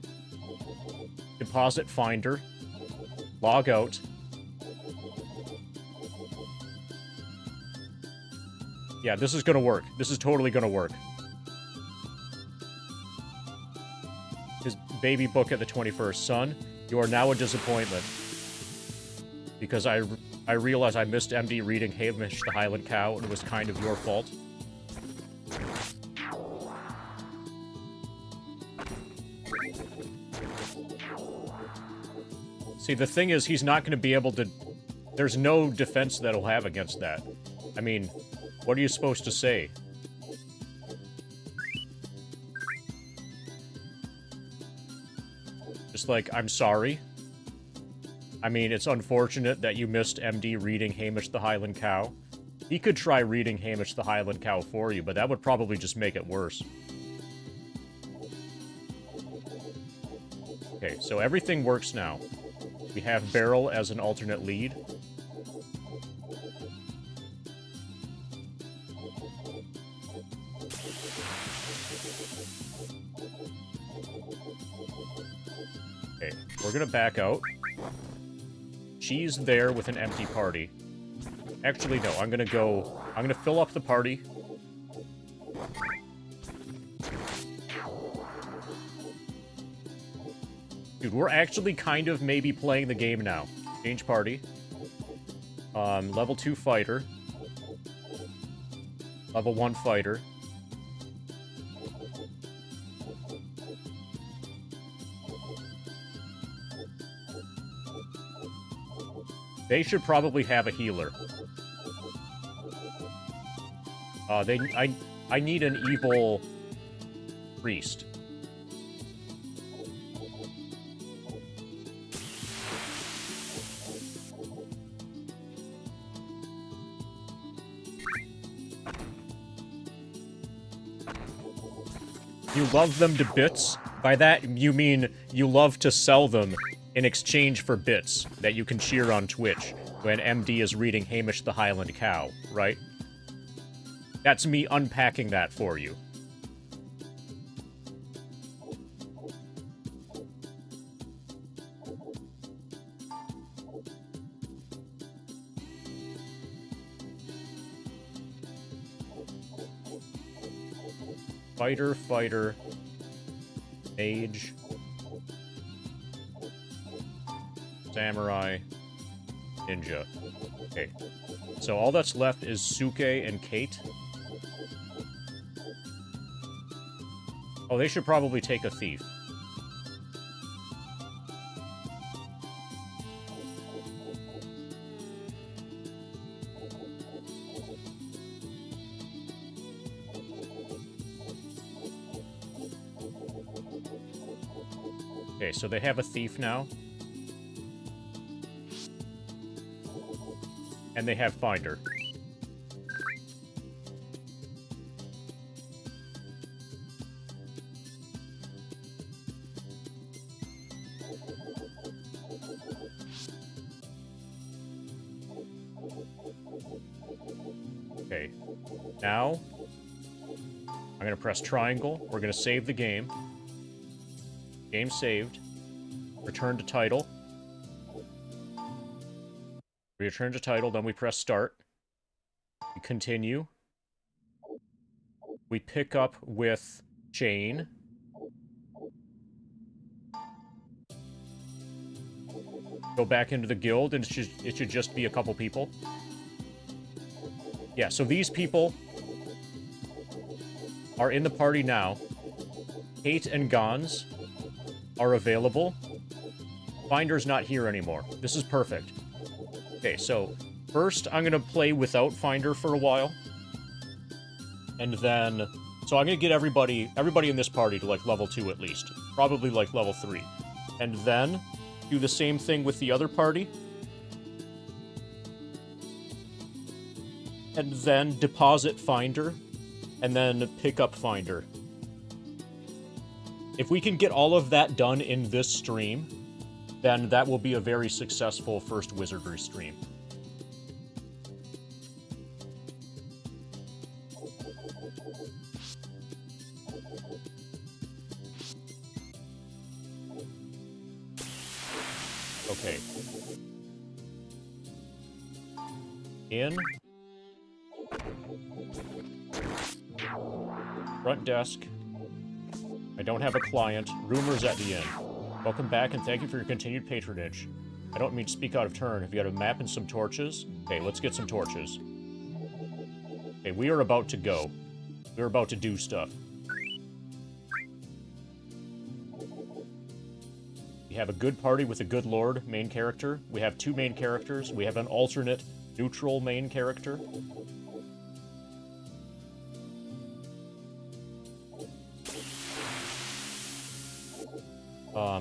Deposit Finder. Log out. Yeah, this is gonna work. This is totally gonna work. His baby book at the 21st. Son, you are now a disappointment. Because I realize I missed MD reading Hamish the Highland Cow, and it was kind of your fault. See, the thing is, he's not going to be able to... There's no defense that he'll have against that. I mean, what are you supposed to say? Just like, I'm sorry. I mean, it's unfortunate that you missed MD reading Hamish the Highland Cow. He could try reading Hamish the Highland Cow for you, but that would probably just make it worse. Okay, so everything works now. We have Beryl as an alternate lead. Okay, we're gonna back out. She's there with an empty party. Actually, no, I'm gonna fill up the party. Dude, we're actually kind of maybe playing the game now. Change party. Level 2 fighter. Level 1 fighter. They should probably have a healer. I need an evil priest. You love them to bits? By that, you mean you love to sell them in exchange for bits that you can cheer on Twitch when MD is reading Hamish the Highland Cow, right? That's me unpacking that for you. Fighter, mage, samurai, ninja. Okay. So all that's left is Suke and Kate. Oh, they should probably take a thief. Okay, so they have a thief now. And they have Finder. Okay. Now, I'm going to press triangle. We're going to save the game. Game saved. Return to title. We return to title, then we press start. We continue. We pick up with Jane. Go back into the guild, and it should just be a couple people. Yeah, so these people are in the party now. Kate and Gons are available. Finder's not here anymore. This is perfect. Okay, so first I'm going to play without Finder for a while. And then So I'm gonna get everybody in this party to, like, level 2 at least. Probably, like, level 3. And then do the same thing with the other party. And then deposit Finder. And then pick up Finder. If we can get all of that done in this stream, then that will be a very successful first Wizardry stream. Okay. In. Front desk. I don't have a client. Rumors at the inn. Welcome back and thank you for your continued patronage. I don't mean to speak out of turn. Have you got a map and some torches? Okay, let's get some torches. Okay, we are about to go. We're about to do stuff. We have a good party with a good lord main character. We have 2 main characters. We have an alternate neutral main character.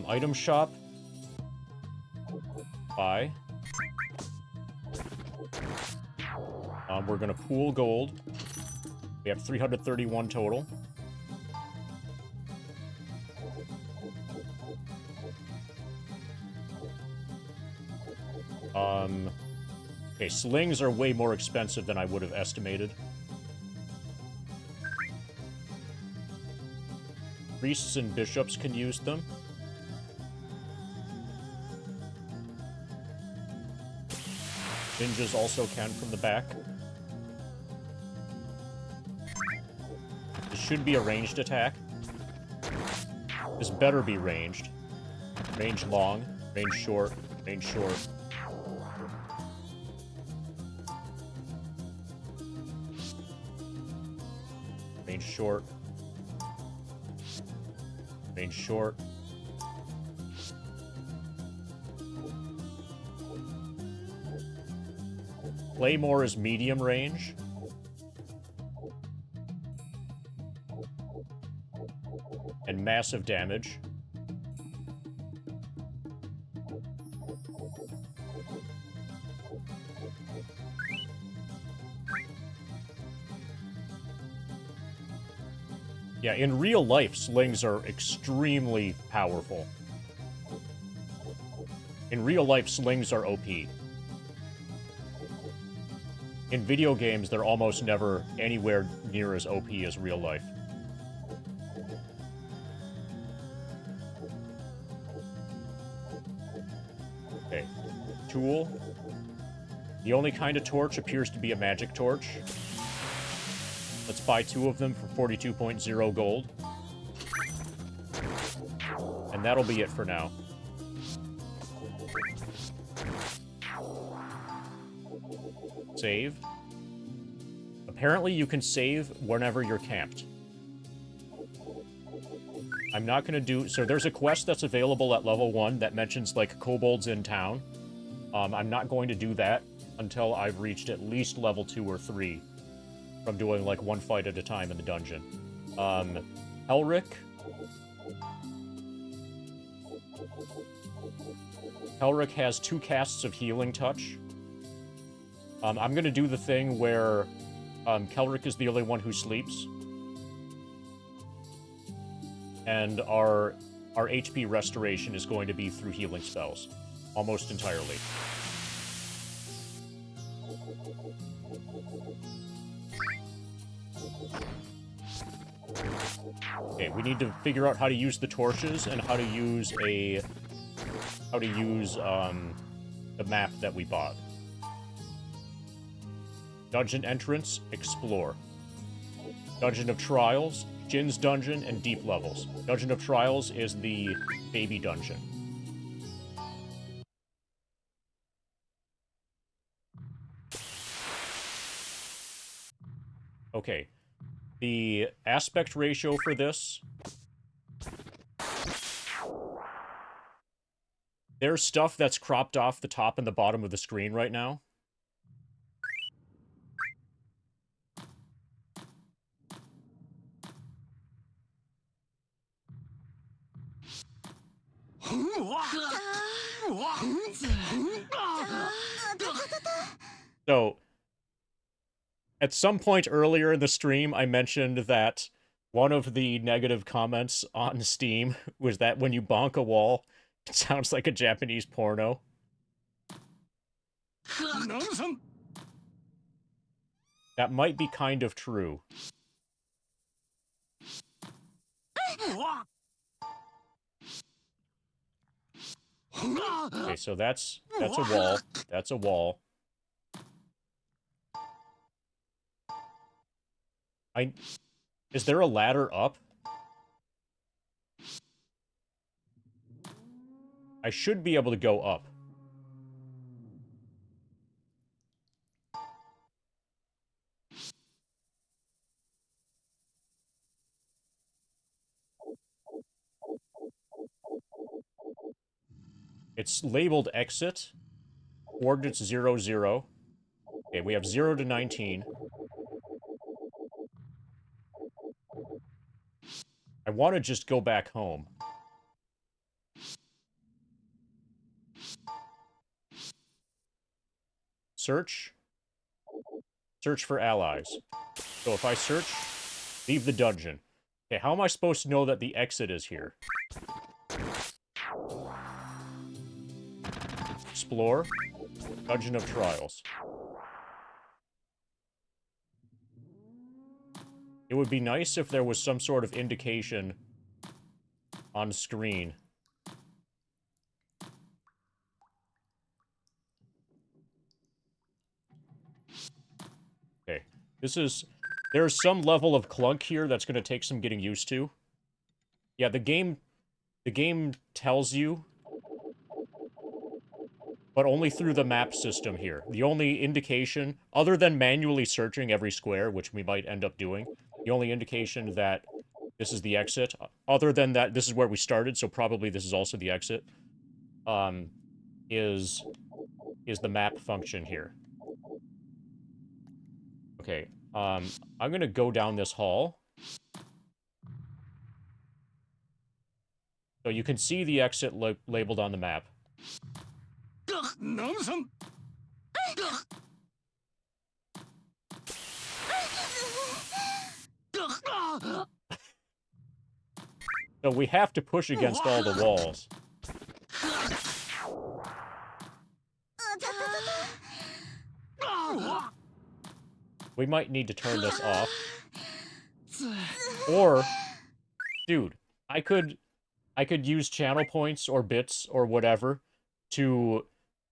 Item shop. Buy. We're gonna pool gold. We have 331 total. Okay, slings are way more expensive than I would have estimated. Priests and bishops can use them. Ninjas also can from the back. This should be a ranged attack. This better be ranged. Range long, range short, range short. Range short. Range short. Claymore is medium range. And massive damage. Yeah, in real life, slings are extremely powerful. In real life, slings are OP. In video games, they're almost never anywhere near as OP as real life. Okay. Tool. The only kind of torch appears to be a magic torch. Let's buy 2 of them for 42.0 gold. And that'll be it for now. Save. Apparently you can save whenever you're camped. I'm not gonna do... So there's a quest that's available at level 1 that mentions, like, kobolds in town. I'm not going to do that until I've reached at least level 2 or 3 from doing, like, 1 fight at a time in the dungeon. Elric. Elric has 2 casts of Healing Touch. I'm gonna do the thing where Kelric is the only one who sleeps. And our HP restoration is going to be through healing spells. Almost entirely. Okay, we need to figure out how to use the torches and how to use the map that we bought. Dungeon entrance, explore. Dungeon of Trials, Jin's dungeon, and deep levels. Dungeon of Trials is the baby dungeon. Okay. The aspect ratio for this... There's stuff that's cropped off the top and the bottom of the screen right now. So, at some point earlier in the stream, I mentioned that one of the negative comments on Steam was that when you bonk a wall, it sounds like a Japanese porno. That might be kind of true. Okay, so that's a wall. That's a wall. Is there a ladder up? I should be able to go up. It's labeled exit. Coordinates 0, 0. Okay, we have 0 to 19. I want to just go back home. Search. Search for allies. So if I search, leave the dungeon. Okay, how am I supposed to know that the exit is here? Explore. Dungeon of Trials. It would be nice if there was some sort of indication on screen. Okay, there's some level of clunk here that's going to take some getting used to. Yeah, the game tells you, but only through the map system here. The only indication, other than manually searching every square, which we might end up doing, the only indication that this is the exit, other than that this is where we started, so probably this is also the exit, is the map function here. Okay, I'm gonna go down this hall. So you can see the exit labeled on the map. So we have to push against all the walls. We might need to turn this off. Or, dude, I could use channel points or bits or whatever to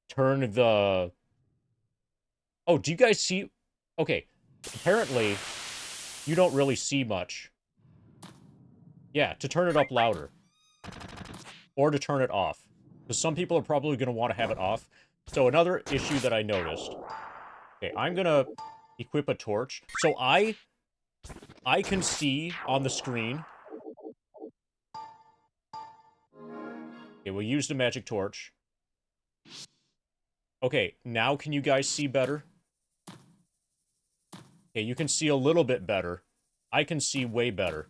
turn the... Oh, do you guys see... Okay, apparently, you don't really see much. Yeah, to turn it up louder. Or to turn it off. Because some people are probably going to want to have it off. So another issue that I noticed... Okay, I'm going to equip a torch. So I can see on the screen... Okay, we'll use the magic torch. Okay, now can you guys see better? Okay, you can see a little bit better. I can see way better.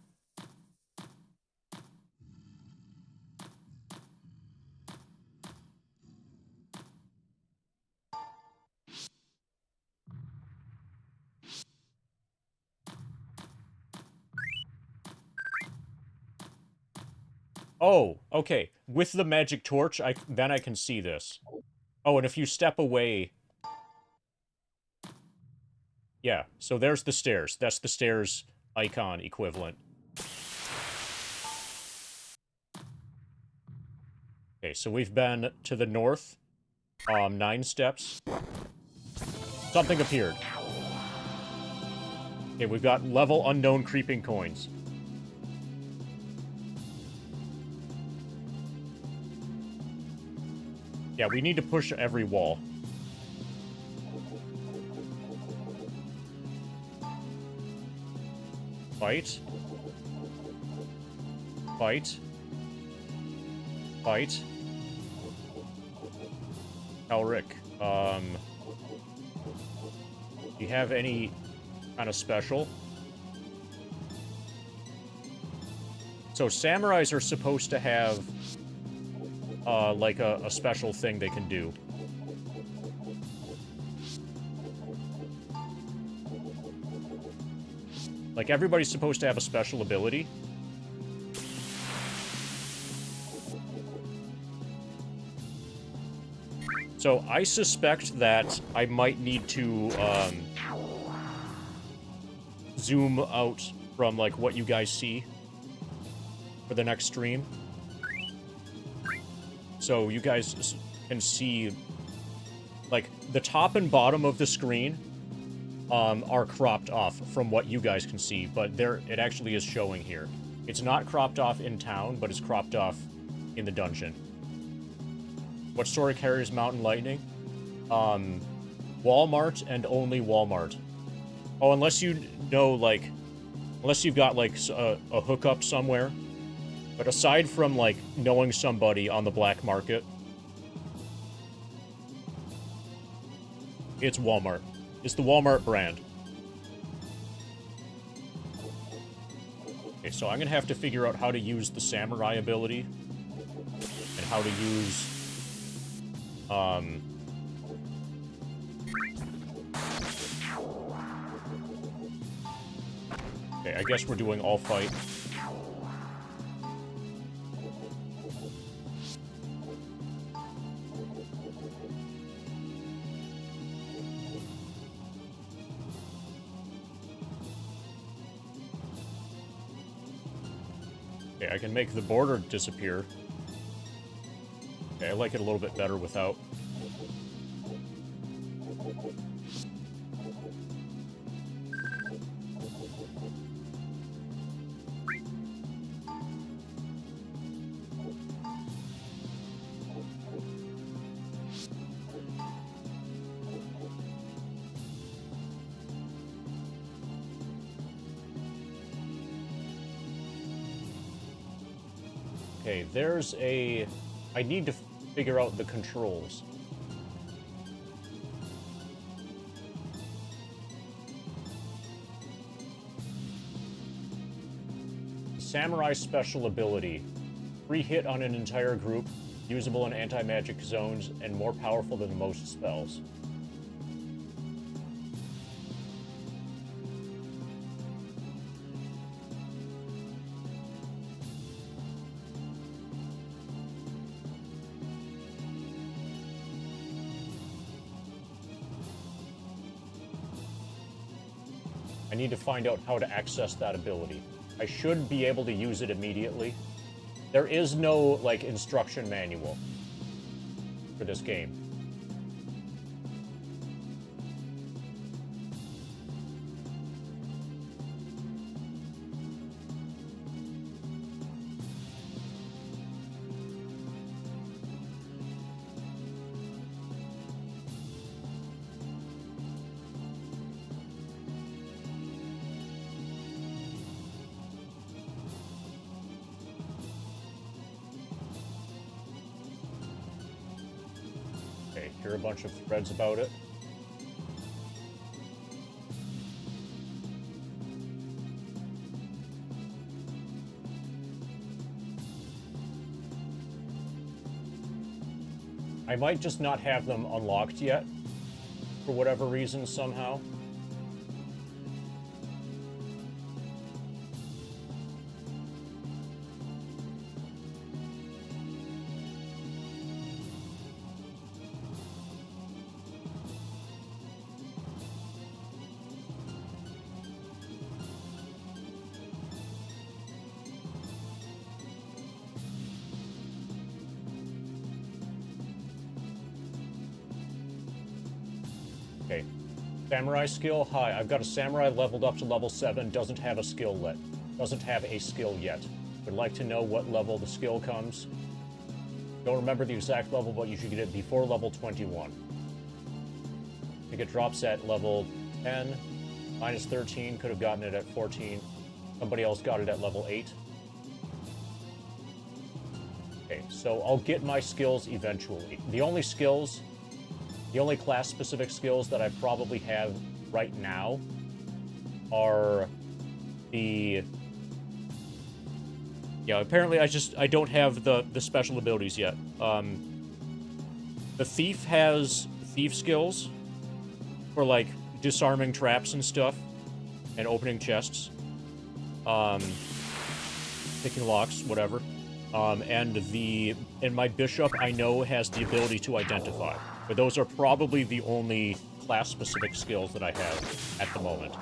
Oh, okay. With the magic torch, then I can see this. Oh, and if you step away... Yeah, so there's the stairs. That's the stairs icon equivalent. Okay, so we've been to the north. 9 steps. Something appeared. Okay, we've got level unknown creeping coins. Yeah, we need to push every wall. Fight. Fight. Fight. Elric, do you have any kind of special? So samurais are supposed to have like a special thing they can do. Like, everybody's supposed to have a special ability. So, I suspect that I might need to, zoom out from, like, what you guys see for the next stream. So, you guys can see, like, the top and bottom of the screen are cropped off from what you guys can see, but it actually is showing here. It's not cropped off in town, but it's cropped off in the dungeon. What store carries Mountain Lightning? Walmart and only Walmart. Oh, unless you know, like, unless you've got, like, a hookup somewhere. But aside from, like, knowing somebody on the black market, it's Walmart. It's the Walmart brand. Okay, so I'm gonna have to figure out how to use the samurai ability. And how to use... Okay, I guess we're doing all fight. Okay, I can make the border disappear. Okay, I like it a little bit better without. Okay, there's a... I need to figure out the controls. Samurai special ability. Free hit on an entire group, usable in anti-magic zones, and more powerful than most spells. I need to find out how to access that ability. I should be able to use it immediately. There is no, like, instruction manual for this game. Hear a bunch of threads about it. I might just not have them unlocked yet, for whatever reason, somehow. Okay. Samurai skill? Hi, I've got a samurai leveled up to level 7, doesn't have a skill yet. Would like to know what level the skill comes. Don't remember the exact level, but you should get it before level 21. I think it drops at level 10, minus 13, could have gotten it at 14. Somebody else got it at level 8. Okay, so I'll get my skills eventually. The only class-specific skills that I probably have right now are the Yeah, apparently I don't have the special abilities yet. The thief has thief skills for, like, disarming traps and stuff, and opening chests. Picking locks, whatever. And my bishop, I know, has the ability to identify. But those are probably the only class-specific skills that I have at the moment.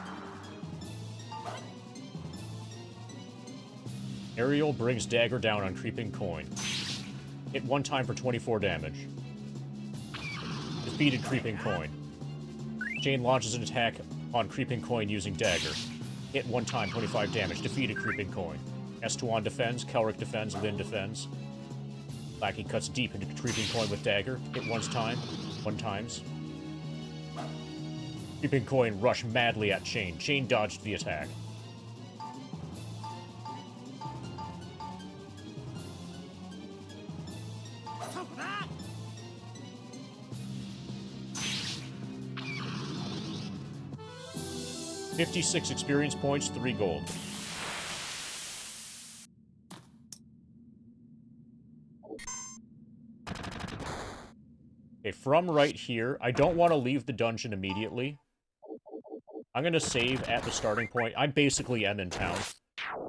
Ariel brings dagger down on creeping coin. Hit one time for 24 damage. Defeated creeping coin. Jane launches an attack on creeping coin using dagger. Hit one time, 25 damage. Defeated creeping coin. Estuan defends, Kelric defends, Lyn defends. Lackey cuts deep into creeping coin with dagger. Hit one times. Creeping coin rush madly at Chain. Chain dodged the attack. $56 experience points, 3 gold. Okay, from right here, I don't want to leave the dungeon immediately. I'm going to save at the starting point. I basically am in town.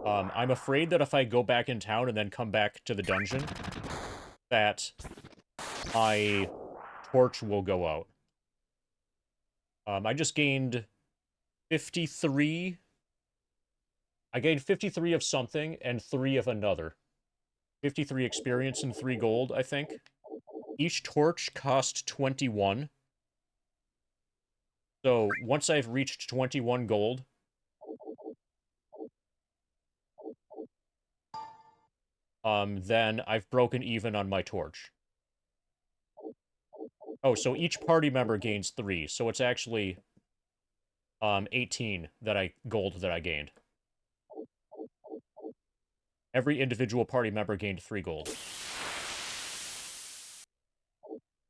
I'm afraid that if I go back in town and then come back to the dungeon, that my torch will go out. I just gained 53. I gained 53 of something and 3 of another. 53 experience and 3 gold, I think. Each torch cost 21. So once I've reached 21 gold, then I've broken even on my torch. Oh, so each party member gains 3, so it's actually 18 gold that I gained. Every individual party member gained 3 gold.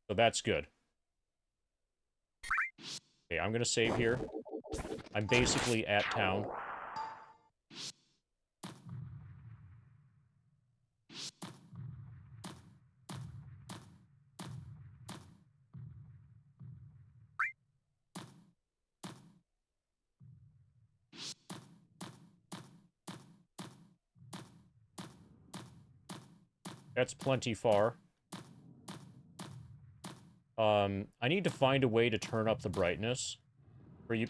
So that's good. Okay, I'm gonna save here. I'm basically at town. That's plenty far. I need to find a way to turn up the brightness. For you...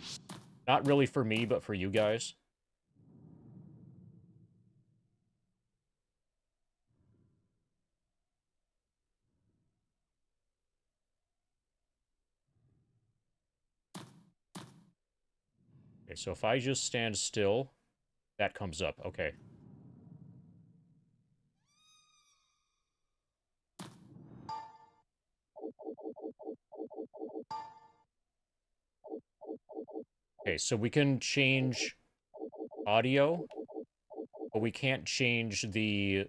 Not really for me, but for you guys. Okay, so if I just stand still, that comes up. Okay. Okay, so we can change audio, but we can't change the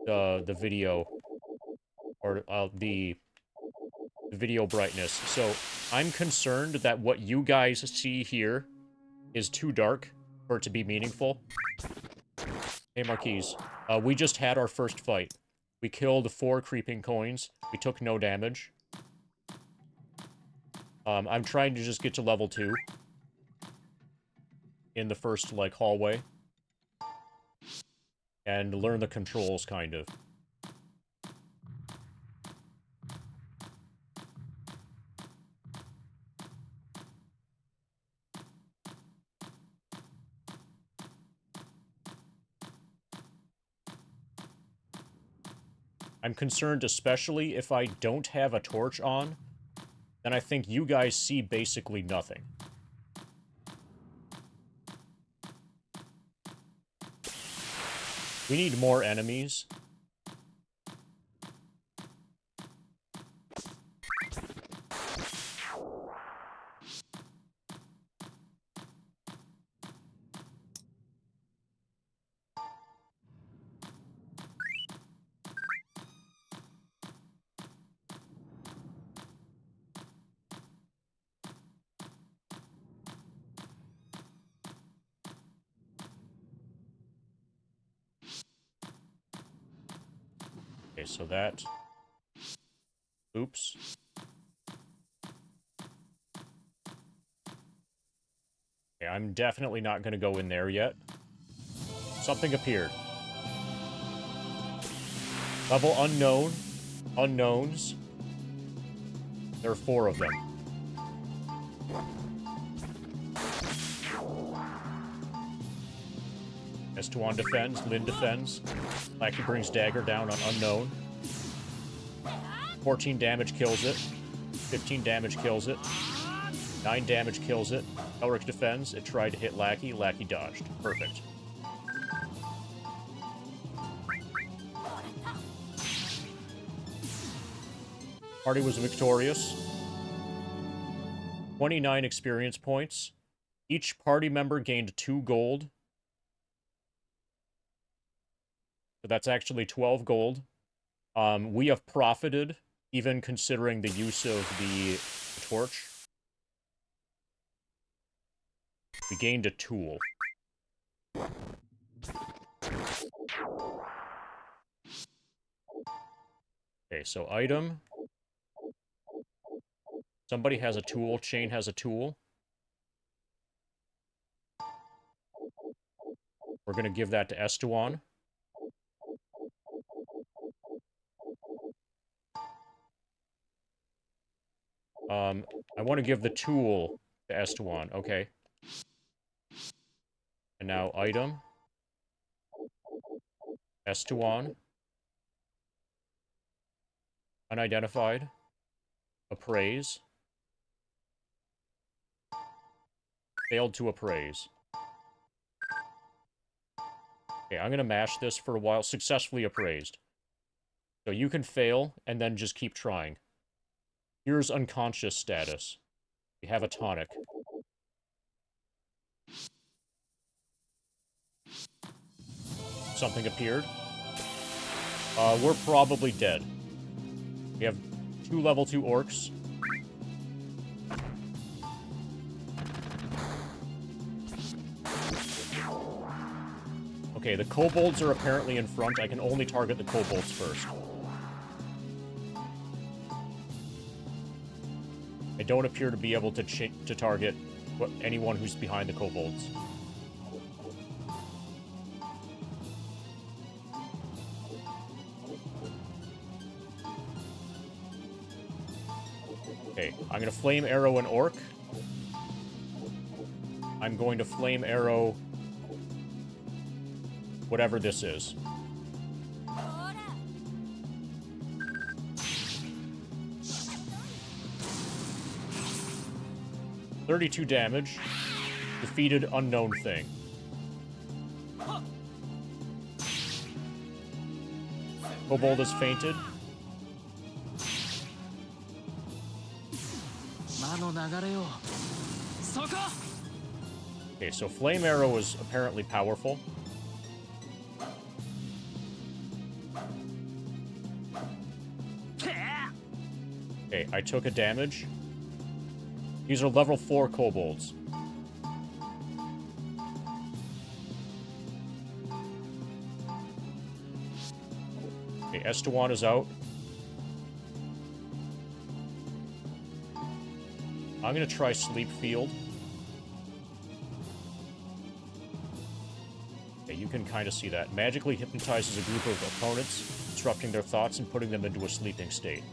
video or the video brightness. So I'm concerned that what you guys see here is too dark for it to be meaningful. Hey, Marquise. We just had our first fight. We killed 4 creeping coins. We took no damage. I'm trying to just get to level 2 in the first, like, hallway. And learn the controls, kind of. I'm concerned especially if I don't have a torch on, then I think you guys see basically nothing. We need more enemies. Okay, so that... Oops. Okay, I'm definitely not going to go in there yet. Something appeared. Level unknown. Unknowns. There are 4 of them. S2 defends, Lynn defends. Lackey brings dagger down on unknown. 14 damage kills it. 15 damage kills it. 9 damage kills it. Elric defends. It tried to hit Lackey. Lackey dodged. Perfect. Party was victorious. 29 experience points. Each party member gained 2 gold. So that's actually 12 gold. We have profited, even considering the use of the torch. We gained a tool. Okay, so item. Somebody has a tool. Chain has a tool. We're going to give that to Estuan. I want to give the tool to Estuan. Okay. And now item. Estuan. Unidentified. Appraise. Failed to appraise. Okay, I'm going to mash this for a while. Successfully appraised. So you can fail, and then just keep trying. Here's unconscious status. We have a tonic. Something appeared. We're probably dead. We have 2 level 2 orcs. Okay, the kobolds are apparently in front. I can only target the kobolds first. I don't appear to be able to target anyone who's behind the kobolds. Okay, I'm gonna flame arrow an orc. I'm going to flame arrow whatever this is. $32 damage. Defeated unknown thing. Kobold has fainted. Okay, so Flame Arrow is apparently powerful. Okay, I took a damage. These are level 4 kobolds. Okay, Estuan is out. I'm gonna try Sleep Field. Okay, you can kind of see that. Magically hypnotizes a group of opponents, disrupting their thoughts and putting them into a sleeping state.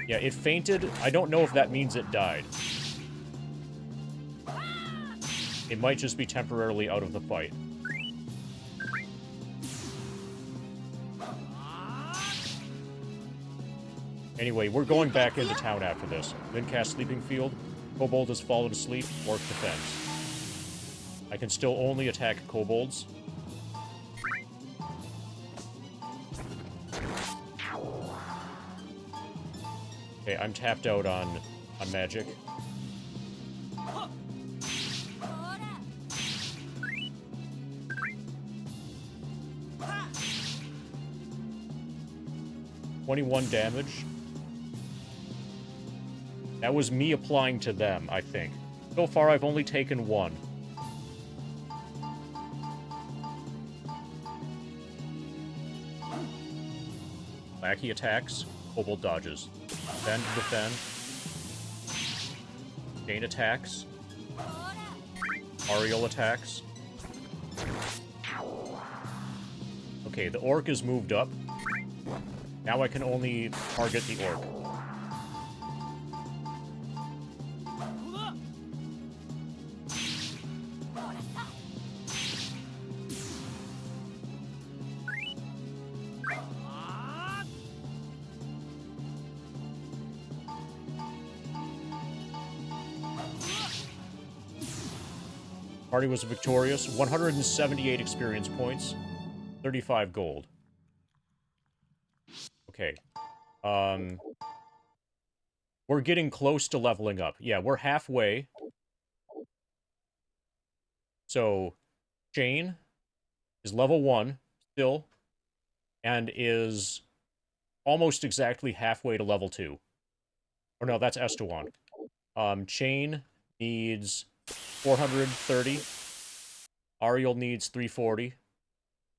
Yeah, it fainted. I don't know if that means it died. It might just be temporarily out of the fight. Anyway, we're going back into town after this. Then cast Sleeping Field. Kobold has fallen asleep. Orc defends. I can still only attack kobolds. Okay, I'm tapped out on magic. $21 damage. That was me applying to them, I think. So far, I've only taken 1. Lackey attacks, Kobold dodges. Defend, defend. Jane attacks. Ariel attacks. Okay, the orc is moved up. Now I can only target the orc. Party was victorious. 178 experience points. 35 gold. Okay. We're getting close to leveling up. Yeah, we're halfway. So, Jane is level 1 still, and is almost exactly halfway to level 2. Or no, that's Estewan. Chain needs 430. Ariel needs 340.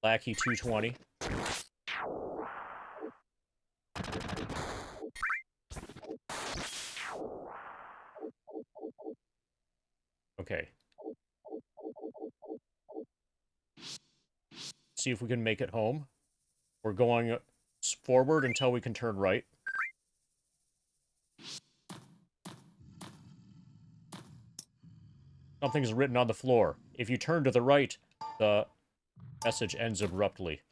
Lackey 220. Okay. See if we can make it home. We're going forward until we can turn right. Something's written on the floor. If you turn to the right, the message ends abruptly.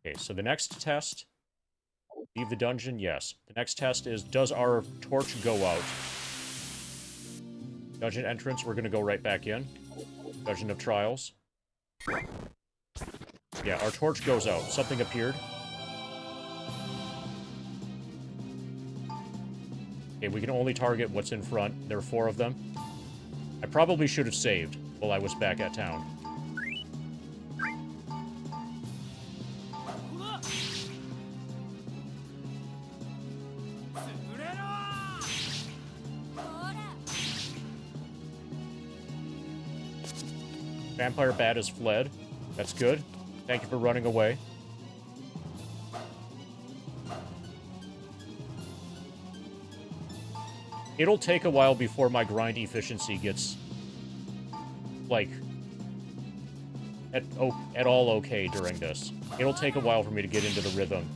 Okay, so the next test... Leave the dungeon? Yes. The next test is, does our torch go out? Dungeon entrance, we're gonna go right back in. Dungeon of Trials. Yeah, our torch goes out. Something appeared. Okay, we can only target what's in front. There are 4 of them. I probably should have saved while I was back at town. Vampire Bat has fled. That's good. Thank you for running away. It'll take a while before my grind efficiency gets, like, at all okay during this. It'll take a while for me to get into the rhythm.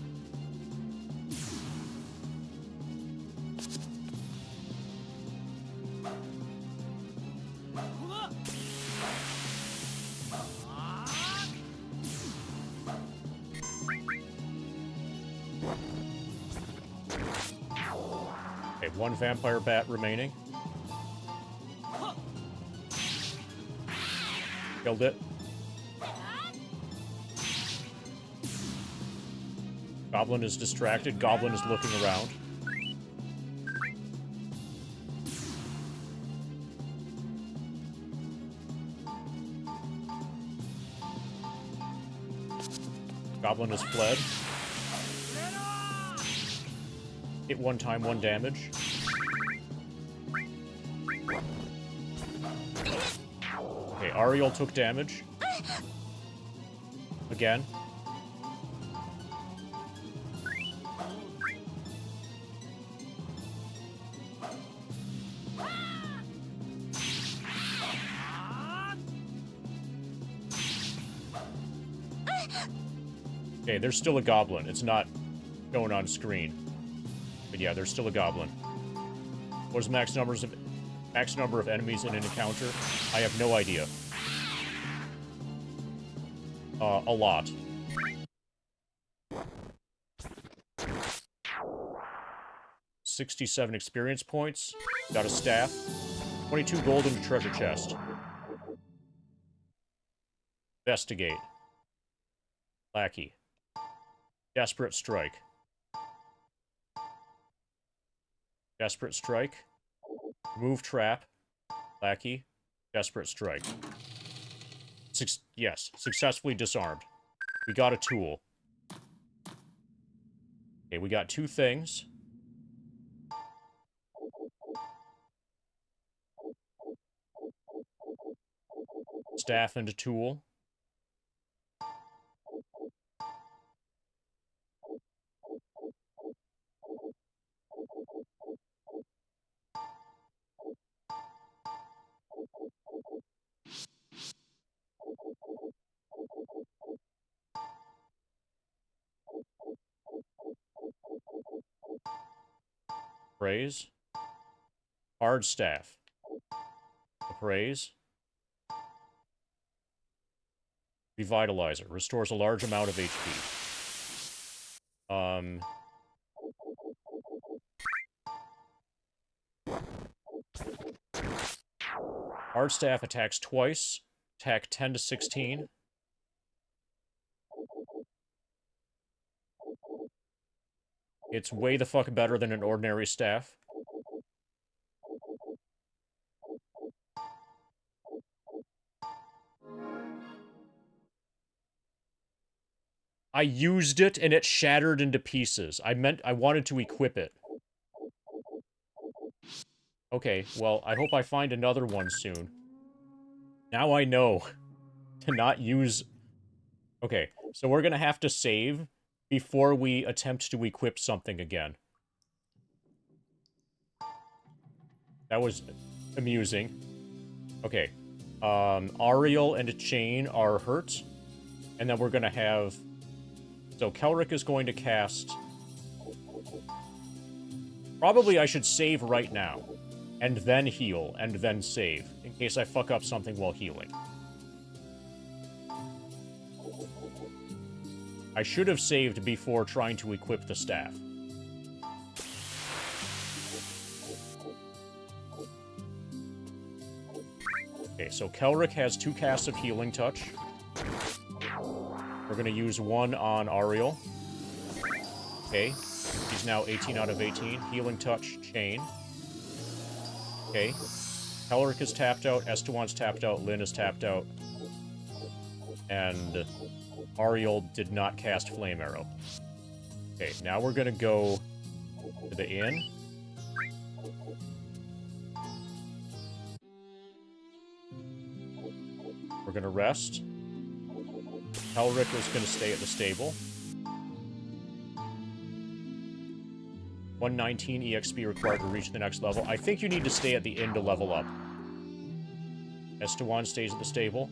Okay, 1 vampire bat remaining. Killed it. Goblin is distracted. Goblin is looking around. Goblin has fled. Hit 1 time, 1 damage. Okay, Ariel took damage. Again. Okay, there's still a goblin. It's not shown on screen. But yeah, there's still a goblin. What is max number of enemies in an encounter? I have no idea. A lot. $67 experience points. Got a staff. 22 gold in the treasure chest. Investigate. Lackey. Desperate strike. Desperate strike. Remove trap. Lackey. Desperate strike. Yes, successfully disarmed. We got a tool. Okay, we got 2 things. Staff and a tool. Praise. Hard staff. Appraise. Revitalizer. Restores a large amount of HP. Hard staff attacks twice. Attack 10 to 16. It's way the fuck better than an ordinary staff. I used it and it shattered into pieces. I wanted to equip it. Okay, well, I hope I find another one soon. Now I know to not use... Okay, so we're gonna have to save before we attempt to equip something again. That was amusing. Okay. Ariel and Chain are hurt. And then we're gonna have... So Kelric is going to cast... Probably I should save right now. And then heal, and then save. In case I fuck up something while healing. I should have saved before trying to equip the staff. Okay, so Kelric has 2 casts of Healing Touch. We're gonna use 1 on Ariel. Okay, he's now 18 out of 18. Healing Touch, Chain. Okay, Kelric is tapped out, Estewan's tapped out, Lyn is tapped out. And Ariel did not cast Flame Arrow. Okay, now we're gonna go to the inn. We're gonna rest. Kelric is gonna stay at the stable. 119 EXP required to reach the next level. I think you need to stay at the inn to level up. Estewan stays at the stable.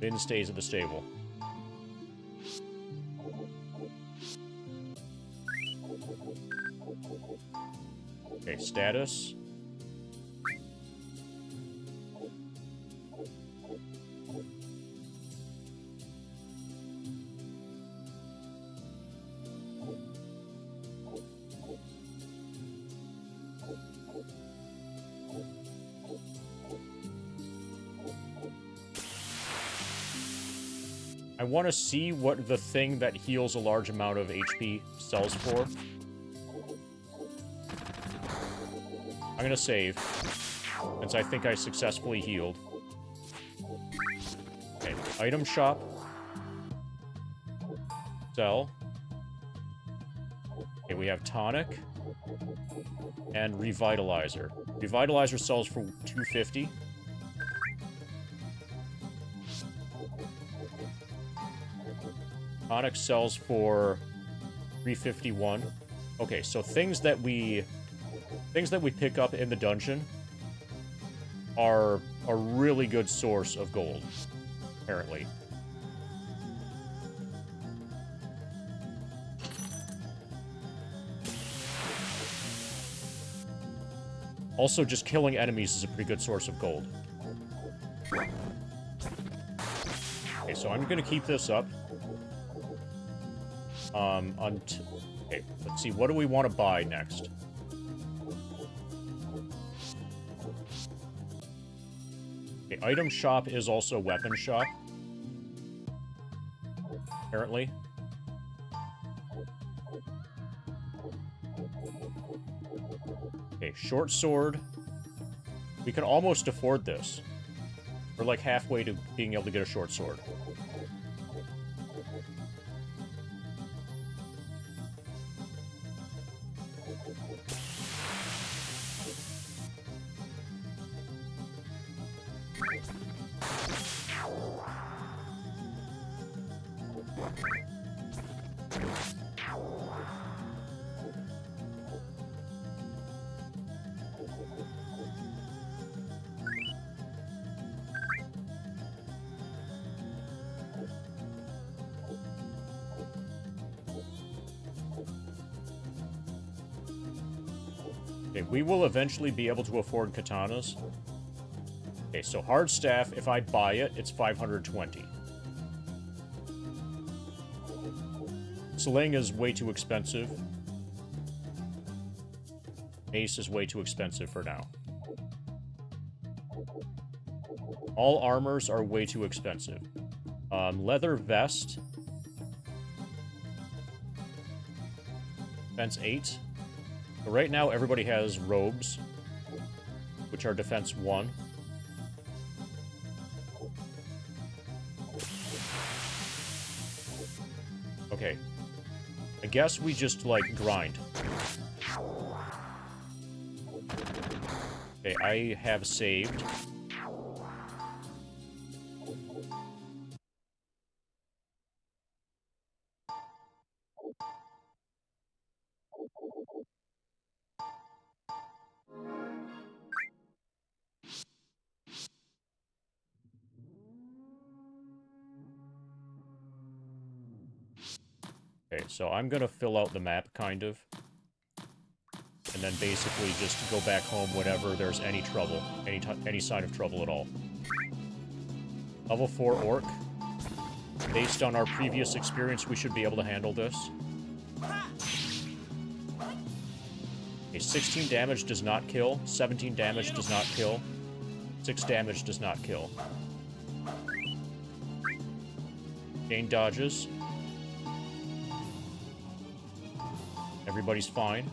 Lyn stays at the stable. Okay, status. I want to see what the thing that heals a large amount of HP sells for. I'm gonna save, since I think I successfully healed. Okay, item shop. Sell. Okay, we have tonic. And revitalizer. Revitalizer sells for 250. Tonic sells for 351. Okay, so things that we pick up in the dungeon are a really good source of gold, apparently. Also, just killing enemies is a pretty good source of gold. Okay, so I'm gonna keep this up. Okay, let's see, what do we want to buy next? Okay, item shop is also weapon shop. Apparently. Okay, short sword. We can almost afford this. We're like halfway to being able to get a short sword. Okay, we will eventually be able to afford katanas. Okay, so hard staff, if I buy it, it's 520. Sling is way too expensive. Mace is way too expensive for now. All armors are way too expensive. Leather vest. Defense 8. So right now, everybody has robes, which are defense 1. Okay. I guess we just, like, grind. Okay, I have saved. Okay, so I'm gonna fill out the map, kind of. And then basically just go back home whenever there's any trouble. Any sign of trouble at all. Level 4 Orc. Based on our previous experience, we should be able to handle this. Okay, 16 damage does not kill. 17 damage does not kill. 6 damage does not kill. Chain dodges. Everybody's fine.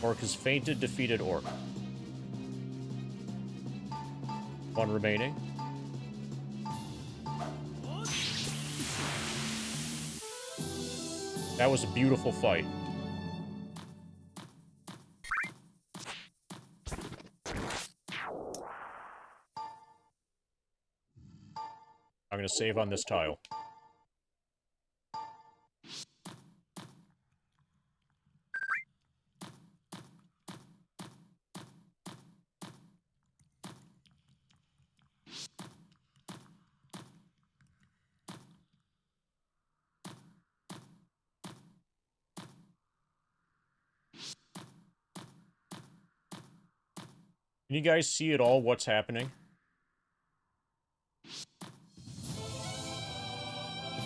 Orc has fainted, defeated Orc. 1 remaining. That was a beautiful fight. I'm gonna save on this tile. Can you guys see at all what's happening?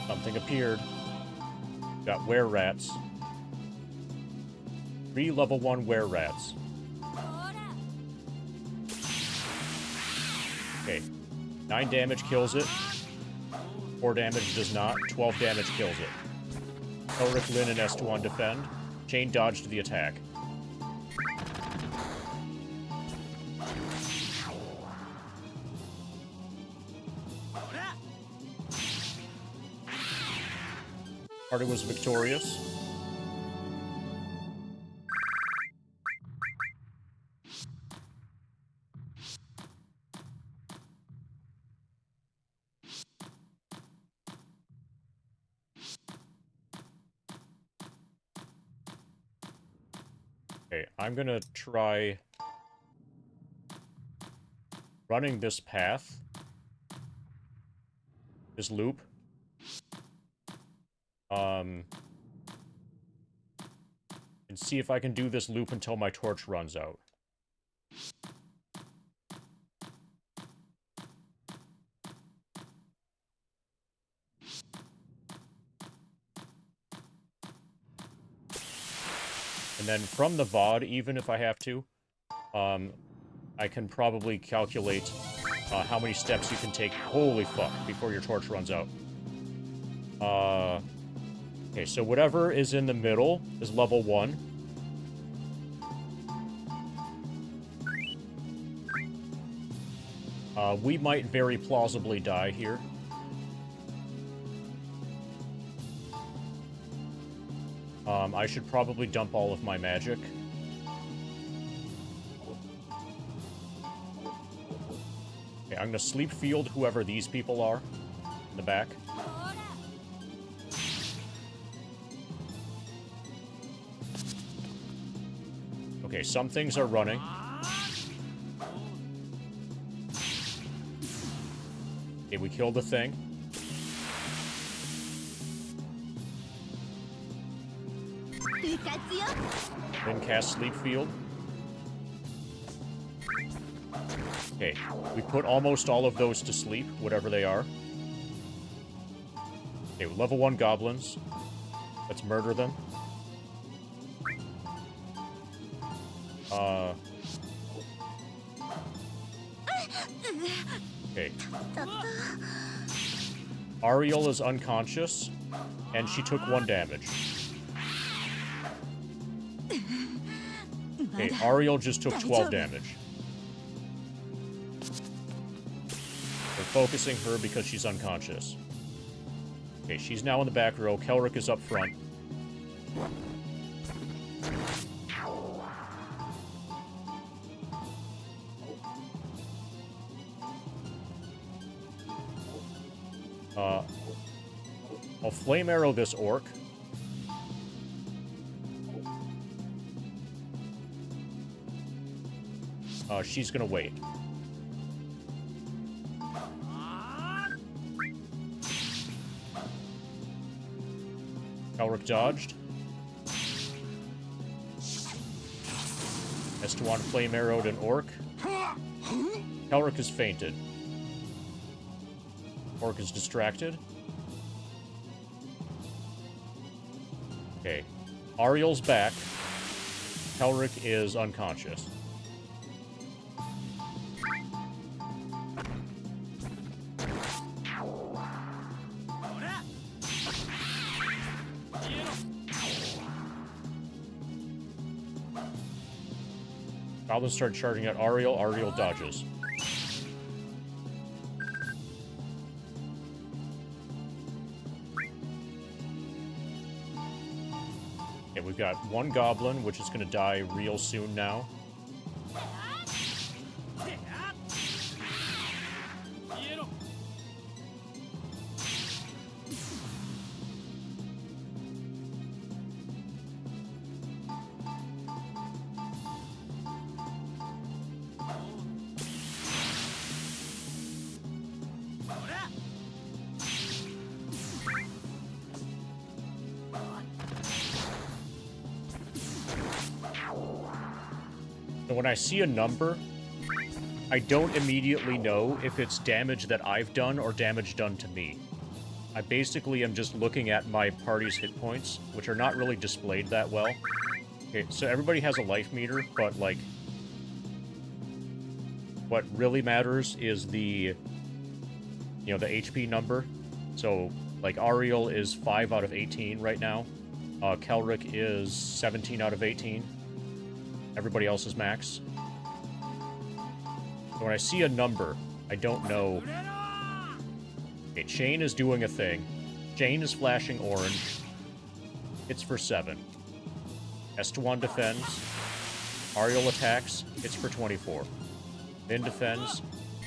Something appeared. Got were-rats. 3 level 1 were-rats. Okay. 9 damage kills it. 4 damage does not. 12 damage kills it. Elric, Lyn, and Estewan defend. Chain dodge to the attack. Party was victorious. Okay, I'm gonna try running this path. This loop. And see if I can do this loop until my torch runs out. And then from the VOD, even if I have to, I can probably calculate how many steps you can take, holy fuck, before your torch runs out. Okay, so whatever is in the middle is level 1. We might very plausibly die here. I should probably dump all of my magic. Okay, I'm gonna sleep field whoever these people are in the back. Okay, some things are running. Okay, we killed the thing. Then cast Sleep Field. Okay, we put almost all of those to sleep, whatever they are. Okay, level 1 goblins. Let's murder them. Okay. Ariel is unconscious, and she took 1 damage. Okay, Ariel just took 12 damage. We're focusing her because she's unconscious. Okay, she's now in the back row. Kelric is up front. I'll flame arrow this orc. She's gonna wait. Kelric dodged. Estewan flame arrowed an orc. Kelric has fainted. Orc is distracted. Okay. Ariel's back. Kelric is unconscious. Goblins start charging at Ariel. Ariel dodges. Okay, we've got 1 goblin, which is going to die real soon now. So when I see a number, I don't immediately know if it's damage that I've done or damage done to me. I basically am just looking at my party's hit points, which are not really displayed that well. Okay, so everybody has a life meter, but, like, what really matters is the, you know, the HP number. So, like, Ariel is 5 out of 18 right now. Kelric is 17 out of 18. Everybody else is max. So when I see a number, I don't know. Okay, Chain is doing a thing. Chain is flashing orange. It's for 7. Estewan defends. Ariel attacks. It's for 24. Min defends.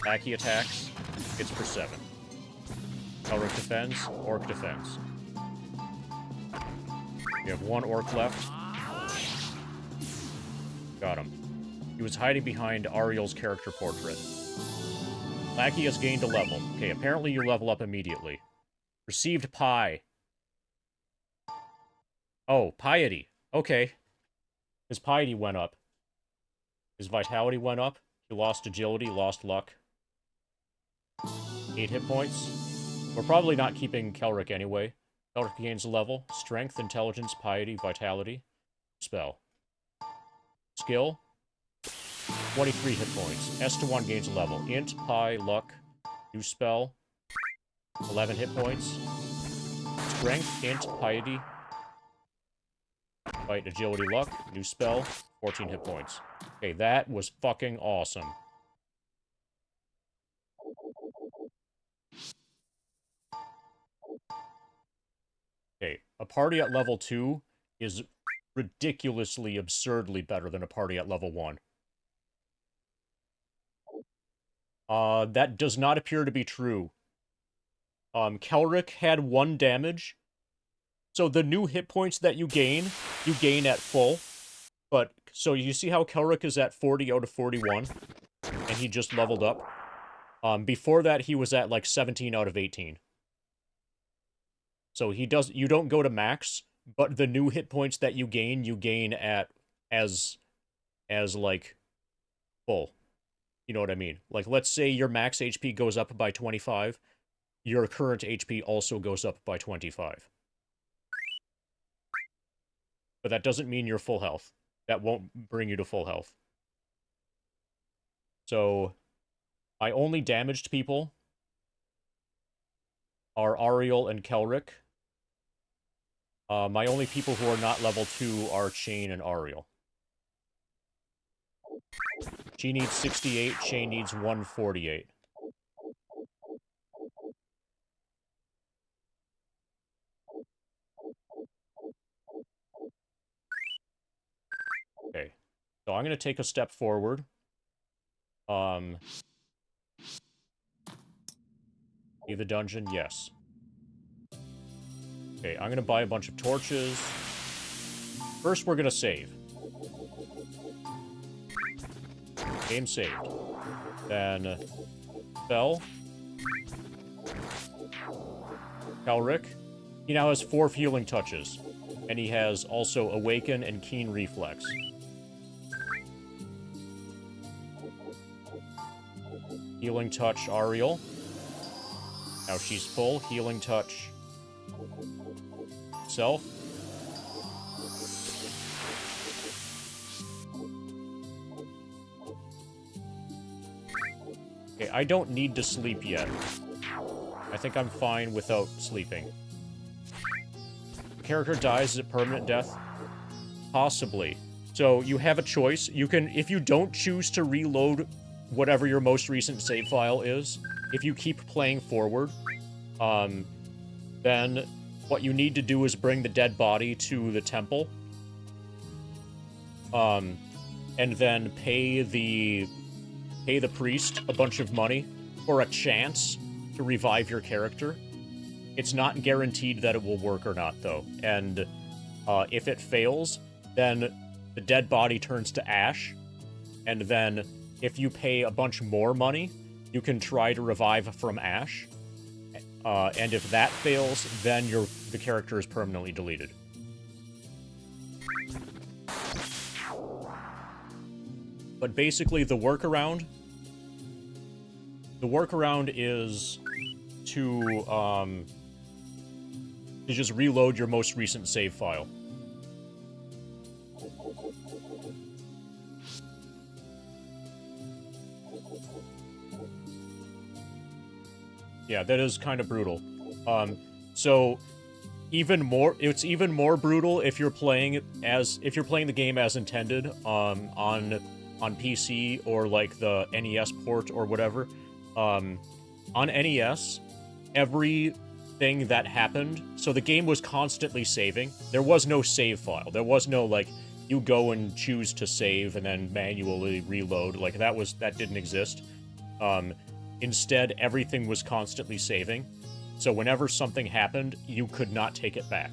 Aki attacks. It's for 7. Kelric defends. Orc defends. We have 1 orc left. Got him. He was hiding behind Ariel's character portrait. Lackey has gained a level. Okay, apparently you level up immediately. Received pie. Oh, piety. Okay. His piety went up. His vitality went up. He lost agility, lost luck. 8 hit points. We're probably not keeping Kelric anyway. Kelric gains a level. Strength, intelligence, piety, vitality. Spell. Skill. 23 hit points. Estewan gains a level. Int, Pi, Luck. New spell. 11 hit points. Strength, Int, Piety. Fight, Agility, Luck. New spell. 14 hit points. Okay, that was fucking awesome. Okay, a party at level 2 is ridiculously, absurdly better than a party at level 1. That does not appear to be true. Kelric had 1 damage. So the new hit points that you gain at full. But, so you see how Kelric is at 40 out of 41? And he just leveled up? Before that, he was at, like, 17 out of 18. So you don't go to max, but the new hit points that you gain at, as, like, full. You know what I mean? Like, let's say your max HP goes up by 25. Your current HP also goes up by 25. But that doesn't mean you're full health. That won't bring you to full health. So, my only damaged people are Ariel and Kelric. My only people who are not level 2 are Chain and Ariel. She needs 68, Chain needs 148. Okay, so I'm going to take a step forward. See the dungeon? Yes. Okay, I'm going to buy a bunch of torches. First, we're going to save. Game saved. Then, Fell. Kelric. He now has 4 healing touches. And he has also Awaken and Keen Reflex. Healing Touch, Ariel. Now she's full. Healing Touch, Self. Okay, I don't need to sleep yet. I think I'm fine without sleeping. The character dies, is it permanent death? Possibly. So you have a choice. You can, if you don't choose to reload whatever your most recent save file is, if you keep playing forward, then what you need to do is bring the dead body to the temple. And then pay the priest a bunch of money for a chance to revive your character. It's not guaranteed that it will work or not, though. And if it fails, then the dead body turns to ash. And then if you pay a bunch more money, you can try to revive from ash. And if that fails, then the character is permanently deleted. But basically, the workaround is to just reload your most recent save file. Yeah, that is kind of brutal. So it's even more brutal if you're playing the game as intended on PC or like the NES port or whatever. On NES, everything that happened, so the game was constantly saving. There was no save file. There was no like you go and choose to save and then manually reload. Like that didn't exist. Instead, everything was constantly saving. So whenever something happened, you could not take it back.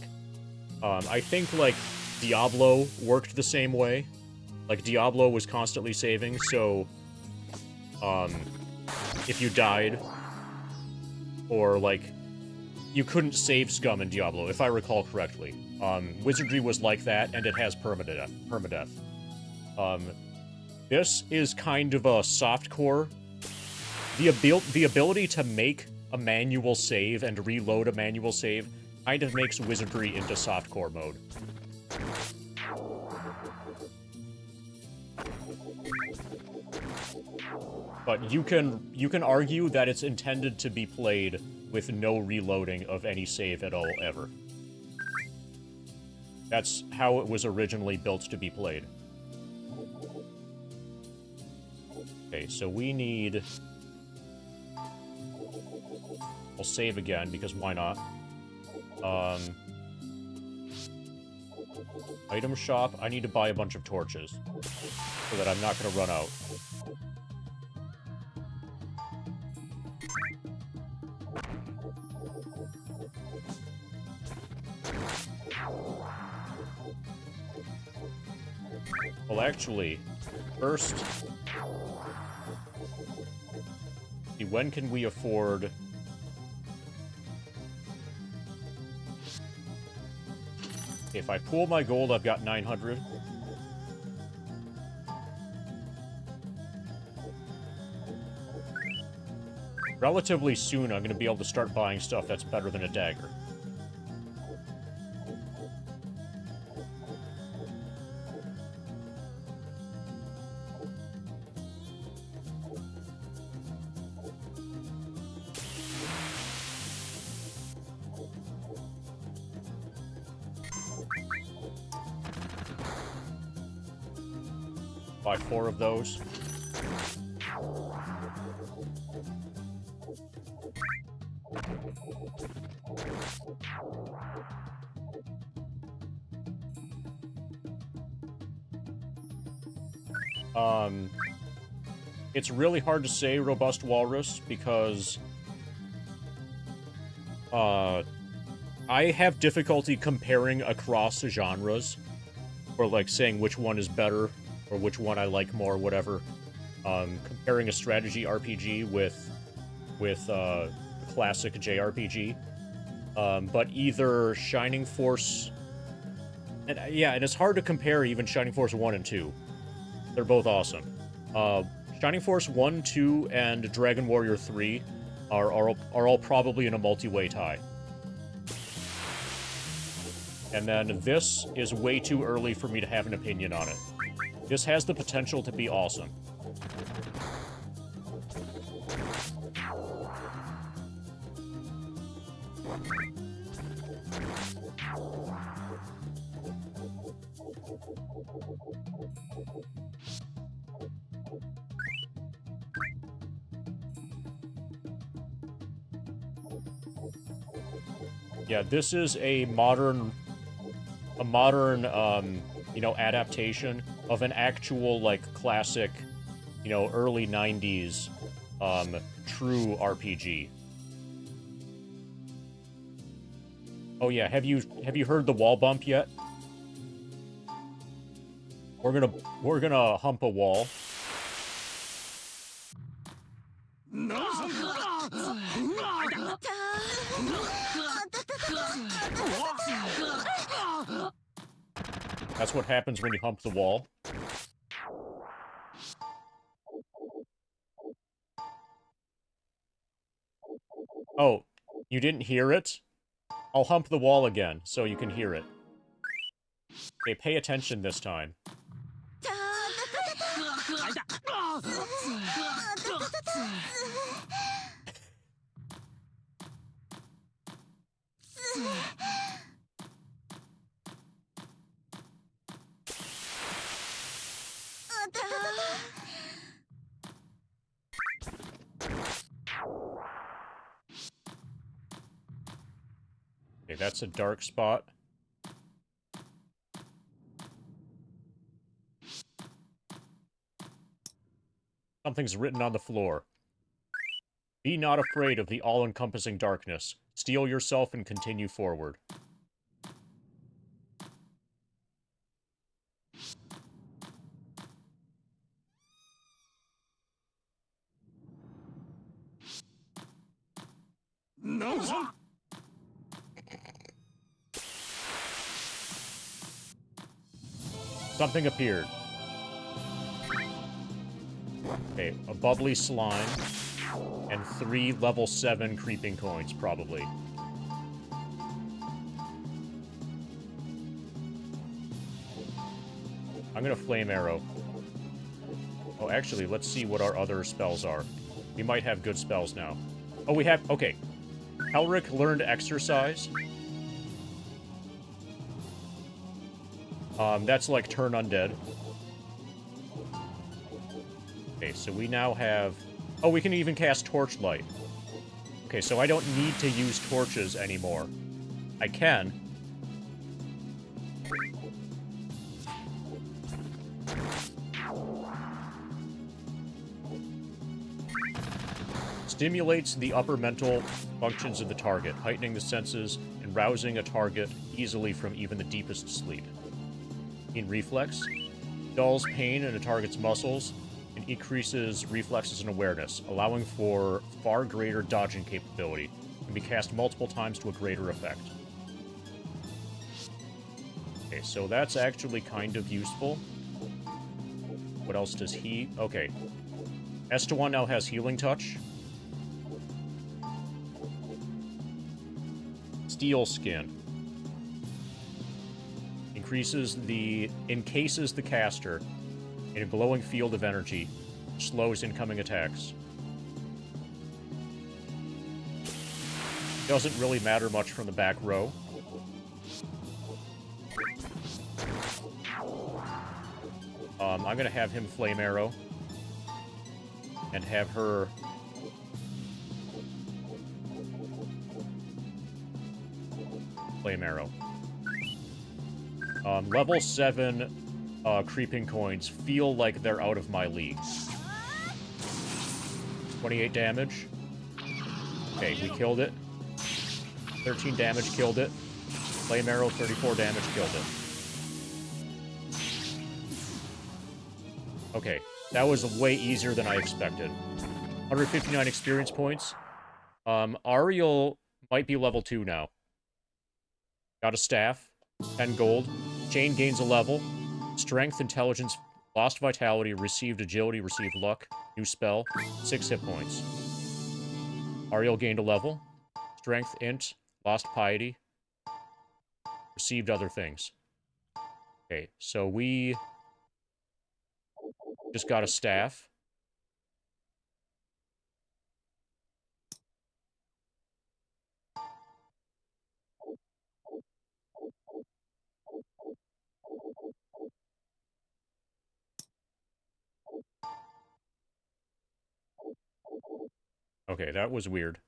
I think, like, Diablo worked the same way. Like, Diablo was constantly saving, so if you died, or, like, you couldn't save scum in Diablo, if I recall correctly. Wizardry was like that, and it has permadeath. This is kind of a softcore. The ability to make a manual save and reload a manual save kind of makes Wizardry into softcore mode. But you can argue that it's intended to be played with no reloading of any save at all, ever. That's how it was originally built to be played. Okay, so we need... I'll save again, because why not? Item shop. I need to buy a bunch of torches so that I'm not going to run out. Well, actually, first, see, when can we afford... If I pool my gold, I've got 900. Relatively soon, I'm going to be able to start buying stuff that's better than a dagger. Buy 4 of those. It's really hard to say Robust Walrus because I have difficulty comparing across genres, or like saying which one is better or which one I like more, whatever. Comparing a strategy RPG with a classic JRPG. But either Shining Force... And yeah, and it's hard to compare even Shining Force 1 and 2. They're both awesome. Shining Force 1, 2, and Dragon Warrior 3 are all probably in a multi-way tie. And then this is way too early for me to have an opinion on it. This has the potential to be awesome. Yeah, this is a modern, you know, adaptation of an actual, like, classic, you know, early 90s, true RPG. Oh yeah, have you heard the wall bump yet? We're gonna hump a wall. That's what happens when you hump the wall. Oh, you didn't hear it? I'll hump the wall again, so you can hear it. Okay, pay attention this time. Okay, that's a dark spot. Something's written on the floor. Be not afraid of the all-encompassing darkness. Steel yourself and continue forward. No. Something appeared. Okay, a bubbly slime, and 3 level 7 creeping coins, probably. I'm gonna flame arrow. Oh, actually, let's see what our other spells are. We might have good spells now. Oh, we have... Okay. Elric learned exercise. That's like turn undead. Okay, so we now have... Oh, we can even cast Torchlight. Okay, so I don't need to use torches anymore. I can. Stimulates the upper mental functions of the target, heightening the senses and rousing a target easily from even the deepest sleep. In reflex, dulls pain in a target's muscles and increases reflexes and awareness, allowing for far greater dodging capability. Can be cast multiple times to a greater effect. Okay, so that's actually kind of useful. What else does he... Okay. Estewan now has Healing Touch. Steel Skin. Encases the caster in a glowing field of energy. Slows incoming attacks. Doesn't really matter much from the back row. I'm gonna have him Flame Arrow. And have her... Flame Arrow. Level 7 creeping coins feel like they're out of my league. 28 damage. Okay, we killed it. 13 damage killed it. Flame Arrow, 34 damage killed it. Okay, that was way easier than I expected. 159 experience points. Ariel might be level 2 now. Got a staff. 10 gold. Chain gains a level. Strength, intelligence, lost vitality, received agility, received luck. New spell. 6 hit points. Ariel gained a level. Strength, int, lost piety. Received other things. Okay, so we just got a staff. Okay, that was weird.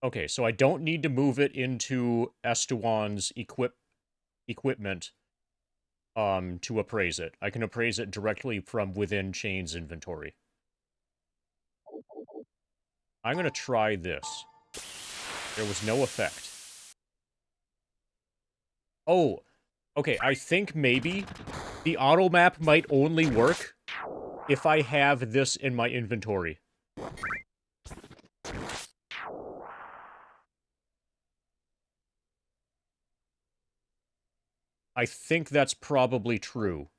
Okay, so I don't need to move it into Estewan's equipment to appraise it. I can appraise it directly from within Chain's inventory. I'm going to try this. There was no effect. Oh, okay, I think maybe the auto map might only work if I have this in my inventory. I think that's probably true.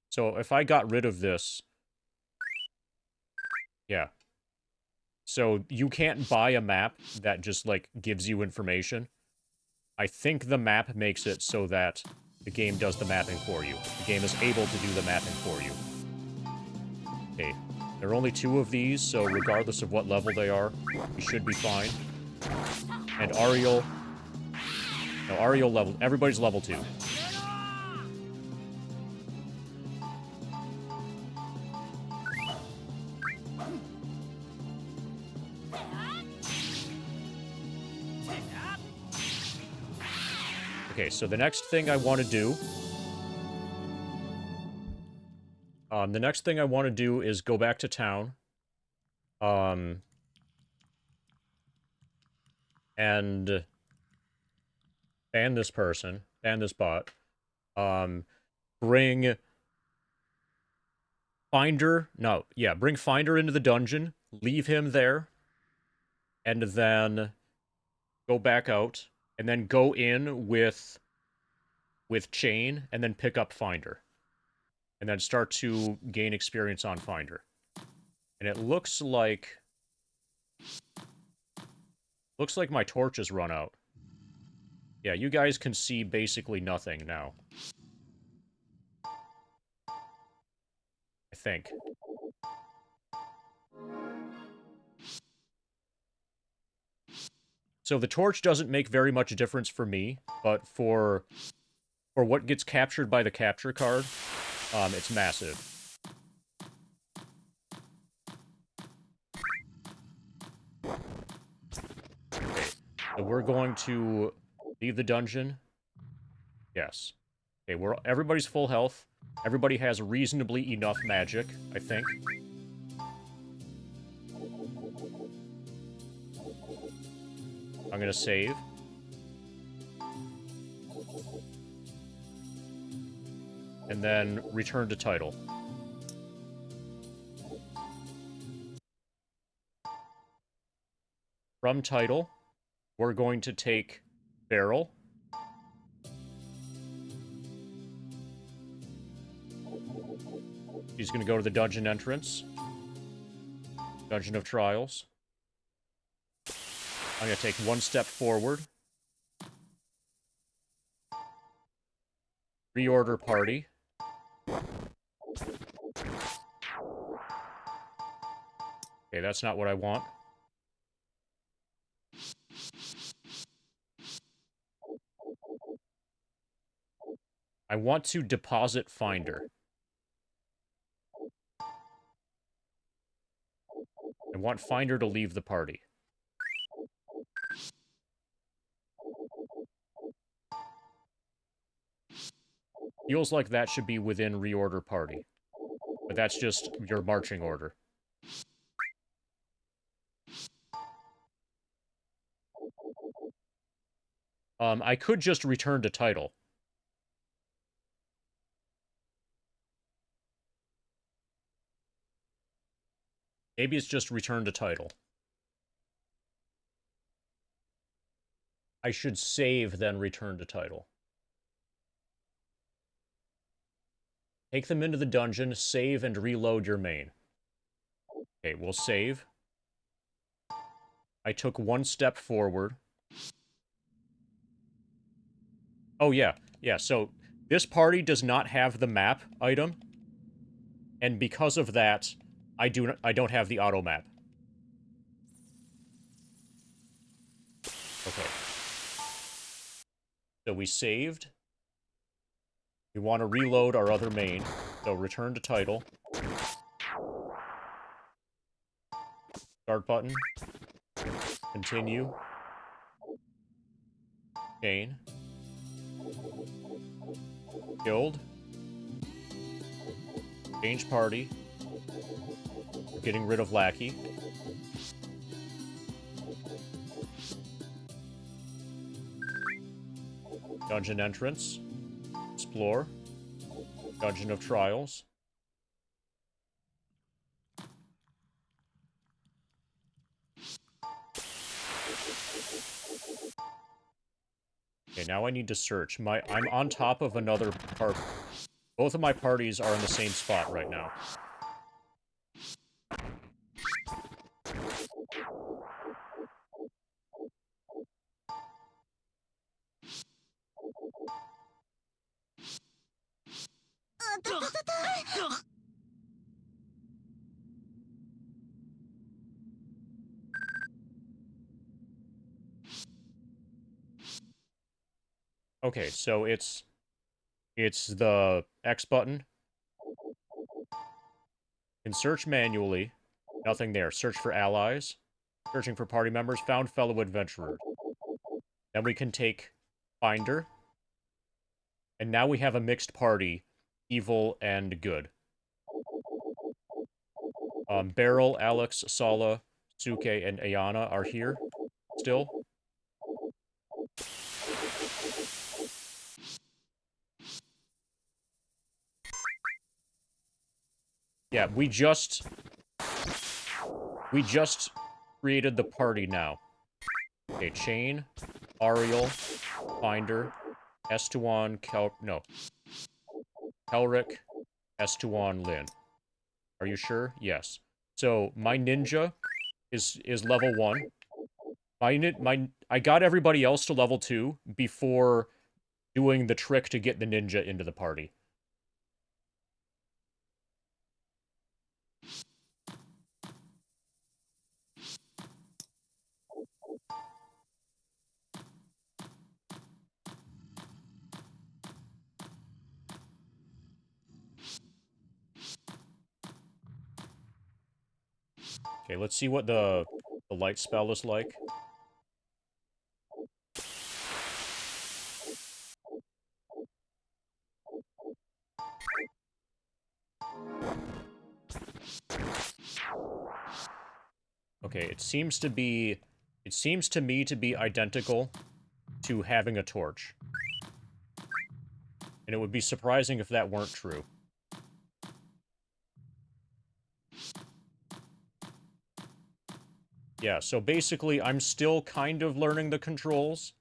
So if I got rid of this... Yeah. So you can't buy a map that just, like, gives you information. I think the map makes it so that the game does the mapping for you. The game is able to do the mapping for you. Okay. There are only 2 of these, so regardless of what level they are, we should be fine. And Ariel... No, Ariel level... Everybody's level 2. Okay, so the next thing I want to do... the next thing I want to do is go back to town. And... ban this person. Ban this bot. Bring... Finder... No, yeah, bring Finder into the dungeon. Leave him there. And then... go back out. And then go in with Chain. And then pick up Finder. And then start to gain experience on Finder. And it looks like... Looks like my torch has run out. Yeah, you guys can see basically nothing now. I think. So the torch doesn't make very much difference for me, but for what gets captured by the capture card, it's massive. So we're going to leave the dungeon. Yes. Okay, everybody's full health. Everybody has reasonably enough magic, I think. I'm gonna save. And then return to title. From title, we're going to take Beryl. She's going to go to the dungeon entrance. Dungeon of Trials. I'm going to take one step forward. Reorder party. Okay, that's not what I want. I want to deposit Finder. I want Finder to leave the party. Feels like that should be within reorder party. But that's just your marching order. I could just return to title. Maybe it's just return to title. I should save, then return to title. Take them into the dungeon, save, and reload your main. Okay, we'll save. I took one step forward. Oh, yeah. Yeah, so this party does not have the map item. And because of that, I don't have the auto map. Okay. So we saved. We want to reload our other main. So return to title. Start button. Continue. Chain. Guild. Change party. We're getting rid of Lackey. Dungeon entrance. Explore. Dungeon of Trials. Okay, now I need to search. I'm on top of another part. Both of my parties are in the same spot right now. Okay, so it's the X button. Can search manually. Nothing there. Search for allies. Searching for party members. Found fellow adventurers. Then we can take Finder. And now we have a mixed party. Evil and good. Beryl, Alex, Sala, Suke, and Ayana are here. Still. Yeah, we just created the party now. Okay, Chain, Ariel, Finder, Estuan, Kelric, Estuan, Lin. Are you sure? Yes. So my ninja is level 1. I got everybody else to level 2 before doing the trick to get the ninja into the party. Okay, let's see what the light spell is like. Okay, it seems to me to be identical to having a torch. And it would be surprising if that weren't true. Yeah, so basically, I'm still kind of learning the controls.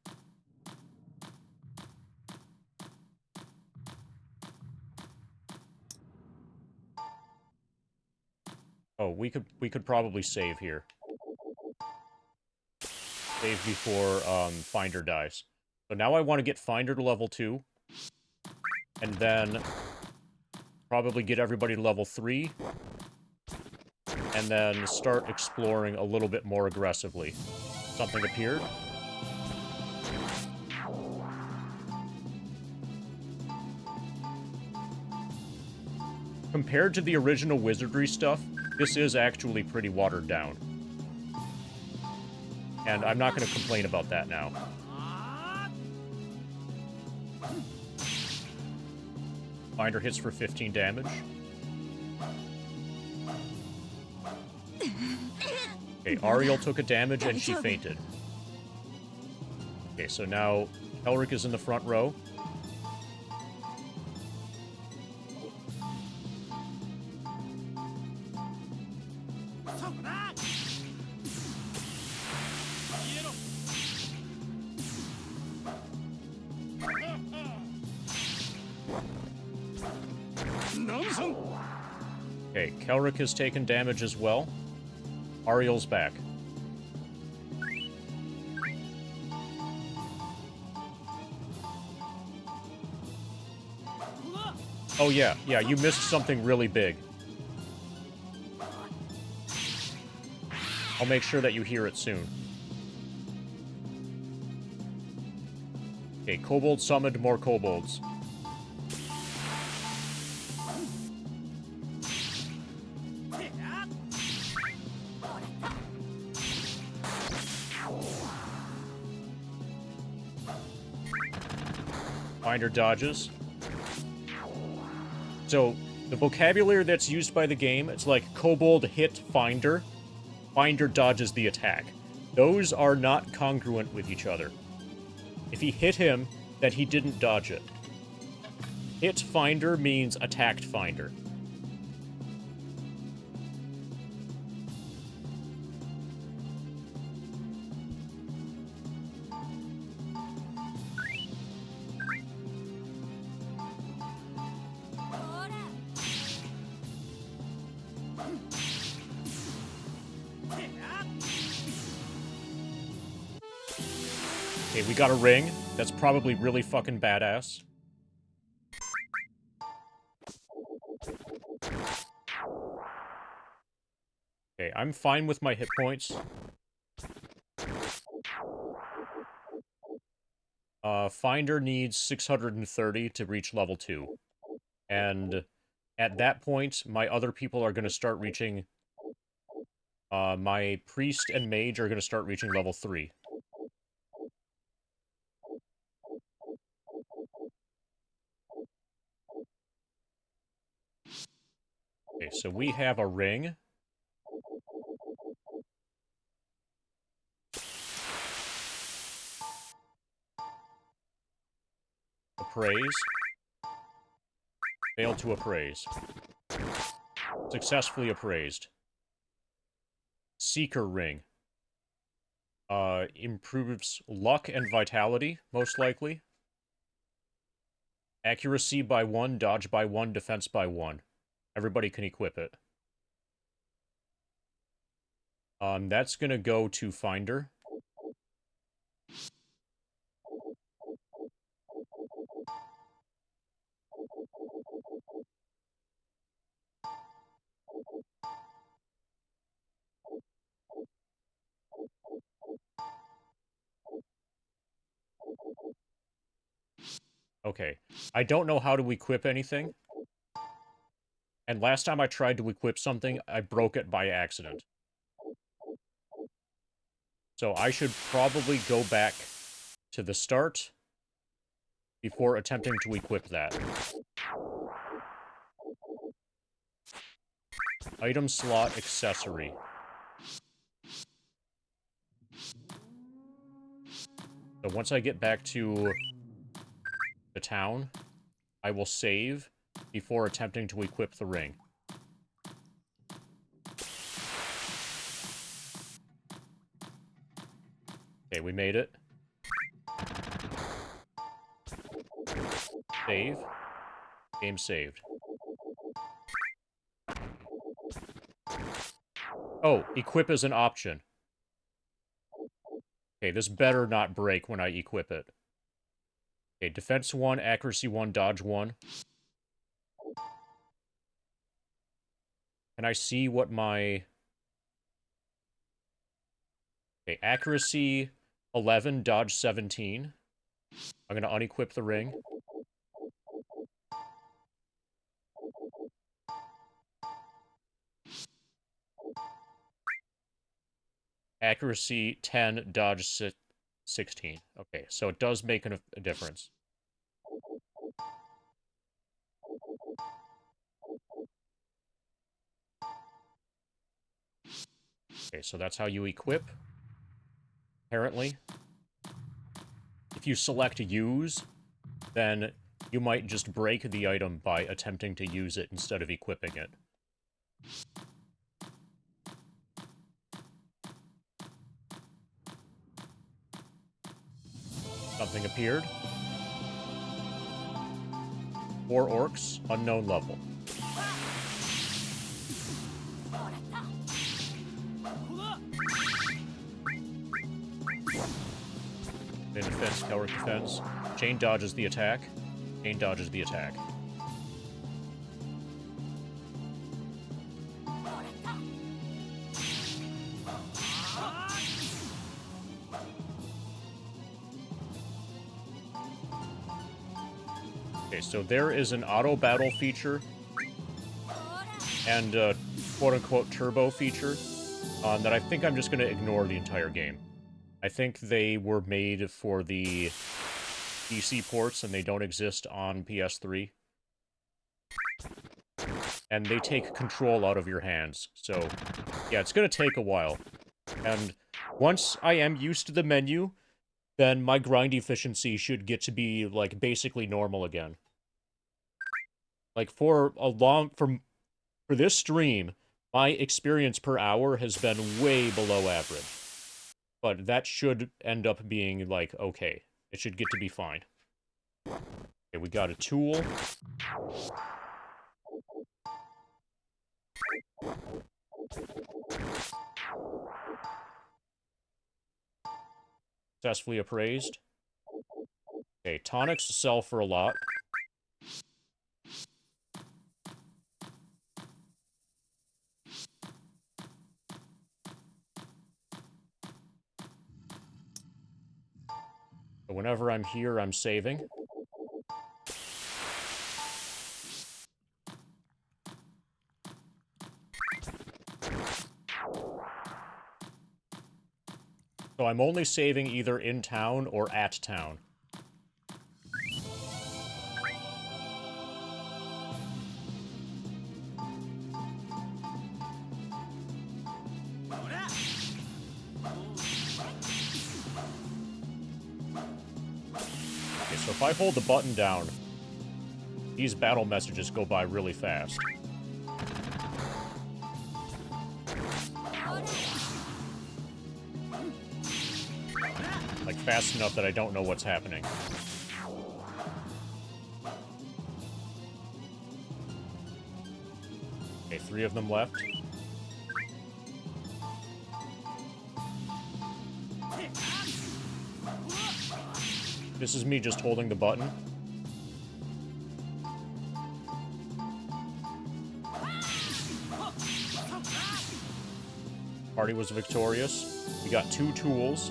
Oh, we could probably save here. Save before Finder dies. So now I want to get Finder to level 2. And then probably get everybody to level 3. And then start exploring a little bit more aggressively. Something appeared. Compared to the original Wizardry stuff, this is actually pretty watered down. And I'm not going to complain about that now. Finder hits for 15 damage. Okay, Ariel took a damage and she fainted. Okay, so now Elric is in the front row. Okay, Kelric has taken damage as well. Ariel's back. Oh yeah, you missed something really big. I'll make sure that you hear it soon. Okay, Kobold summoned more kobolds. Finder dodges. So, the vocabulary that's used by the game, it's like Kobold hit Finder. Finder dodges the attack. Those are not congruent with each other. If he hit him, then he didn't dodge it. Hit Finder means attacked Finder. Okay, we got a ring. That's probably really fucking badass. Okay, I'm fine with my hit points. Finder needs 630 to reach level 2. And at that point, my other people are going to start reaching... my priest and mage are going to start reaching level 3. Okay, so we have a ring. Appraise. Failed to appraise. Successfully appraised. Seeker ring. Improves luck and vitality, most likely. Accuracy by 1, dodge by 1, defense by 1. Everybody can equip it. That's gonna go to Finder. Okay. I don't know how to equip anything. And last time I tried to equip something, I broke it by accident. So I should probably go back to the start before attempting to equip that. Item slot accessory. So once I get back to the town, I will save before attempting to equip the ring. Okay, we made it. Save. Game saved. Oh, equip is an option. Okay, this better not break when I equip it. Okay, defense 1, accuracy 1, dodge 1. Can I see what my... Okay, accuracy 11, dodge 17. I'm gonna unequip the ring. Accuracy 10, dodge 16. Okay, so it does make a difference. Okay, so that's how you equip. Apparently. If you select use, then you might just break the item by attempting to use it instead of equipping it. Something appeared. 4 orcs, unknown level. In defense, coward defense. Chain dodges the attack. Chain dodges the attack. Okay, so there is an auto battle feature and a quote-unquote turbo feature that I think I'm just going to ignore the entire game. I think they were made for the PC ports and they don't exist on PS3. And they take control out of your hands. So, yeah, it's going to take a while. And once I am used to the menu, then my grind efficiency should get to be, like, basically normal again. Like, for this stream, my experience per hour has been way below average. But that should end up being, like, okay. It should get to be fine. Okay, we got a tool. Successfully appraised. Okay, tonics sell for a lot. So whenever I'm here, I'm saving. So I'm only saving either in town or at town. Okay, so if I hold the button down, these battle messages go by really fast. Like, fast enough that I don't know what's happening. Okay, 3 of them left. This is me just holding the button. Party was victorious. We got 2 tools.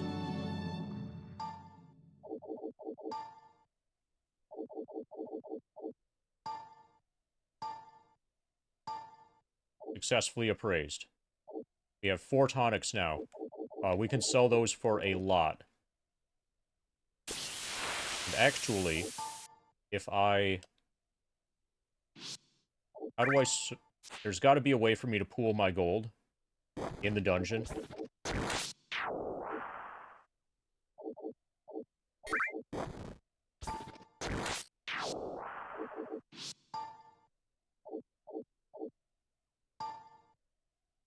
Successfully appraised. We have 4 tonics now. We can sell those for a lot. And actually, if I... How do I... There's got to be a way for me to pool my gold in the dungeon.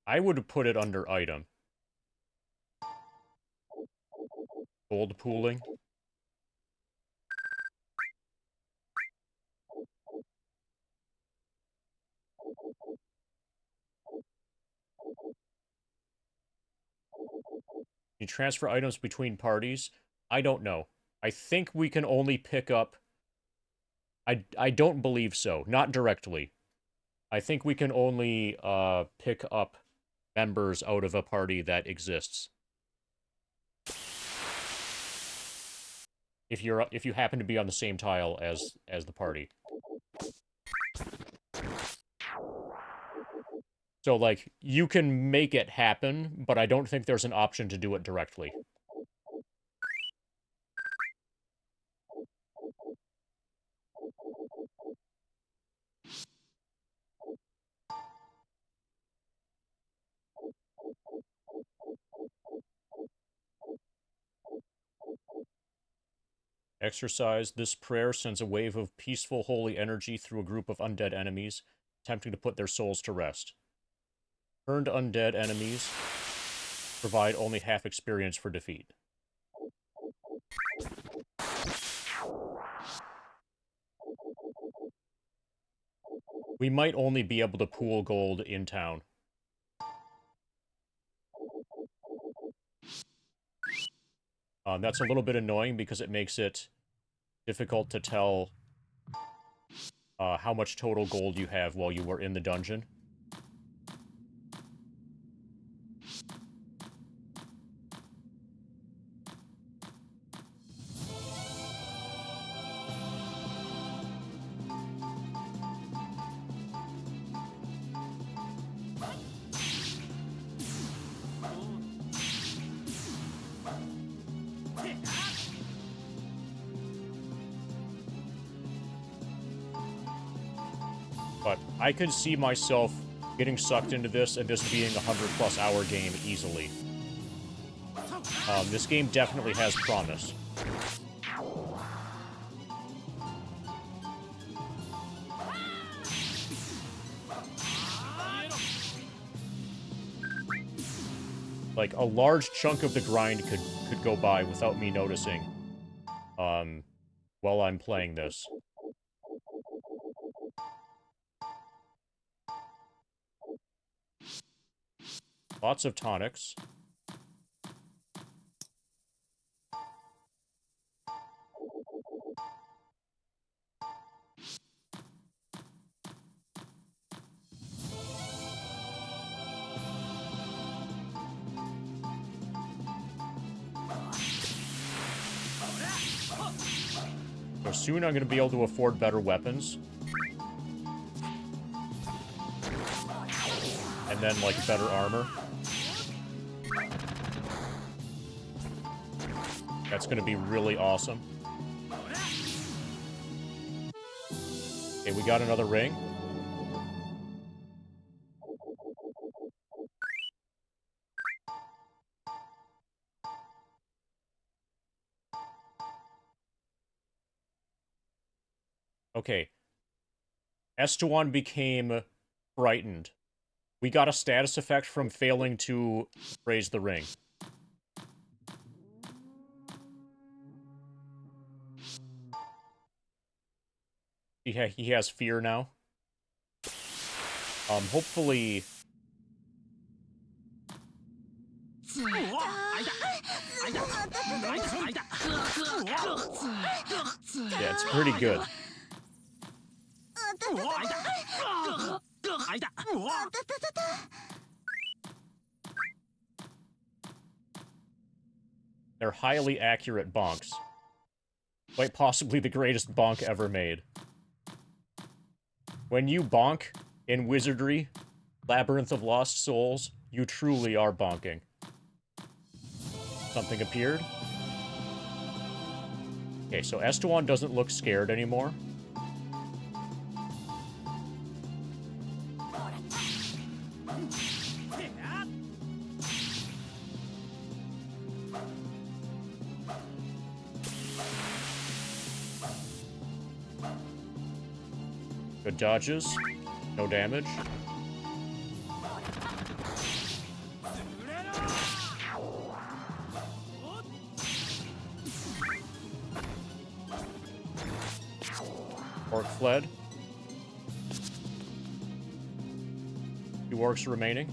I would put it under item. Gold pooling. You transfer items between parties? I don't know. I think we can only pick up... I don't believe so. Not directly. I think we can only pick up members out of a party that exists. If you happen to be on the same tile as the party. So, like, you can make it happen, but I don't think there's an option to do it directly. Exercise. This prayer sends a wave of peaceful, holy energy through a group of undead enemies, attempting to put their souls to rest. Turned undead enemies provide only half experience for defeat. We might only be able to pool gold in town. That's a little bit annoying because it makes it difficult to tell how much total gold you have while you were in the dungeon. But I could see myself getting sucked into this and this being a 100+ hour game easily. This game definitely has promise. Like, a large chunk of the grind could go by without me noticing, while I'm playing this. Lots of tonics. So soon I'm going to be able to afford better weapons. And then, like, better armor. That's going to be really awesome. Okay, we got another ring. Okay. Estewan became frightened. We got a status effect from failing to raise the ring. He has fear now. Hopefully... Yeah, it's pretty good. They're highly accurate bonks. Quite possibly the greatest bonk ever made. When you bonk in Wizardry, Labyrinth of Lost Souls, you truly are bonking. Something appeared. Okay, so Estewan doesn't look scared anymore. Good dodges. No damage. Orc fled. 2 orcs remaining.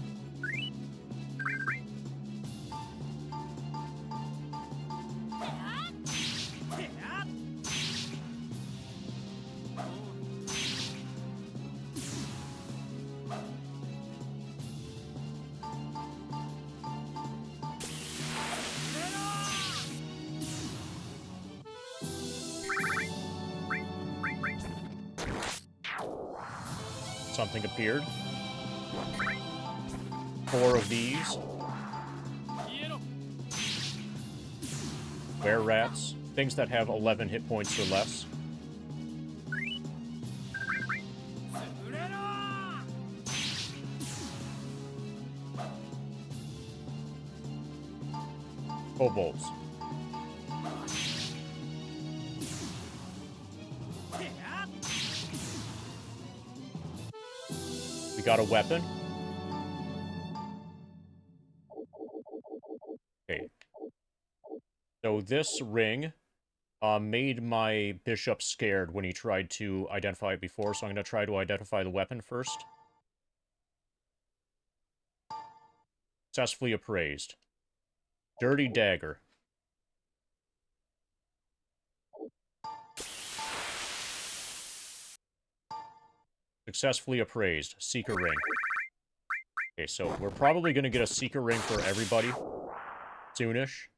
Something appeared. 4 of these. Were-rats. Things that have 11 hit points or less. Kobolds. We got a weapon. Okay. So this ring made my bishop scared when he tried to identify it before, so I'm going to try to identify the weapon first. Successfully appraised. Dirty dagger. Successfully appraised. Seeker ring. Okay, so we're probably going to get a seeker ring for everybody soonish.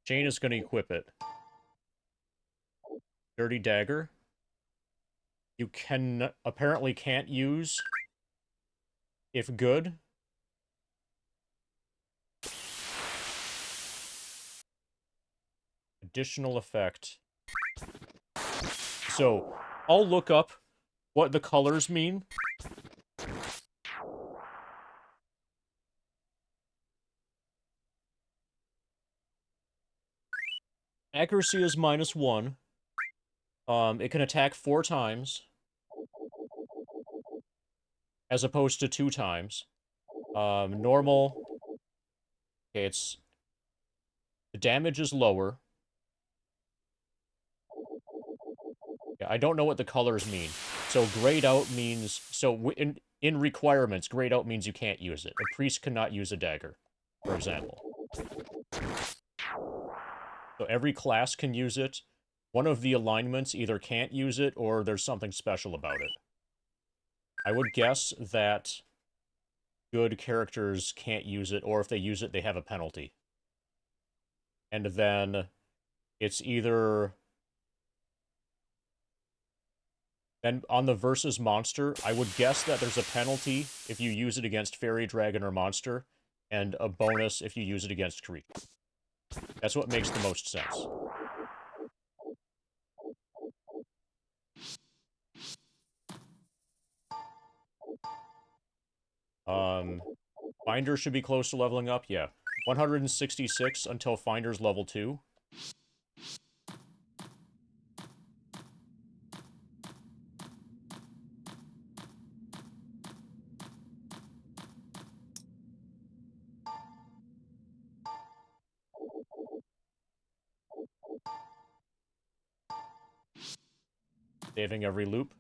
Shane is going to equip it. Dirty dagger. You apparently can't use if good. Additional effect. So, I'll look up what the colors mean. Accuracy is -1. It can attack 4 times. As opposed to 2 times. Normal. Okay, it's... The damage is lower. Yeah, I don't know what the colors mean. So grayed out means... So in requirements, grayed out means you can't use it. A priest cannot use a dagger, for example. So every class can use it. One of the alignments either can't use it, or there's something special about it. I would guess that good characters can't use it, or if they use it, they have a penalty. And then it's either... Then on the versus monster, I would guess that there's a penalty if you use it against fairy, dragon, or monster, and a bonus if you use it against creature. That's what makes the most sense. Finder should be close to leveling up, yeah. 166 until Finder's level 2. Saving every loop.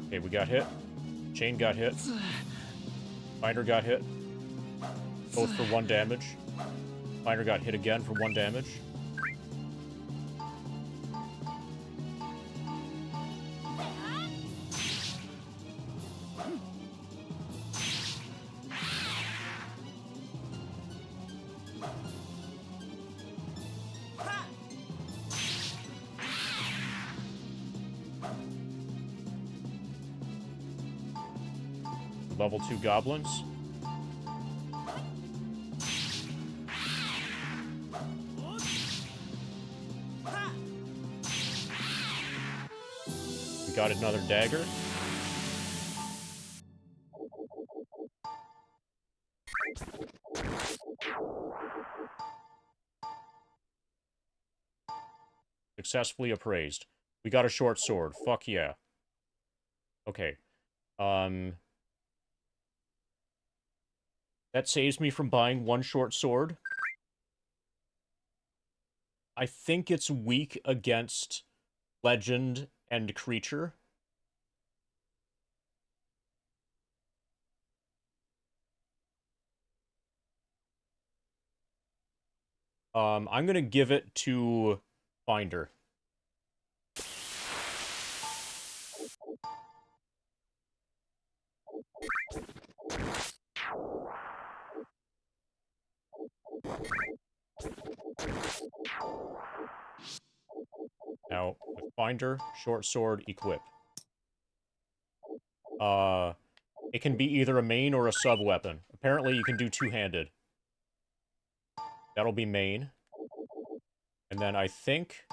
Okay, we got hit. Chain got hit. Finder got hit. Both for 1 damage. Finder got hit again for 1 damage. Level 2 goblins. got another dagger. Successfully appraised. We got a short sword. Fuck yeah. Okay. That saves me from buying one short sword. I think it's weak against legend and creature. I'm gonna give it to Finder. Now, with Finder, short sword, equip. It can be either a main or a sub-weapon. Apparently, you can do two-handed. That'll be main. And then I think...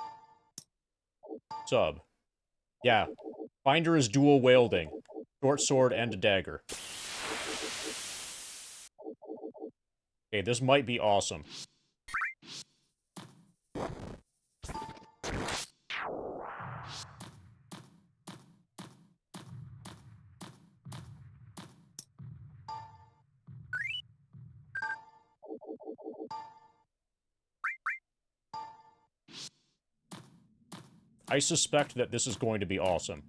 sub. Yeah. Finder is dual-wielding. Short sword and a dagger. Okay, this might be awesome. I suspect that this is going to be awesome.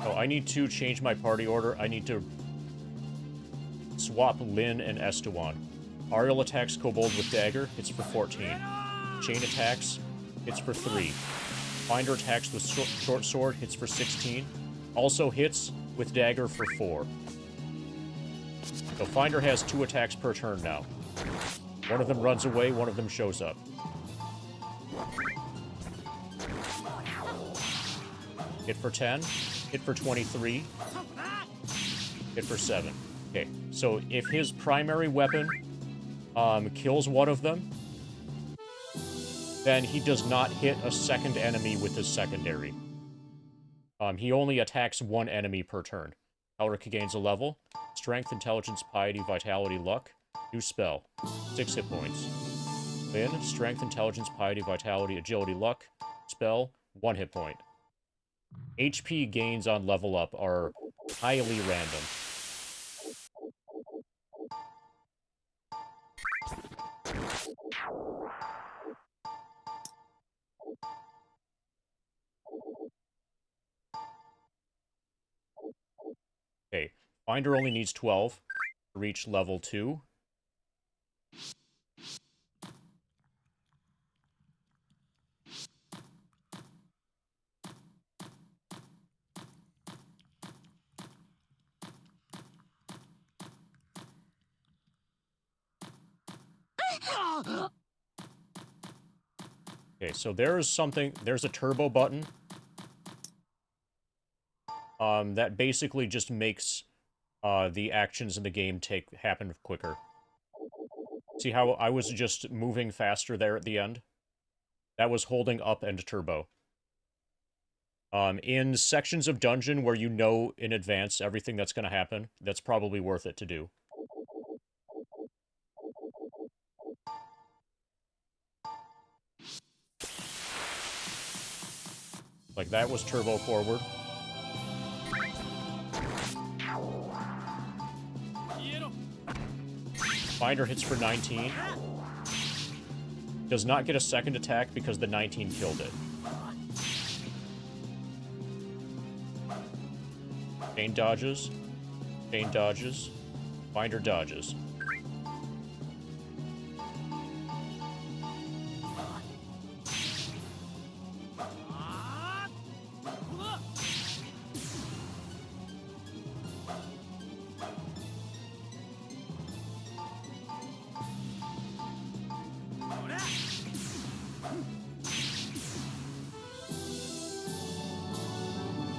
Oh, I need to change my party order. I need to swap Lynn and Estewan. Ariel attacks Kobold with dagger, hits for 14. Chain attacks, hits for 3. Finder attacks with short sword, hits for 16. Also hits with dagger for 4. So Finder has 2 attacks per turn now. One of them runs away, one of them shows up. Hit for 10, hit for 23, hit for 7. Okay, so if his primary weapon kills one of them, then he does not hit a second enemy with his secondary. He only attacks one enemy per turn. Elric gains a level. Strength, Intelligence, Piety, Vitality, Luck. New spell. 6 hit points. Lynn, Strength, Intelligence, Piety, Vitality, Agility, Luck. Spell, 1 hit point. HP gains on level up are highly random. Okay, Finder only needs 12 to reach level 2. Okay, so there's a turbo button. That basically just makes the actions in the game happen quicker. See how I was just moving faster there at the end? That was holding up and turbo. In sections of dungeon where you know in advance everything that's going to happen, that's probably worth it to do. Like, that was turbo forward. Finder hits for 19. Does not get a second attack because the 19 killed it. Chain dodges. Chain dodges. Finder dodges.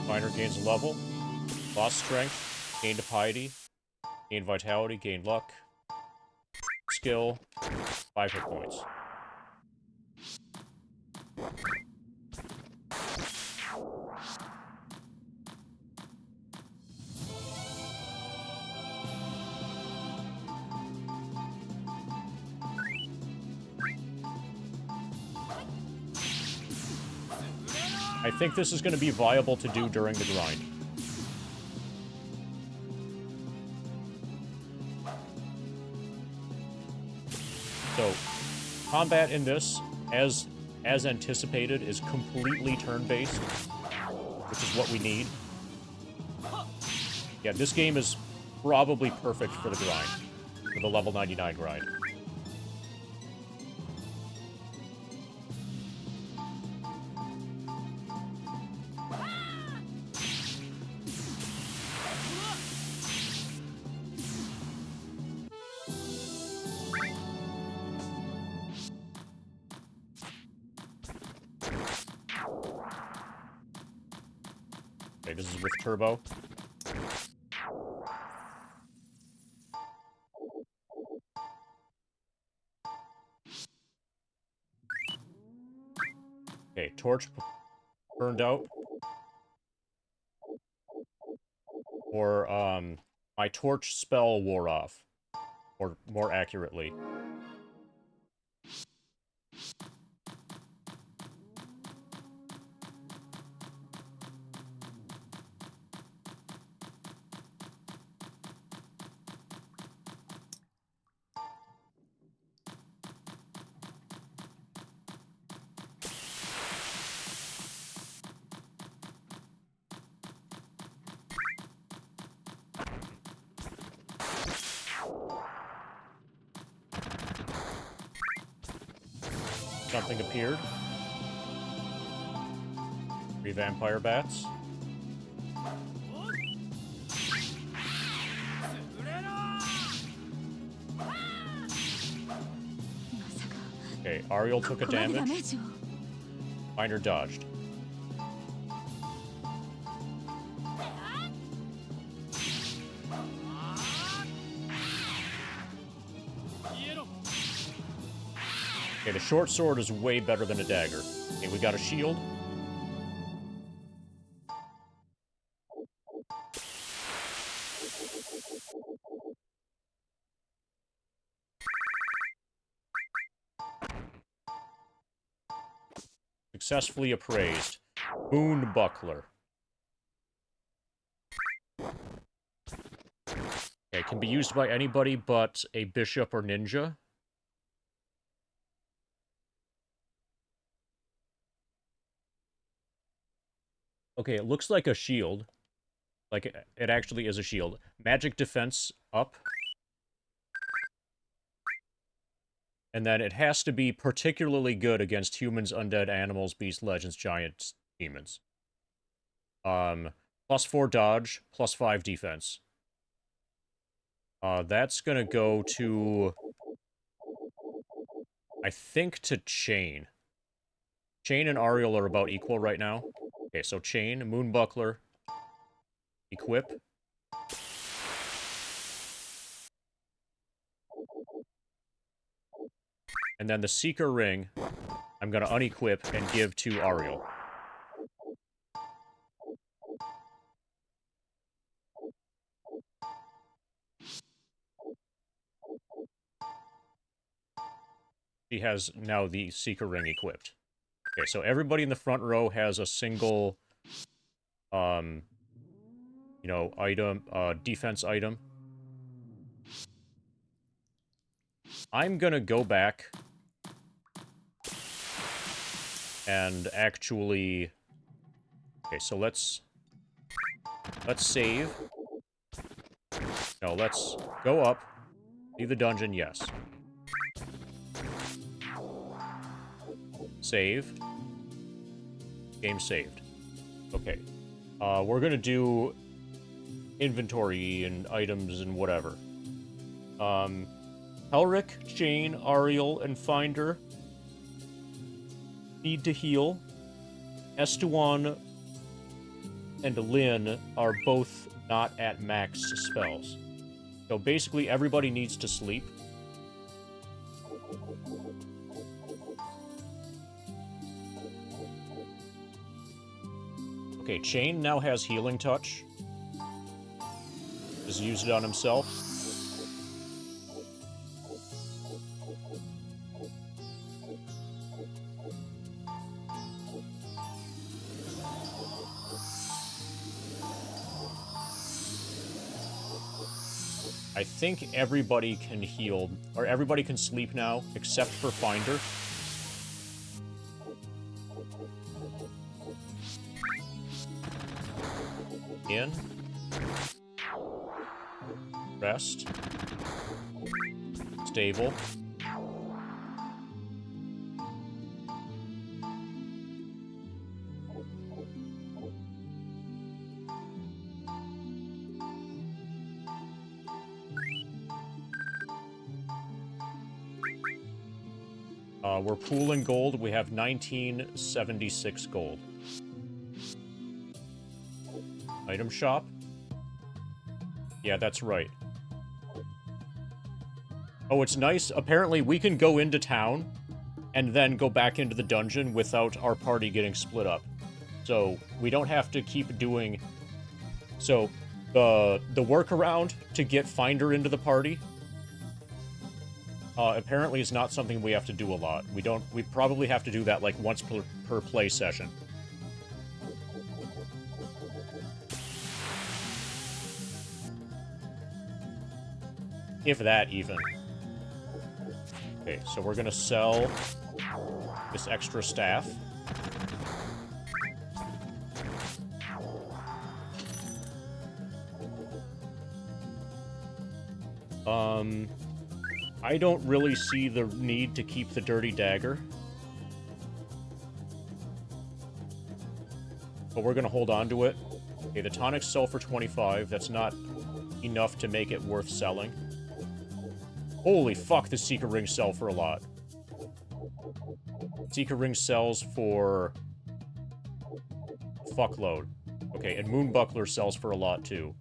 Finder gains a level. Lost strength. Gained a piety. Gained vitality. Gained luck. Skill. 5 hit points. I think this is going to be viable to do during the grind. So, combat in this, as anticipated, is completely turn-based, which is what we need. Yeah, this game is probably perfect for the grind, for the level 99 grind. Okay, this is with turbo. Okay, torch burned out. Or, my torch spell wore off. Or, more accurately. Something appeared. 3 vampire bats. Okay, Ariel took a damage. Finder dodged. Okay, the short sword is way better than a dagger. Okay, we got a shield. Successfully appraised. Moon Buckler. Okay, can be used by anybody but a bishop or ninja. Okay, it looks like a shield. Like, it actually is a shield. Magic defense up. And then it has to be particularly good against humans, undead, animals, beasts, legends, giants, demons. +4 dodge, +5 defense. That's gonna go to... I think to Chain. Chain and Ariel are about equal right now. Okay, so Chain, Moonbuckler, equip. And then the Seeker Ring, I'm gonna unequip and give to Ariel. She has now the Seeker Ring equipped. Okay, so everybody in the front row has a single, you know, item, defense item. I'm gonna go back and actually... Okay, so let's save. No, let's go up. Leave the dungeon, yes. Save. Game saved. Okay. We're gonna do inventory and items and whatever. Elric, Chain, Ariel, and Finder need to heal. Estewan and Lynn are both not at max spells. So basically everybody needs to sleep. Okay, Chain now has Healing Touch. Just used it on himself. I think everybody can heal, or everybody can sleep now, except for Finder. In. Rest. Stable. We're pooling gold. We have 1976 gold. Item shop? Yeah, that's right. Oh, it's nice. Apparently, we can go into town and then go back into the dungeon without our party getting split up. So, we don't have to keep doing... So, the workaround to get Finder into the party... apparently is not something we have to do a lot. We probably have to do that, like, once per play session. If that, even. Okay, so we're gonna sell this extra staff. I don't really see the need to keep the dirty dagger. But we're gonna hold on to it. Okay, the tonics sell for 25. That's not enough to make it worth selling. Holy fuck, the Secret Ring sell for a lot. Secret Ring sells for... fuckload. Okay, and Moon Buckler sells for a lot, too.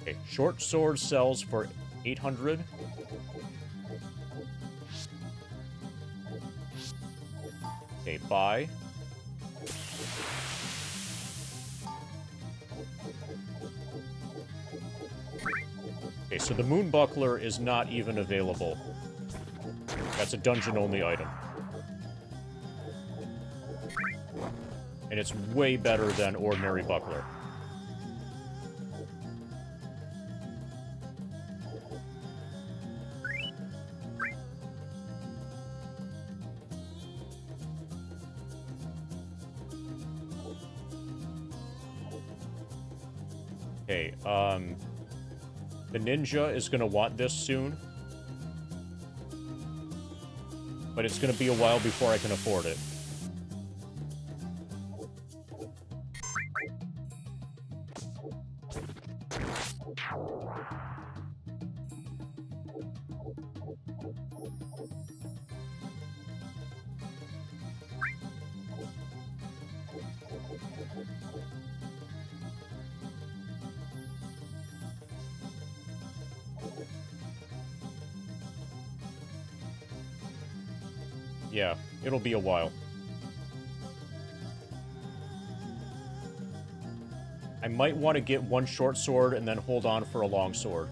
Okay, Short Sword sells for 800. Okay, buy. Okay, so the Moon Buckler is not even available. That's a dungeon-only item. And it's way better than ordinary Buckler. Okay, the ninja is gonna want this soon. But it's gonna be a while before I can afford it. Yeah, it'll be a while. I might want to get one short sword and then hold on for a long sword.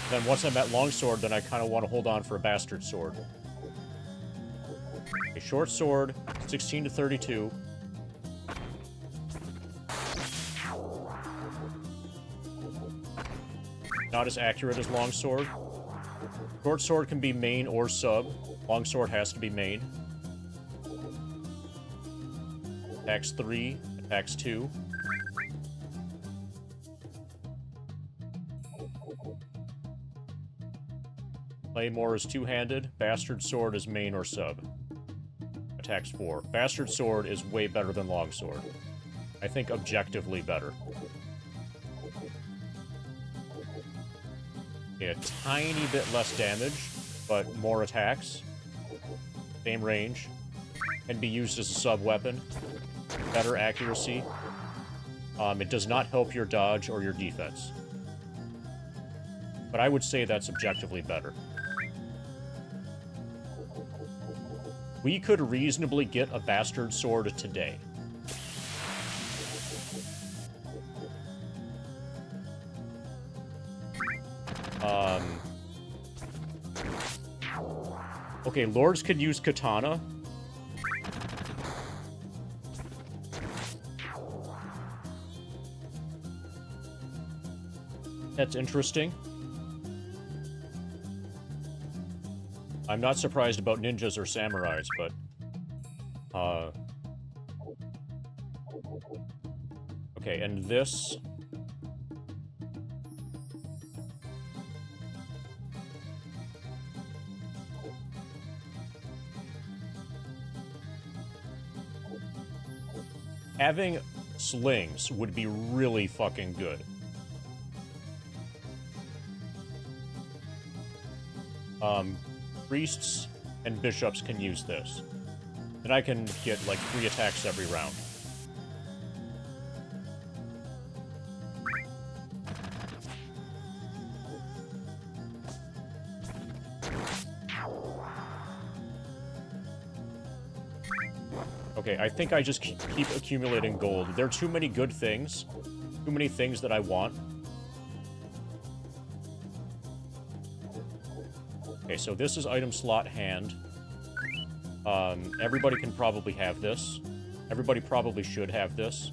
Then once I'm at long sword, then I kind of want to hold on for a bastard sword. A short sword, 16 to 32. Not as accurate as long sword. Short sword can be main or sub. Long sword has to be main. Attacks 3, attacks 2. Claymore is two-handed. Bastard sword is main or sub. Attacks 4. Bastard sword is way better than long sword. I think objectively better. A tiny bit less damage, but more attacks. Same range. Can be used as a sub-weapon. Better accuracy. It does not help your dodge or your defense. But I would say that's objectively better. We could reasonably get a bastard sword today. Okay, lords could use katana. That's interesting. I'm not surprised about ninjas or samurais, but... Okay, and this... Having slings would be really fucking good. Priests and bishops can use this. And I can get, like, 3 attacks every round. Okay, I think I just keep accumulating gold. There are too many good things. Too many things that I want. Okay, so this is item slot hand. Everybody can probably have this. Everybody probably should have this.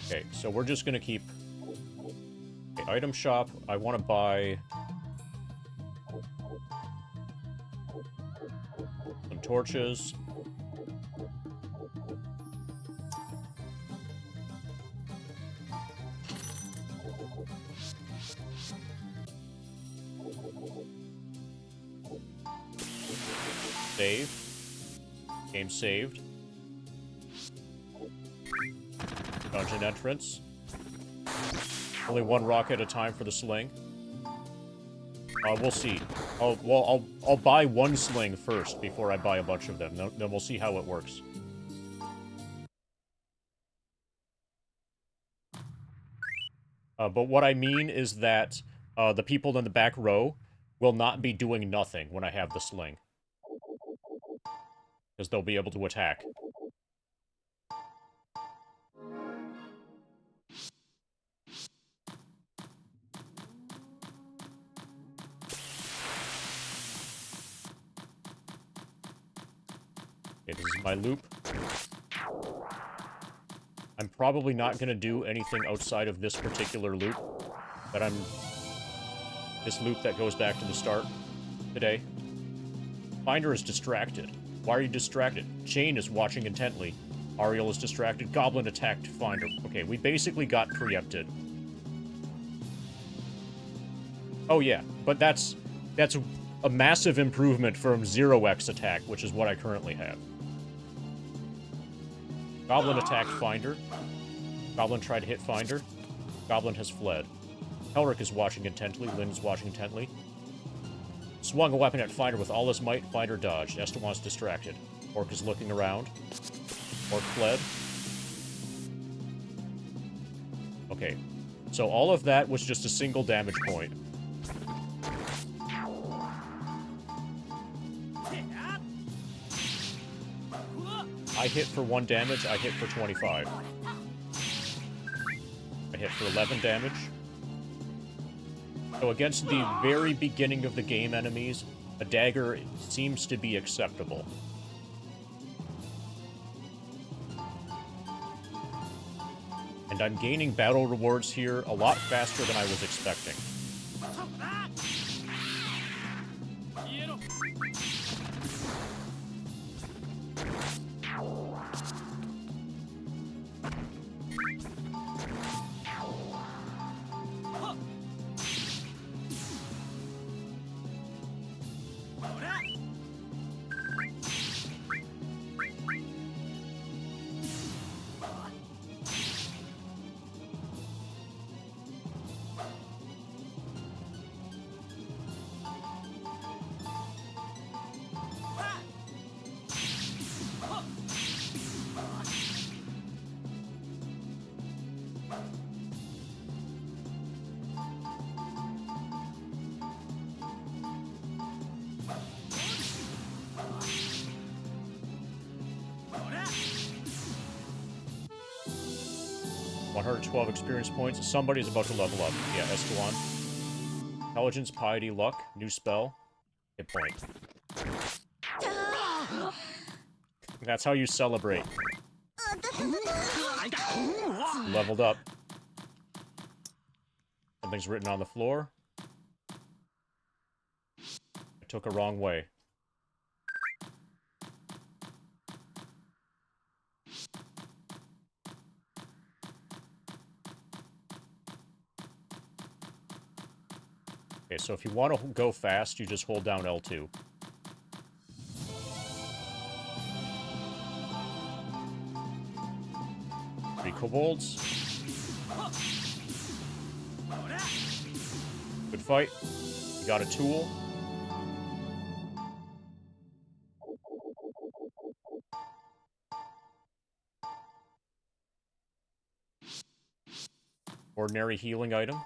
Okay, so we're just gonna keep... Okay, item shop, I want to buy... some torches. Save. Game saved. Dungeon entrance. Only 1 rock at a time for the sling. We'll see. I'll buy 1 sling first before I buy a bunch of them. Then we'll see how it works. But what I mean is that the people in the back row will not be doing nothing when I have the sling. Because they'll be able to attack. Okay, this is my loop. I'm probably not going to do anything outside of this particular loop. This loop that goes back to the start today. Finder is distracted. Why are you distracted? Chain is watching intently. Ariel is distracted. Goblin attacked Finder. Okay, we basically got preempted. Oh yeah, but that's a massive improvement from 0x attack, which is what I currently have. Goblin attacked Finder. Goblin tried to hit Finder. Goblin has fled. Elric is watching intently. Lynn is watching intently. Swung a weapon at Finder with all his might. Finder dodged. Estewan's distracted. Orc is looking around. Orc fled. Okay. So all of that was just a single damage point. I hit for 1 damage, I hit for 25. I hit for 11 damage. So against the very beginning of the game enemies, a dagger seems to be acceptable. And I'm gaining battle rewards here a lot faster than I was expecting. 112 experience points. Somebody's about to level up. Yeah, Escalon. Intelligence, piety, luck, new spell, hit point. That's how you celebrate. Leveled up. Something's written on the floor. I took a wrong way. Okay, so if you want to go fast, you just hold down L2. 3 kobolds. Good fight. You got a tool. Ordinary healing item.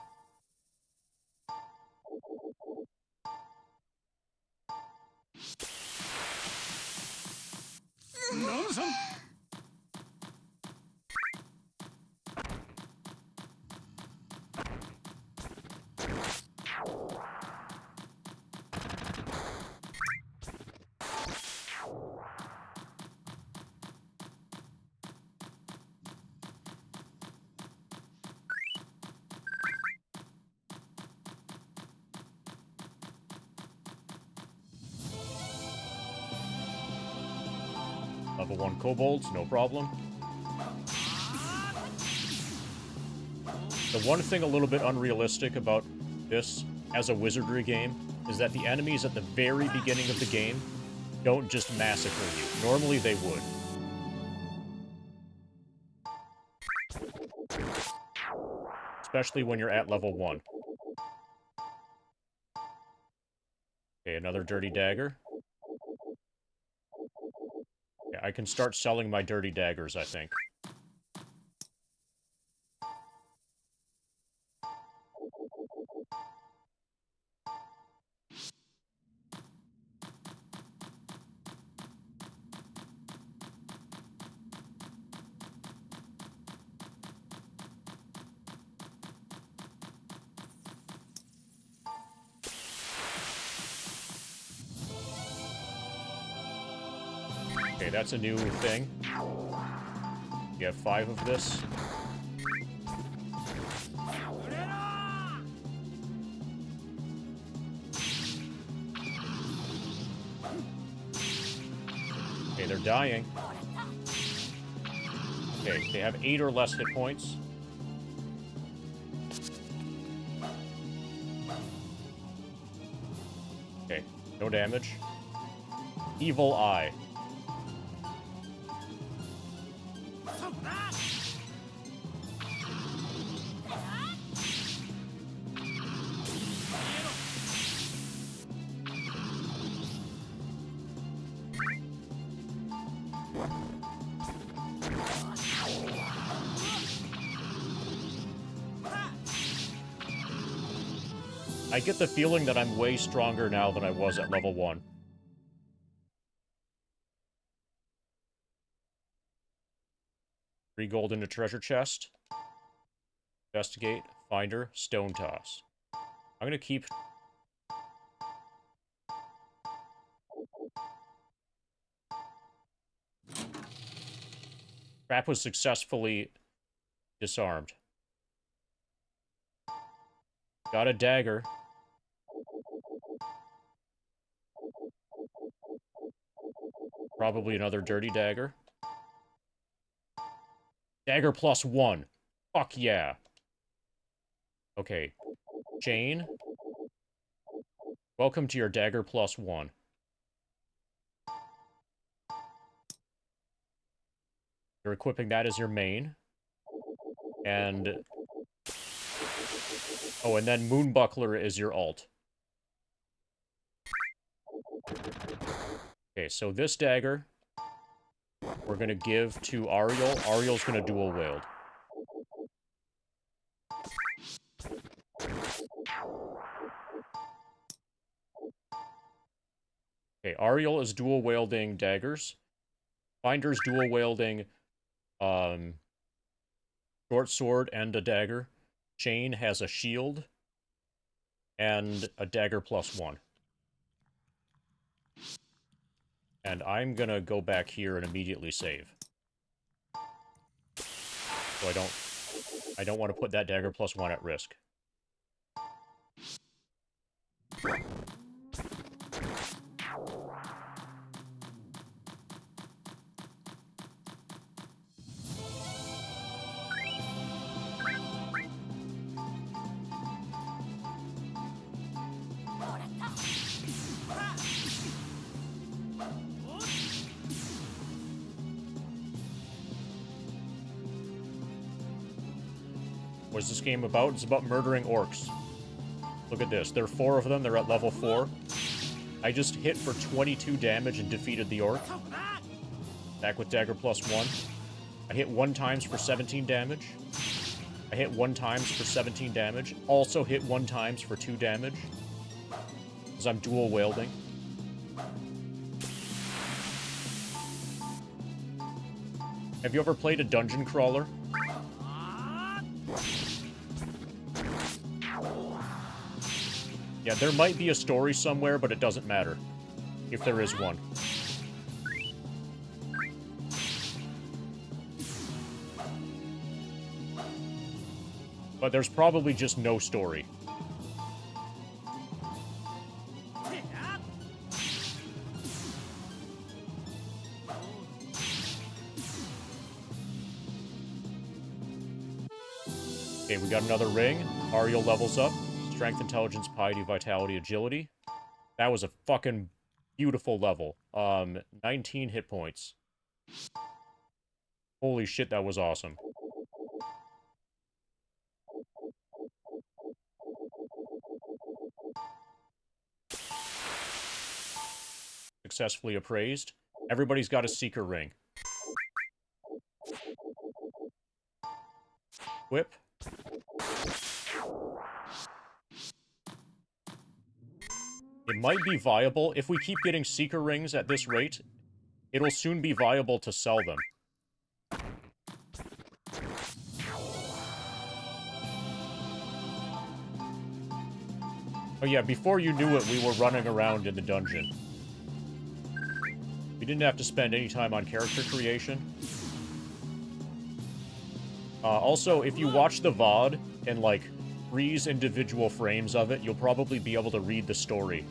Level 1 kobolds, no problem. The one thing a little bit unrealistic about this as a wizardry game is that the enemies at the very beginning of the game don't just massacre you. Normally they would. Especially when you're at level 1. Okay, another dirty dagger. Yeah, I can start selling my dirty daggers, I think. Okay, that's a new thing. You have 5 of this. Okay, they're dying. Okay, they have 8 or less hit points. Okay, no damage. Evil Eye. I get the feeling that I'm way stronger now than I was at level 1. 3 gold in a treasure chest. Investigate, finder, stone toss. I'm gonna keep... Trap was successfully disarmed. Got a dagger. Probably another dirty dagger. Dagger +1. Fuck yeah. Okay. Jane. Welcome to your dagger +1. You're equipping that as your main. And... Oh, and then Moonbuckler is your alt. Okay, so this dagger... we're gonna give to Ariel. Ariel's gonna dual wield. Okay, Ariel is dual wielding daggers. Finder's dual wielding, short sword and a dagger. Chain has a shield and a dagger +1. And I'm gonna go back here and immediately save. So I don't want to put that dagger +1 at risk. What's this game about? It's about murdering orcs. Look at this. There are 4 of them. They're at level 4. I just hit for 22 damage and defeated the orc. Back with dagger +1. I hit 1 times for 17 damage. I hit 1 times for 17 damage. Also hit 1 times for 2 damage. Because I'm dual wielding. Have you ever played a dungeon crawler? Yeah, there might be a story somewhere, but it doesn't matter. If there is one. But there's probably just no story. Okay, we got another ring. Ariel levels up. Strength, Intelligence, Piety, Vitality, Agility. That was a fucking beautiful level. 19 hit points. Holy shit, that was awesome. Successfully appraised. Everybody's got a Seeker ring. Whip. It might be viable. If we keep getting Seeker rings at this rate, it'll soon be viable to sell them. Oh yeah, before you knew it, we were running around in the dungeon. We didn't have to spend any time on character creation. Also, if you watch the VOD and, like, freeze individual frames of it, you'll probably be able to read the story.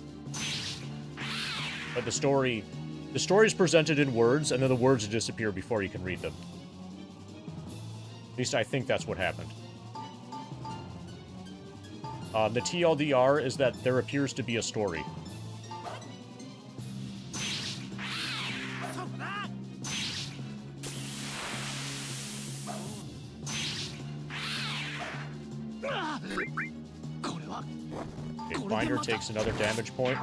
But the story is presented in words, and then the words disappear before you can read them. At least I think that's what happened. The TLDR is that there appears to be a story. Okay, Binder takes another damage point.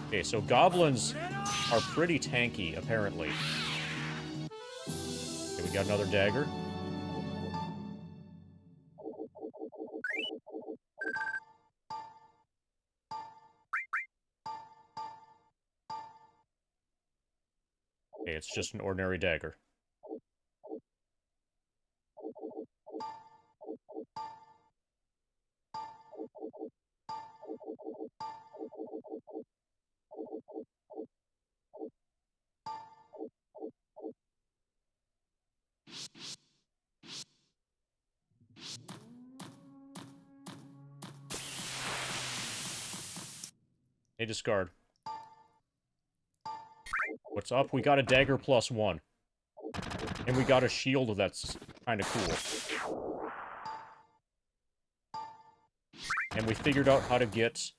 Okay, so goblins are pretty tanky, apparently. Okay, we got another dagger. Okay, it's just an ordinary dagger. Hey, discard. What's up? We got a dagger +1. And we got a shield that's kind of cool. And we figured out how to get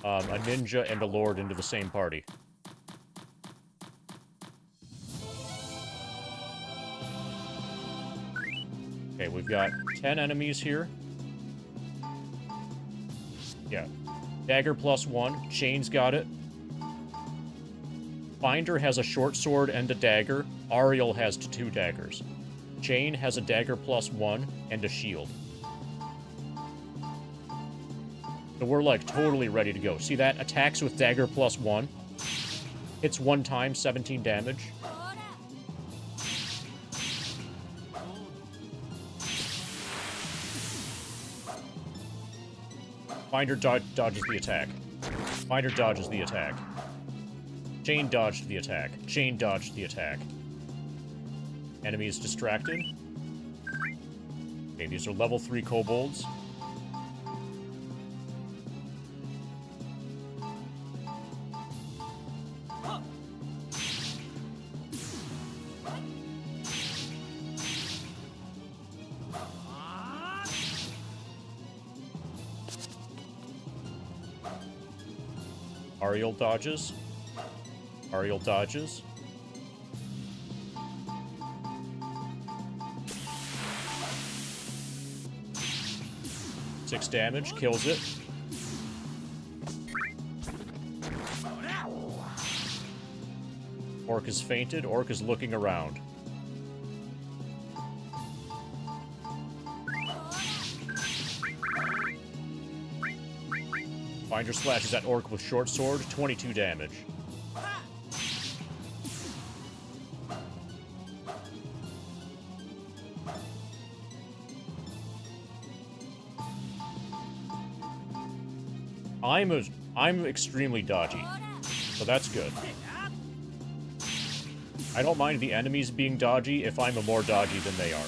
a ninja and a lord into the same party. Okay, we've got 10 enemies here. Yeah. Dagger +1. Chain's got it. Binder has a short sword and a dagger. Ariel has 2 daggers. Chain has a dagger +1 and a shield. So we're, like, totally ready to go. See that? Attacks with dagger +1. Hits one time, 17 damage. Finder dodges the attack. Finder dodges the attack. Chain dodged the attack. Chain dodged the attack. Enemy is distracted. Okay, these are level 3 kobolds. Ariel dodges. Ariel dodges. Six damage, kills it. Orc is fainted. Orc is looking around. Finder slashes at Orc with short sword, 22 damage. I'm extremely dodgy, so that's good. I don't mind the enemies being dodgy if I'm more dodgy than they are.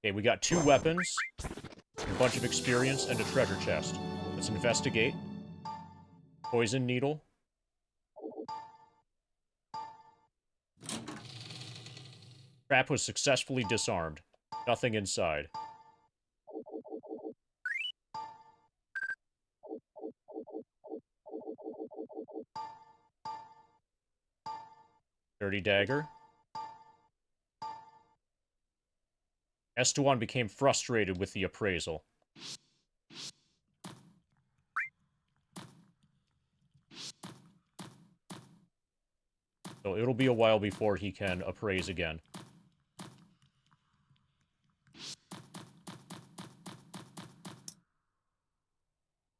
Okay, we got 2 weapons, a bunch of experience, and a treasure chest. Let's investigate. Poison needle. Trap was successfully disarmed. Nothing inside. Dirty dagger. Estewan became frustrated with the appraisal. So it'll be a while before he can appraise again.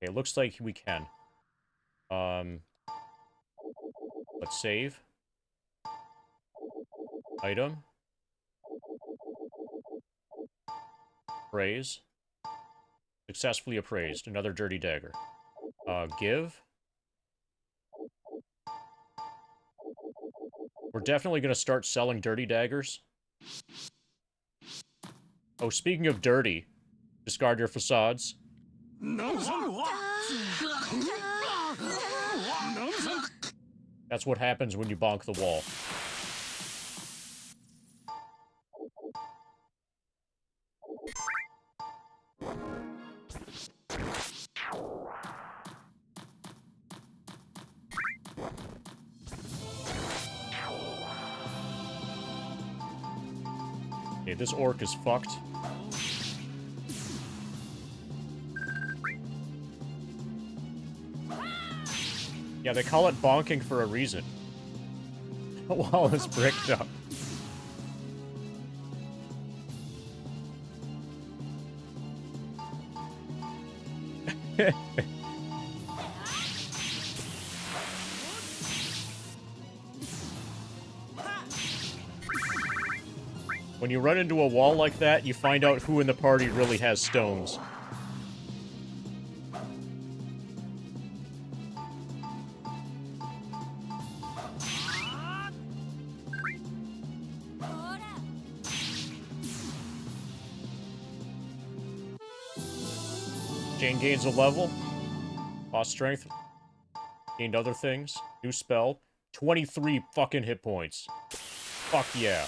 Okay, it looks like we can. Let's save. Item. Appraise. Successfully appraised. Another dirty dagger. Give. We're definitely going to start selling dirty daggers. Oh, speaking of dirty, discard your facades. That's what happens when you bonk the wall. Okay, this orc is fucked. Yeah, they call it bonking for a reason. The wall is bricked up. When you run into a wall like that, you find out who in the party really has stones. Jane gains a level. Lost strength. Gained other things. New spell. 23 fucking hit points. Fuck yeah.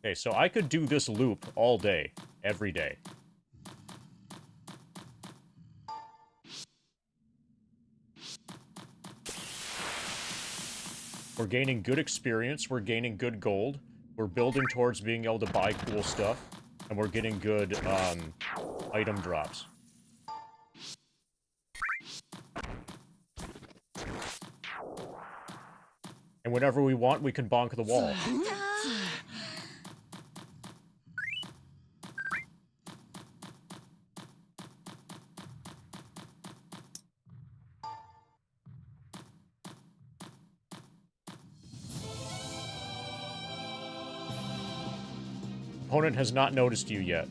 Okay, so I could do this loop all day, every day. We're gaining good experience, we're gaining good gold, We're building towards being able to buy cool stuff, and we're getting good, item drops. And whenever we want, we can bonk the wall. Opponent has not noticed you yet.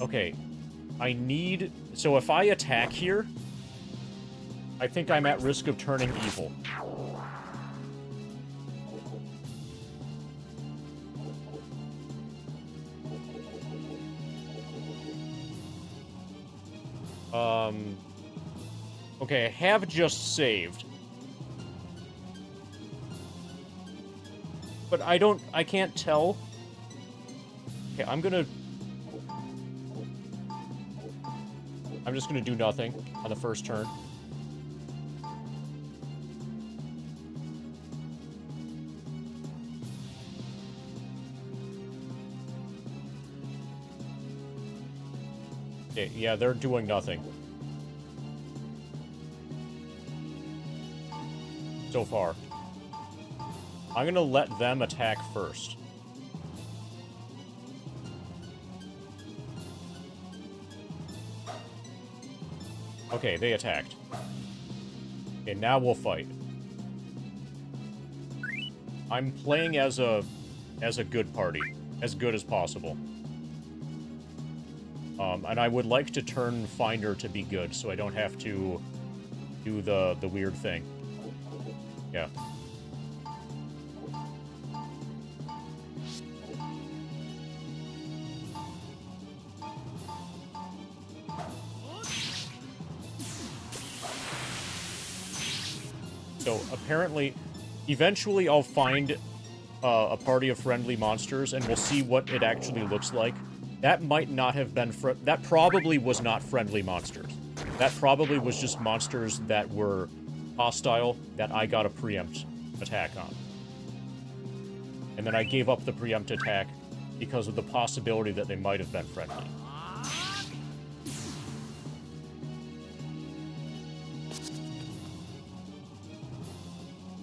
Okay. I need... So if I attack here, I think I'm at risk of turning evil. Okay, I have just saved. But I can't tell. Okay, I'm just gonna do nothing on the first turn. Okay, yeah, they're doing nothing. So far. I'm gonna let them attack first. Okay, they attacked. Okay, now we'll fight. I'm playing as a good party. As good as possible. And I would like to turn Finder to be good, so I don't have to do the weird thing. Yeah. So, apparently, eventually I'll find a party of friendly monsters, and we'll see what it actually looks like. That might not have been... That probably was not friendly monsters. That probably was just monsters that were hostile that I got a preempt attack on. And then I gave up the preempt attack because of the possibility that they might have been friendly.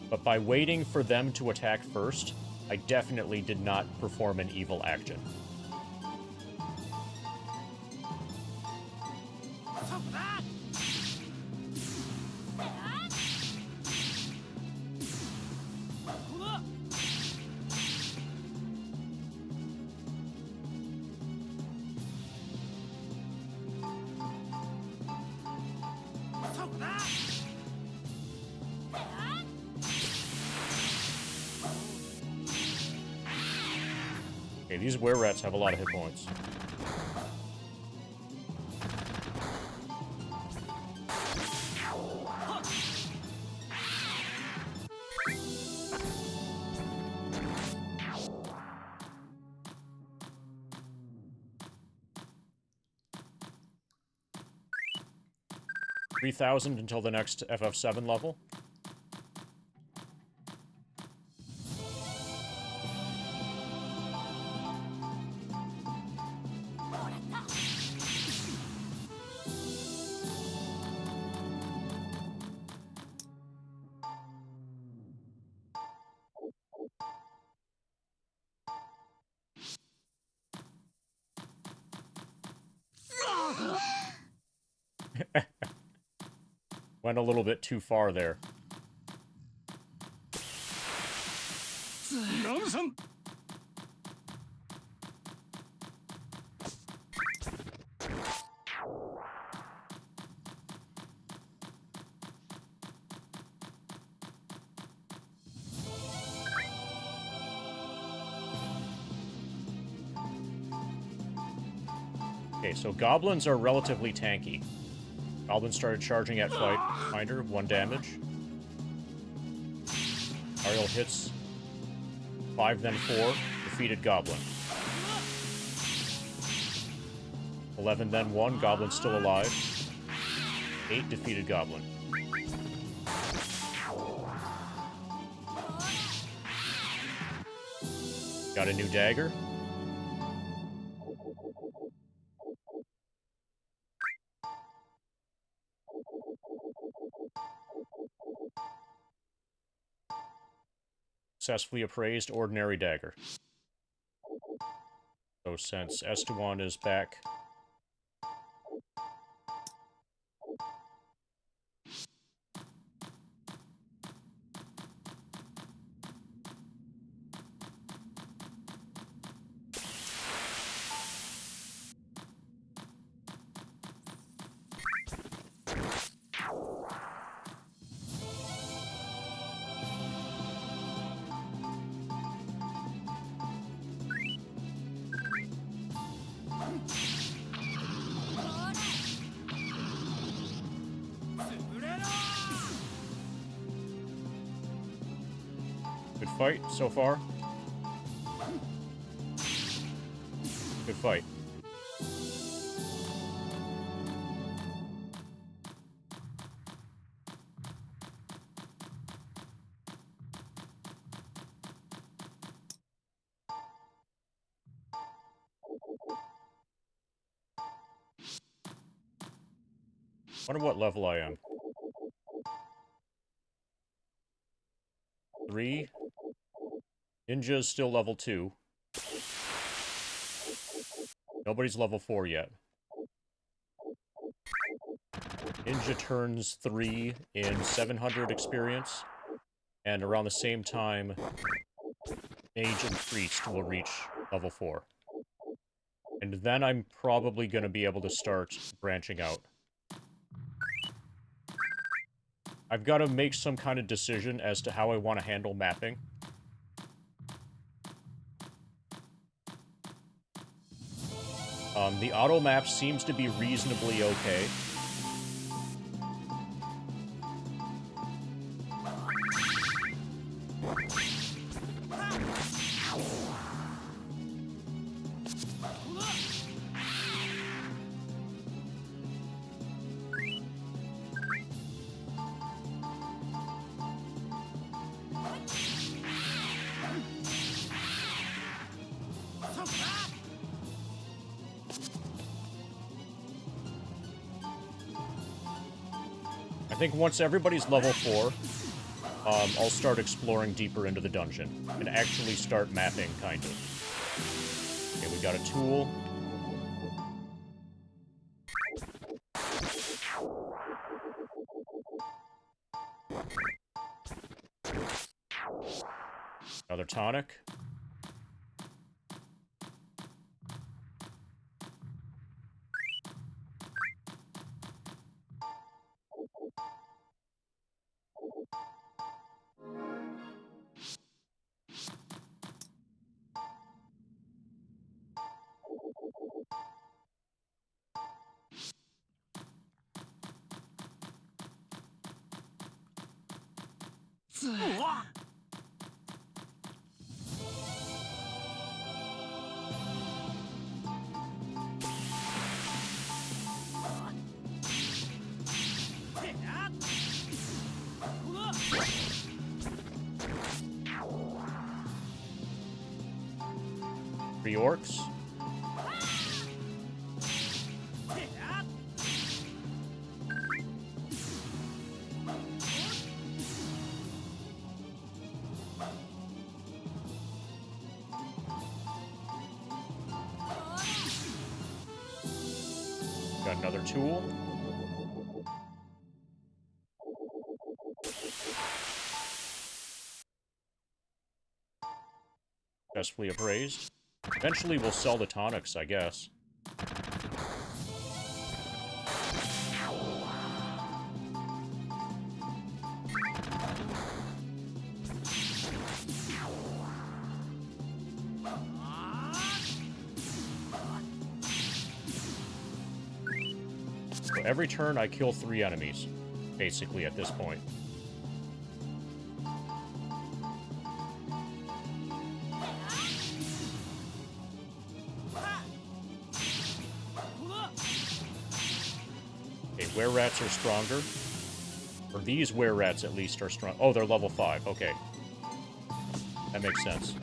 But by waiting for them to attack first, I definitely did not perform an evil action. Okay, these were-rats have a lot of hit points. $3,000 until the next FF7 level. Went a little bit too far there. Okay, so goblins are relatively tanky. Goblin started charging at Finder, 1 damage. Ariel hits 5, then 4. Defeated Goblin. 11, then 1. Goblin still alive. 8, defeated Goblin. Got a new dagger. Successfully appraised ordinary dagger. So since Esteban is back... Good fight so far. Good fight. Wonder what level I am. 3. Ninja's still level 2. Nobody's level 4 yet. Ninja turns 3 in 700 experience, and around the same time, Mage and Priest will reach level 4. And then I'm probably going to be able to start branching out. I've got to make some kind of decision as to how I want to handle mapping. The auto map seems to be reasonably okay. I think once everybody's level 4, I'll start exploring deeper into the dungeon and actually start mapping, kind of. Okay, we got a tool. Another tonic. Three orcs. Got another tool. Successfully appraised. Eventually we'll sell the tonics, I guess. So every turn I kill 3 enemies, basically, at this point. Were-rats are stronger. Or these were-rats, at least, are strong. Oh, they're level 5. Okay. That makes sense.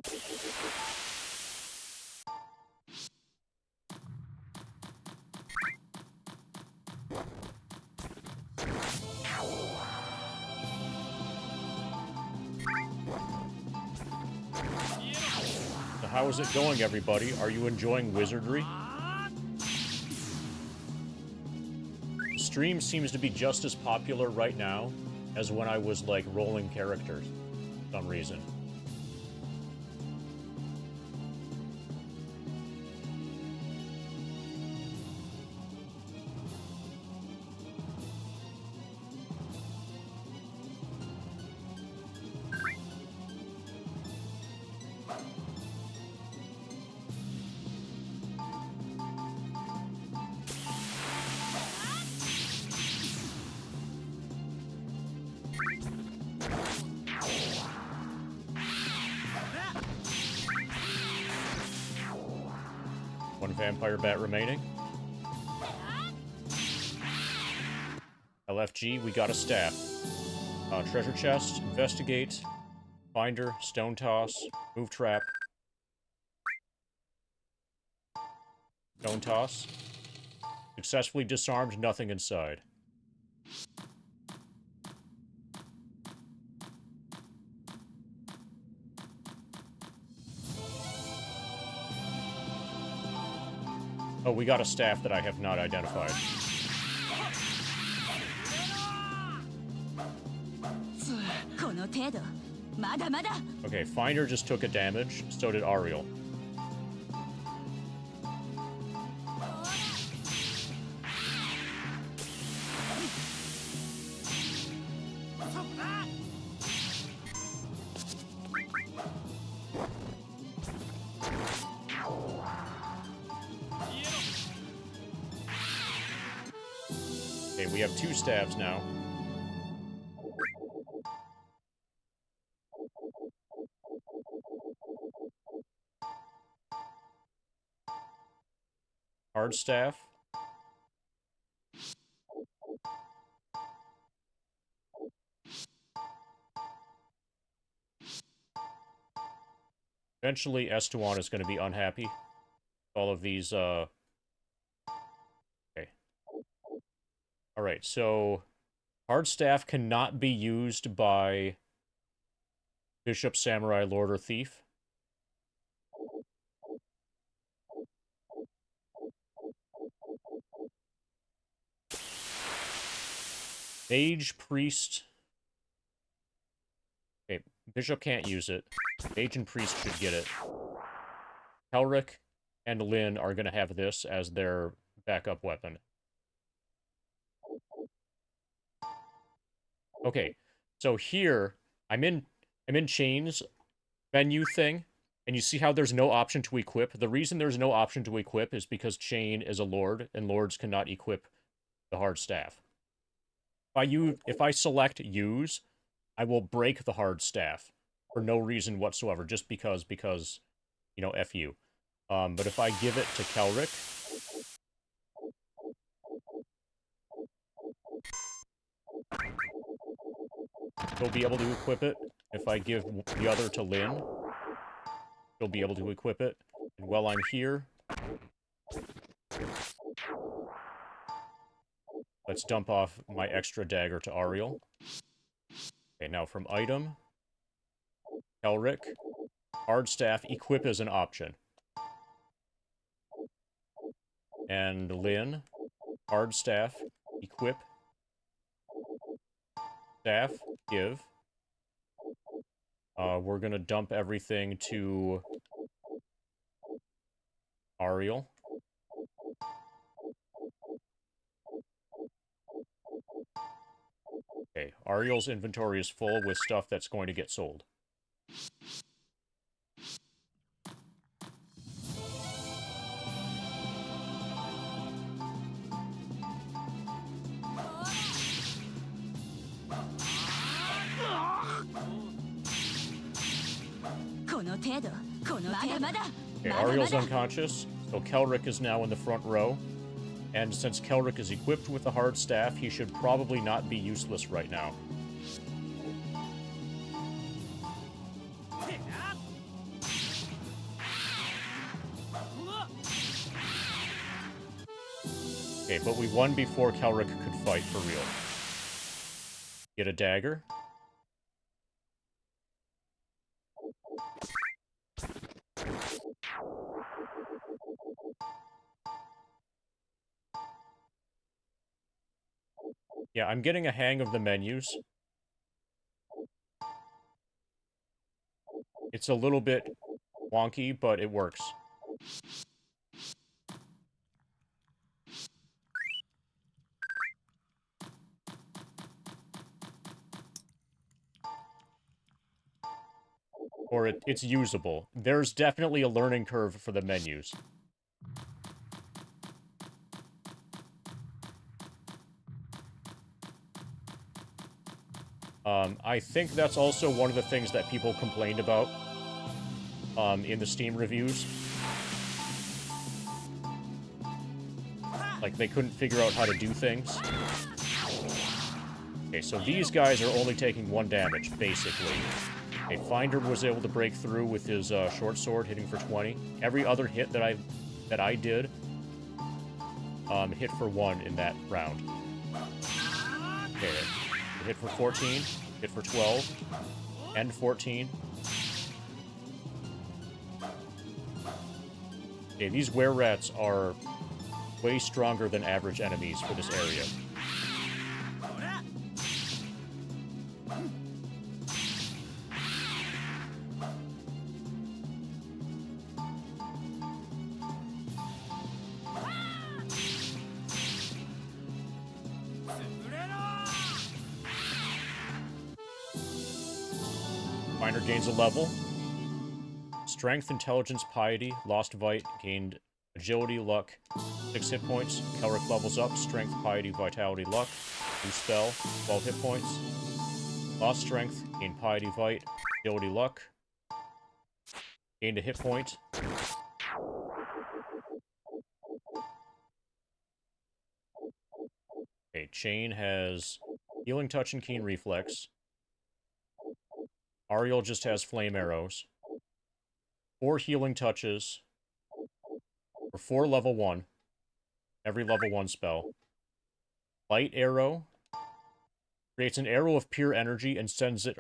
So how is it going, everybody? Are you enjoying Wizardry? The stream seems to be just as popular right now as when I was, like, rolling characters for some reason. One vampire bat remaining. LFG, we got a staff. Treasure chest, investigate, finder, stone toss, move trap. Stone toss. Successfully disarmed, nothing inside. Oh, we got a staff that I have not identified. Okay, Finder just took a damage, so did Ariel. Okay, we have 2 staves now. Hard staff. Eventually, Estewan is going to be unhappy. All of these, Okay. Alright, so... Hard staff cannot be used by... Bishop, Samurai, Lord, or Thief. Mage, Priest... Okay, Bishop can't use it. Mage and Priest should get it. Kelric and Lynn are going to have this as their backup weapon. Okay, so here, I'm in Chain's menu thing, and you see how there's no option to equip? The reason there's no option to equip is because Chain is a Lord, and Lords cannot equip the hard staff. If I select use, I will break the hard staff for no reason whatsoever, just because, you know, F you. But if I give it to Kelric, he'll be able to equip it. If I give the other to Lynn, he'll be able to equip it. And while I'm here, let's dump off my extra dagger to Ariel. Okay, now from item, Kelric, hard staff, equip is an option. And Lynn, hard staff, equip. Staff, give. We're gonna dump everything to Ariel. Okay, Ariel's inventory is full with stuff that's going to get sold. Okay, Ariel's unconscious, so Kelric is now in the front row. And since Kelric is equipped with the hard staff, he should probably not be useless right now. Okay, but we won before Kelric could fight for real. Get a dagger. Yeah, I'm getting a hang of the menus. It's a little bit wonky, but it works. Or it's usable. There's definitely a learning curve for the menus. I think that's also one of the things that people complained about in the Steam reviews. Like, they couldn't figure out how to do things. Okay, so these guys are only taking 1 damage, basically. Okay, Finder was able to break through with his short sword, hitting for 20. Every other hit that I did hit for 1 in that round. Okay, hit for 14, hit for 12, and 14. Okay, these were-rats are way stronger than average enemies for this area. Finder gains a level. Strength, Intelligence, Piety, Lost Vite, gained Agility, Luck, 6 hit points. Kelric levels up, Strength, Piety, Vitality, Luck. New spell, 12 hit points. Lost Strength, gained Piety, Vite, Agility, Luck. Gained a hit point. Okay, Chain has Healing Touch and Keen Reflex. Ariel just has Flame Arrows. 4 Healing Touches. For 4 level 1. Every level 1 spell. Light Arrow. Creates an arrow of pure energy and sends it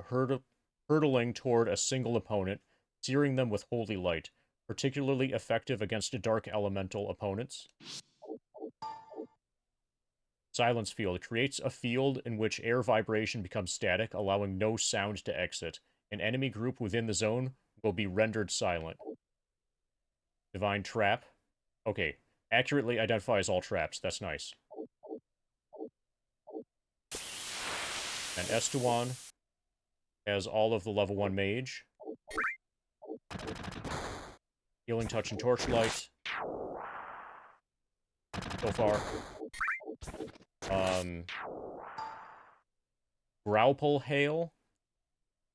hurtling toward a single opponent, searing them with holy light. Particularly effective against dark elemental opponents. Silence Field creates a field in which air vibration becomes static, allowing no sound to exit. An enemy group within the zone will be rendered silent. Divine Trap. Okay, accurately identifies all traps. That's nice. And Estuan has all of the level 1 mage. Healing Touch and Torchlight. So far. Growple Hail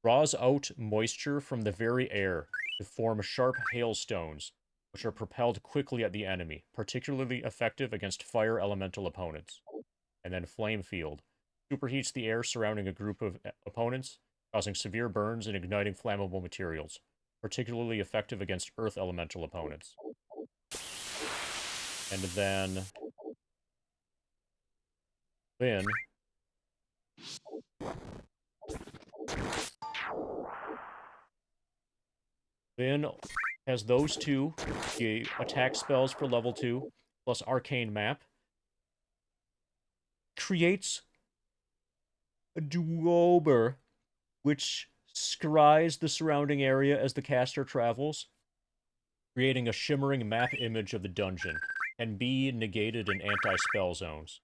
draws out moisture from the very air to form sharp hailstones, which are propelled quickly at the enemy, particularly effective against fire elemental opponents. And then Flame Field superheats the air surrounding a group of opponents, causing severe burns and igniting flammable materials, particularly effective against earth elemental opponents. And then Lyn has those 2, the attack spells for level 2, plus Arcane Map. Creates a Duober, which scries the surrounding area as the caster travels, creating a shimmering map image of the dungeon, and be negated in anti-spell zones.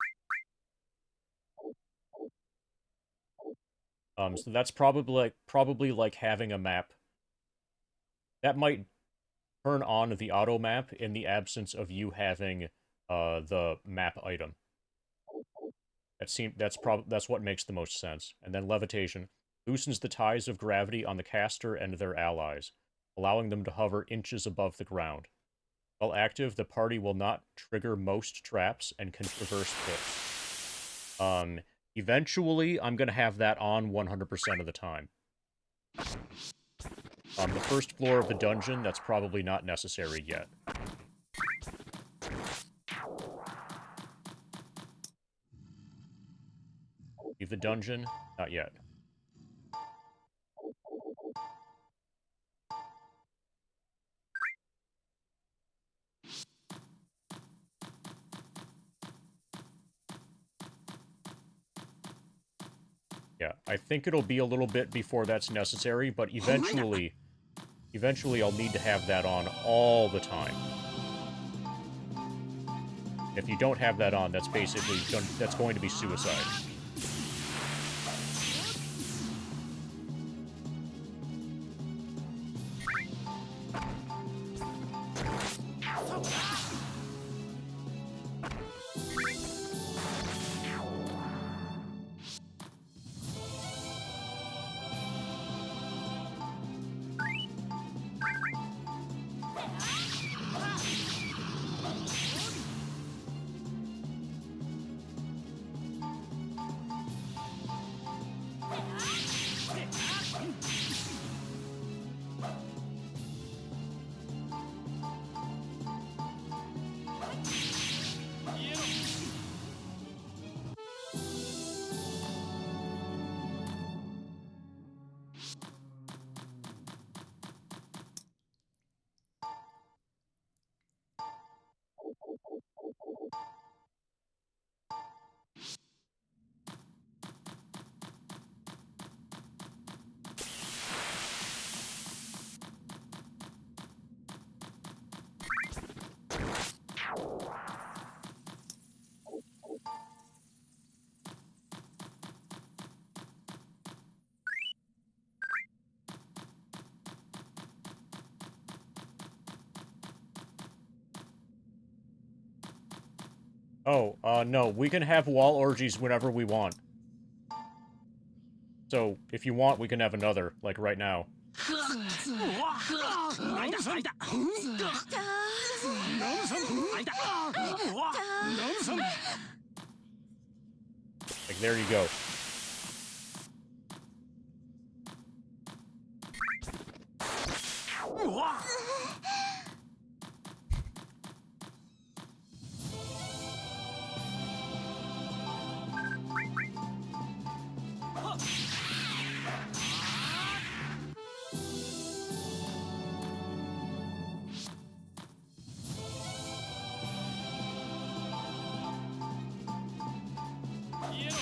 So that's probably like having a map. That might turn on the auto map in the absence of you having the map item. That's what makes the most sense. And then Levitation loosens the ties of gravity on the caster and their allies, allowing them to hover inches above the ground. While active, the party will not trigger most traps and can traverse pits. Eventually, I'm going to have that on 100% of the time. The first floor of the dungeon, that's probably not necessary yet. Leave the dungeon? Not yet. Yeah, I think it'll be a little bit before that's necessary, but eventually I'll need to have that on all the time. If you don't have that on, that's basically that's going to be suicide. Oh, no, we can have wall orgies whenever we want. So, if you want, we can have another, like right now. Like, there you go.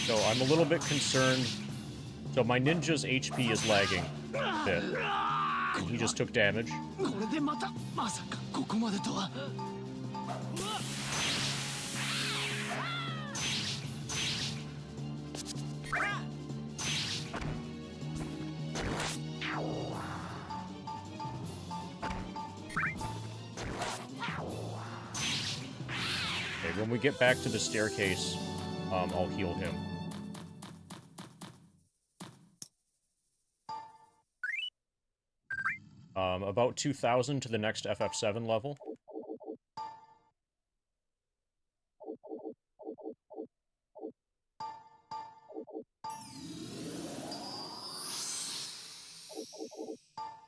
So I'm a little bit concerned. So my ninja's HP is lagging a bit. And he just took damage. Okay, when we get back to the staircase, I'll heal him. About 2,000 to the next FF7 level.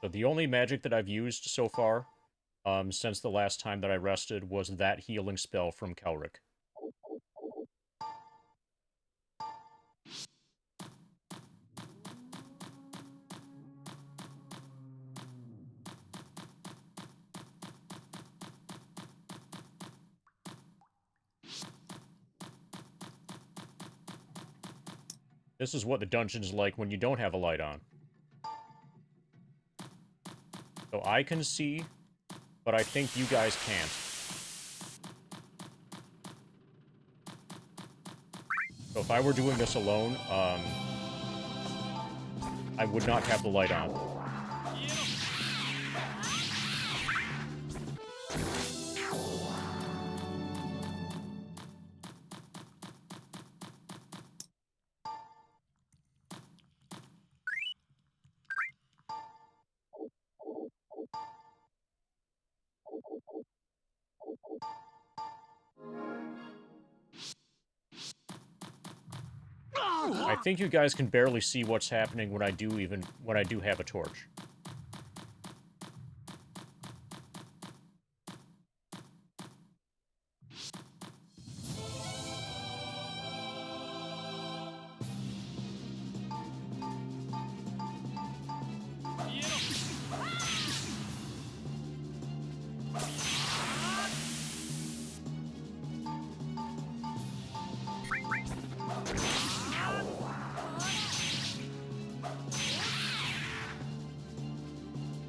So the only magic that I've used so far, since the last time that I rested, was that healing spell from Kelric. This is what the dungeon's like when you don't have a light on. So I can see, but I think you guys can't. So if I were doing this alone, I would not have the light on. I think you guys can barely see what's happening when I do have a torch.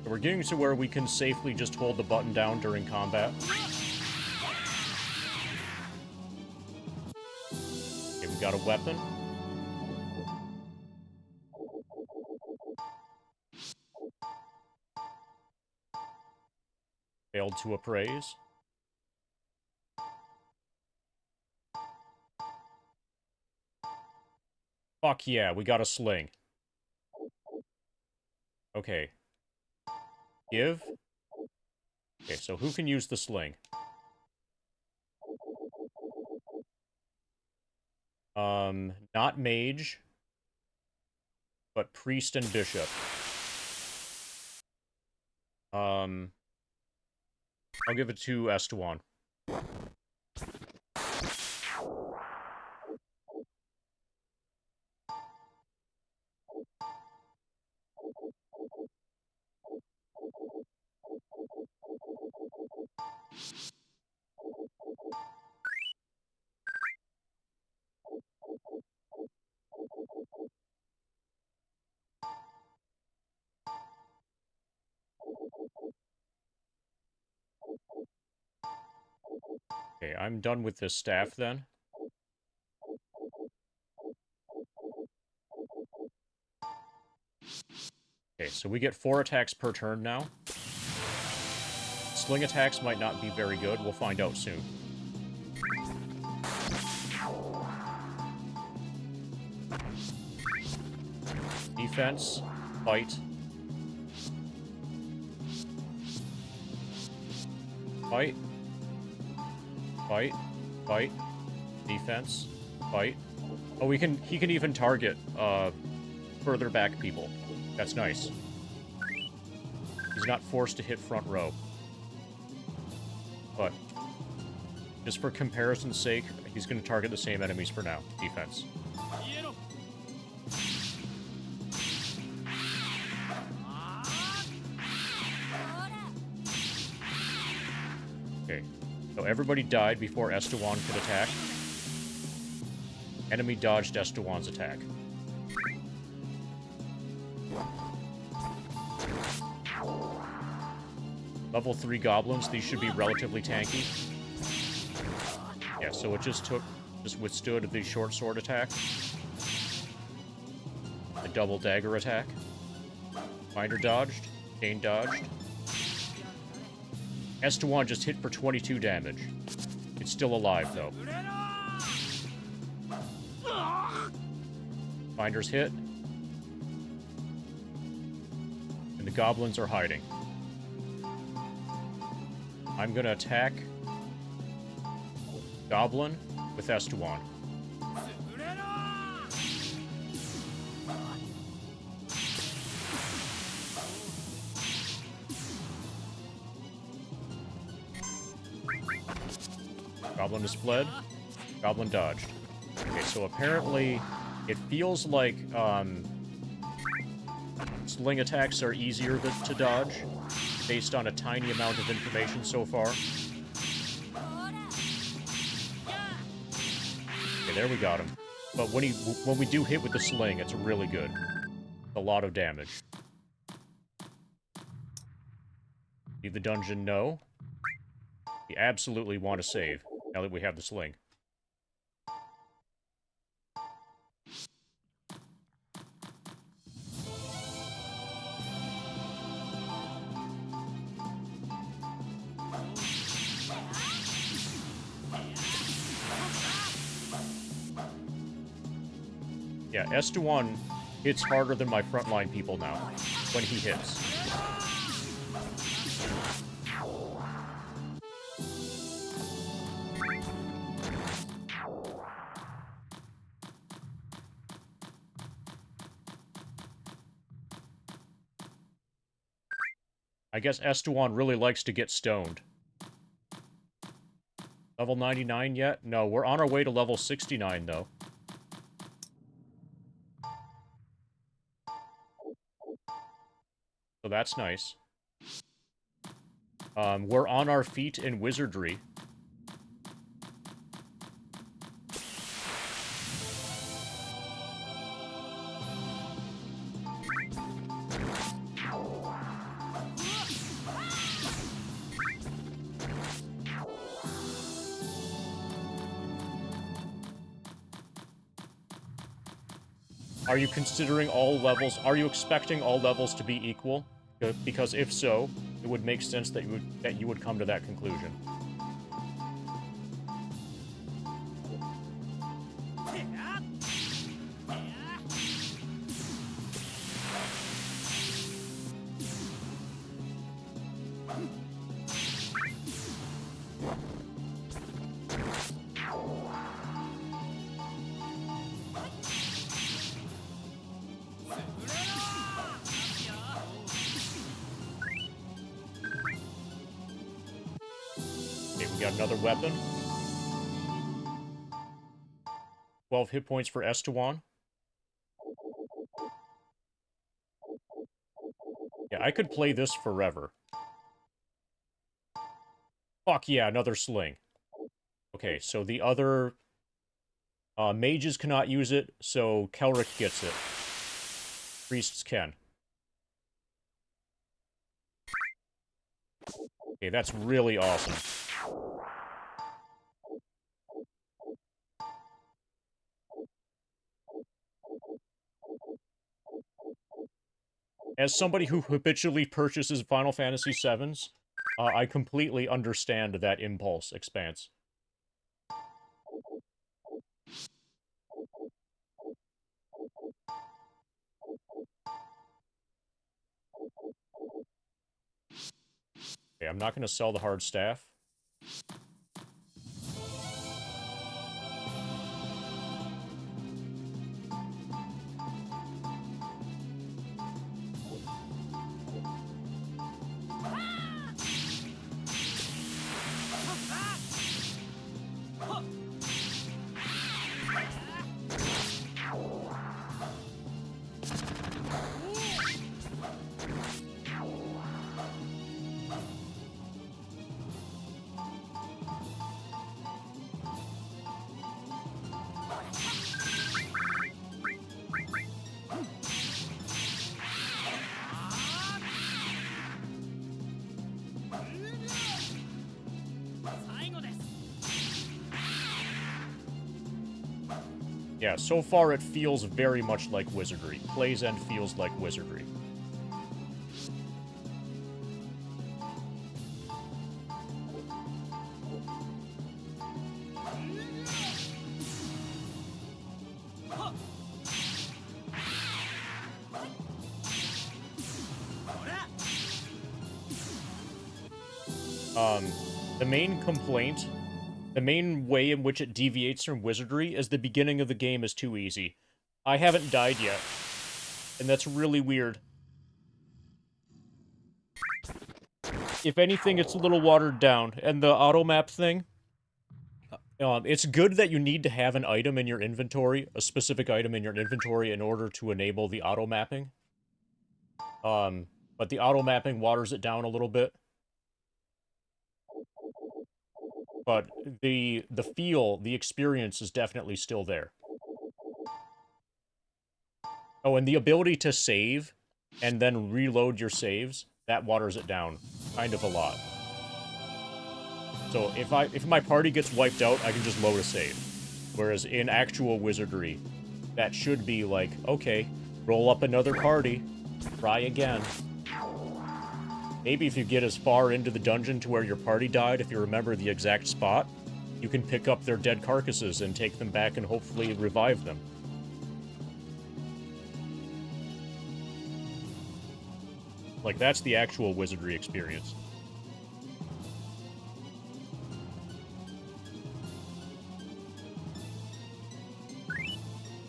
We're getting to where we can safely just hold the button down during combat. Okay, we got a weapon. Failed to appraise. Fuck yeah, we got a sling. Okay. Give. Okay, so who can use the sling? Not mage, but priest and bishop. I'll give it to Estewan. Okay, I'm done with this staff then. Okay, so we get 4 attacks per turn now. Sling attacks might not be very good. We'll find out soon. Defense. Fight. Fight. Fight. Fight. Defense. Fight. Oh, he can even target, further back people. That's nice. He's not forced to hit front row. But, just for comparison's sake, he's going to target the same enemies for now. Defense. Okay. So everybody died before Estewan could attack. Enemy dodged Estewan's attack. Level 3 goblins, these should be relatively tanky. Yeah, so it just withstood the short sword attack. The double dagger attack. Finder dodged. Dane dodged. Estewan just hit for 22 damage. It's still alive, though. Finder's hit. And the goblins are hiding. I'm gonna attack Goblin with Estewan. Goblin has fled. Goblin dodged. Okay, so apparently it feels like sling attacks are easier to dodge based on a tiny amount of information so far. Okay, there we got him. But when we do hit with the sling, it's really good. A lot of damage. Leave the dungeon? No. We absolutely want to save, now that we have the sling. Yeah, Estewan hits harder than my frontline people now, when he hits. I guess Estewan really likes to get stoned. Level 99 yet? No, we're on our way to level 69, though. So that's nice. We're on our feet in Wizardry. Are you considering all levels? Are you expecting all levels to be equal? Because if so, it would make sense that you would come to that conclusion. Okay, we got another weapon. 12 hit points for Estewan. Yeah, I could play this forever. Fuck yeah, another sling. Okay, so the other... mages cannot use it, so Kelric gets it. Priests can. Okay, that's really awesome. As somebody who habitually purchases Final Fantasy VIIs, I completely understand that impulse, Expanse. Okay, I'm not going to sell the hard staff. Yeah, so far it feels very much like Wizardry. Plays and feels like Wizardry. The main complaint, the main way in which it deviates from Wizardry is the beginning of the game is too easy. I haven't died yet, and that's really weird. If anything, it's a little watered down, and the auto map thing, it's good that you need to have an item in your inventory, a specific item in your inventory in order to enable the auto mapping. But the auto mapping waters it down a little bit. But the feel, the experience is definitely still there. Oh, and the ability to save and then reload your saves, that waters it down kind of a lot. So if my party gets wiped out, I can just load a save. Whereas in actual Wizardry, that should be like, okay, roll up another party, try again. Maybe if you get as far into the dungeon to where your party died, if you remember the exact spot, you can pick up their dead carcasses and take them back and hopefully revive them. Like, that's the actual Wizardry experience.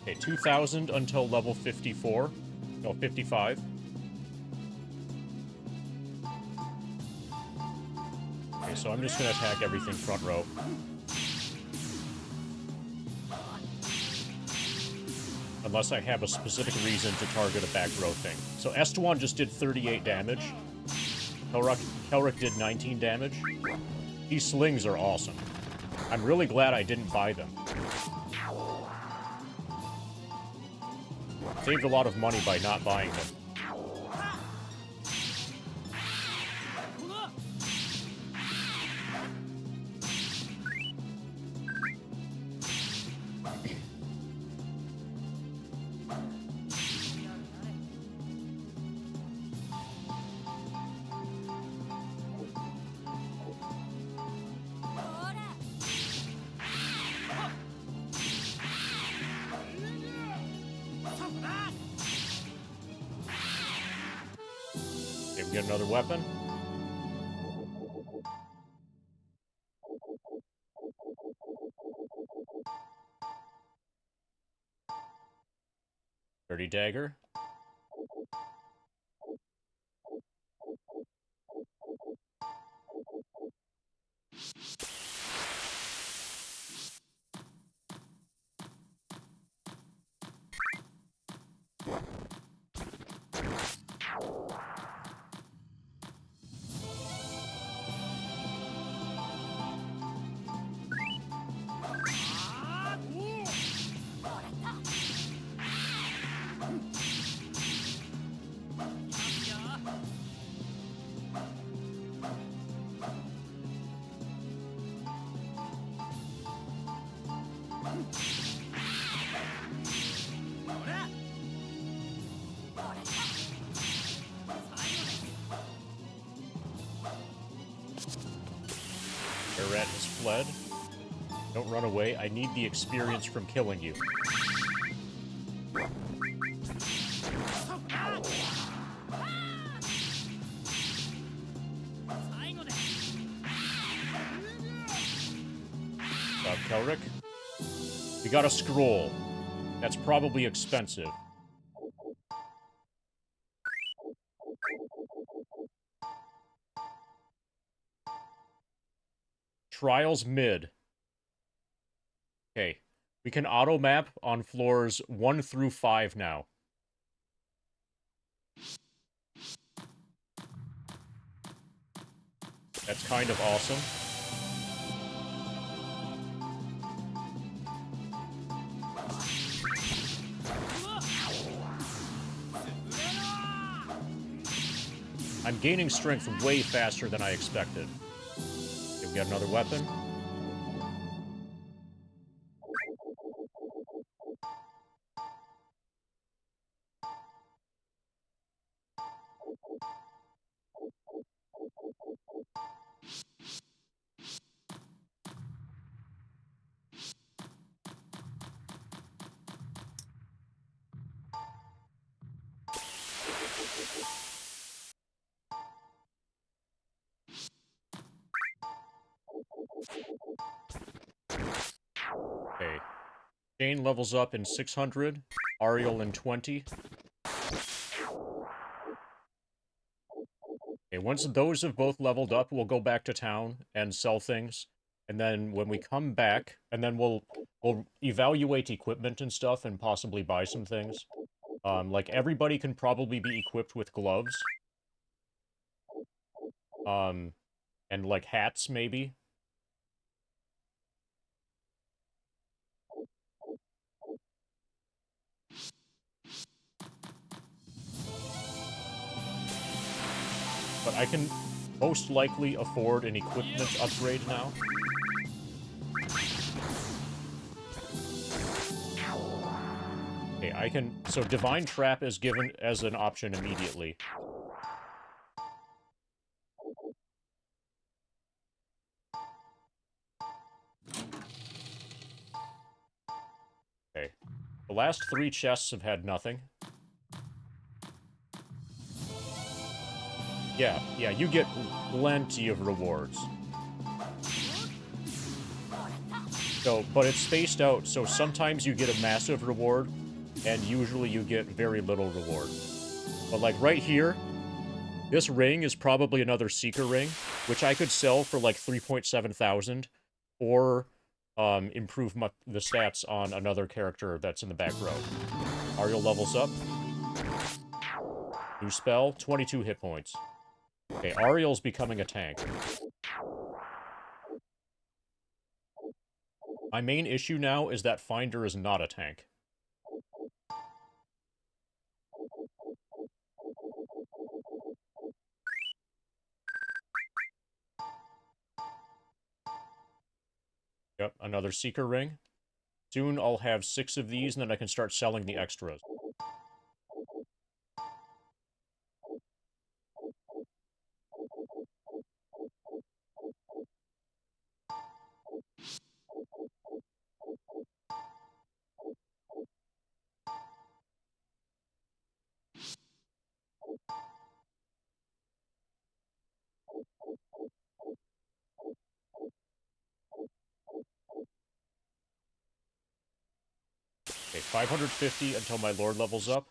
Okay, 2,000 until level 54. No, 55. Okay, so I'm just gonna attack everything front row. Unless I have a specific reason to target a back row thing. So Estewan just did 38 damage. Kelric did 19 damage. These slings are awesome. I'm really glad I didn't buy them. Saved a lot of money by not buying them. Get another weapon. Dirty dagger. Your rat has fled. Don't run away. I need the experience from killing you. Kelric. We got a scroll. That's probably expensive. Trials mid. Okay. We can auto-map on floors 1 through 5 now. That's kind of awesome. I'm gaining strength way faster than I expected. Okay, we got another weapon. Okay. Jane levels up in 600. Ariel in 20. Okay, once those have both leveled up, we'll go back to town and sell things. And then when we come back, and then we'll evaluate equipment and stuff and possibly buy some things. Like, everybody can probably be equipped with gloves. And, like, hats, maybe. But I can most likely afford an equipment upgrade now. Okay, I can... So Divine Trap is given as an option immediately. Okay. The last 3 chests have had nothing. Yeah, you get plenty of rewards. So, but it's spaced out, so sometimes you get a massive reward, and usually you get very little reward. But like right here, this ring is probably another Seeker ring, which I could sell for like 3.7 thousand, or improve the stats on another character that's in the back row. Ariel levels up. New spell, 22 hit points. Okay, Ariel's becoming a tank. My main issue now is that Finder is not a tank. Yep, another Seeker ring. Soon I'll have 6 of these, and then I can start selling the extras. Okay, 550 until my lord levels up.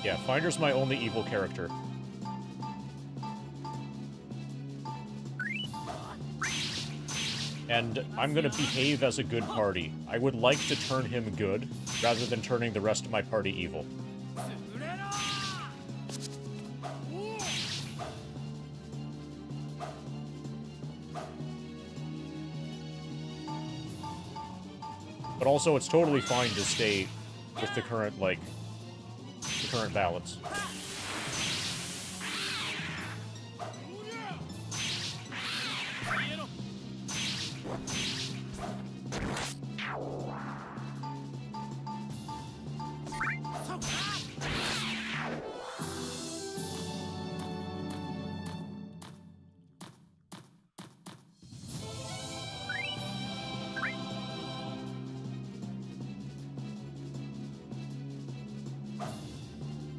Yeah, Finder's my only evil character. And I'm gonna behave as a good party. I would like to turn him good, rather than turning the rest of my party evil. But also, it's totally fine to stay with the current, like, the current balance.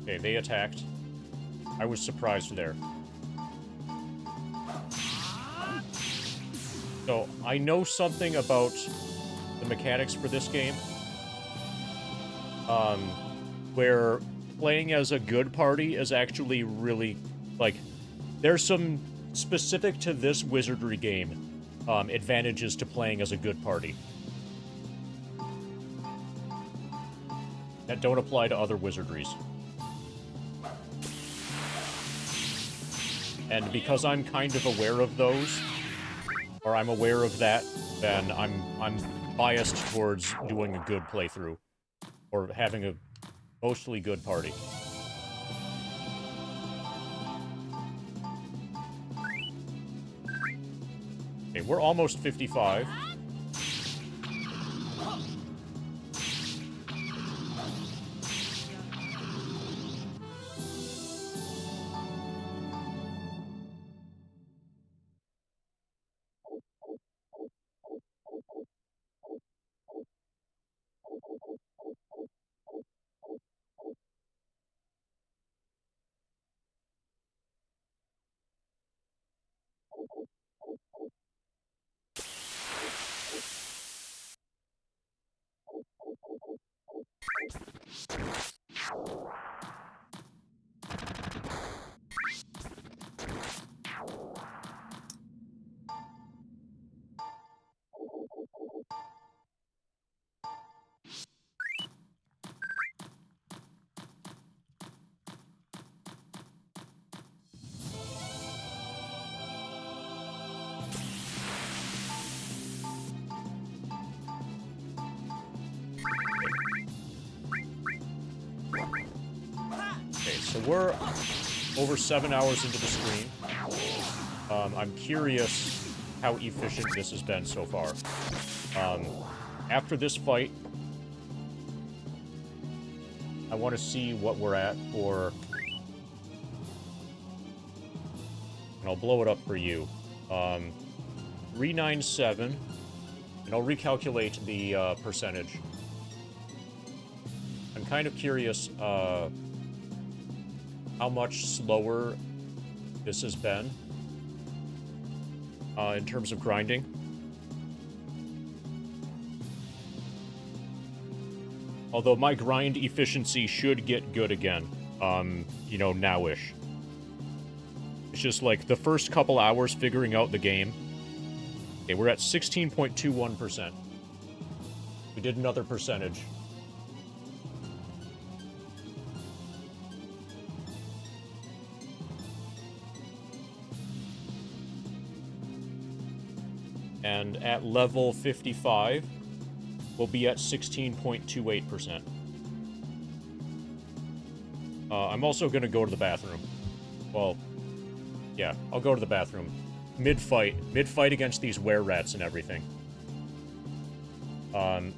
Okay, they attacked. I was surprised there. So, I know something about the mechanics for this game. Where playing as a good party is actually really, like, there's some specific to this Wizardry game, advantages to playing as a good party. That don't apply to other Wizardries. And because I'm kind of aware of those, or I'm aware of that, then I'm biased towards doing a good playthrough. Or having a mostly good party. Okay, we're almost 55. So we're over 7 hours into the stream. I'm curious how efficient this has been so far. After this fight, I want to see what we're at for... And I'll blow it up for you. 397, and I'll recalculate the percentage. I'm kind of curious how much slower this has been in terms of grinding. Although my grind efficiency should get good again, you know, now-ish. It's just like the first couple hours figuring out the game. Okay, we're at 16.21%. We did another percentage. And at level 55, we'll be at 16.28%. I'm also going to go to the bathroom. Well, yeah, I'll go to the bathroom. Mid-fight against these were-rats and everything. I'll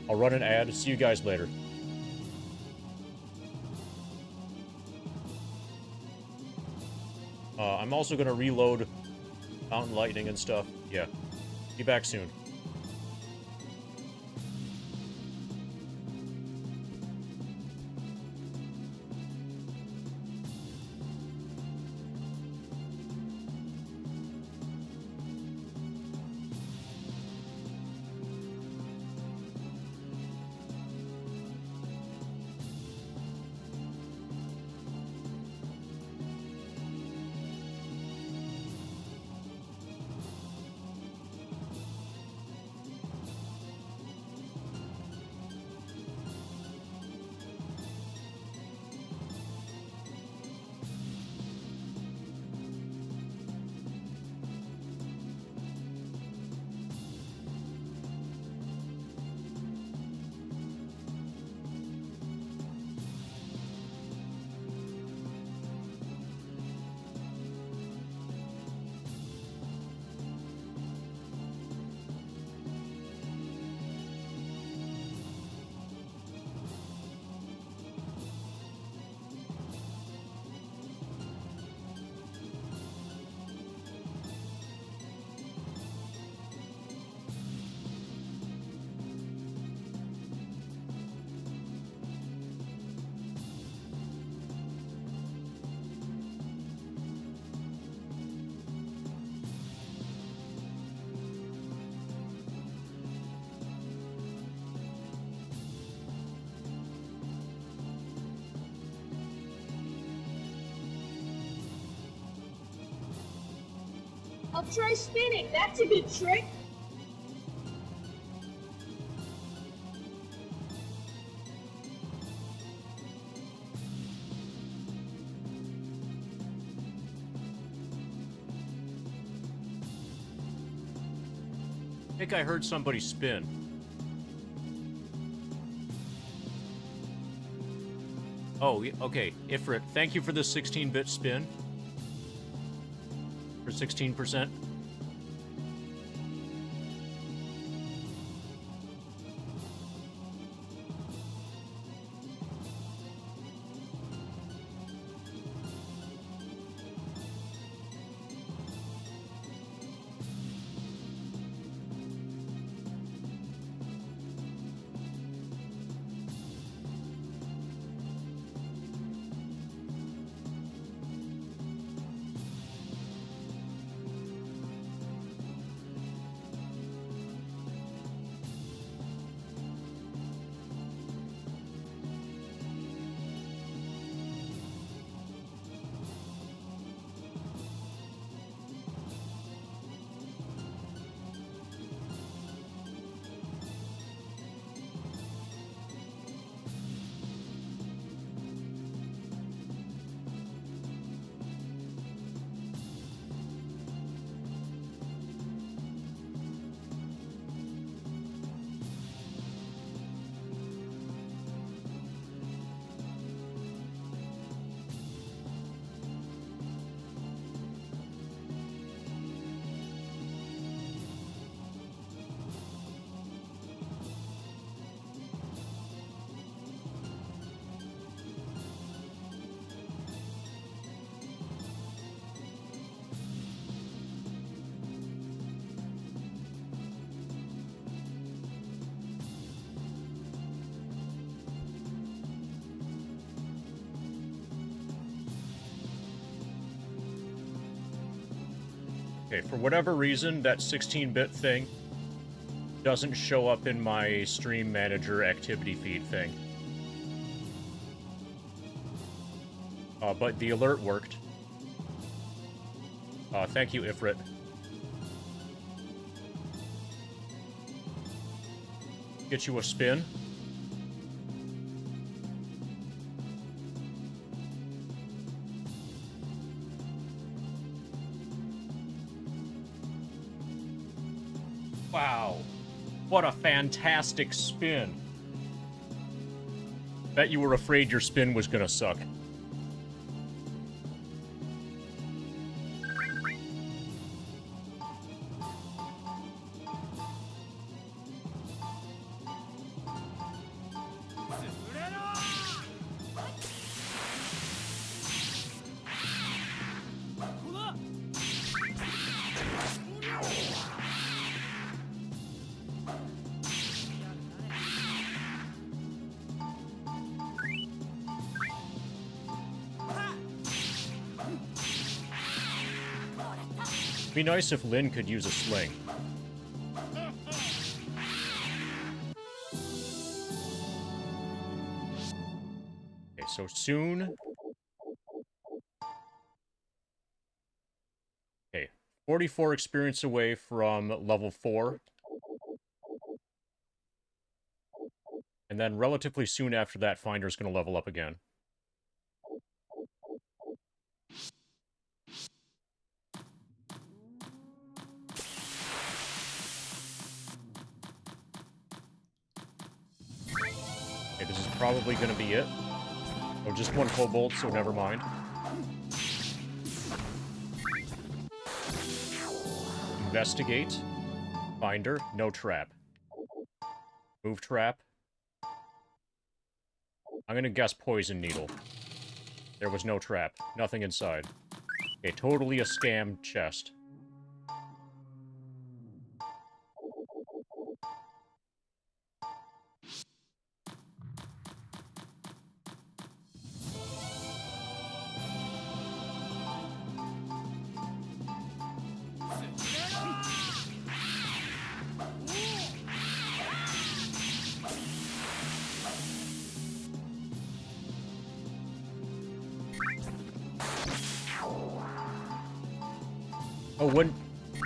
run an ad. See you guys later. I'm also going to reload Mountain Lightning and stuff. Yeah. Be back soon. I'll try spinning. That's a good trick. I think I heard somebody spin. Oh, okay. Ifrit, thank you for the 16-bit spin. For 16%. Okay, for whatever reason, that 16-bit thing doesn't show up in my stream manager activity feed thing. But the alert worked. Thank you, Ifrit. Get you a spin. Wow. What a fantastic spin. Bet you were afraid your spin was gonna suck. Be nice if Lynn could use a sling. Okay, so soon. Okay, 44 experience away from level 4. And then relatively soon after that, Finder's gonna level up again. Okay, this is probably gonna be it. Oh, just one kobold, so never mind. Investigate. Finder. No trap. Move trap. I'm gonna guess poison needle. There was no trap. Nothing inside. Okay, totally a scam chest. Oh,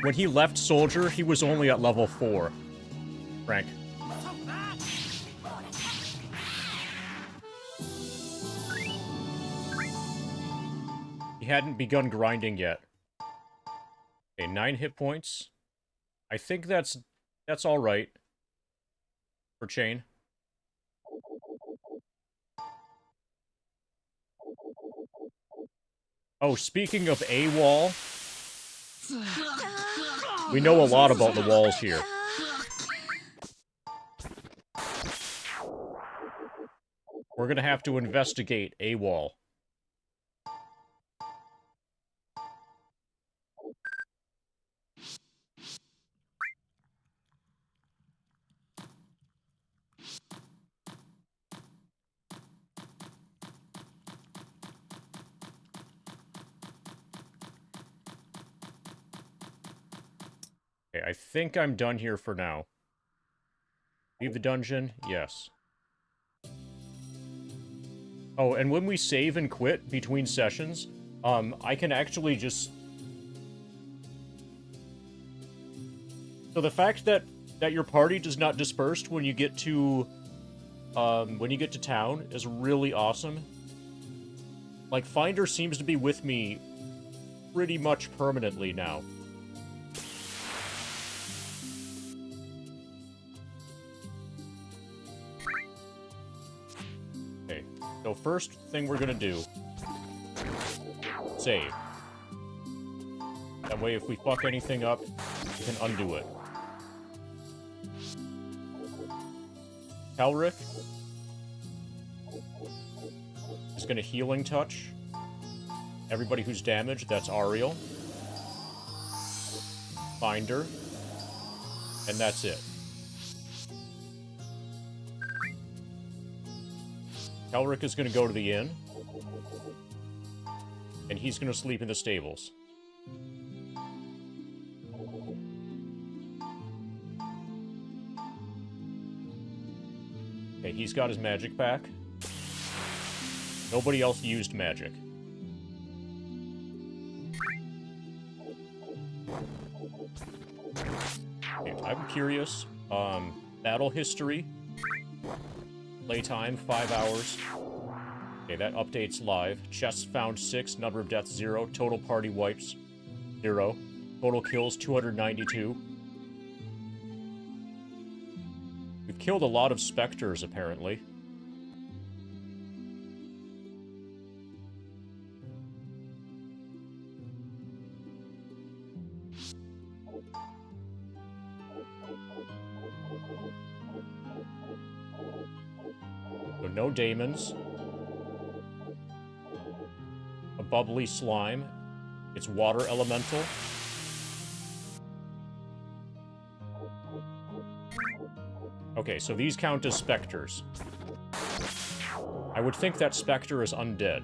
When he left Soldier, he was only at level 4. Frank. He hadn't begun grinding yet. Okay, 9 hit points. I think that's alright. For Chain. Oh, speaking of AWOL, we know a lot about the walls here. We're gonna have to investigate AWOL. Okay, I think I'm done here for now. Leave the dungeon? Yes. Oh, and when we save and quit between sessions, I can actually just... So the fact that your party does not disperse when you get to town is really awesome. Like, Finder seems to be with me pretty much permanently now. Okay, so first thing we're gonna do, save. That way if we fuck anything up, we can undo it. Kelric is gonna Healing Touch everybody who's damaged. That's Ariel, Finder, and that's it. Kelric is gonna go to the inn, and he's gonna sleep in the stables. Okay, he's got his magic back. Nobody else used magic. Okay, I'm curious. Battle history. Playtime, 5 hours. Okay, that updates live. Chests found 6, number of deaths 0, total party wipes 0, total kills 292. We've killed a lot of specters, apparently. So no daemons. A bubbly slime. It's water elemental. Okay, so these count as specters. I would think that specter is undead.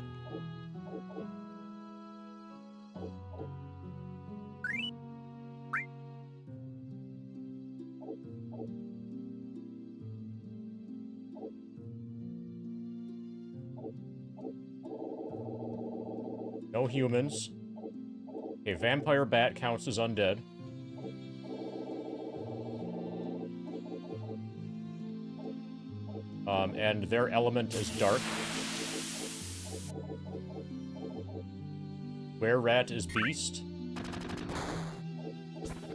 No humans. Okay, vampire bat counts as undead. And their element is dark. Were-rat is beast.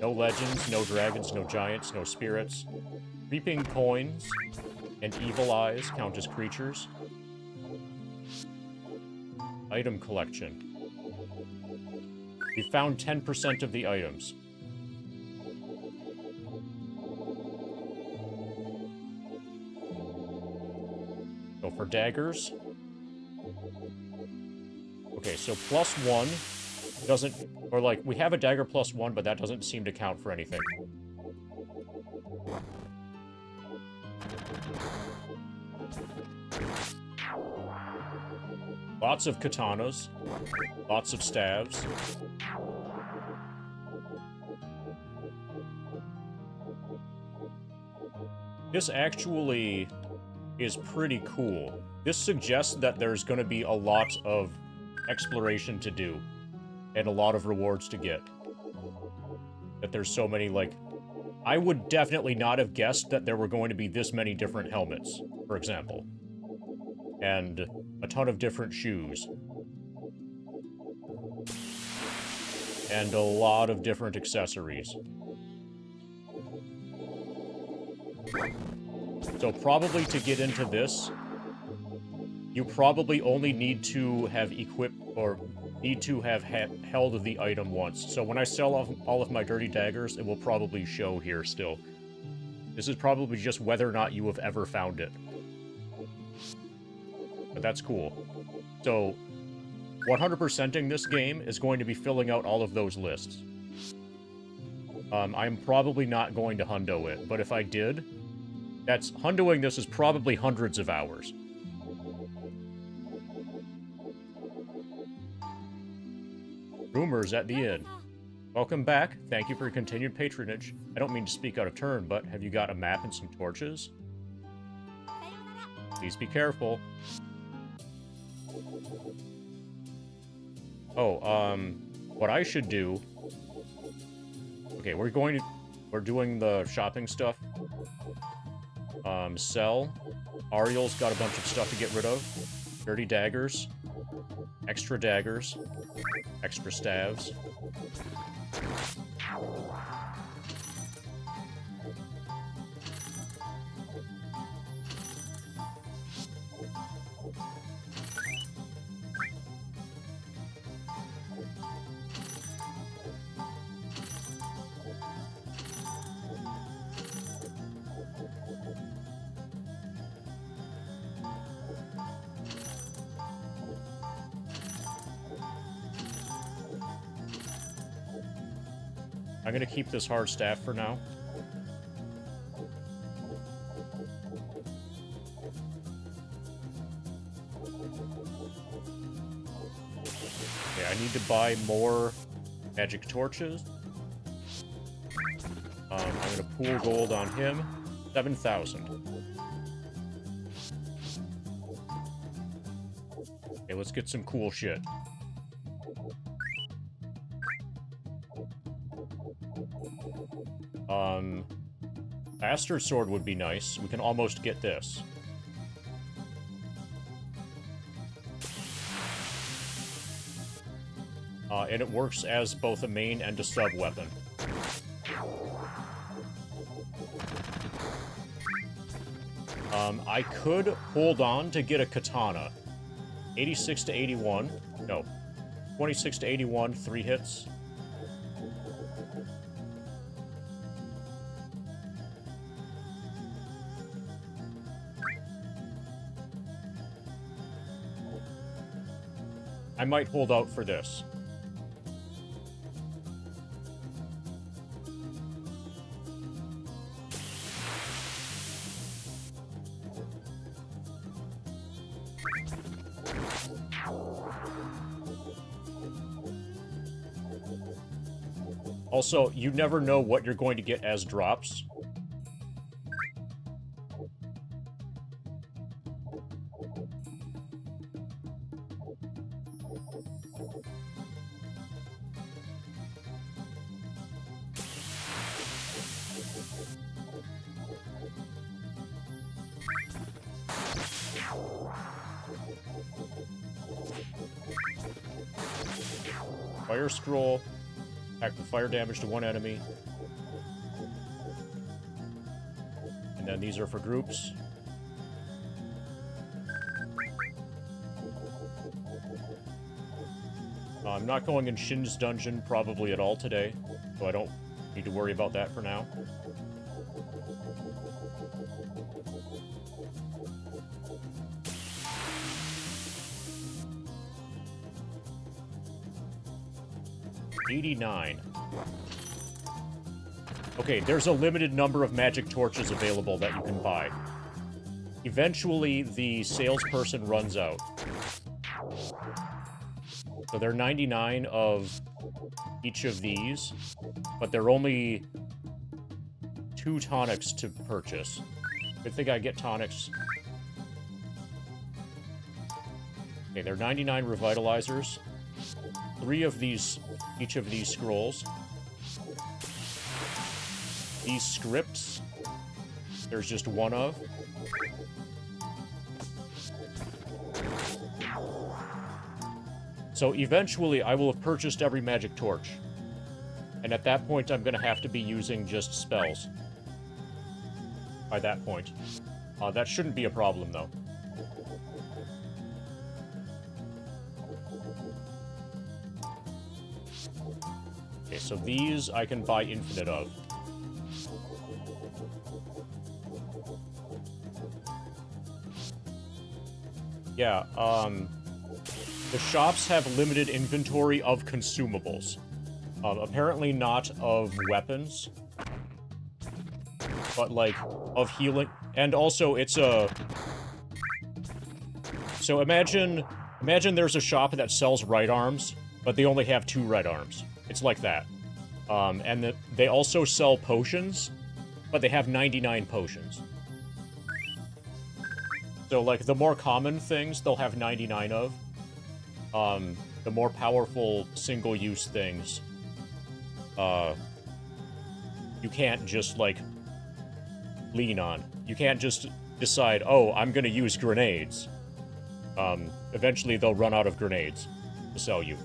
No legends, no dragons, no giants, no spirits. Reaping coins and evil eyes count as creatures. Item collection. We found 10% of the items. So for daggers... Okay, so +1 doesn't... Or like, we have a dagger +1, but that doesn't seem to count for anything. Lots of katanas. Lots of staves. This actually is pretty cool. This suggests that there's going to be a lot of exploration to do, and a lot of rewards to get. that there's so many, like... I would definitely not have guessed that there were going to be this many different helmets, for example. And a ton of different shoes. And a lot of different accessories. So probably to get into this, you probably only need to have equipped, or need to have held the item once. So when I sell off all of my dirty daggers, it will probably show here still. This is probably just whether or not you have ever found it. But that's cool. So, 100%ing this game is going to be filling out all of those lists. I'm probably not going to hundo it, but if I did, hundoing this is probably hundreds of hours. Rumors at the inn. Welcome back. Thank you for your continued patronage. I don't mean to speak out of turn, but have you got a map and some torches? Please be careful. Oh, what I should do... Okay, we're doing the shopping stuff. Sell. Ariel's got a bunch of stuff to get rid of. Dirty daggers. Extra daggers. Extra staves. I'm gonna keep this hard staff for now. Okay, I need to buy more magic torches. I'm gonna pool gold on him. 7,000. Okay, let's get some cool shit. Master Sword would be nice. We can almost get this. And it works as both a main and a sub-weapon. I could hold on to get a katana. 86 to 81. No. 26 to 81, 3 hits. I might hold out for this. Also, you never know what you're going to get as drops. Fire scroll. Act with fire damage to one enemy. And then these are for groups. I'm not going in Shin's dungeon probably at all today, so I don't need to worry about that for now. $89. Okay, there's a limited number of magic torches available that you can buy. Eventually, the salesperson runs out. So there are 99 of each of these, but there are only 2 tonics to purchase. Good thing I get tonics. Okay, there are 99 revitalizers. 3 of these, each of these scrolls. These scripts, there's just one of. So eventually, I will have purchased every magic torch. And at that point, I'm going to have to be using just spells. By that point. That shouldn't be a problem, though. Okay, so these I can buy infinite of. Yeah, the shops have limited inventory of consumables. Apparently not of weapons. But, like, of healing. And also, it's a... So imagine there's a shop that sells right arms, but they only have 2 right arms. It's like that. And they also sell potions, but they have 99 potions. So, like, the more common things, they'll have 99 of. The more powerful single-use things, you can't just, like, lean on. You can't just decide, oh, I'm gonna use grenades. Eventually they'll run out of grenades to sell you.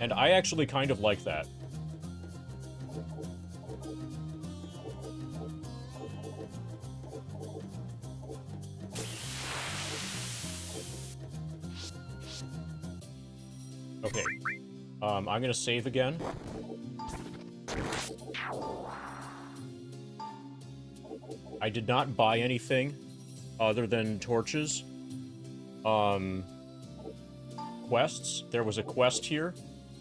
And I actually kind of like that. Okay. I'm gonna save again. I did not buy anything other than torches. Quests. There was a quest here.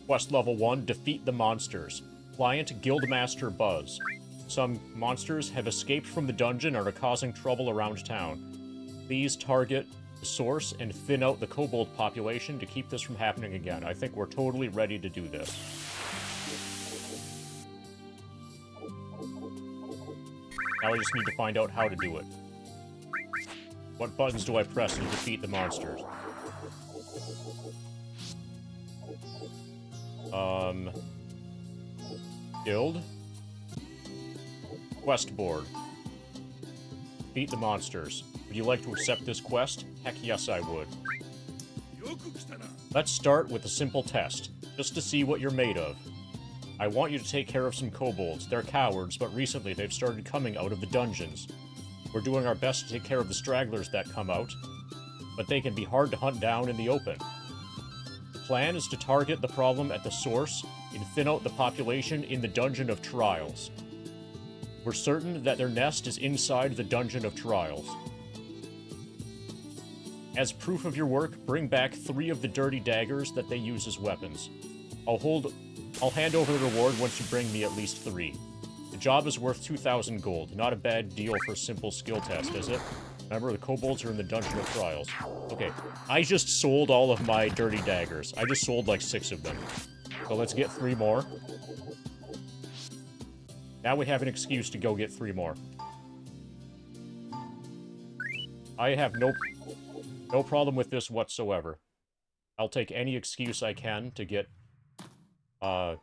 Quest level 1, defeat the monsters. Client, Guildmaster Buzz. Some monsters have escaped from the dungeon and are causing trouble around town. Please target the source and thin out the kobold population to keep this from happening again. I think we're totally ready to do this. Now I just need to find out how to do it. What buttons do I press to defeat the monsters? Guild. Quest board. Defeat the monsters. Would you like to accept this quest? Heck yes, I would. Let's start with a simple test, just to see what you're made of. I want you to take care of some kobolds. They're cowards, but recently they've started coming out of the dungeons. We're doing our best to take care of the stragglers that come out, but they can be hard to hunt down in the open. The plan is to target the problem at the source and thin out the population in the Dungeon of Trials. We're certain that their nest is inside the Dungeon of Trials. As proof of your work, bring back 3 of the dirty daggers that they use as weapons. I'll hand over the reward once you bring me at least 3. The job is worth 2,000 gold. Not a bad deal for a simple skill test, is it? Remember, the kobolds are in the Dungeon of Trials. Okay, I just sold all of my dirty daggers. I just sold like 6 of them. So let's get 3 more. Now we have an excuse to go get 3 more. I have no problem with this whatsoever. I'll take any excuse I can to get, to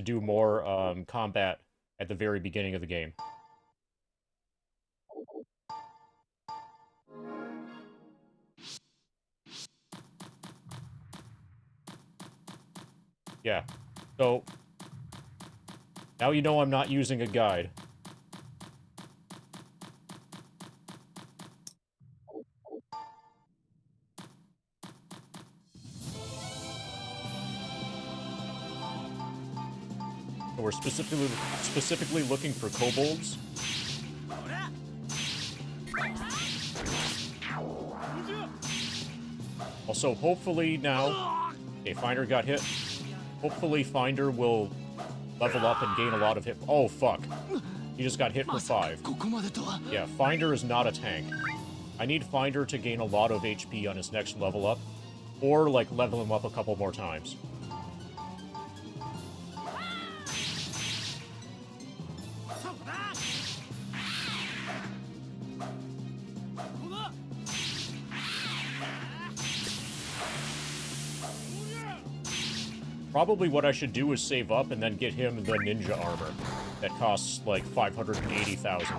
do more, combat at the very beginning of the game. Yeah, so now you know I'm not using a guide. So we're specifically looking for kobolds. Also, hopefully now... Okay, Finder got hit. Hopefully Finder will level up and gain a lot of hit... Oh, fuck. He just got hit for 5. Yeah, Finder is not a tank. I need Finder to gain a lot of HP on his next level up. Or, like, level him up a couple more times. Probably what I should do is save up and then get him the ninja armor. That costs, like, 580,000.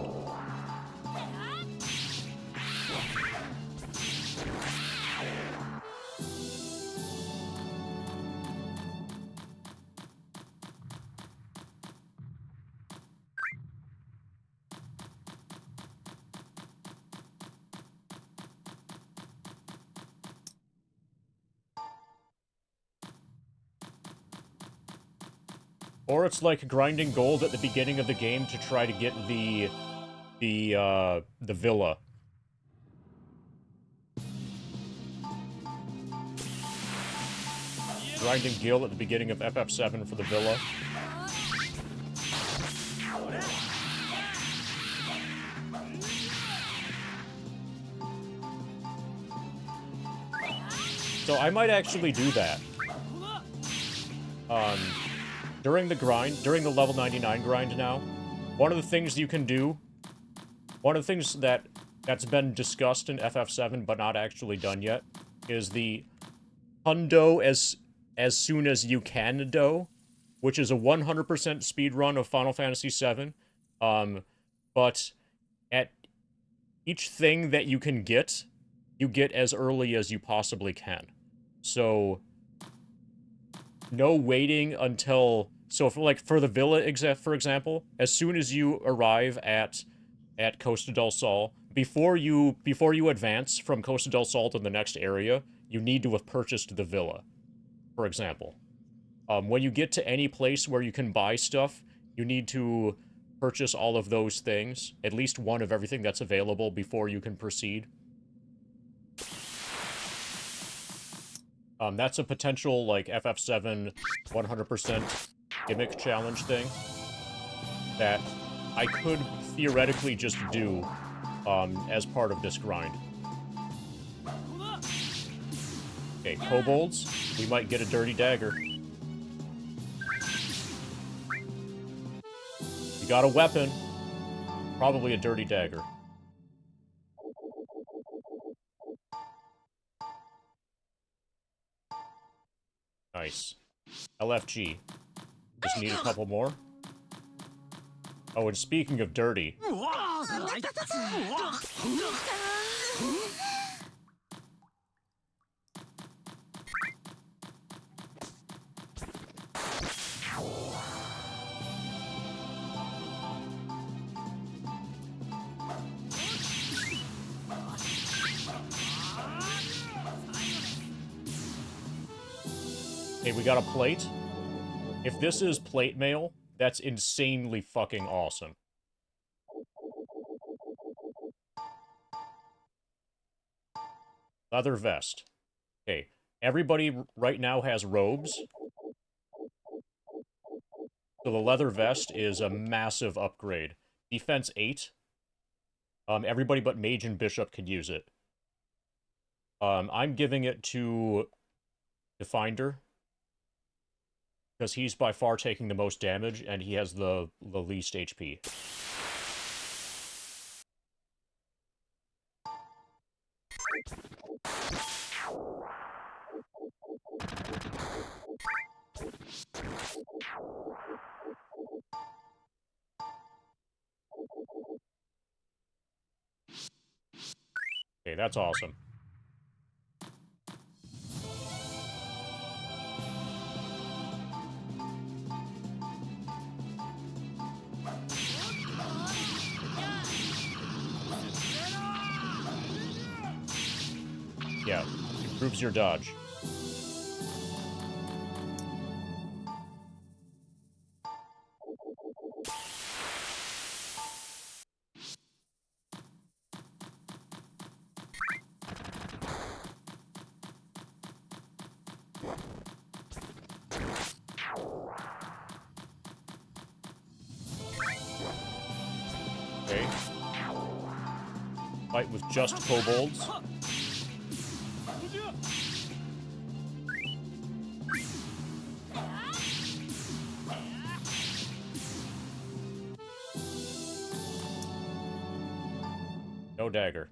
Or it's like grinding gold at the beginning of the game to try to get the villa. Grinding gil at the beginning of FF7 for the villa. So I might actually do that. During the grind, during the level 99 grind now, one of the things you can do, one of the things that's been discussed in FF7 but not actually done yet, is the hundo as soon as you can do, which is a 100% speed run of Final Fantasy VII. But at each thing that you can get, you get as early as you possibly can. So no waiting until... So, for the villa, for example, as soon as you arrive at Costa del Sol, before you advance from Costa del Sol to the next area, you need to have purchased the villa, for example. When you get to any place where you can buy stuff, you need to purchase all of those things, at least one of everything that's available before you can proceed. That's a potential, like, FF7 100% gimmick challenge thing that I could theoretically just do as part of this grind. Okay, kobolds. We might get a dirty dagger. We got a weapon. Probably a dirty dagger. Nice. LFG. Just need a couple more. Oh, and speaking of dirty... Hey, we got a plate. If this is plate mail, that's insanely fucking awesome. Leather vest. Okay, everybody right now has robes. So the leather vest is a massive upgrade. Defense 8. Everybody but mage and bishop can use it. I'm giving it to Definder, because he's by far taking the most damage, and he has the least HP. Okay, that's awesome. Yeah, improves your dodge. Okay. Fight with just kobolds. No dagger.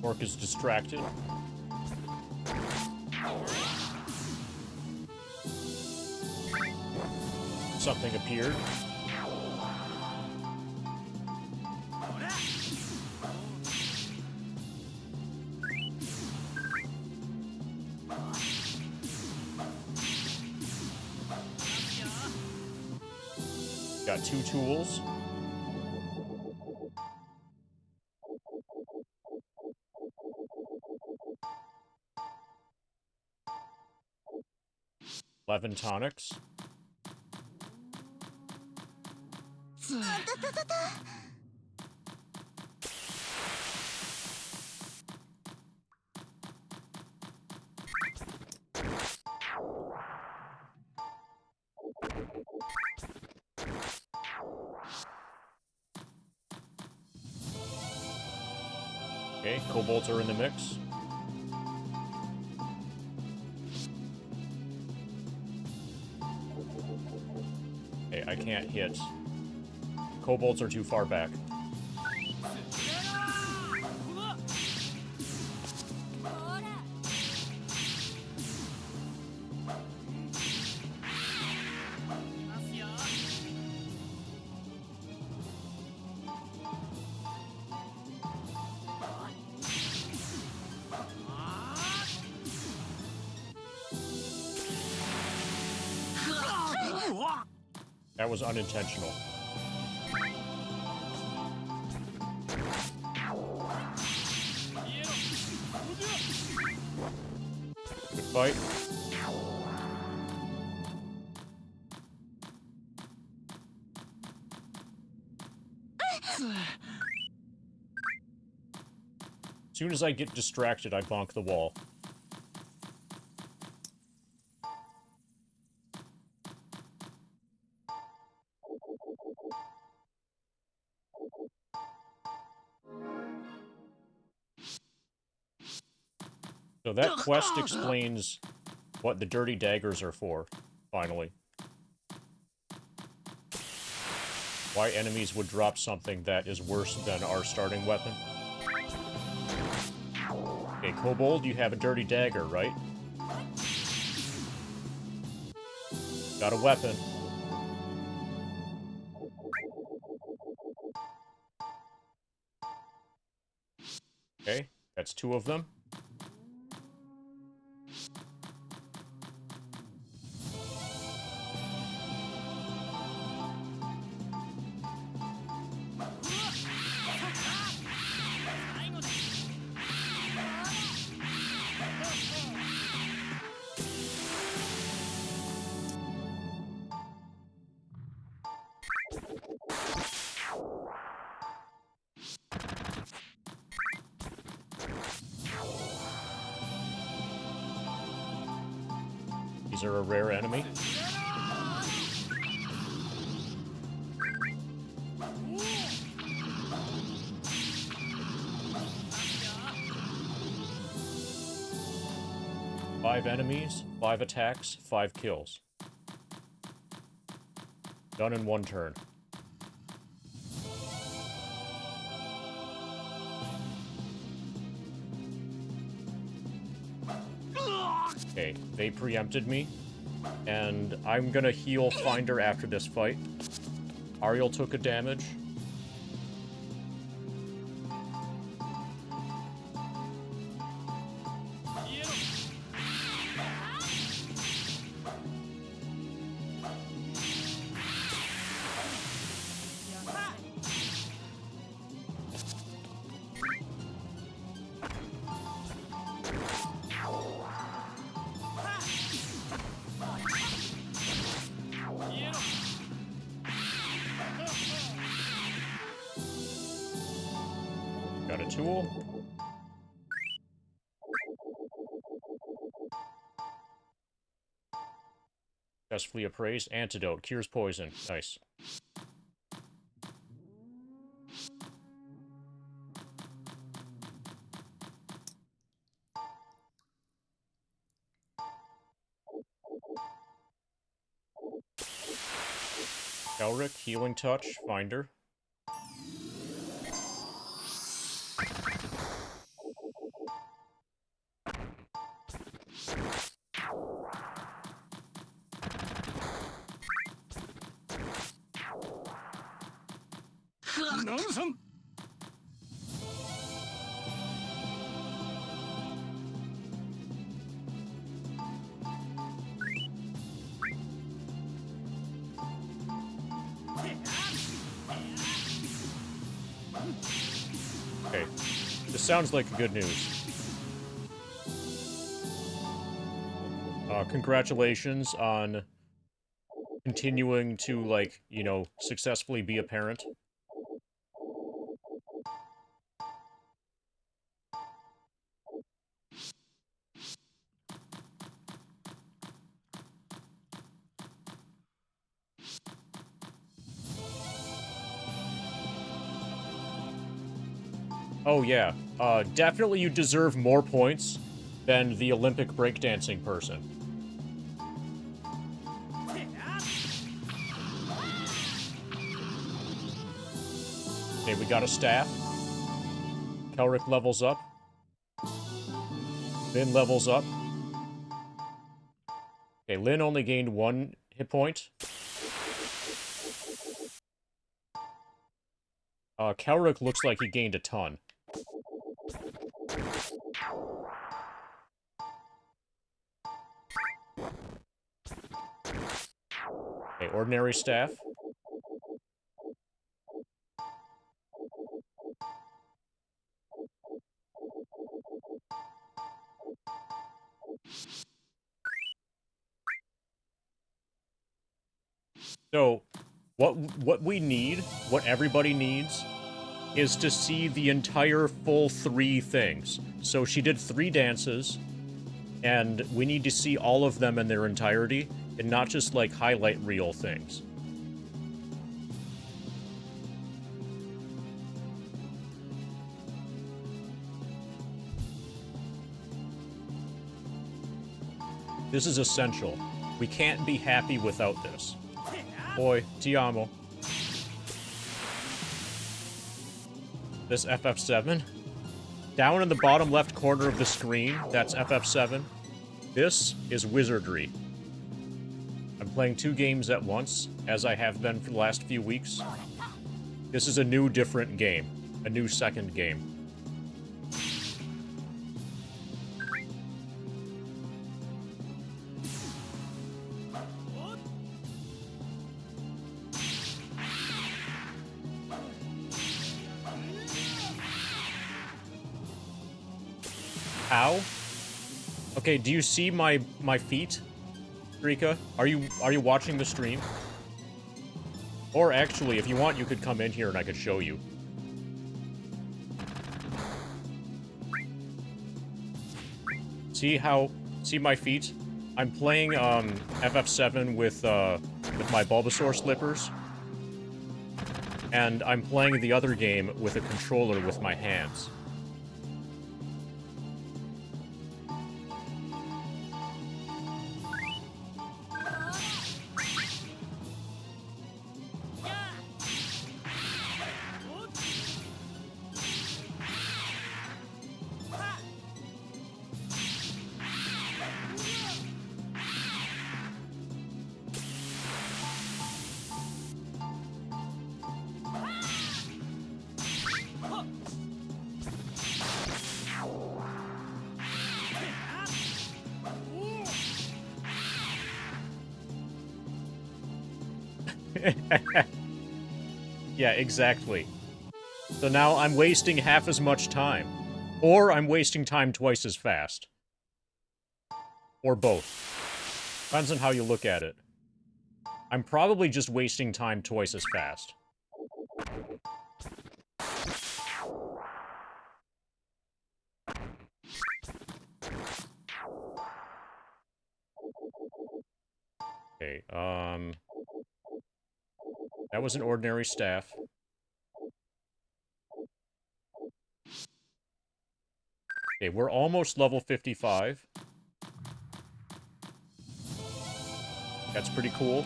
Orc is distracted. Something appeared. Got 2 tools. Eleven tonics. Okay, kobolds are in the mix. Okay, I can't hit. Kobolds are too far back. That was unintentional. Good fight. As soon as I get distracted, I bonk the wall. So that quest explains what the dirty daggers are for, finally. Why enemies would drop something that is worse than our starting weapon. Okay, Kobold, you have a dirty dagger, right? Got a weapon. Okay, that's 2 of them. These are a rare enemy. Five enemies, 5 attacks, 5 kills. Done in 1 turn. Okay, they preempted me, and I'm gonna heal Finder after this fight. Ariel took a damage. Got a tool. Successfully appraised. Antidote. Cures poison. Nice. Elric, Healing Touch, Finder. Okay. This sounds like good news. Congratulations on continuing to, like, you know, successfully be a parent. Oh, yeah. Definitely you deserve more points than the Olympic breakdancing person. Okay, we got a staff. Kelric levels up. Lyn levels up. Okay, Lyn only gained 1 hit point. Kelric looks like he gained a ton. Okay, ordinary staff. So, what we need, what everybody needs, is to see the entire full 3 things. So she did 3 dances, and we need to see all of them in their entirety, and not just, like, highlight reel things. This is essential. We can't be happy without this. Boy, ti amo. This FF7. Down in the bottom left corner of the screen, that's FF7. This is Wizardry. I'm playing 2 games at once, as I have been for the last few weeks. This is a new, different game. A new second game. How? Okay, do you see my feet, Rika? Are you watching the stream? Or actually, if you want, you could come in here and I could show you. See my feet? I'm playing FF7 with my Bulbasaur slippers. And I'm playing the other game with a controller with my hands. Yeah, exactly. So now I'm wasting half as much time. Or I'm wasting time twice as fast. Or both. Depends on how you look at it. I'm probably just wasting time twice as fast. Okay, that was an ordinary staff. Okay, we're almost level 55. That's pretty cool.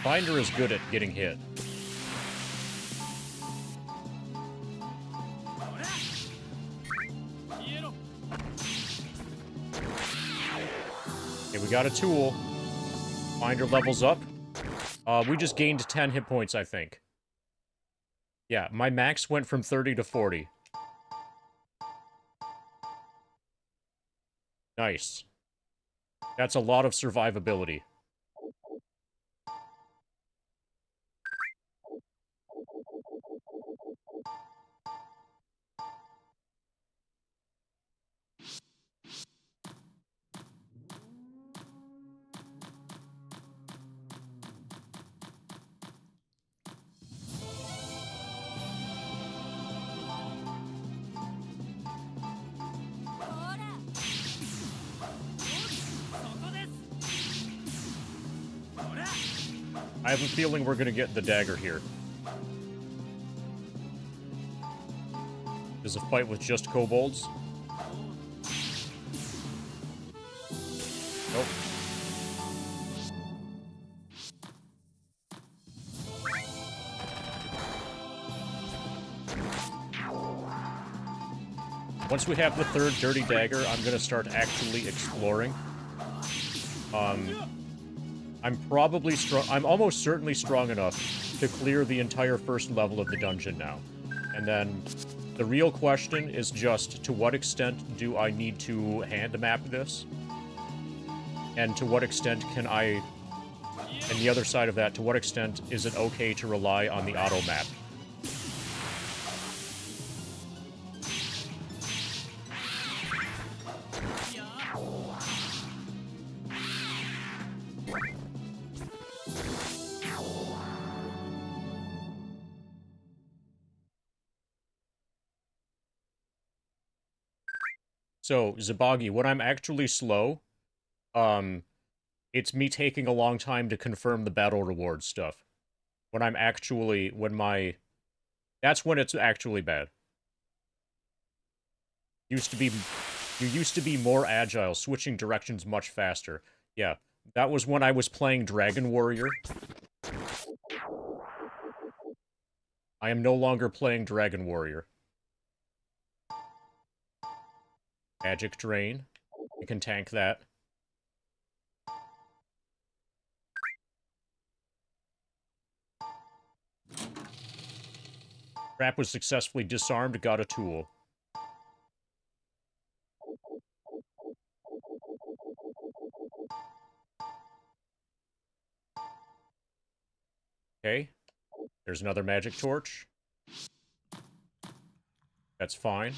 Binder is good at getting hit. Okay, we got a tool. Binder levels up. We just gained 10 hit points, I think. Yeah, my max went from 30 to 40. Nice. That's a lot of survivability. I have a feeling we're gonna get the dagger here. Is a fight with just kobolds? Nope. Once we have the third dirty dagger, I'm gonna start actually exploring. I'm probably strong. I'm almost certainly strong enough to clear the entire first level of the dungeon now. And then the real question is just to what extent do I need to hand map this? And to what extent can I, and the other side of that, to what extent is it okay to rely on the auto map? So, Zabagi, when I'm actually slow, it's me taking a long time to confirm the battle reward stuff. When I'm actually, that's when it's actually bad. You used to be more agile, switching directions much faster. Yeah, that was when I was playing Dragon Warrior. I am no longer playing Dragon Warrior. Magic Drain. You can tank that. Trap was successfully disarmed, got a tool. Okay. There's another magic torch. That's fine.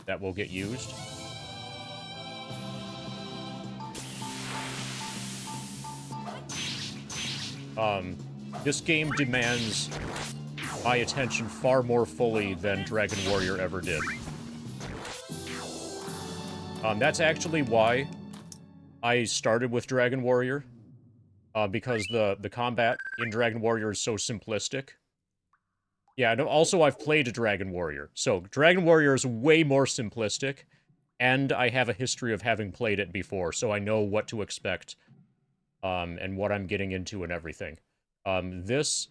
That will get used. This game demands my attention far more fully than Dragon Warrior ever did. That's actually why I started with Dragon Warrior. Because the combat in Dragon Warrior is so simplistic. Yeah, and also I've played a Dragon Warrior. So, Dragon Warrior is way more simplistic, and I have a history of having played it before, so I know what to expect, and what I'm getting into and everything. This,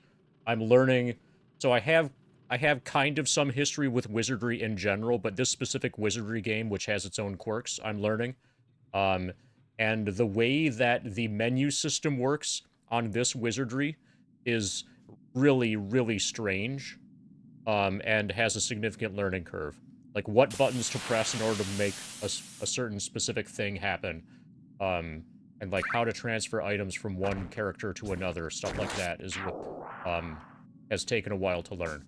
I'm learning... So I have kind of some history with Wizardry in general, but this specific Wizardry game, which has its own quirks, I'm learning. And the way that the menu system works on this Wizardry is really, really strange, and has a significant learning curve. Like, what buttons to press in order to make a certain specific thing happen. And, like, how to transfer items from one character to another, stuff like that, is what, has taken a while to learn.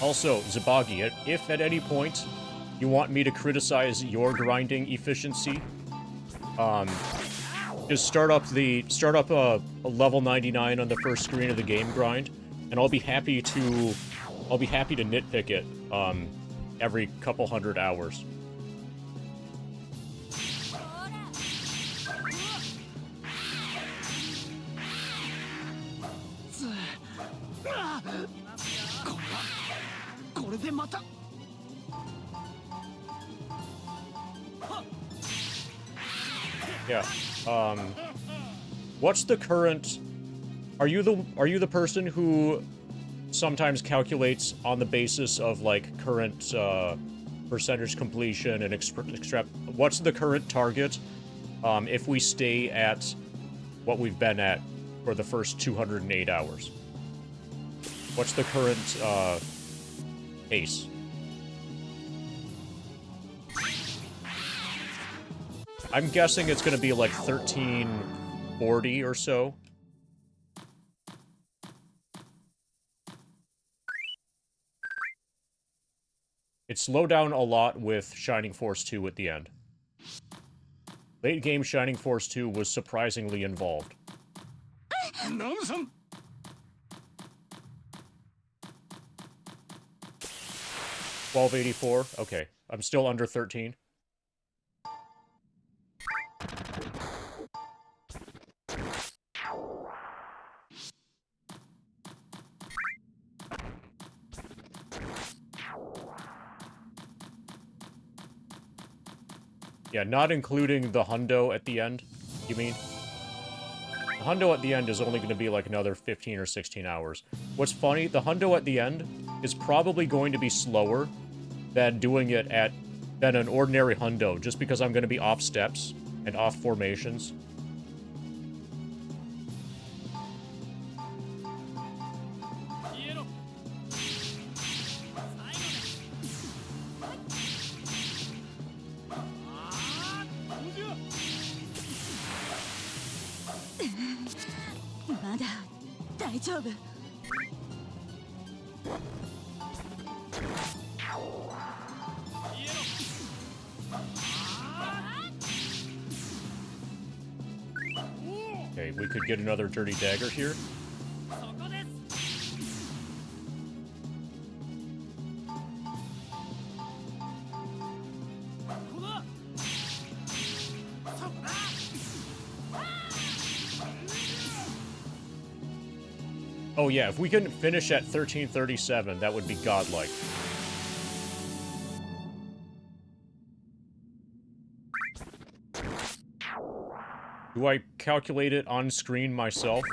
Also, Zabagi, if at any point you want me to criticize your grinding efficiency, just start up a level 99 on the first screen of the game grind, and I'll be happy to nitpick it every couple hundred hours. Yeah. What's the current... Are you the person who sometimes calculates on the basis of, like, current, percentage completion and extract... What's the current target if we stay at what we've been at for the first 208 hours. What's the current, pace? I'm guessing it's gonna be like 1340 or so. It slowed down a lot with Shining Force 2 at the end. Late game Shining Force 2 was surprisingly involved. 1284? Okay. I'm still under 13. Yeah, not including the hundo at the end, you mean? The hundo at the end is only going to be like another 15 or 16 hours. What's funny, the hundo at the end is probably going to be slower than doing it than an ordinary hundo, just because I'm going to be off steps and off formations. Okay, we could get another dirty dagger here. Oh yeah, if we can finish at 1337, that would be godlike. Do I calculate it on screen myself?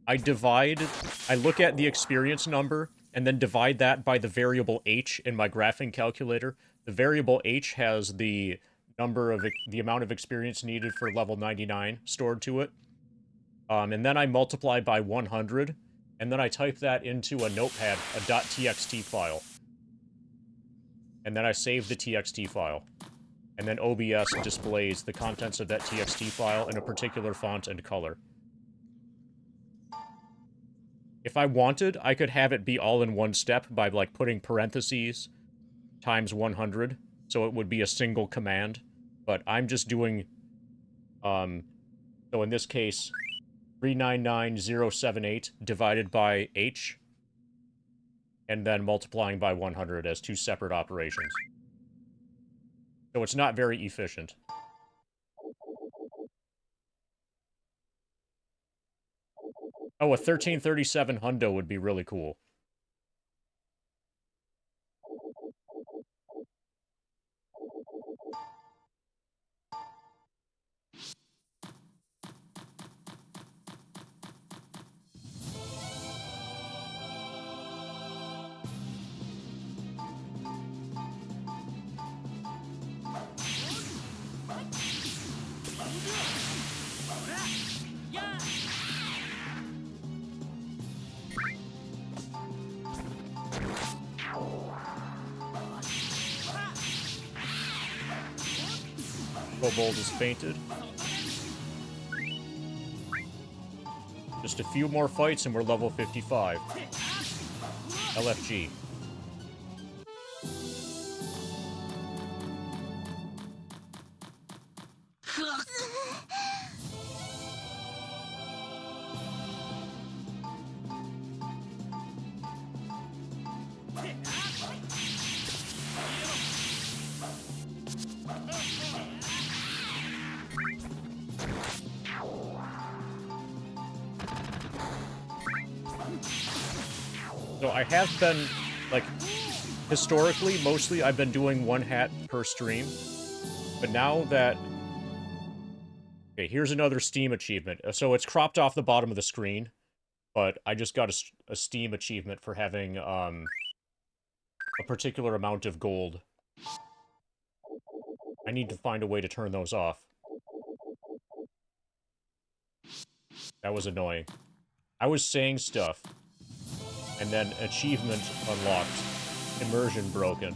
I look at the experience number, and then divide that by the variable h in my graphing calculator. The variable h has the amount of experience needed for level 99 stored to it. And then I multiply by 100, and then I type that into a notepad, a .txt file. And then I save the txt file. And then OBS displays the contents of that txt file in a particular font and color. If I wanted, I could have it be all in one step by, like, putting parentheses times 100, so it would be a single command. But I'm just doing, so in this case, 399078 divided by h, and then multiplying by 100 as two separate operations. So it's not very efficient. Oh, a 1337 hundo would be really cool. Kobold is fainted. Just a few more fights and we're level 55. LFG. So I have been, like, historically, mostly I've been doing one hat per stream. But now that... Okay, here's another Steam achievement. So it's cropped off the bottom of the screen, but I just got a Steam achievement for having, a particular amount of gold. I need to find a way to turn those off. That was annoying. I was saying stuff, and then achievement unlocked. Immersion broken.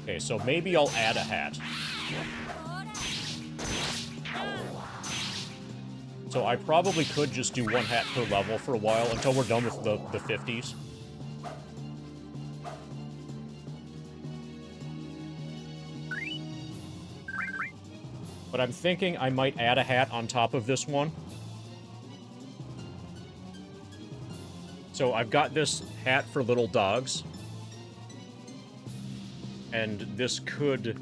Okay, so maybe I'll add a hat. So I probably could just do one hat per level for a while until we're done with the 50s. But I'm thinking I might add a hat on top of this one. So I've got this hat for little dogs. And this could... You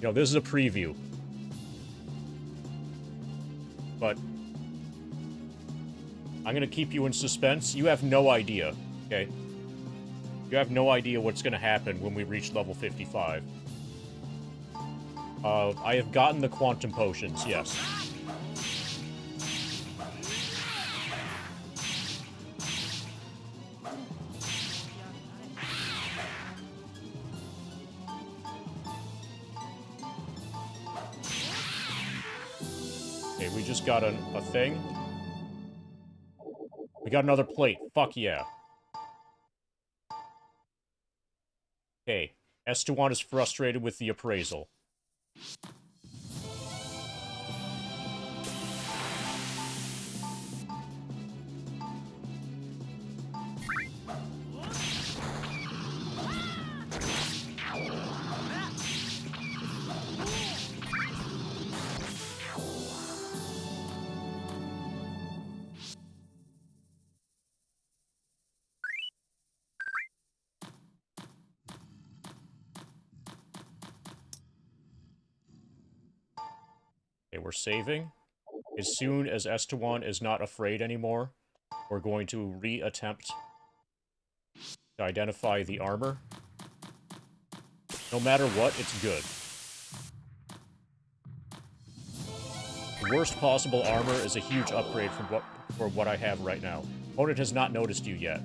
know, this is a preview. But I'm going to keep you in suspense. You have no idea, okay? You have no idea what's going to happen when we reach level 55. I have gotten the quantum potions, yes. Okay, we just got a thing. We got another plate. Fuck yeah. Okay, Estewan is frustrated with the appraisal. Okay, we're saving. As soon as Estewan is not afraid anymore, we're going to re-attempt to identify the armor. No matter what, it's good. The worst possible armor is a huge upgrade for what I have right now. Opponent has not noticed you yet.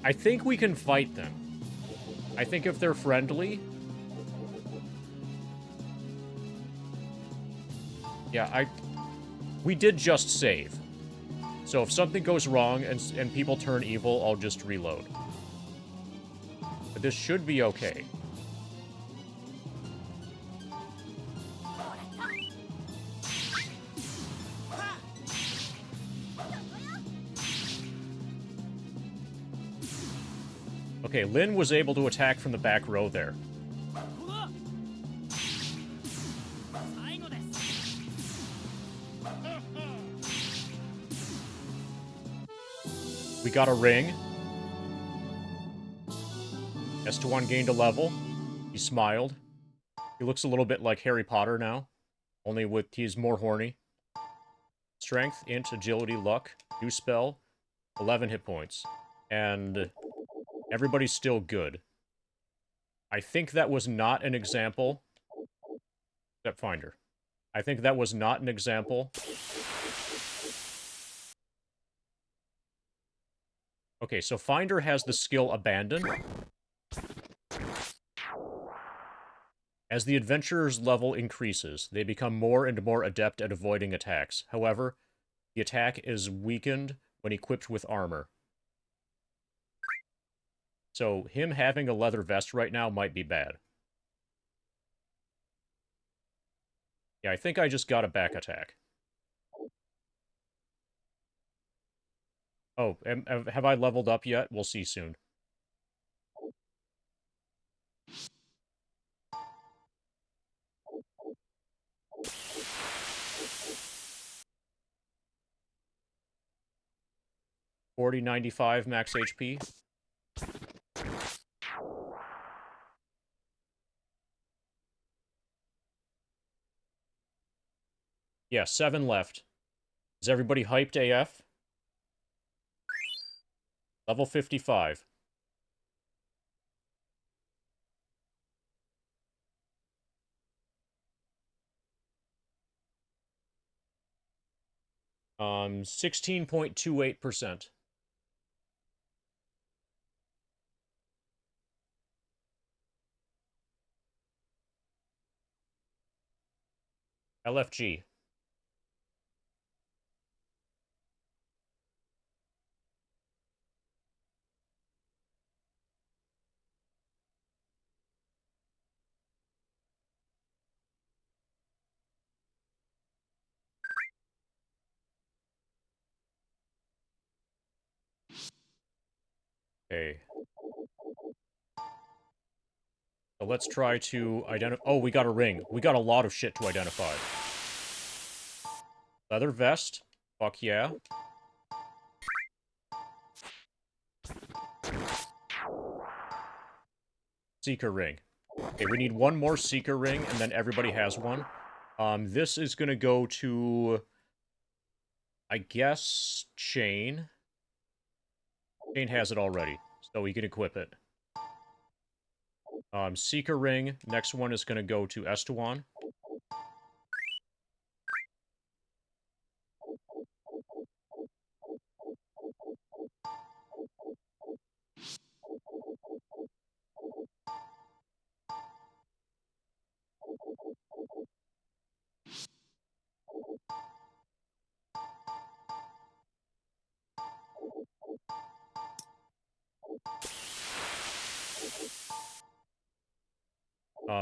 I think we can fight them. I think if they're friendly... Yeah, we did just save. So if something goes wrong and people turn evil, I'll just reload. But this should be okay. Okay, Lynn was able to attack from the back row there. We got a ring. S21 gained a level. He smiled. He looks a little bit like Harry Potter now. Only with he's more horny. Strength, int, agility, luck. New spell. 11 hit points. And everybody's still good. I think that was not an example. Step Finder. I think that was not an example. Okay, so Finder has the skill Abandon. As the adventurer's level increases, they become more and more adept at avoiding attacks. However, the attack is weakened when equipped with armor. So him having a leather vest right now might be bad. Yeah, I think I just got a back attack. Oh, have I leveled up yet? We'll see soon. $40.95 max HP. Yeah, 7 left. Is everybody hyped AF? Level 55. Um, 16.28%. LFG. Okay. So let's try to identify... Oh, we got a ring. We got a lot of shit to identify. Leather vest. Fuck yeah. Seeker ring. Okay, we need one more Seeker ring, and then everybody has one. This is gonna go to... I guess... Shane. Shane has it already, so he can equip it. Seeker ring. Next one is gonna go to Estewan.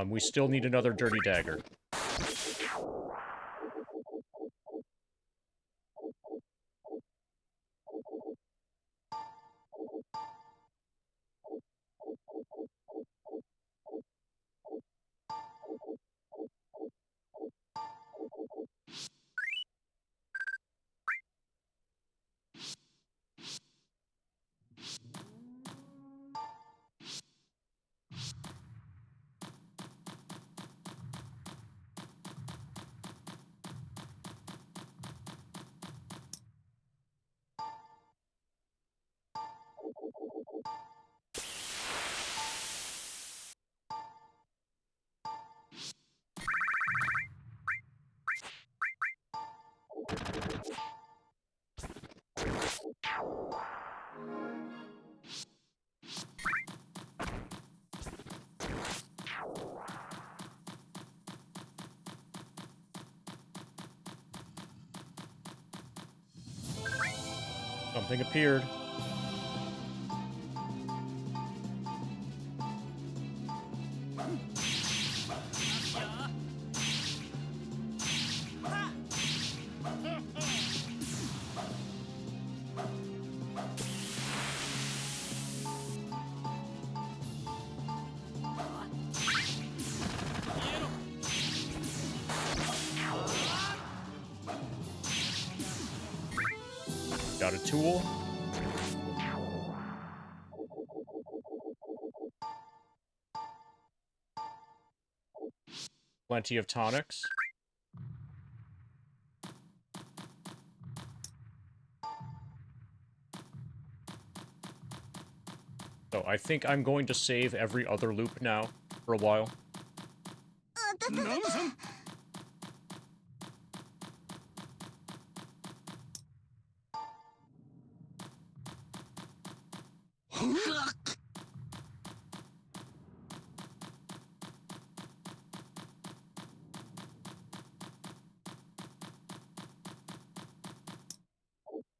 We still need another Dirty Dagger. Something appeared. Got a tool. Plenty of tonics. So I think I'm going to save every other loop now for a while.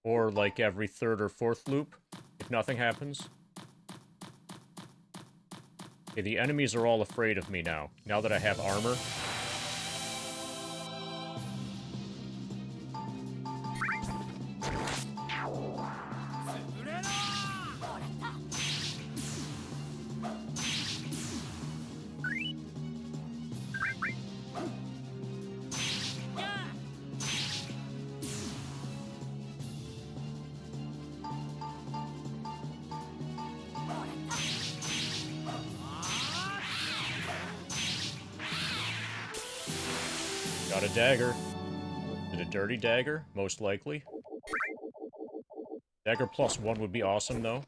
Or like every third or fourth loop, if nothing happens. Okay, the enemies are all afraid of me now that I have armor. Got a dagger. Is it a dirty dagger? Most likely. Dagger +1 would be awesome, though.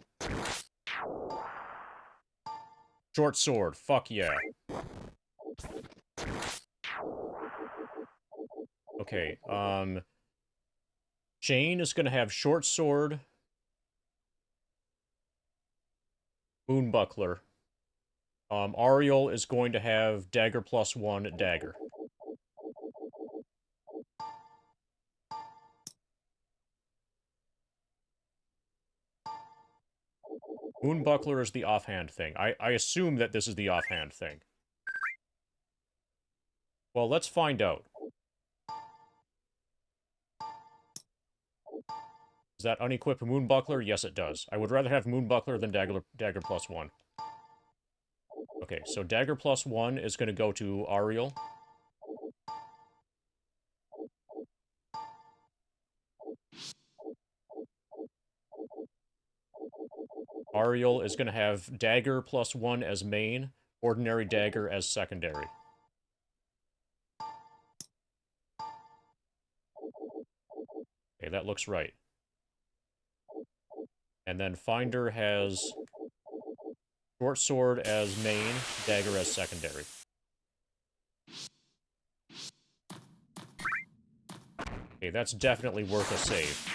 Short sword. Fuck yeah. Okay, Jane is gonna have short sword, moonbuckler. Ariel is going to have dagger +1 dagger. Moonbuckler is the offhand thing. I assume that this is the offhand thing. Well, let's find out. Does that unequip Moonbuckler? Yes, it does. I would rather have Moonbuckler than Dagger plus 1. Okay, so Dagger plus 1 is going to go to Ariel. Ariel is going to have Dagger plus 1 as main, Ordinary Dagger as secondary. Okay, that looks right. And then Finder has Short Sword as main, Dagger as secondary. Okay, that's definitely worth a save.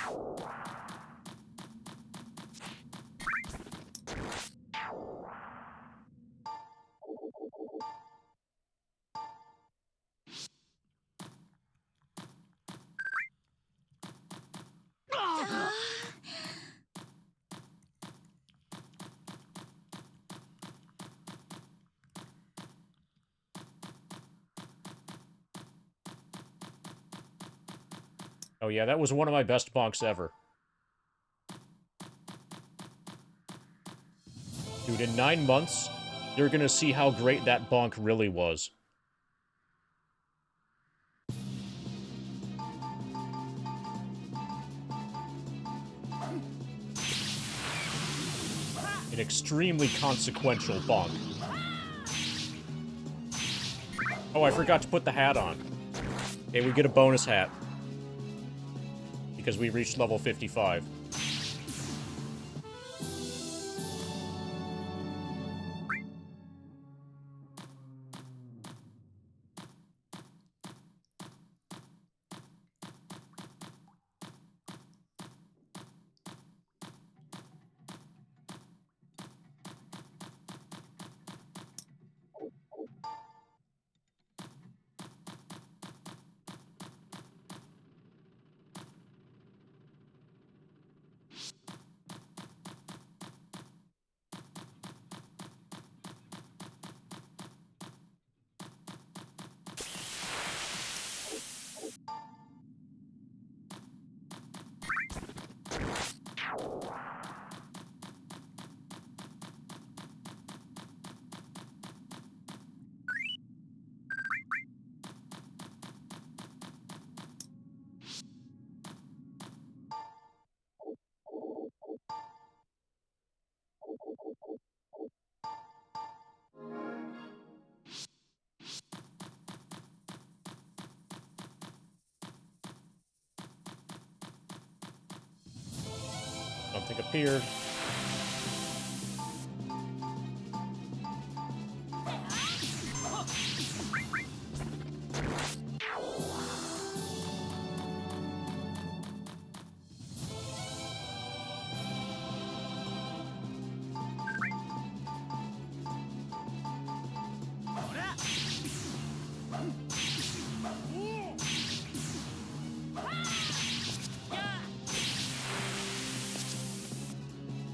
Oh yeah, that was one of my best bonks ever. Dude, in 9 months, you're gonna see how great that bonk really was. An extremely consequential bonk. Oh, I forgot to put the hat on. Okay, we get a bonus hat. Because we reached level 55. Something appeared.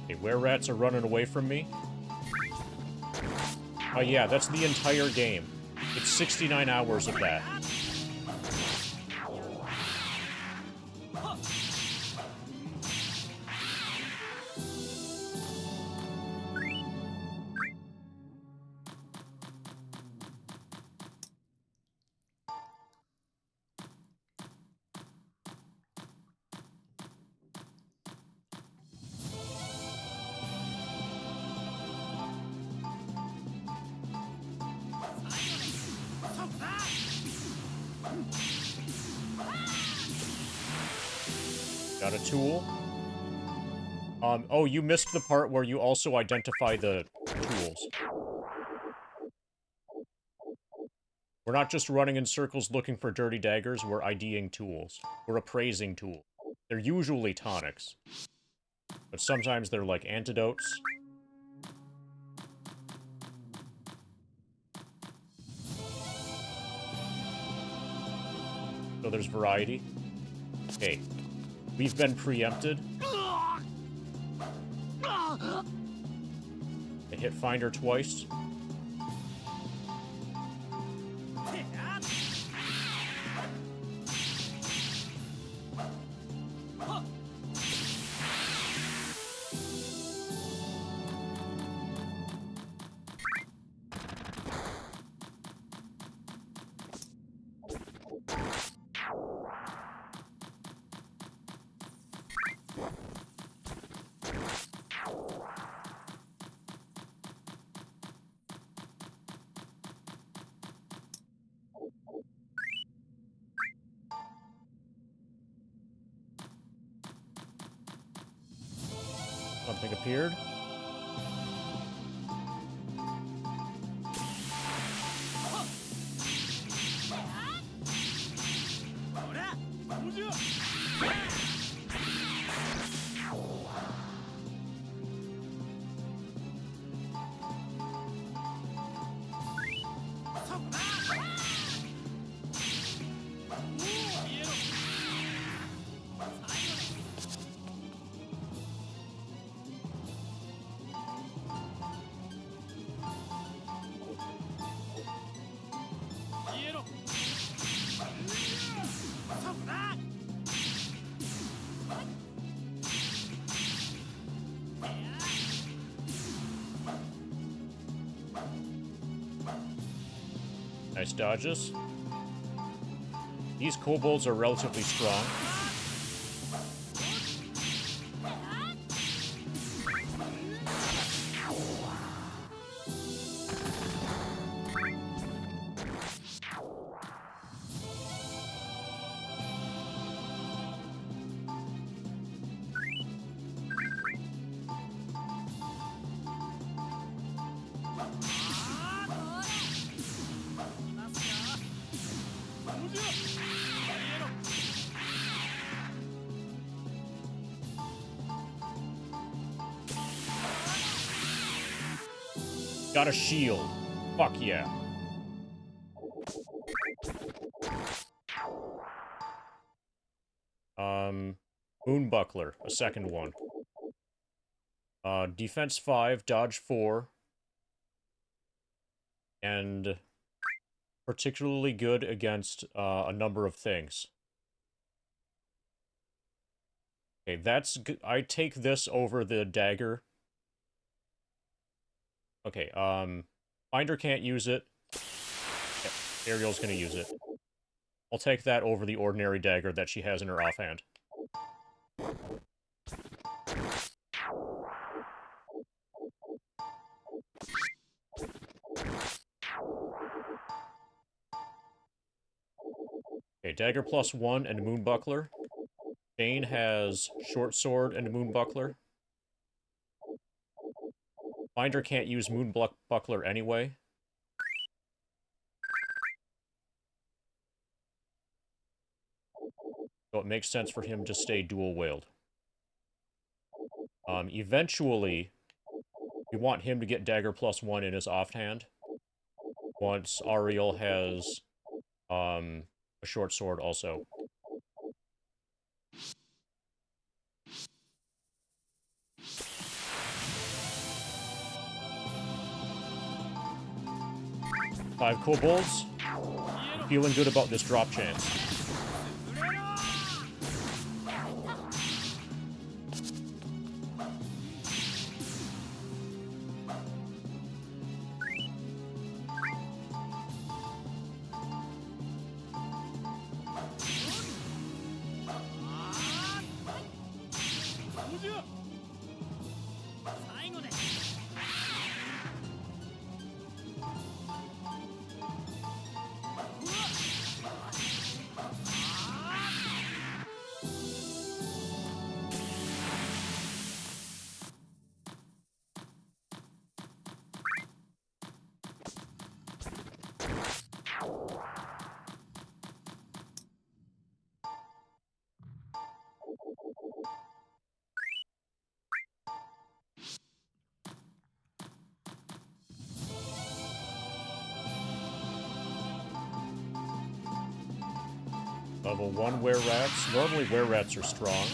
Okay, were-rats are running away from me. Oh yeah, that's the entire game. It's 69 hours of that. Got a tool. Oh, you missed the part where you also identify the tools. We're not just running in circles looking for dirty daggers, we're IDing tools. We're appraising tools. They're usually tonics. But sometimes they're like antidotes. So there's variety. Okay. We've been preempted. It hit Finder twice. Something appeared. Nice dodges. These kobolds are relatively strong. Got a shield. Fuck yeah. Moonbuckler, a second one. Defense 5, dodge 4. And particularly good against a number of things. Okay, that's good. I take this over the dagger. Okay, Finder can't use it. Okay, Ariel's gonna use it. I'll take that over the ordinary dagger that she has in her offhand. Okay, dagger +1 and moonbuckler. Jane has short sword and moonbuckler. Finder can't use moonbuckler anyway. So it makes sense for him to stay dual-wield. Eventually, we want him to get dagger +1 in his offhand. Once Ariel has a short sword also. Five kobolds. Feeling good about this drop chance. Level 1 were-rats. Normally were-rats are strong.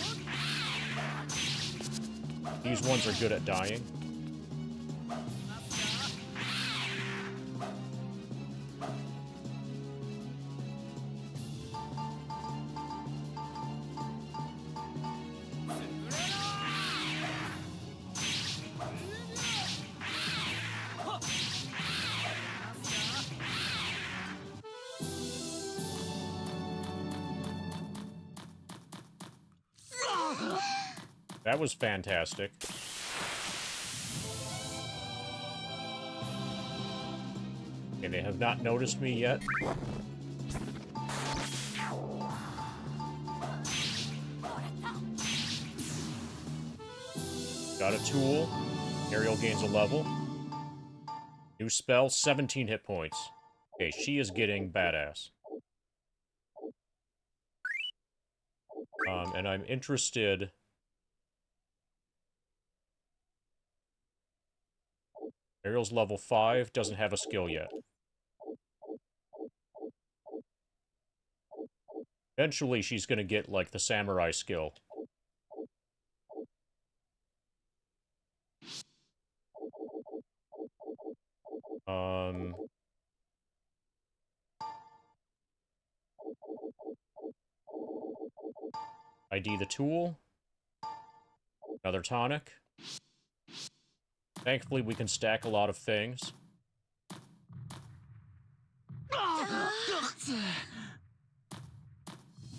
These ones are good at dying. That was fantastic. Okay, they have not noticed me yet. Got a tool. Ariel gains a level. New spell, 17 hit points. Okay, she is getting badass. And I'm interested... Ariel's level 5, doesn't have a skill yet. Eventually, she's gonna get, like, the samurai skill. ID the tool. Another tonic. Thankfully, we can stack a lot of things.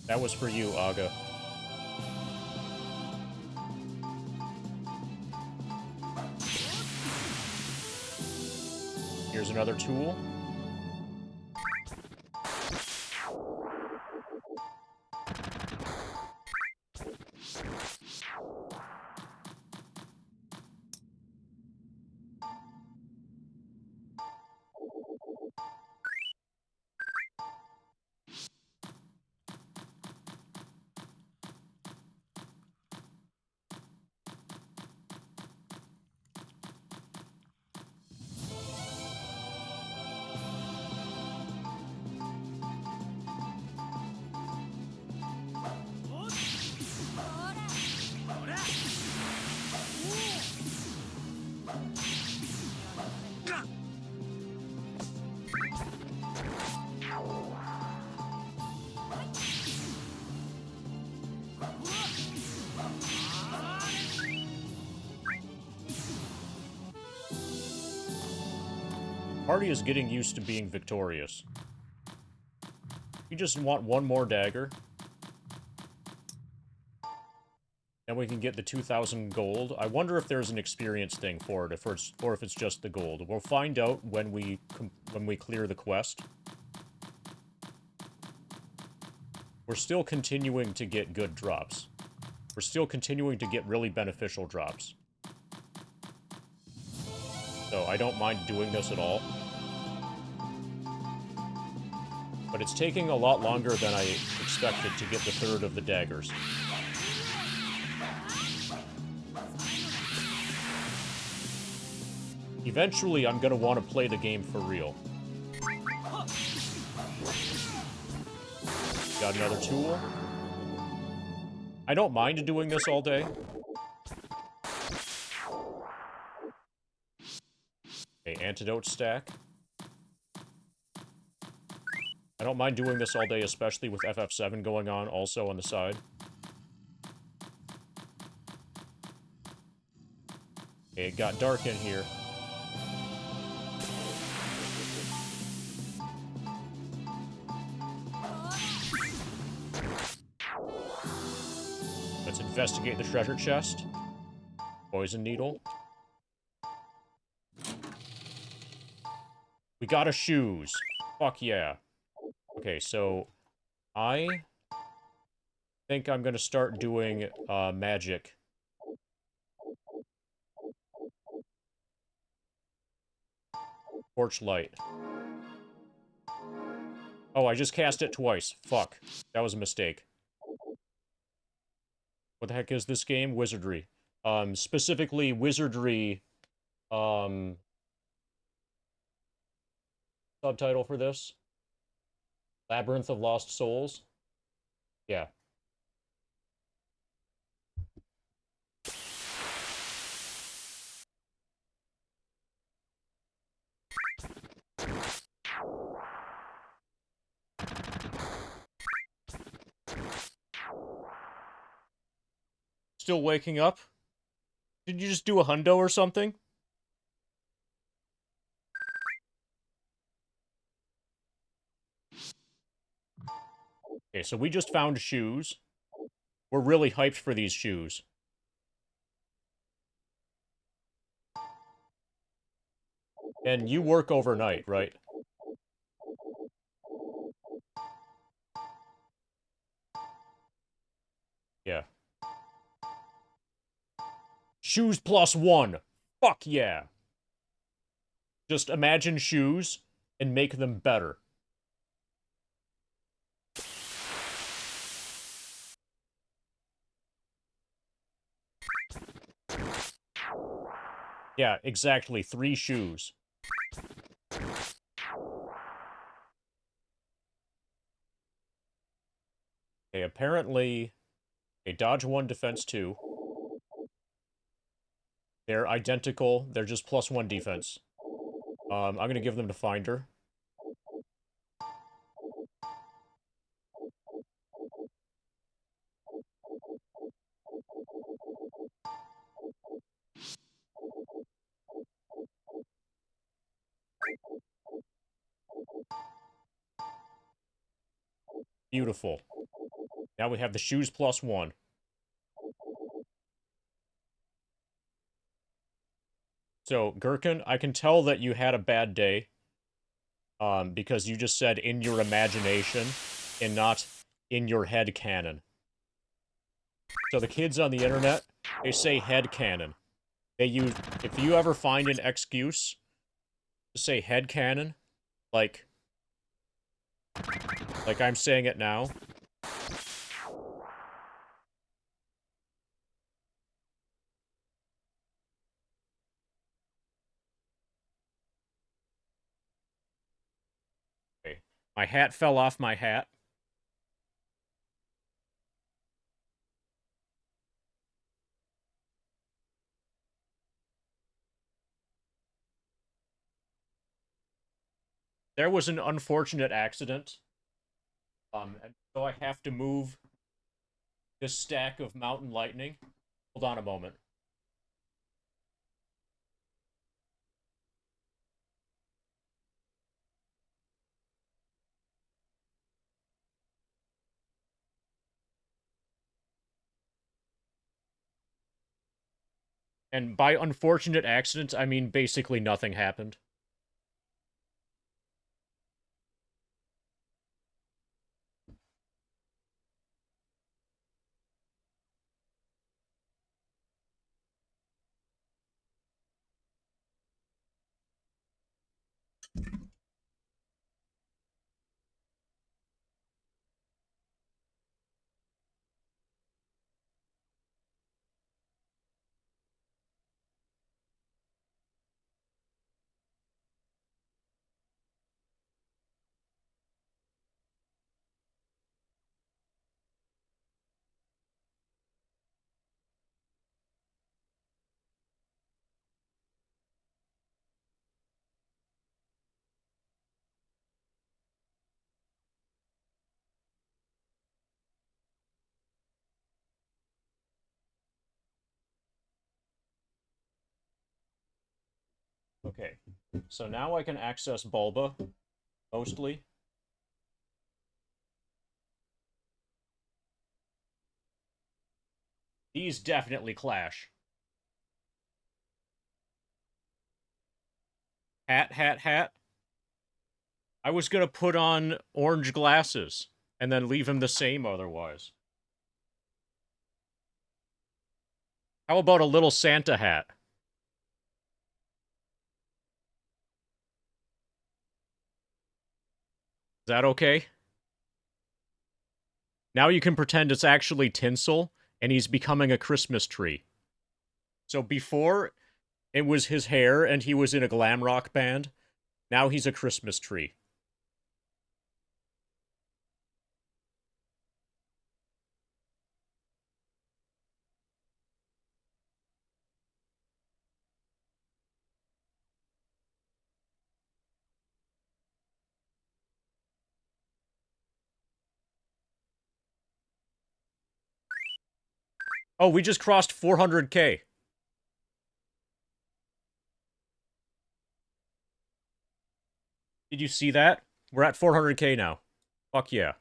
That was for you, Aga. Here's another tool. Party is getting used to being victorious. We just want one more dagger. Then we can get the 2,000 gold. I wonder if there's an experience thing for it, or if it's just the gold. We'll find out when we clear the quest. We're still continuing to get good drops. We're still continuing to get really beneficial drops. So I don't mind doing this at all. But it's taking a lot longer than I expected to get the third of the daggers. Eventually, I'm gonna want to play the game for real. Got another tool. I don't mind doing this all day. Okay, antidote stack. I don't mind doing this all day, especially with FF7 going on also on the side. Okay, it got dark in here. Let's investigate the treasure chest. Poison needle. We got a shoes. Fuck yeah. Okay, so I think I'm gonna start doing magic. Torchlight. Oh, I just cast it twice. Fuck. That was a mistake. What the heck is this game? Wizardry. Specifically Wizardry, subtitle for this. Labyrinth of Lost Souls. Yeah. Still waking up? Did you just do a hundo or something? Okay, so we just found shoes. We're really hyped for these shoes. And you work overnight, right? Yeah. Shoes +1. Fuck yeah. Just imagine shoes and make them better. Yeah, exactly. 3 shoes. Okay, apparently... Okay, dodge 1, defense 2. They're identical. They're just +1 defense. I'm gonna give them to Finder. Beautiful. Now we have the shoes +1. So, Gherkin, I can tell that you had a bad day. Because you just said in your imagination and not in your head canon. So the kids on the internet, they say head canon. They use, if you ever find an excuse to say head canon, like I'm saying it now. Okay. My hat fell off my hat. There was an unfortunate accident. And so I have to move this stack of mountain lightning. Hold on a moment. And by unfortunate accident, I mean basically nothing happened. Okay, so now I can access Bulba, mostly. These definitely clash. Hat, hat, hat. I was gonna put on orange glasses, and then leave him the same otherwise. How about a little Santa hat? Is that okay? Now you can pretend it's actually tinsel, and he's becoming a Christmas tree. So before, it was his hair, and he was in a glam rock band. Now he's a Christmas tree. Oh, we just crossed 400K. Did you see that? We're at 400K now. Fuck yeah.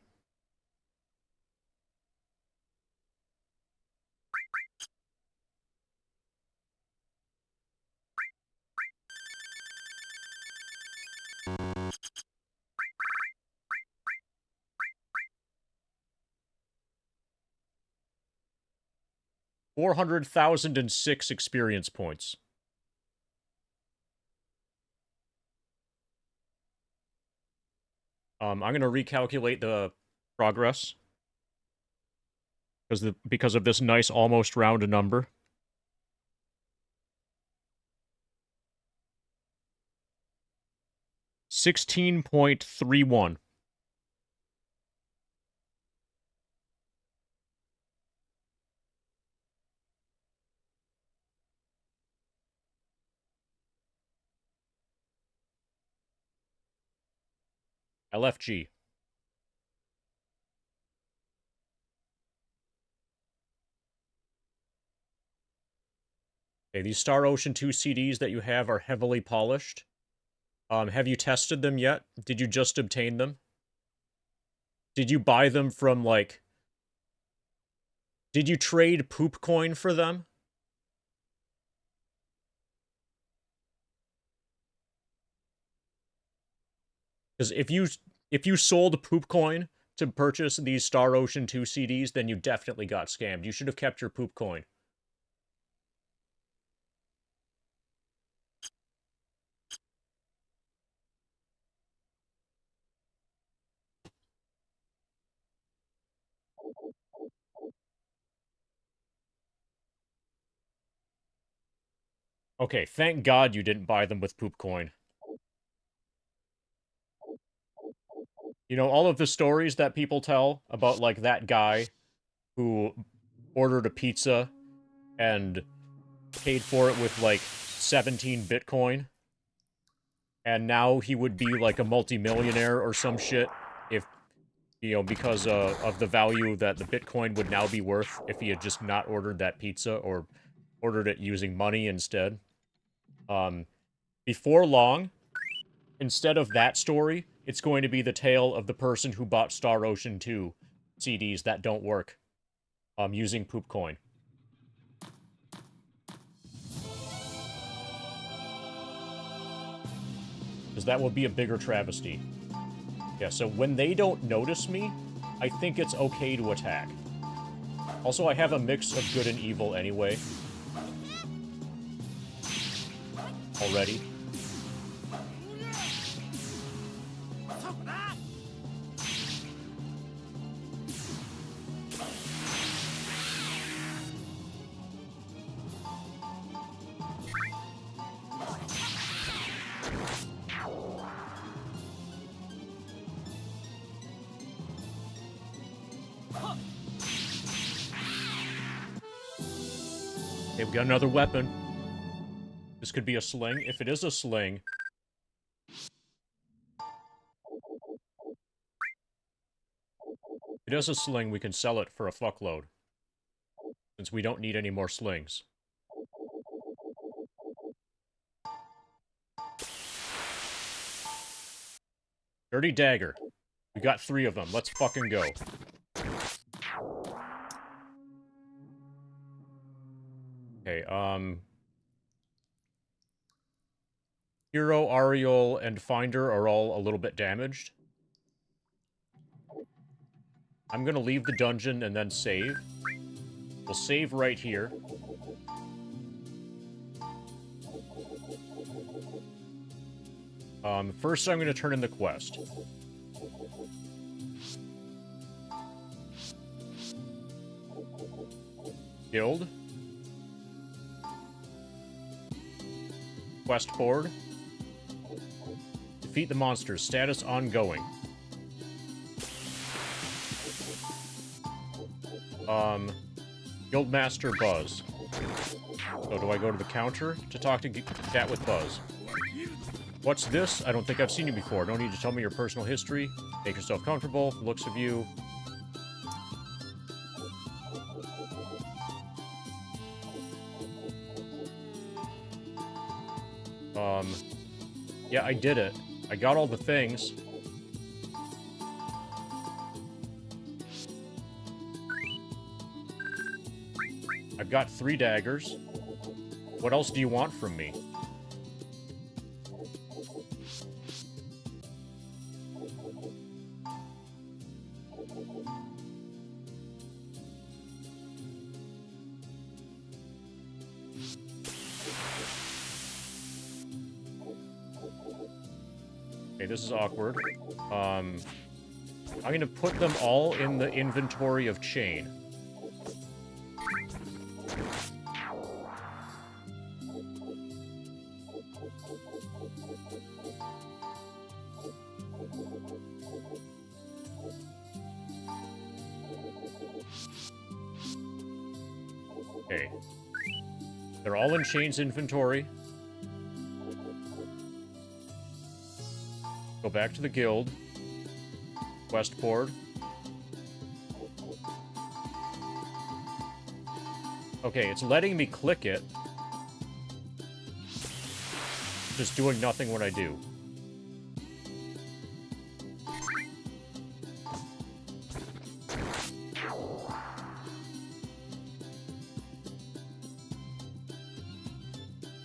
$400,006 experience points. I'm gonna recalculate the progress because of this nice almost round number. $16.31. LFG. Okay, these Star Ocean 2 CDs that you have are heavily polished. Have you tested them yet? Did you just obtain them? Did you buy them from, like... Did you trade poop coin for them? Because if you sold poop coin to purchase these Star Ocean 2 CDs, then you definitely got scammed. You should have kept your poop coin. Okay, thank God you didn't buy them with poop coin. You know, all of the stories that people tell about, like, that guy who ordered a pizza and paid for it with, like, 17 Bitcoin, and now he would be, like, a multimillionaire or some shit if, you know, because of the value that the Bitcoin would now be worth if he had just not ordered that pizza or ordered it using money instead. Before long, instead of that story, it's going to be the tale of the person who bought Star Ocean 2 CDs that don't work, using poop coin. Because that would be a bigger travesty. Yeah, so when they don't notice me, I think it's okay to attack. Also, I have a mix of good and evil anyway. Already. Okay, we got another weapon. This could be a sling. If it is a sling... If it is a sling, we can sell it for a fuckload. Since we don't need any more slings. Dirty dagger. We got 3 of them. Let's fucking go. Okay, Hero, Ariel, and Finder are all a little bit damaged. I'm gonna leave the dungeon and then save. We'll save right here. First I'm gonna turn in the quest. Guild. Quest board. Defeat the monsters. Status ongoing. Guildmaster Buzz. So do I go to the counter to talk to chat with Buzz? What's this? I don't think I've seen you before. No need to tell me your personal history. Make yourself comfortable. Looks of you. Yeah, I did it. I got all the things. I've got 3 daggers. What else do you want from me? Okay, this is awkward. I'm gonna put them all in the inventory of chain. Okay. They're all in Chain's inventory. Go back to the guild. Quest board. Okay, it's letting me click it. Just doing nothing when I do.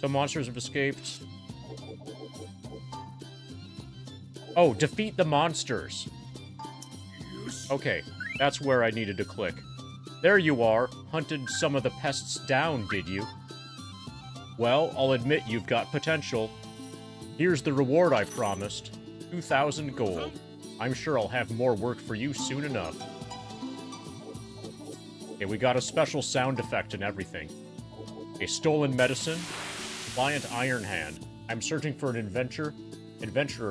Some monsters have escaped. Oh, defeat the monsters. Okay, that's where I needed to click. There you are. Hunted some of the pests down, did you? Well, I'll admit you've got potential. Here's the reward I promised. 2,000 gold. I'm sure I'll have more work for you soon enough. Okay, we got a special sound effect and everything. A stolen medicine. Client Iron Hand. I'm searching for an adventurer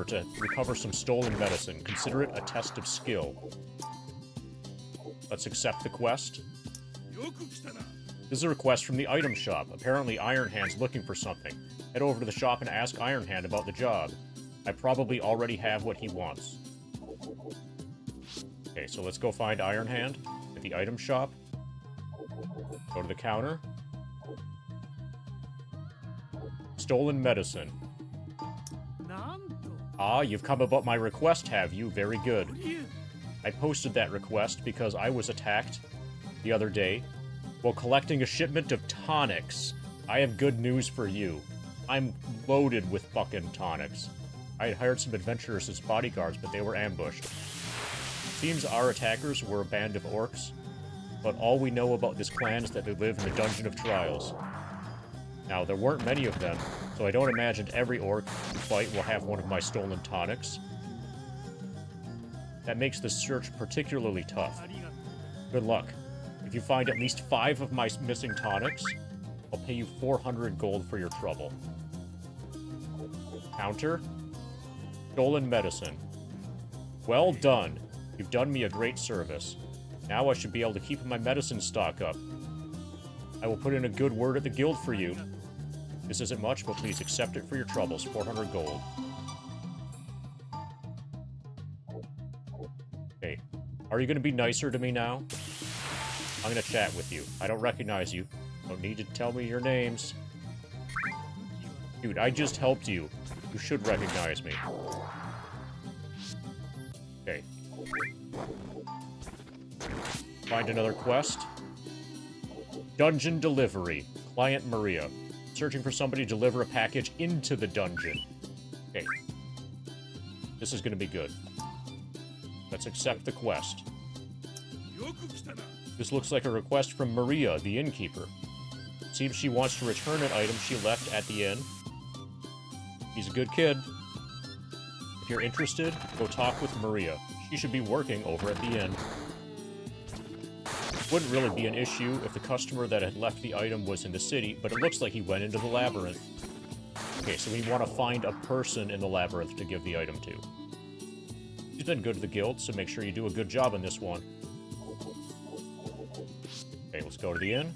to recover some stolen medicine. Consider it a test of skill. Let's accept the quest. This is a request from the item shop. Apparently Iron Hand's looking for something. Head over to the shop and ask Iron Hand about the job. I probably already have what he wants. Okay, so let's go find Iron Hand at the item shop. Go to the counter. Stolen medicine. Ah, you've come about my request, have you? Very good. I posted that request because I was attacked the other day while collecting a shipment of tonics. I have good news for you. I'm loaded with fucking tonics. I had hired some adventurers as bodyguards, but they were ambushed. Seems our attackers were a band of orcs, but all we know about this clan is that they live in the Dungeon of Trials. Now, there weren't many of them, so I don't imagine every orc you fight will have one of my stolen tonics. That makes the search particularly tough. Good luck. If you find at least 5 of my missing tonics, I'll pay you 400 gold for your trouble. Counter. Stolen medicine. Well done. You've done me a great service. Now I should be able to keep my medicine stock up. I will put in a good word at the guild for you. This isn't much, but please accept it for your troubles. 400 gold. Okay. Are you going to be nicer to me now? I'm going to chat with you. I don't recognize you. Don't need to tell me your names. Dude, I just helped you. You should recognize me. Okay. Find another quest. Dungeon delivery. Client Maria. Searching for somebody to deliver a package into the dungeon. Okay. This is going to be good. Let's accept the quest. This looks like a request from Maria, the innkeeper. Seems she wants to return an item she left at the inn. He's a good kid. If you're interested, go talk with Maria. She should be working over at the inn. Wouldn't really be an issue if the customer that had left the item was in the city, but it looks like he went into the labyrinth. Okay, so we want to find a person in the labyrinth to give the item to. She's been good to the guild, so make sure you do a good job in this one. Okay, let's go to the inn.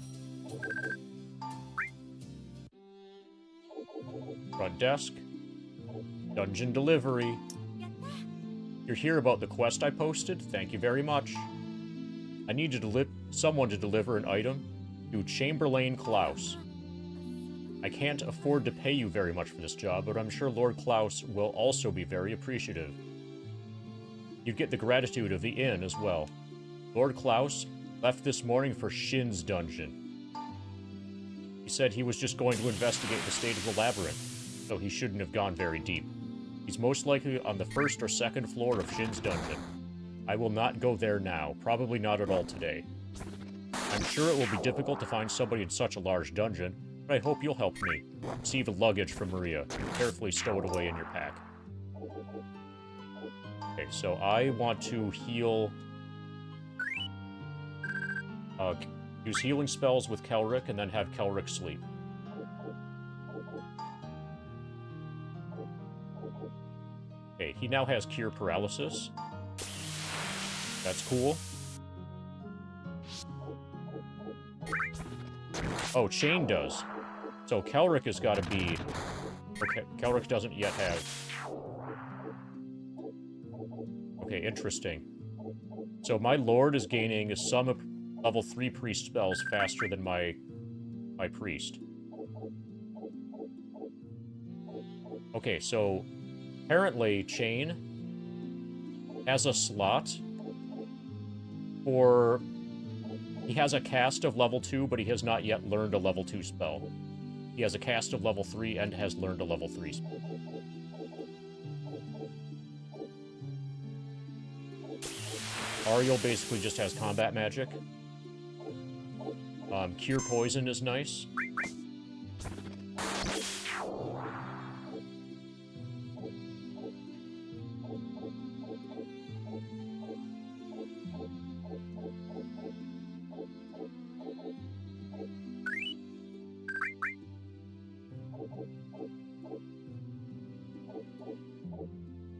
Front desk. Dungeon delivery. You're here about the quest I posted? Thank you very much. I need someone to deliver an item to Chamberlain Klaus. I can't afford to pay you very much for this job, but I'm sure Lord Klaus will also be very appreciative. You'd get the gratitude of the inn as well. Lord Klaus left this morning for Shin's dungeon. He said he was just going to investigate the state of the labyrinth, so he shouldn't have gone very deep. He's most likely on the 1st or 2nd floor of Shin's dungeon. I will not go there now, probably not at all today. I'm sure it will be difficult to find somebody in such a large dungeon, but I hope you'll help me. Receive luggage from Maria. Carefully stow it away in your pack. Okay, so I want to heal... use healing spells with Kelric and then have Kelric sleep. Okay, he now has Cure Paralysis. That's cool. Oh, Chain does. So Kelric has got to be... Okay, Kelric doesn't yet have... Okay, interesting. So my Lord is gaining some level 3 priest spells faster than my priest. Okay, so apparently Chain has a slot for... He has a cast of level 2, but he has not yet learned a level 2 spell. He has a cast of level 3 and has learned a level 3 spell. Ariel basically just has combat magic. Cure Poison is nice.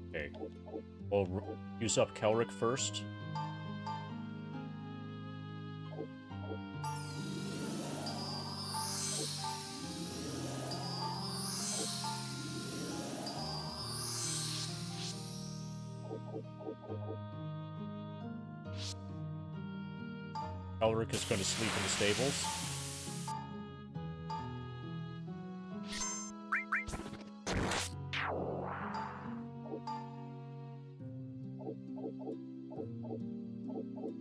Okay. We'll use up Kelric first. Elric is going to sleep in the stables.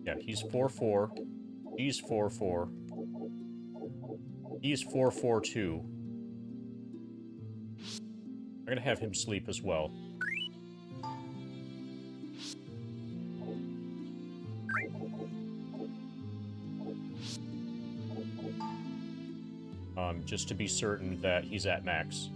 Yeah, he's 4-4. He's 4-4. He's 4-4-2. I'm going to have him sleep as well. Just to be certain that he's at max.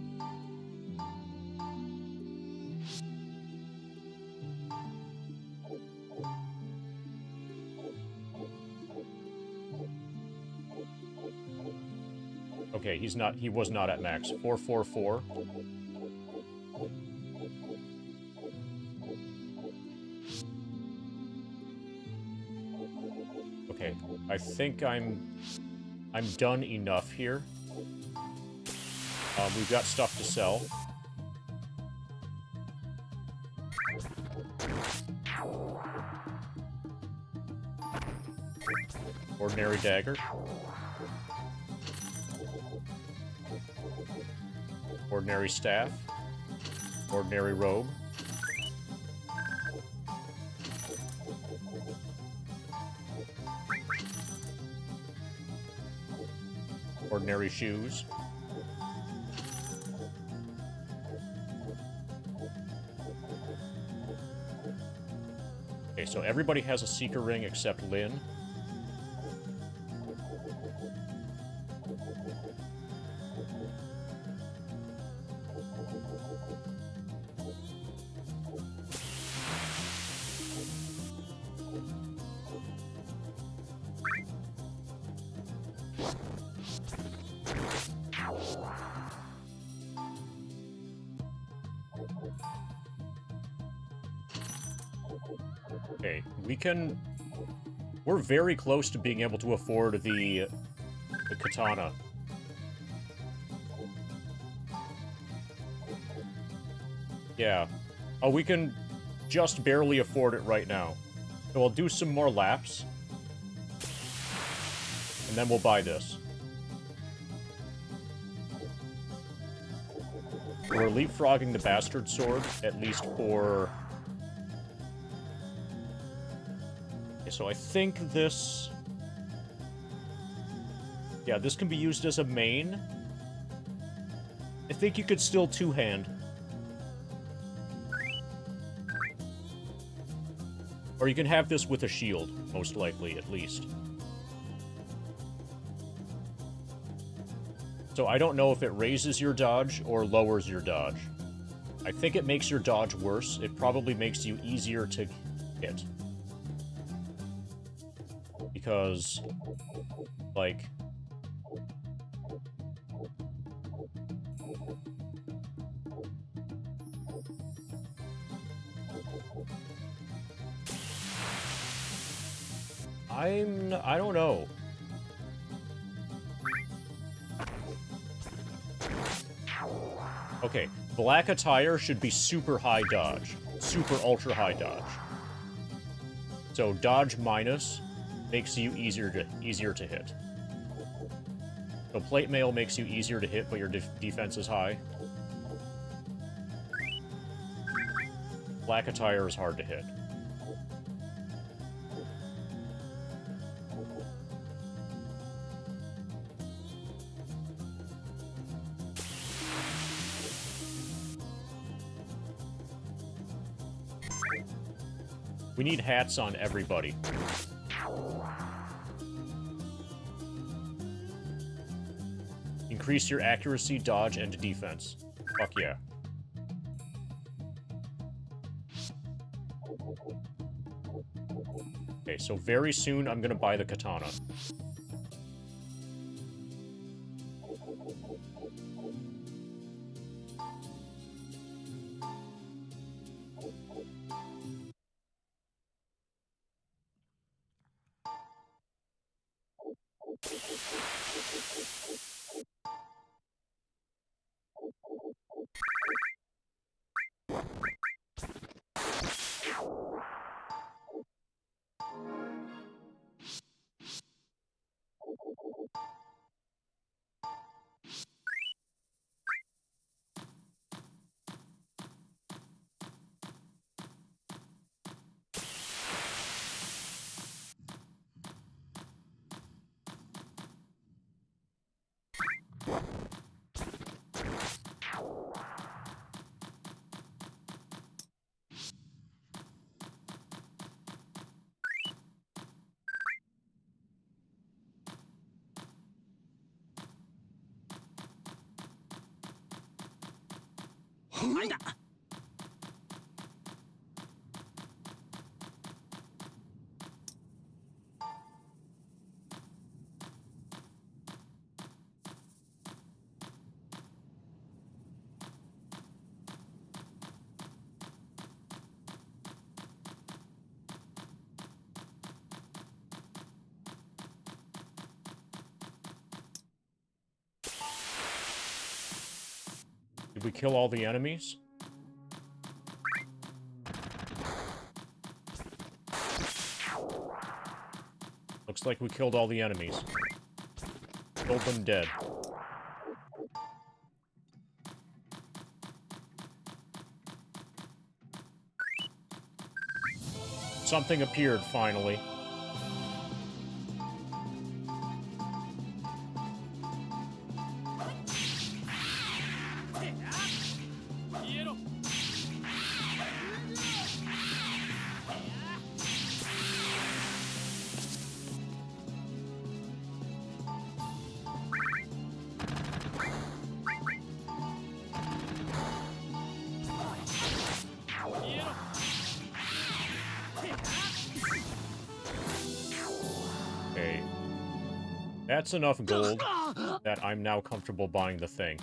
Okay, he was not at max. 4-4-4. Okay, I think I'm done enough here. We've got stuff to sell. Ordinary dagger. Ordinary staff. Ordinary robe. Ordinary shoes. Okay, so everybody has a Seeker Ring except Lynn. Okay, we're very close to being able to afford the katana. Yeah. Oh, we can just barely afford it right now. So I'll do some more laps. And then we'll buy this. We're leapfrogging the Bastard Sword, at least for... Okay, so I think this... Yeah, this can be used as a main. I think you could still two-hand. Or you can have this with a shield, most likely, at least. So I don't know if it raises your dodge or lowers your dodge. I think it makes your dodge worse. It probably makes you easier to hit. Because, like... I don't know. Okay, black attire should be super high dodge. Super ultra high dodge. So dodge minus makes you easier to hit. So plate mail makes you easier to hit, but your defense is high. Black attire is hard to hit. We need hats on everybody. Increase your accuracy, dodge, and defense. Fuck yeah. Okay, so very soon I'm gonna buy the katana. Did we kill all the enemies? Looks like we killed all the enemies. Killed them dead. Something appeared, finally. That's enough gold that I'm now comfortable buying the thing.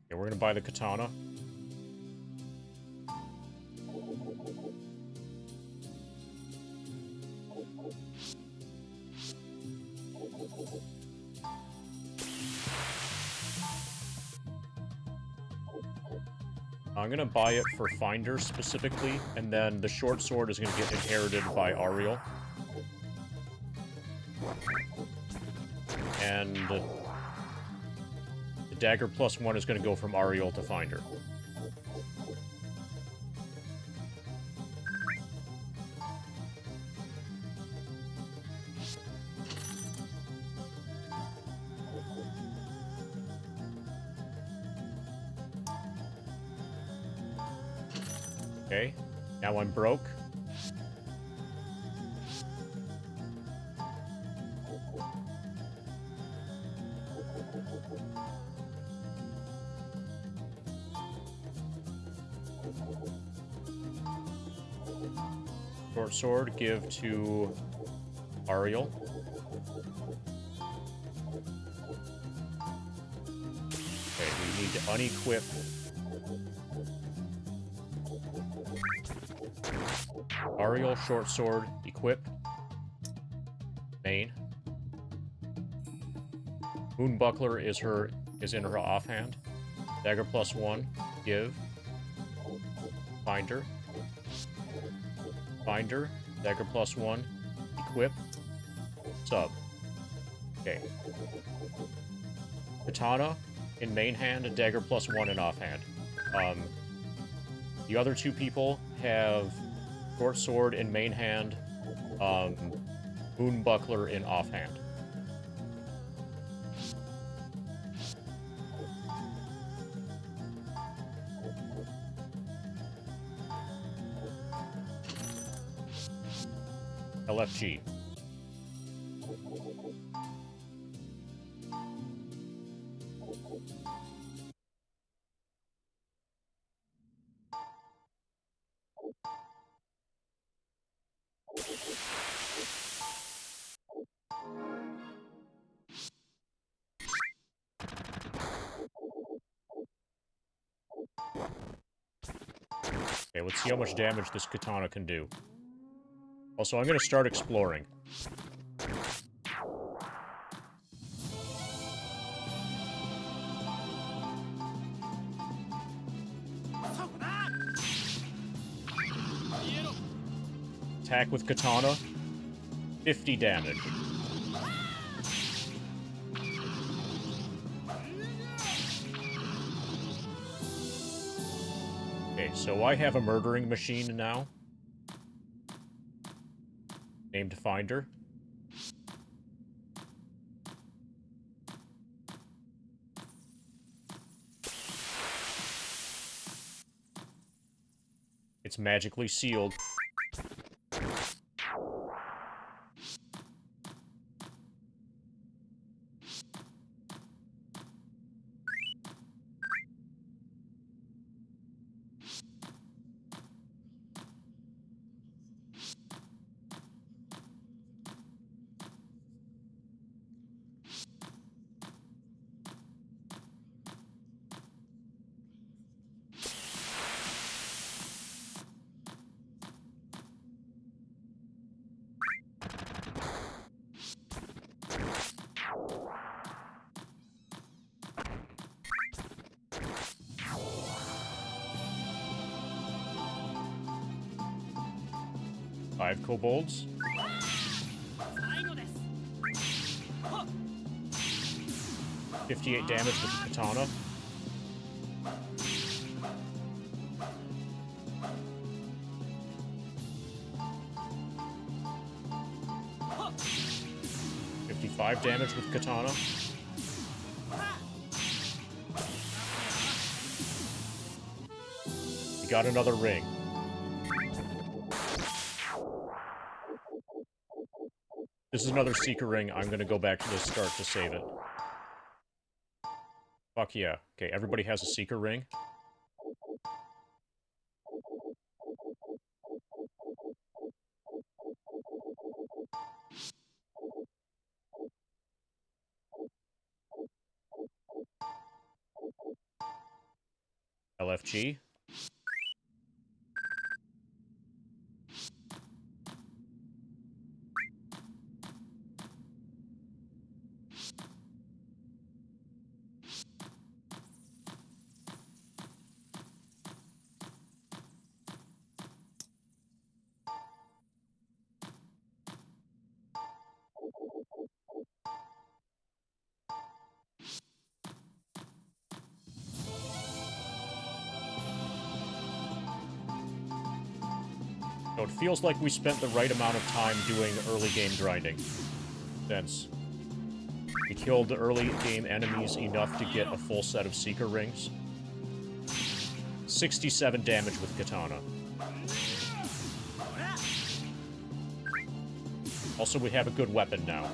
Okay, we're gonna buy the katana. I'm gonna buy it for Finder specifically, and then the short sword is gonna get inherited by Ariel. And the dagger +1 is gonna go from Ariel to Finder. Okay. Now I'm broke. Short sword, give to Ariel. Okay, we need to unequip. Ariel, short sword, equip. Main. Moonbuckler is in her offhand. Dagger +1, give. Finder. Finder, dagger +1, equip, sub. Okay. Katana in main hand, dagger +1 in offhand. The other two people have short sword in main hand, moonbuckler in offhand. LFG. Okay, let's see how much damage this katana can do. Also, I'm gonna start exploring. Attack with katana. 50 damage. Okay, so I have a murdering machine now. Named Finder. It's magically sealed. Five kobolds. $58 damage with the katana. $55 damage with katana. You got another ring. This is another Seeker ring. I'm gonna go back to the start to save it. Fuck yeah. Okay, everybody has a Seeker ring. LFG. So it feels like we spent the right amount of time doing early game grinding. Since we killed the early game enemies enough to get a full set of Seeker rings. 67 damage with katana. Also, we have a good weapon now.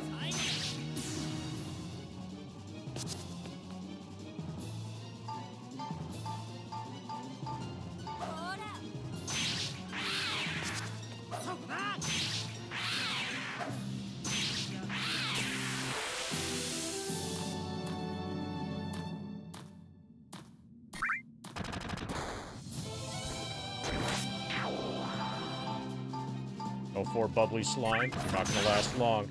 Go for bubbly slime. Not gonna last long.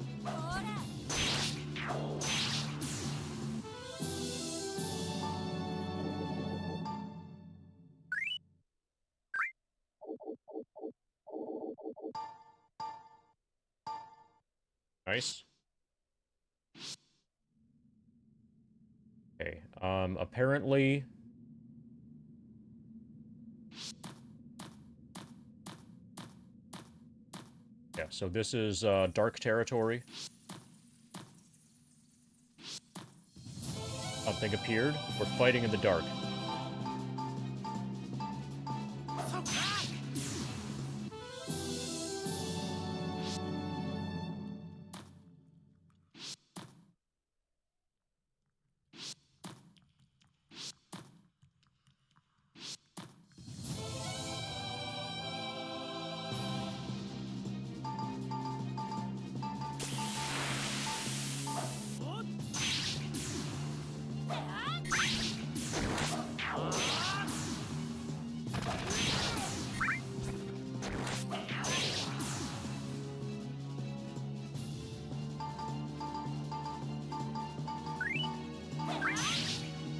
Nice. Okay, apparently... Yeah, so this is, dark territory. Something appeared. We're fighting in the dark.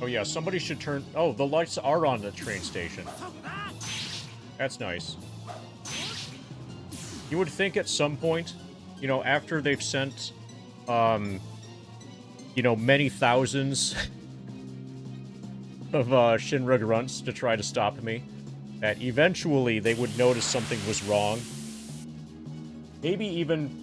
Oh yeah, somebody should turn... Oh, the lights are on the train station. That's nice. You would think at some point, you know, after they've sent, you know, many thousands of, Shinra grunts to try to stop me, that eventually they would notice something was wrong. Maybe even...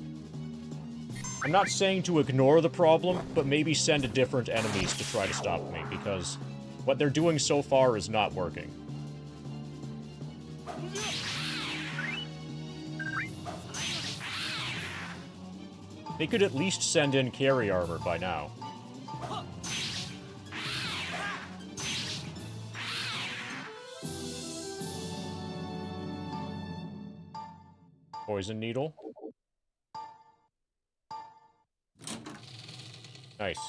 I'm not saying to ignore the problem, but maybe send different enemies to try to stop me, because what they're doing so far is not working. They could at least send in carry armor by now. Poison needle. Nice.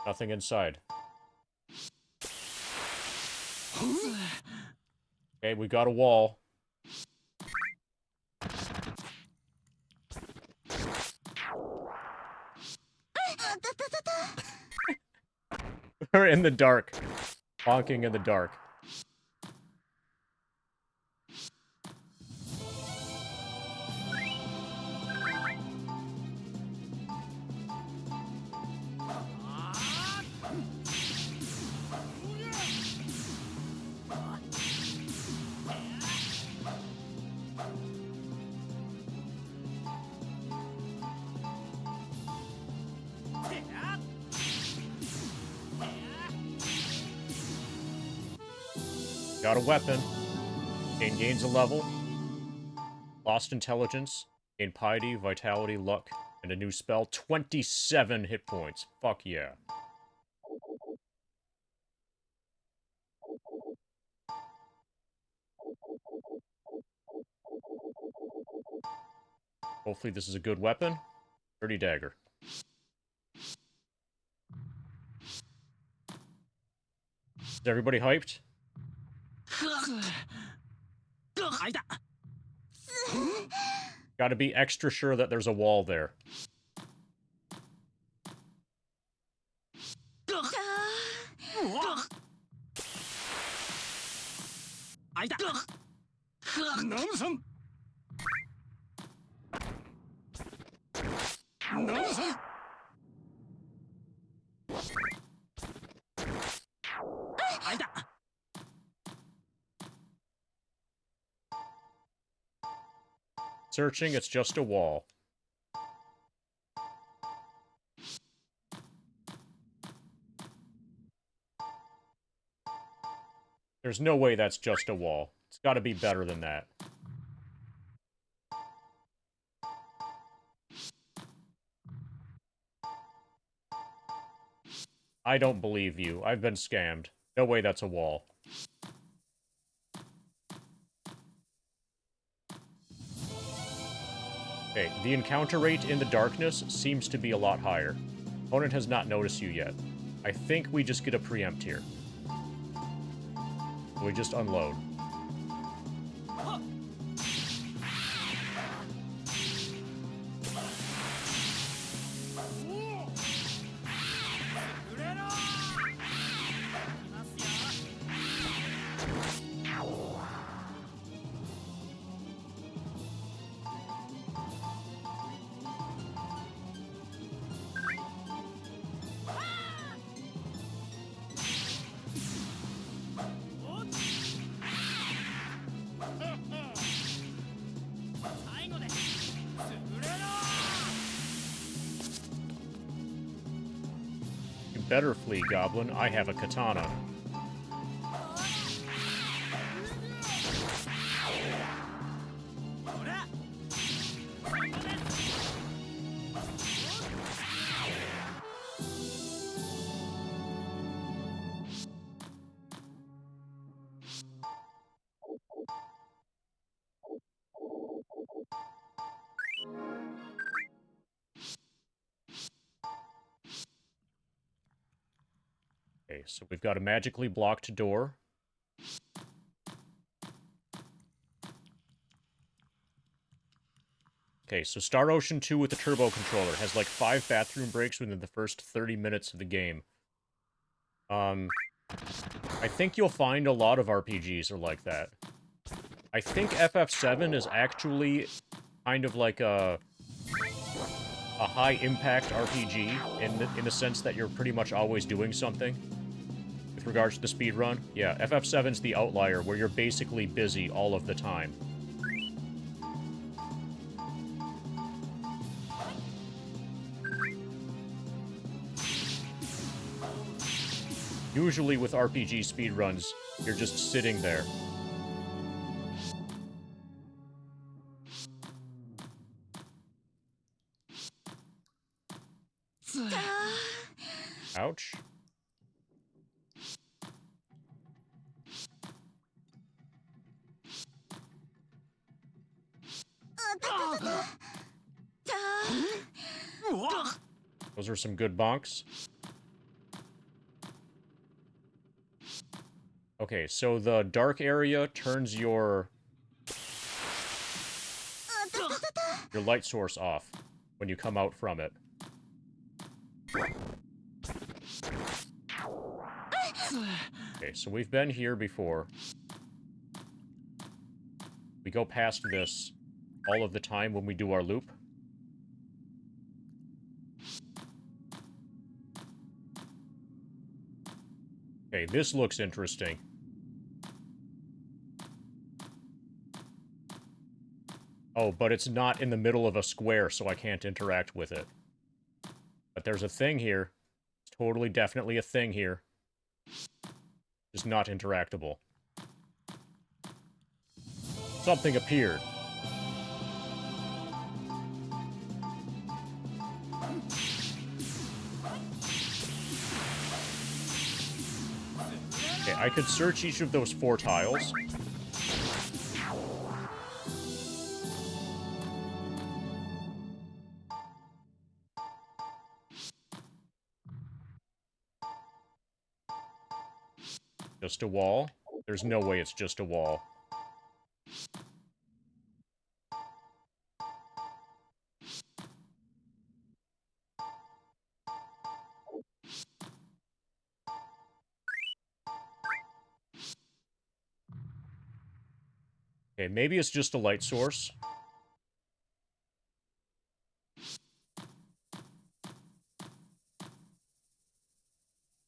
Nothing inside. Okay, we got a wall. We're in the dark. Honking in the dark. Got a weapon. Gains a level. Lost intelligence. Gain piety, vitality, luck, and a new spell. 27 hit points. Fuck yeah. Hopefully this is a good weapon. Dirty dagger. Is everybody hyped? Gotta be extra sure that there's a wall there. Searching, it's just a wall. There's no way that's just a wall. It's gotta be better than that. I don't believe you. I've been scammed. No way that's a wall. Okay, the encounter rate in the darkness seems to be a lot higher. Opponent has not noticed you yet. I think we just get a preempt here. We just unload. You better flee, Goblin. I have a katana. Okay, so we've got a magically blocked door. Okay, so Star Ocean 2 with the turbo controller has like 5 bathroom breaks within the first 30 minutes of the game. I think you'll find a lot of RPGs are like that. I think FF7 is actually kind of like a high-impact RPG in the sense that you're pretty much always doing something. With regards to the speedrun, yeah, FF7's the outlier, where you're basically busy all of the time. Usually with RPG speedruns, you're just sitting there. Ouch. Those are some good bonks. Okay, so the dark area turns your light source off when you come out from it. Okay, so we've been here before. We go past this all of the time when we do our loop. Okay, this looks interesting. Oh, but it's not in the middle of a square, so I can't interact with it. But there's a thing here. It's totally, definitely a thing here. Just not interactable. Something appeared. Okay, I could search each of those 4 tiles. Just a wall? There's no way it's just a wall. Okay, maybe it's just a light source.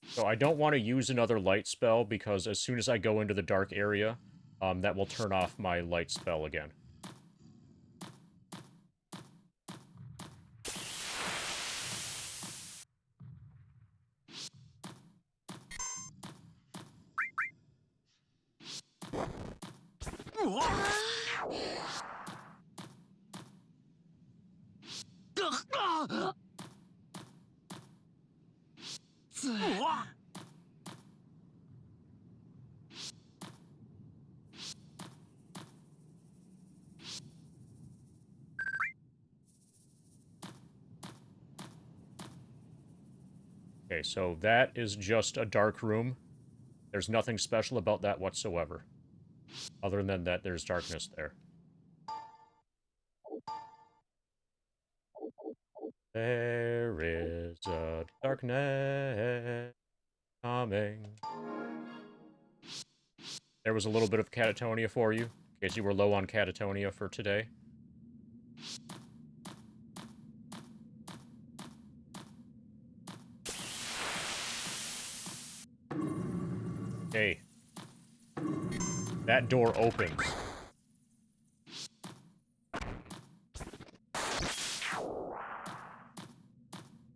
So I don't want to use another light spell, because as soon as I go into the dark area, that will turn off my light spell again. Okay, so that is just a dark room. There's nothing special about that whatsoever. Other than that, there's darkness there. There is a darkness coming. There was a little bit of catatonia for you, in case you were low on catatonia for today. Hey. That door opens.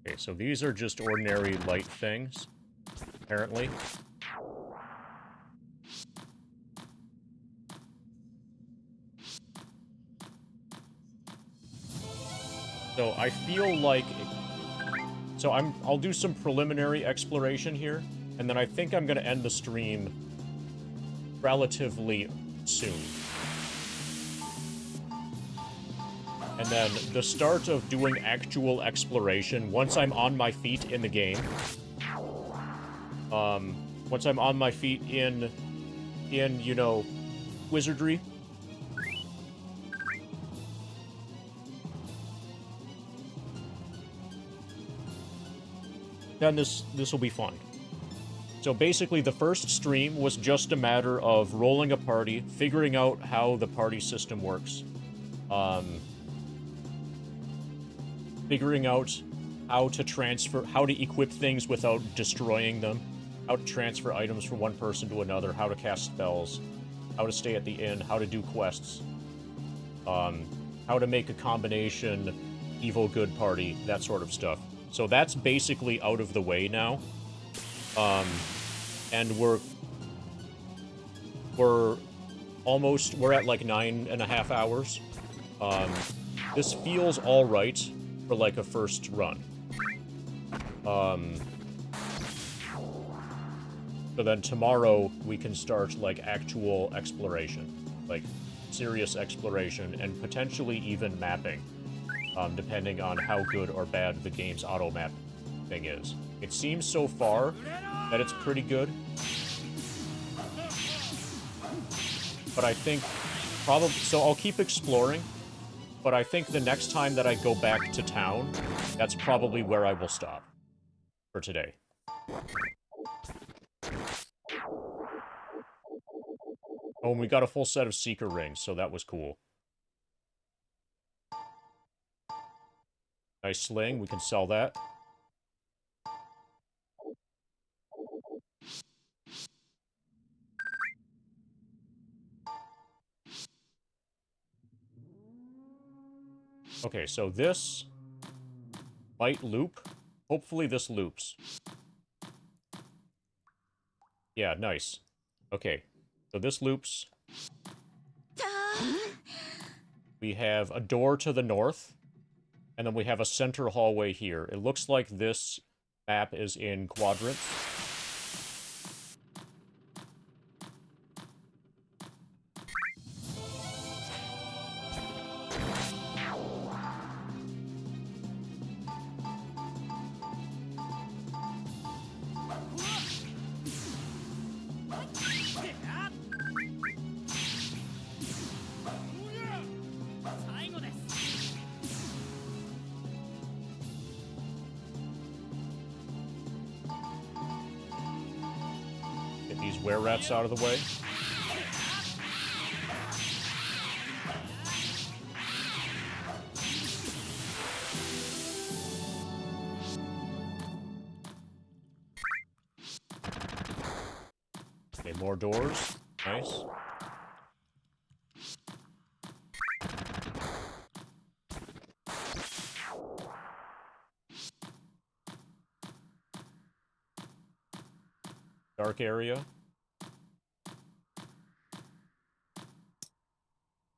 Okay, so these are just ordinary light things, apparently. So I feel like... So I'll do some preliminary exploration here, and then I think I'm going to end the stream relatively soon. And then the start of doing actual exploration, once I'm on my feet in the game, once I'm on my feet in, you know, Wizardry, then this will be fun. So basically, the first stream was just a matter of rolling a party, figuring out how the party system works, figuring out how to equip things without destroying them, how to transfer items from one person to another, how to cast spells, how to stay at the inn, how to do quests, how to make a combination evil-good party, that sort of stuff. So that's basically out of the way now. And we're at like 9.5 hours. This feels alright for like a first run. So then tomorrow we can start like actual exploration, like serious exploration, and potentially even mapping, depending on how good or bad the game's auto map thing is. It seems so far that it's pretty good, but I think probably, so I'll keep exploring, but I think the next time that I go back to town, that's probably where I will stop for today. Oh, and we got a full set of Seeker rings, so that was cool. Nice sling, we can sell that. Okay, so this might loop. Hopefully this loops. Yeah, nice. Okay, so this loops. We have a door to the north, and then we have a center hallway here. It looks like this map is in quadrants. Get these were-rats out of the way. Okay, more doors. Nice. Dark area.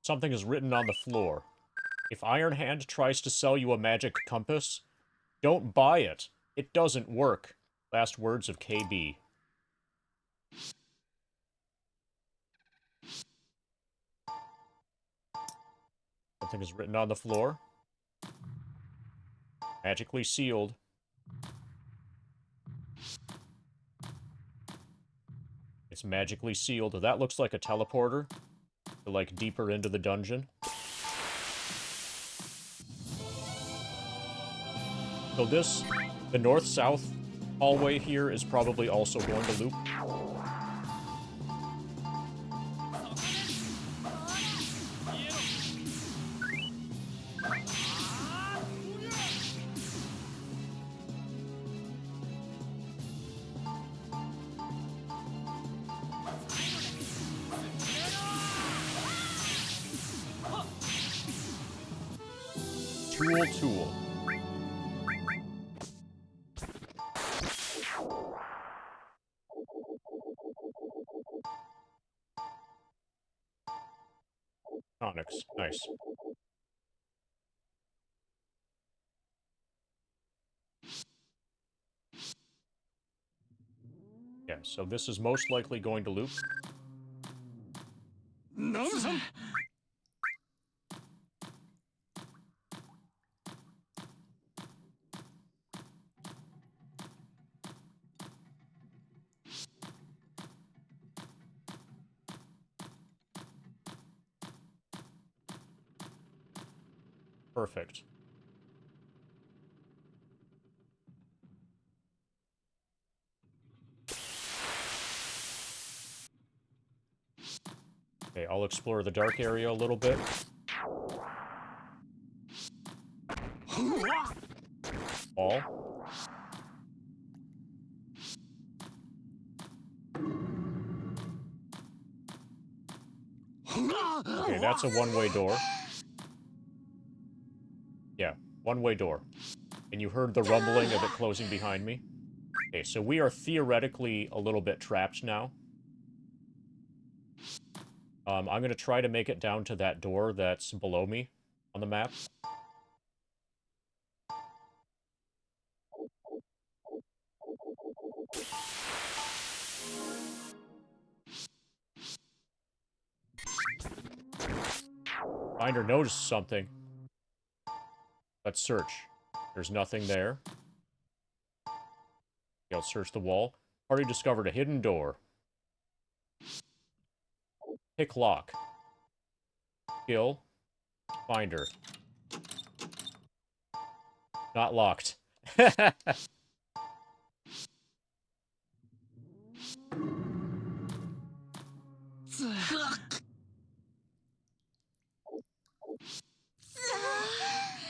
Something is written on the floor. If Iron Hand tries to sell you a magic compass, don't buy it. It doesn't work. Last words of KB. Something is written on the floor. Magically sealed. It's magically sealed. That looks like a teleporter to, like, deeper into the dungeon. So this, the north-south hallway here is probably also going to loop. Tool. Onyx, nice. Yeah, so this is most likely going to loop. Perfect. Okay, I'll explore the dark area a little bit. All. Okay, that's a one-way door. Yeah, one-way door. And you heard the rumbling of it closing behind me. Okay, so we are theoretically a little bit trapped now. I'm going to try to make it down to that door that's below me on the map. Finder noticed something. Let's search. There's nothing there. Okay, I'll search the wall. Party discovered a hidden door. Pick lock. Kill. Finder. Not locked.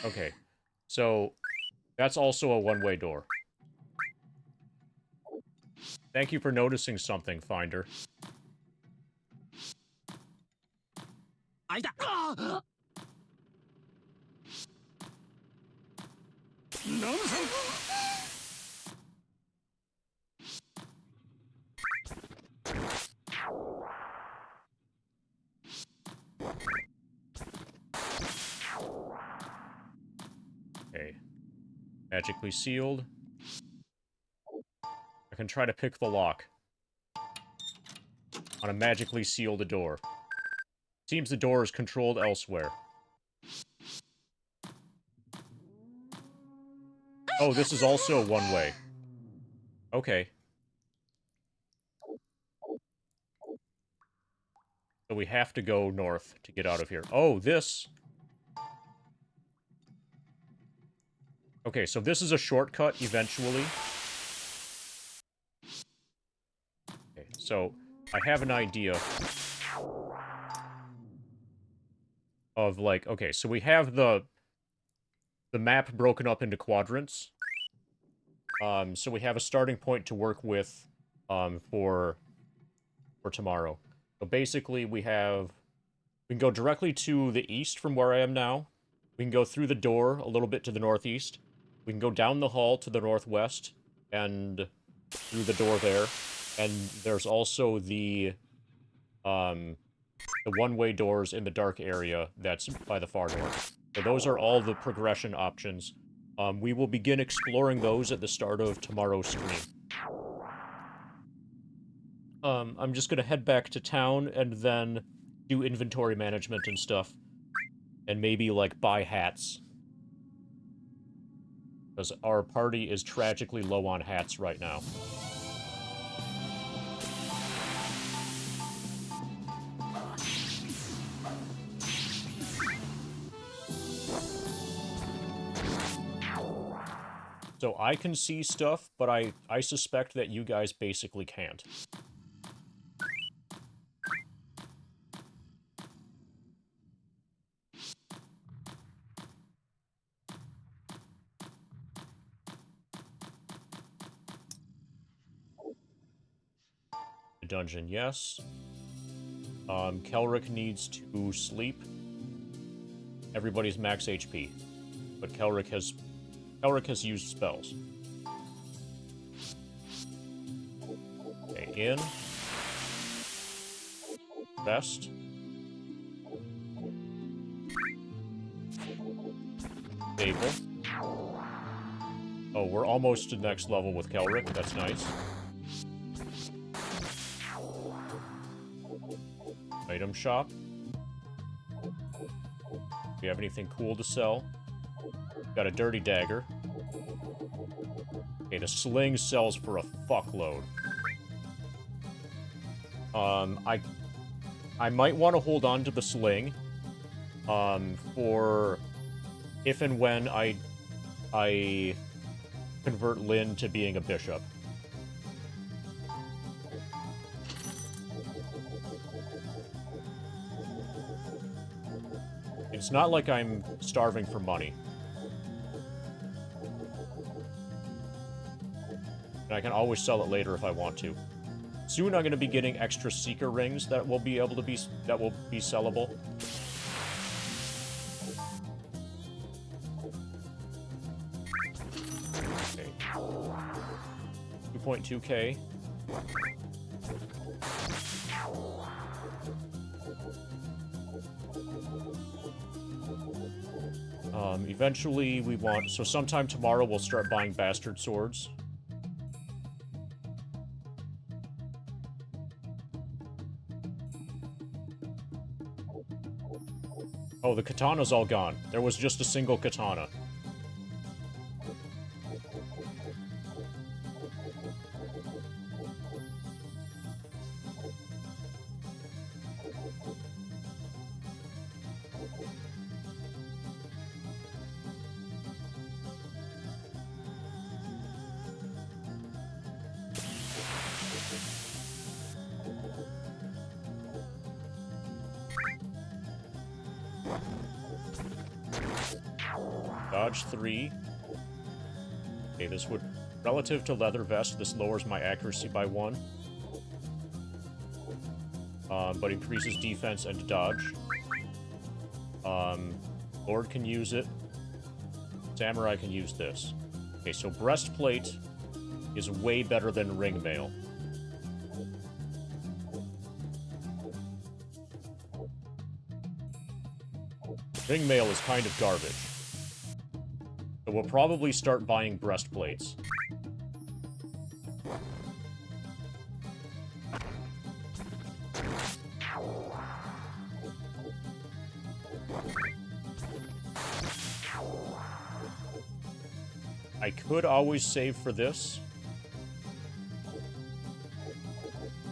Okay, so that's also a one-way door. Thank you for noticing something, Finder. Okay. Magically sealed. I can try to pick the lock on a magically sealed door. Seems the door is controlled elsewhere. Oh, this is also one way. Okay. So we have to go north to get out of here. Oh, this... Okay, so this is a shortcut eventually. Okay, so I have an idea of, like, okay, so we have the map broken up into quadrants. So we have a starting point to work with for tomorrow. So basically we can go directly to the east from where I am now. We can go through the door a little bit to the northeast. We can go down the hall to the northwest and through the door there. And there's also the one-way doors in the dark area that's by the far north. So those are all the progression options. We will begin exploring those at the start of tomorrow's stream. I'm just gonna head back to town and then do inventory management and stuff. And maybe, like, buy hats. Because our party is tragically low on hats right now. So I can see stuff, but I suspect that you guys basically can't. The dungeon, yes. Kelric needs to sleep. Everybody's max HP. But Kelric has used spells. Okay, in. Best. Stable. Oh, we're almost to the next level with Kelric. That's nice. Item shop. Do you have anything cool to sell? Got a dirty dagger. Okay, the sling sells for a fuckload. I might want to hold on to the sling. For if and when I convert Lynn to being a bishop. It's not like I'm starving for money. And I can always sell it later if I want to. Soon I'm going to be getting extra seeker rings that will be sellable. Okay. 2.2k. Eventually we want... So sometime tomorrow we'll start buying bastard swords. Oh, the katana's all gone. There was just a single katana. Dodge 3. Okay, this would... Relative to leather vest, this lowers my accuracy by 1. But increases defense and dodge. Lord can use it. Samurai can use this. Okay, so breastplate is way better than ring mail. Ring mail is kind of garbage. So we'll probably start buying breastplates. I could always save for this.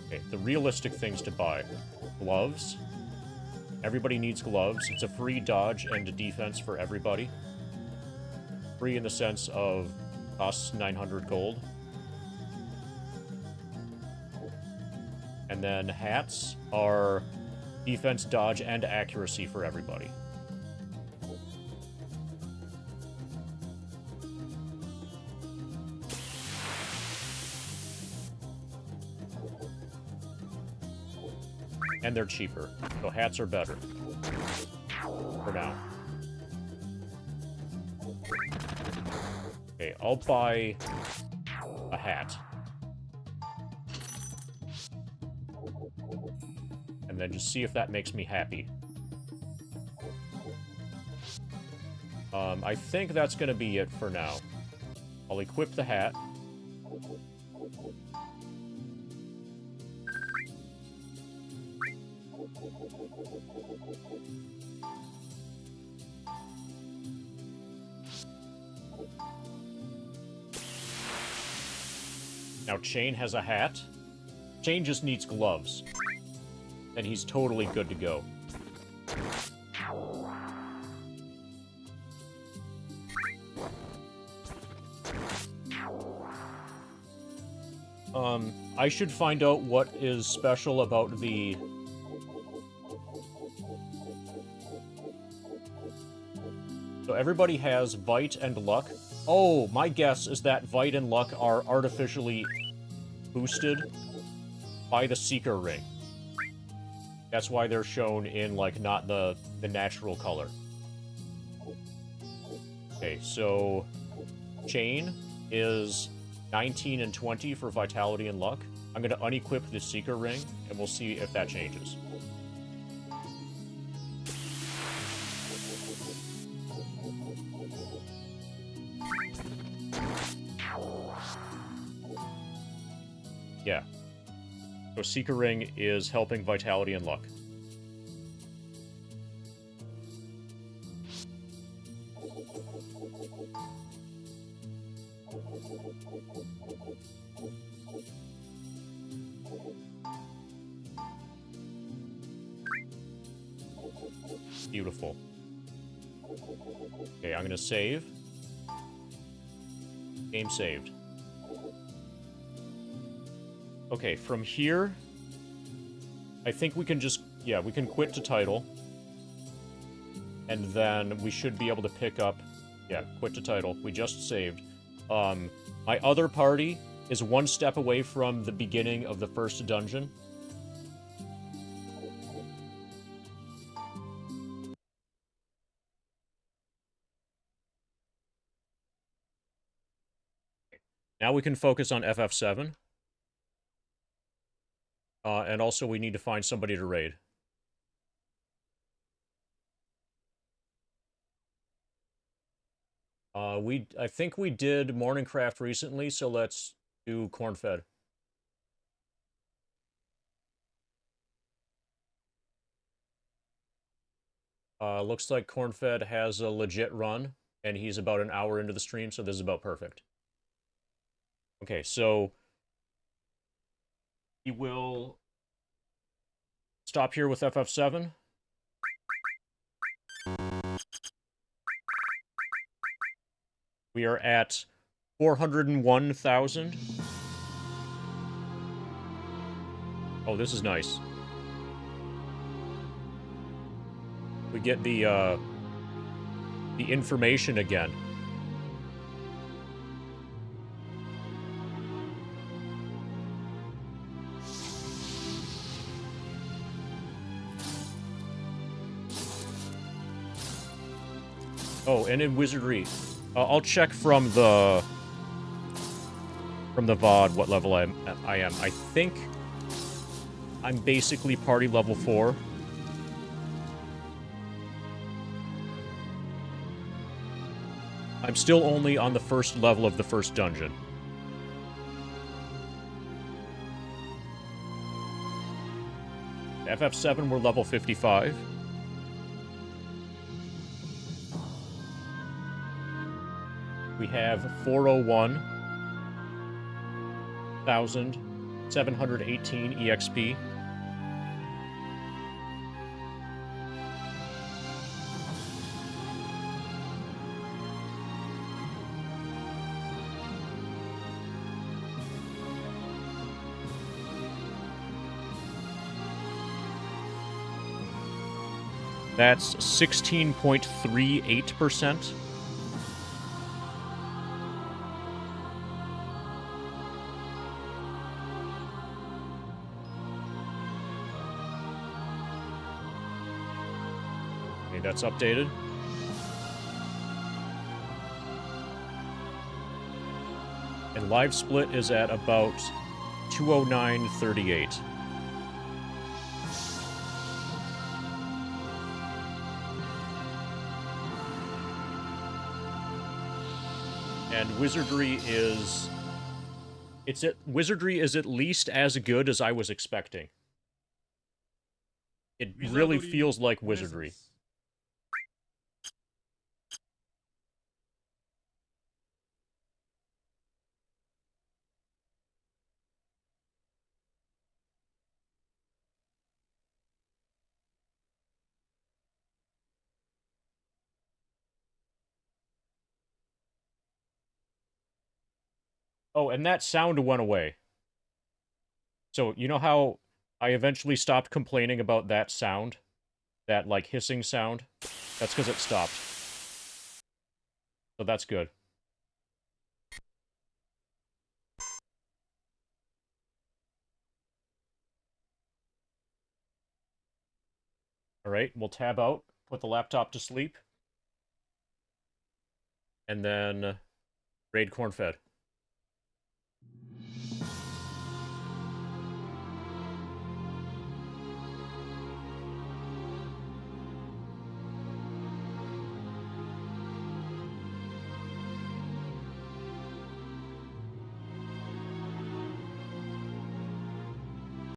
Okay, the realistic things to buy. Gloves. Everybody needs gloves. It's a free dodge and a defense for everybody. Free in the sense of costs 900 gold. And then hats are defense, dodge, and accuracy for everybody. And they're cheaper, so hats are better. For now. Okay, I'll buy a hat. And then just see if that makes me happy. I think that's gonna be it for now. I'll equip the hat. Now, Chain has a hat. Chain just needs gloves. And he's totally good to go. I should find out what is special about the... So everybody has Vite and Luck. Oh, my guess is that Vite and Luck are artificially boosted by the Seeker Ring. That's why they're shown in, like, not the natural color. Okay, so... Chain is 19 and 20 for Vitality and Luck. I'm going to unequip the Seeker Ring, and we'll see if that changes. Yeah. So Seeker Ring is helping Vitality and Luck. Beautiful. Okay, I'm gonna save. Game saved. Okay, from here, I think we can just, yeah, we can quit to title. And then we should be able to pick up, yeah, quit to title. We just saved. My other party is one step away from the beginning of the first dungeon. Now we can focus on FF7. And also we need to find somebody to raid. I think we did Morningcraft recently, so let's do Cornfed. Looks like Cornfed has a legit run, and he's about an hour into the stream, so this is about perfect. Okay, so he will stop here with FF7. We are at 401,000. Oh, this is nice. We get the information again. Oh, and in Wizardry, I'll check from the VOD what level I am. I think I'm basically party level 4. I'm still only on the first level of the first dungeon. FF7, we're level 55. We have 401,718 EXP. That's 16.38%. Okay, that's updated. And live split is at about 209.38. And Wizardry is... Wizardry is at least as good as I was expecting. It really feels like Wizardry. Oh, and that sound went away. So, you know how I eventually stopped complaining about that sound? That, like, hissing sound? That's because it stopped. So that's good. Alright, we'll tab out, put the laptop to sleep, and then raid corn-fed.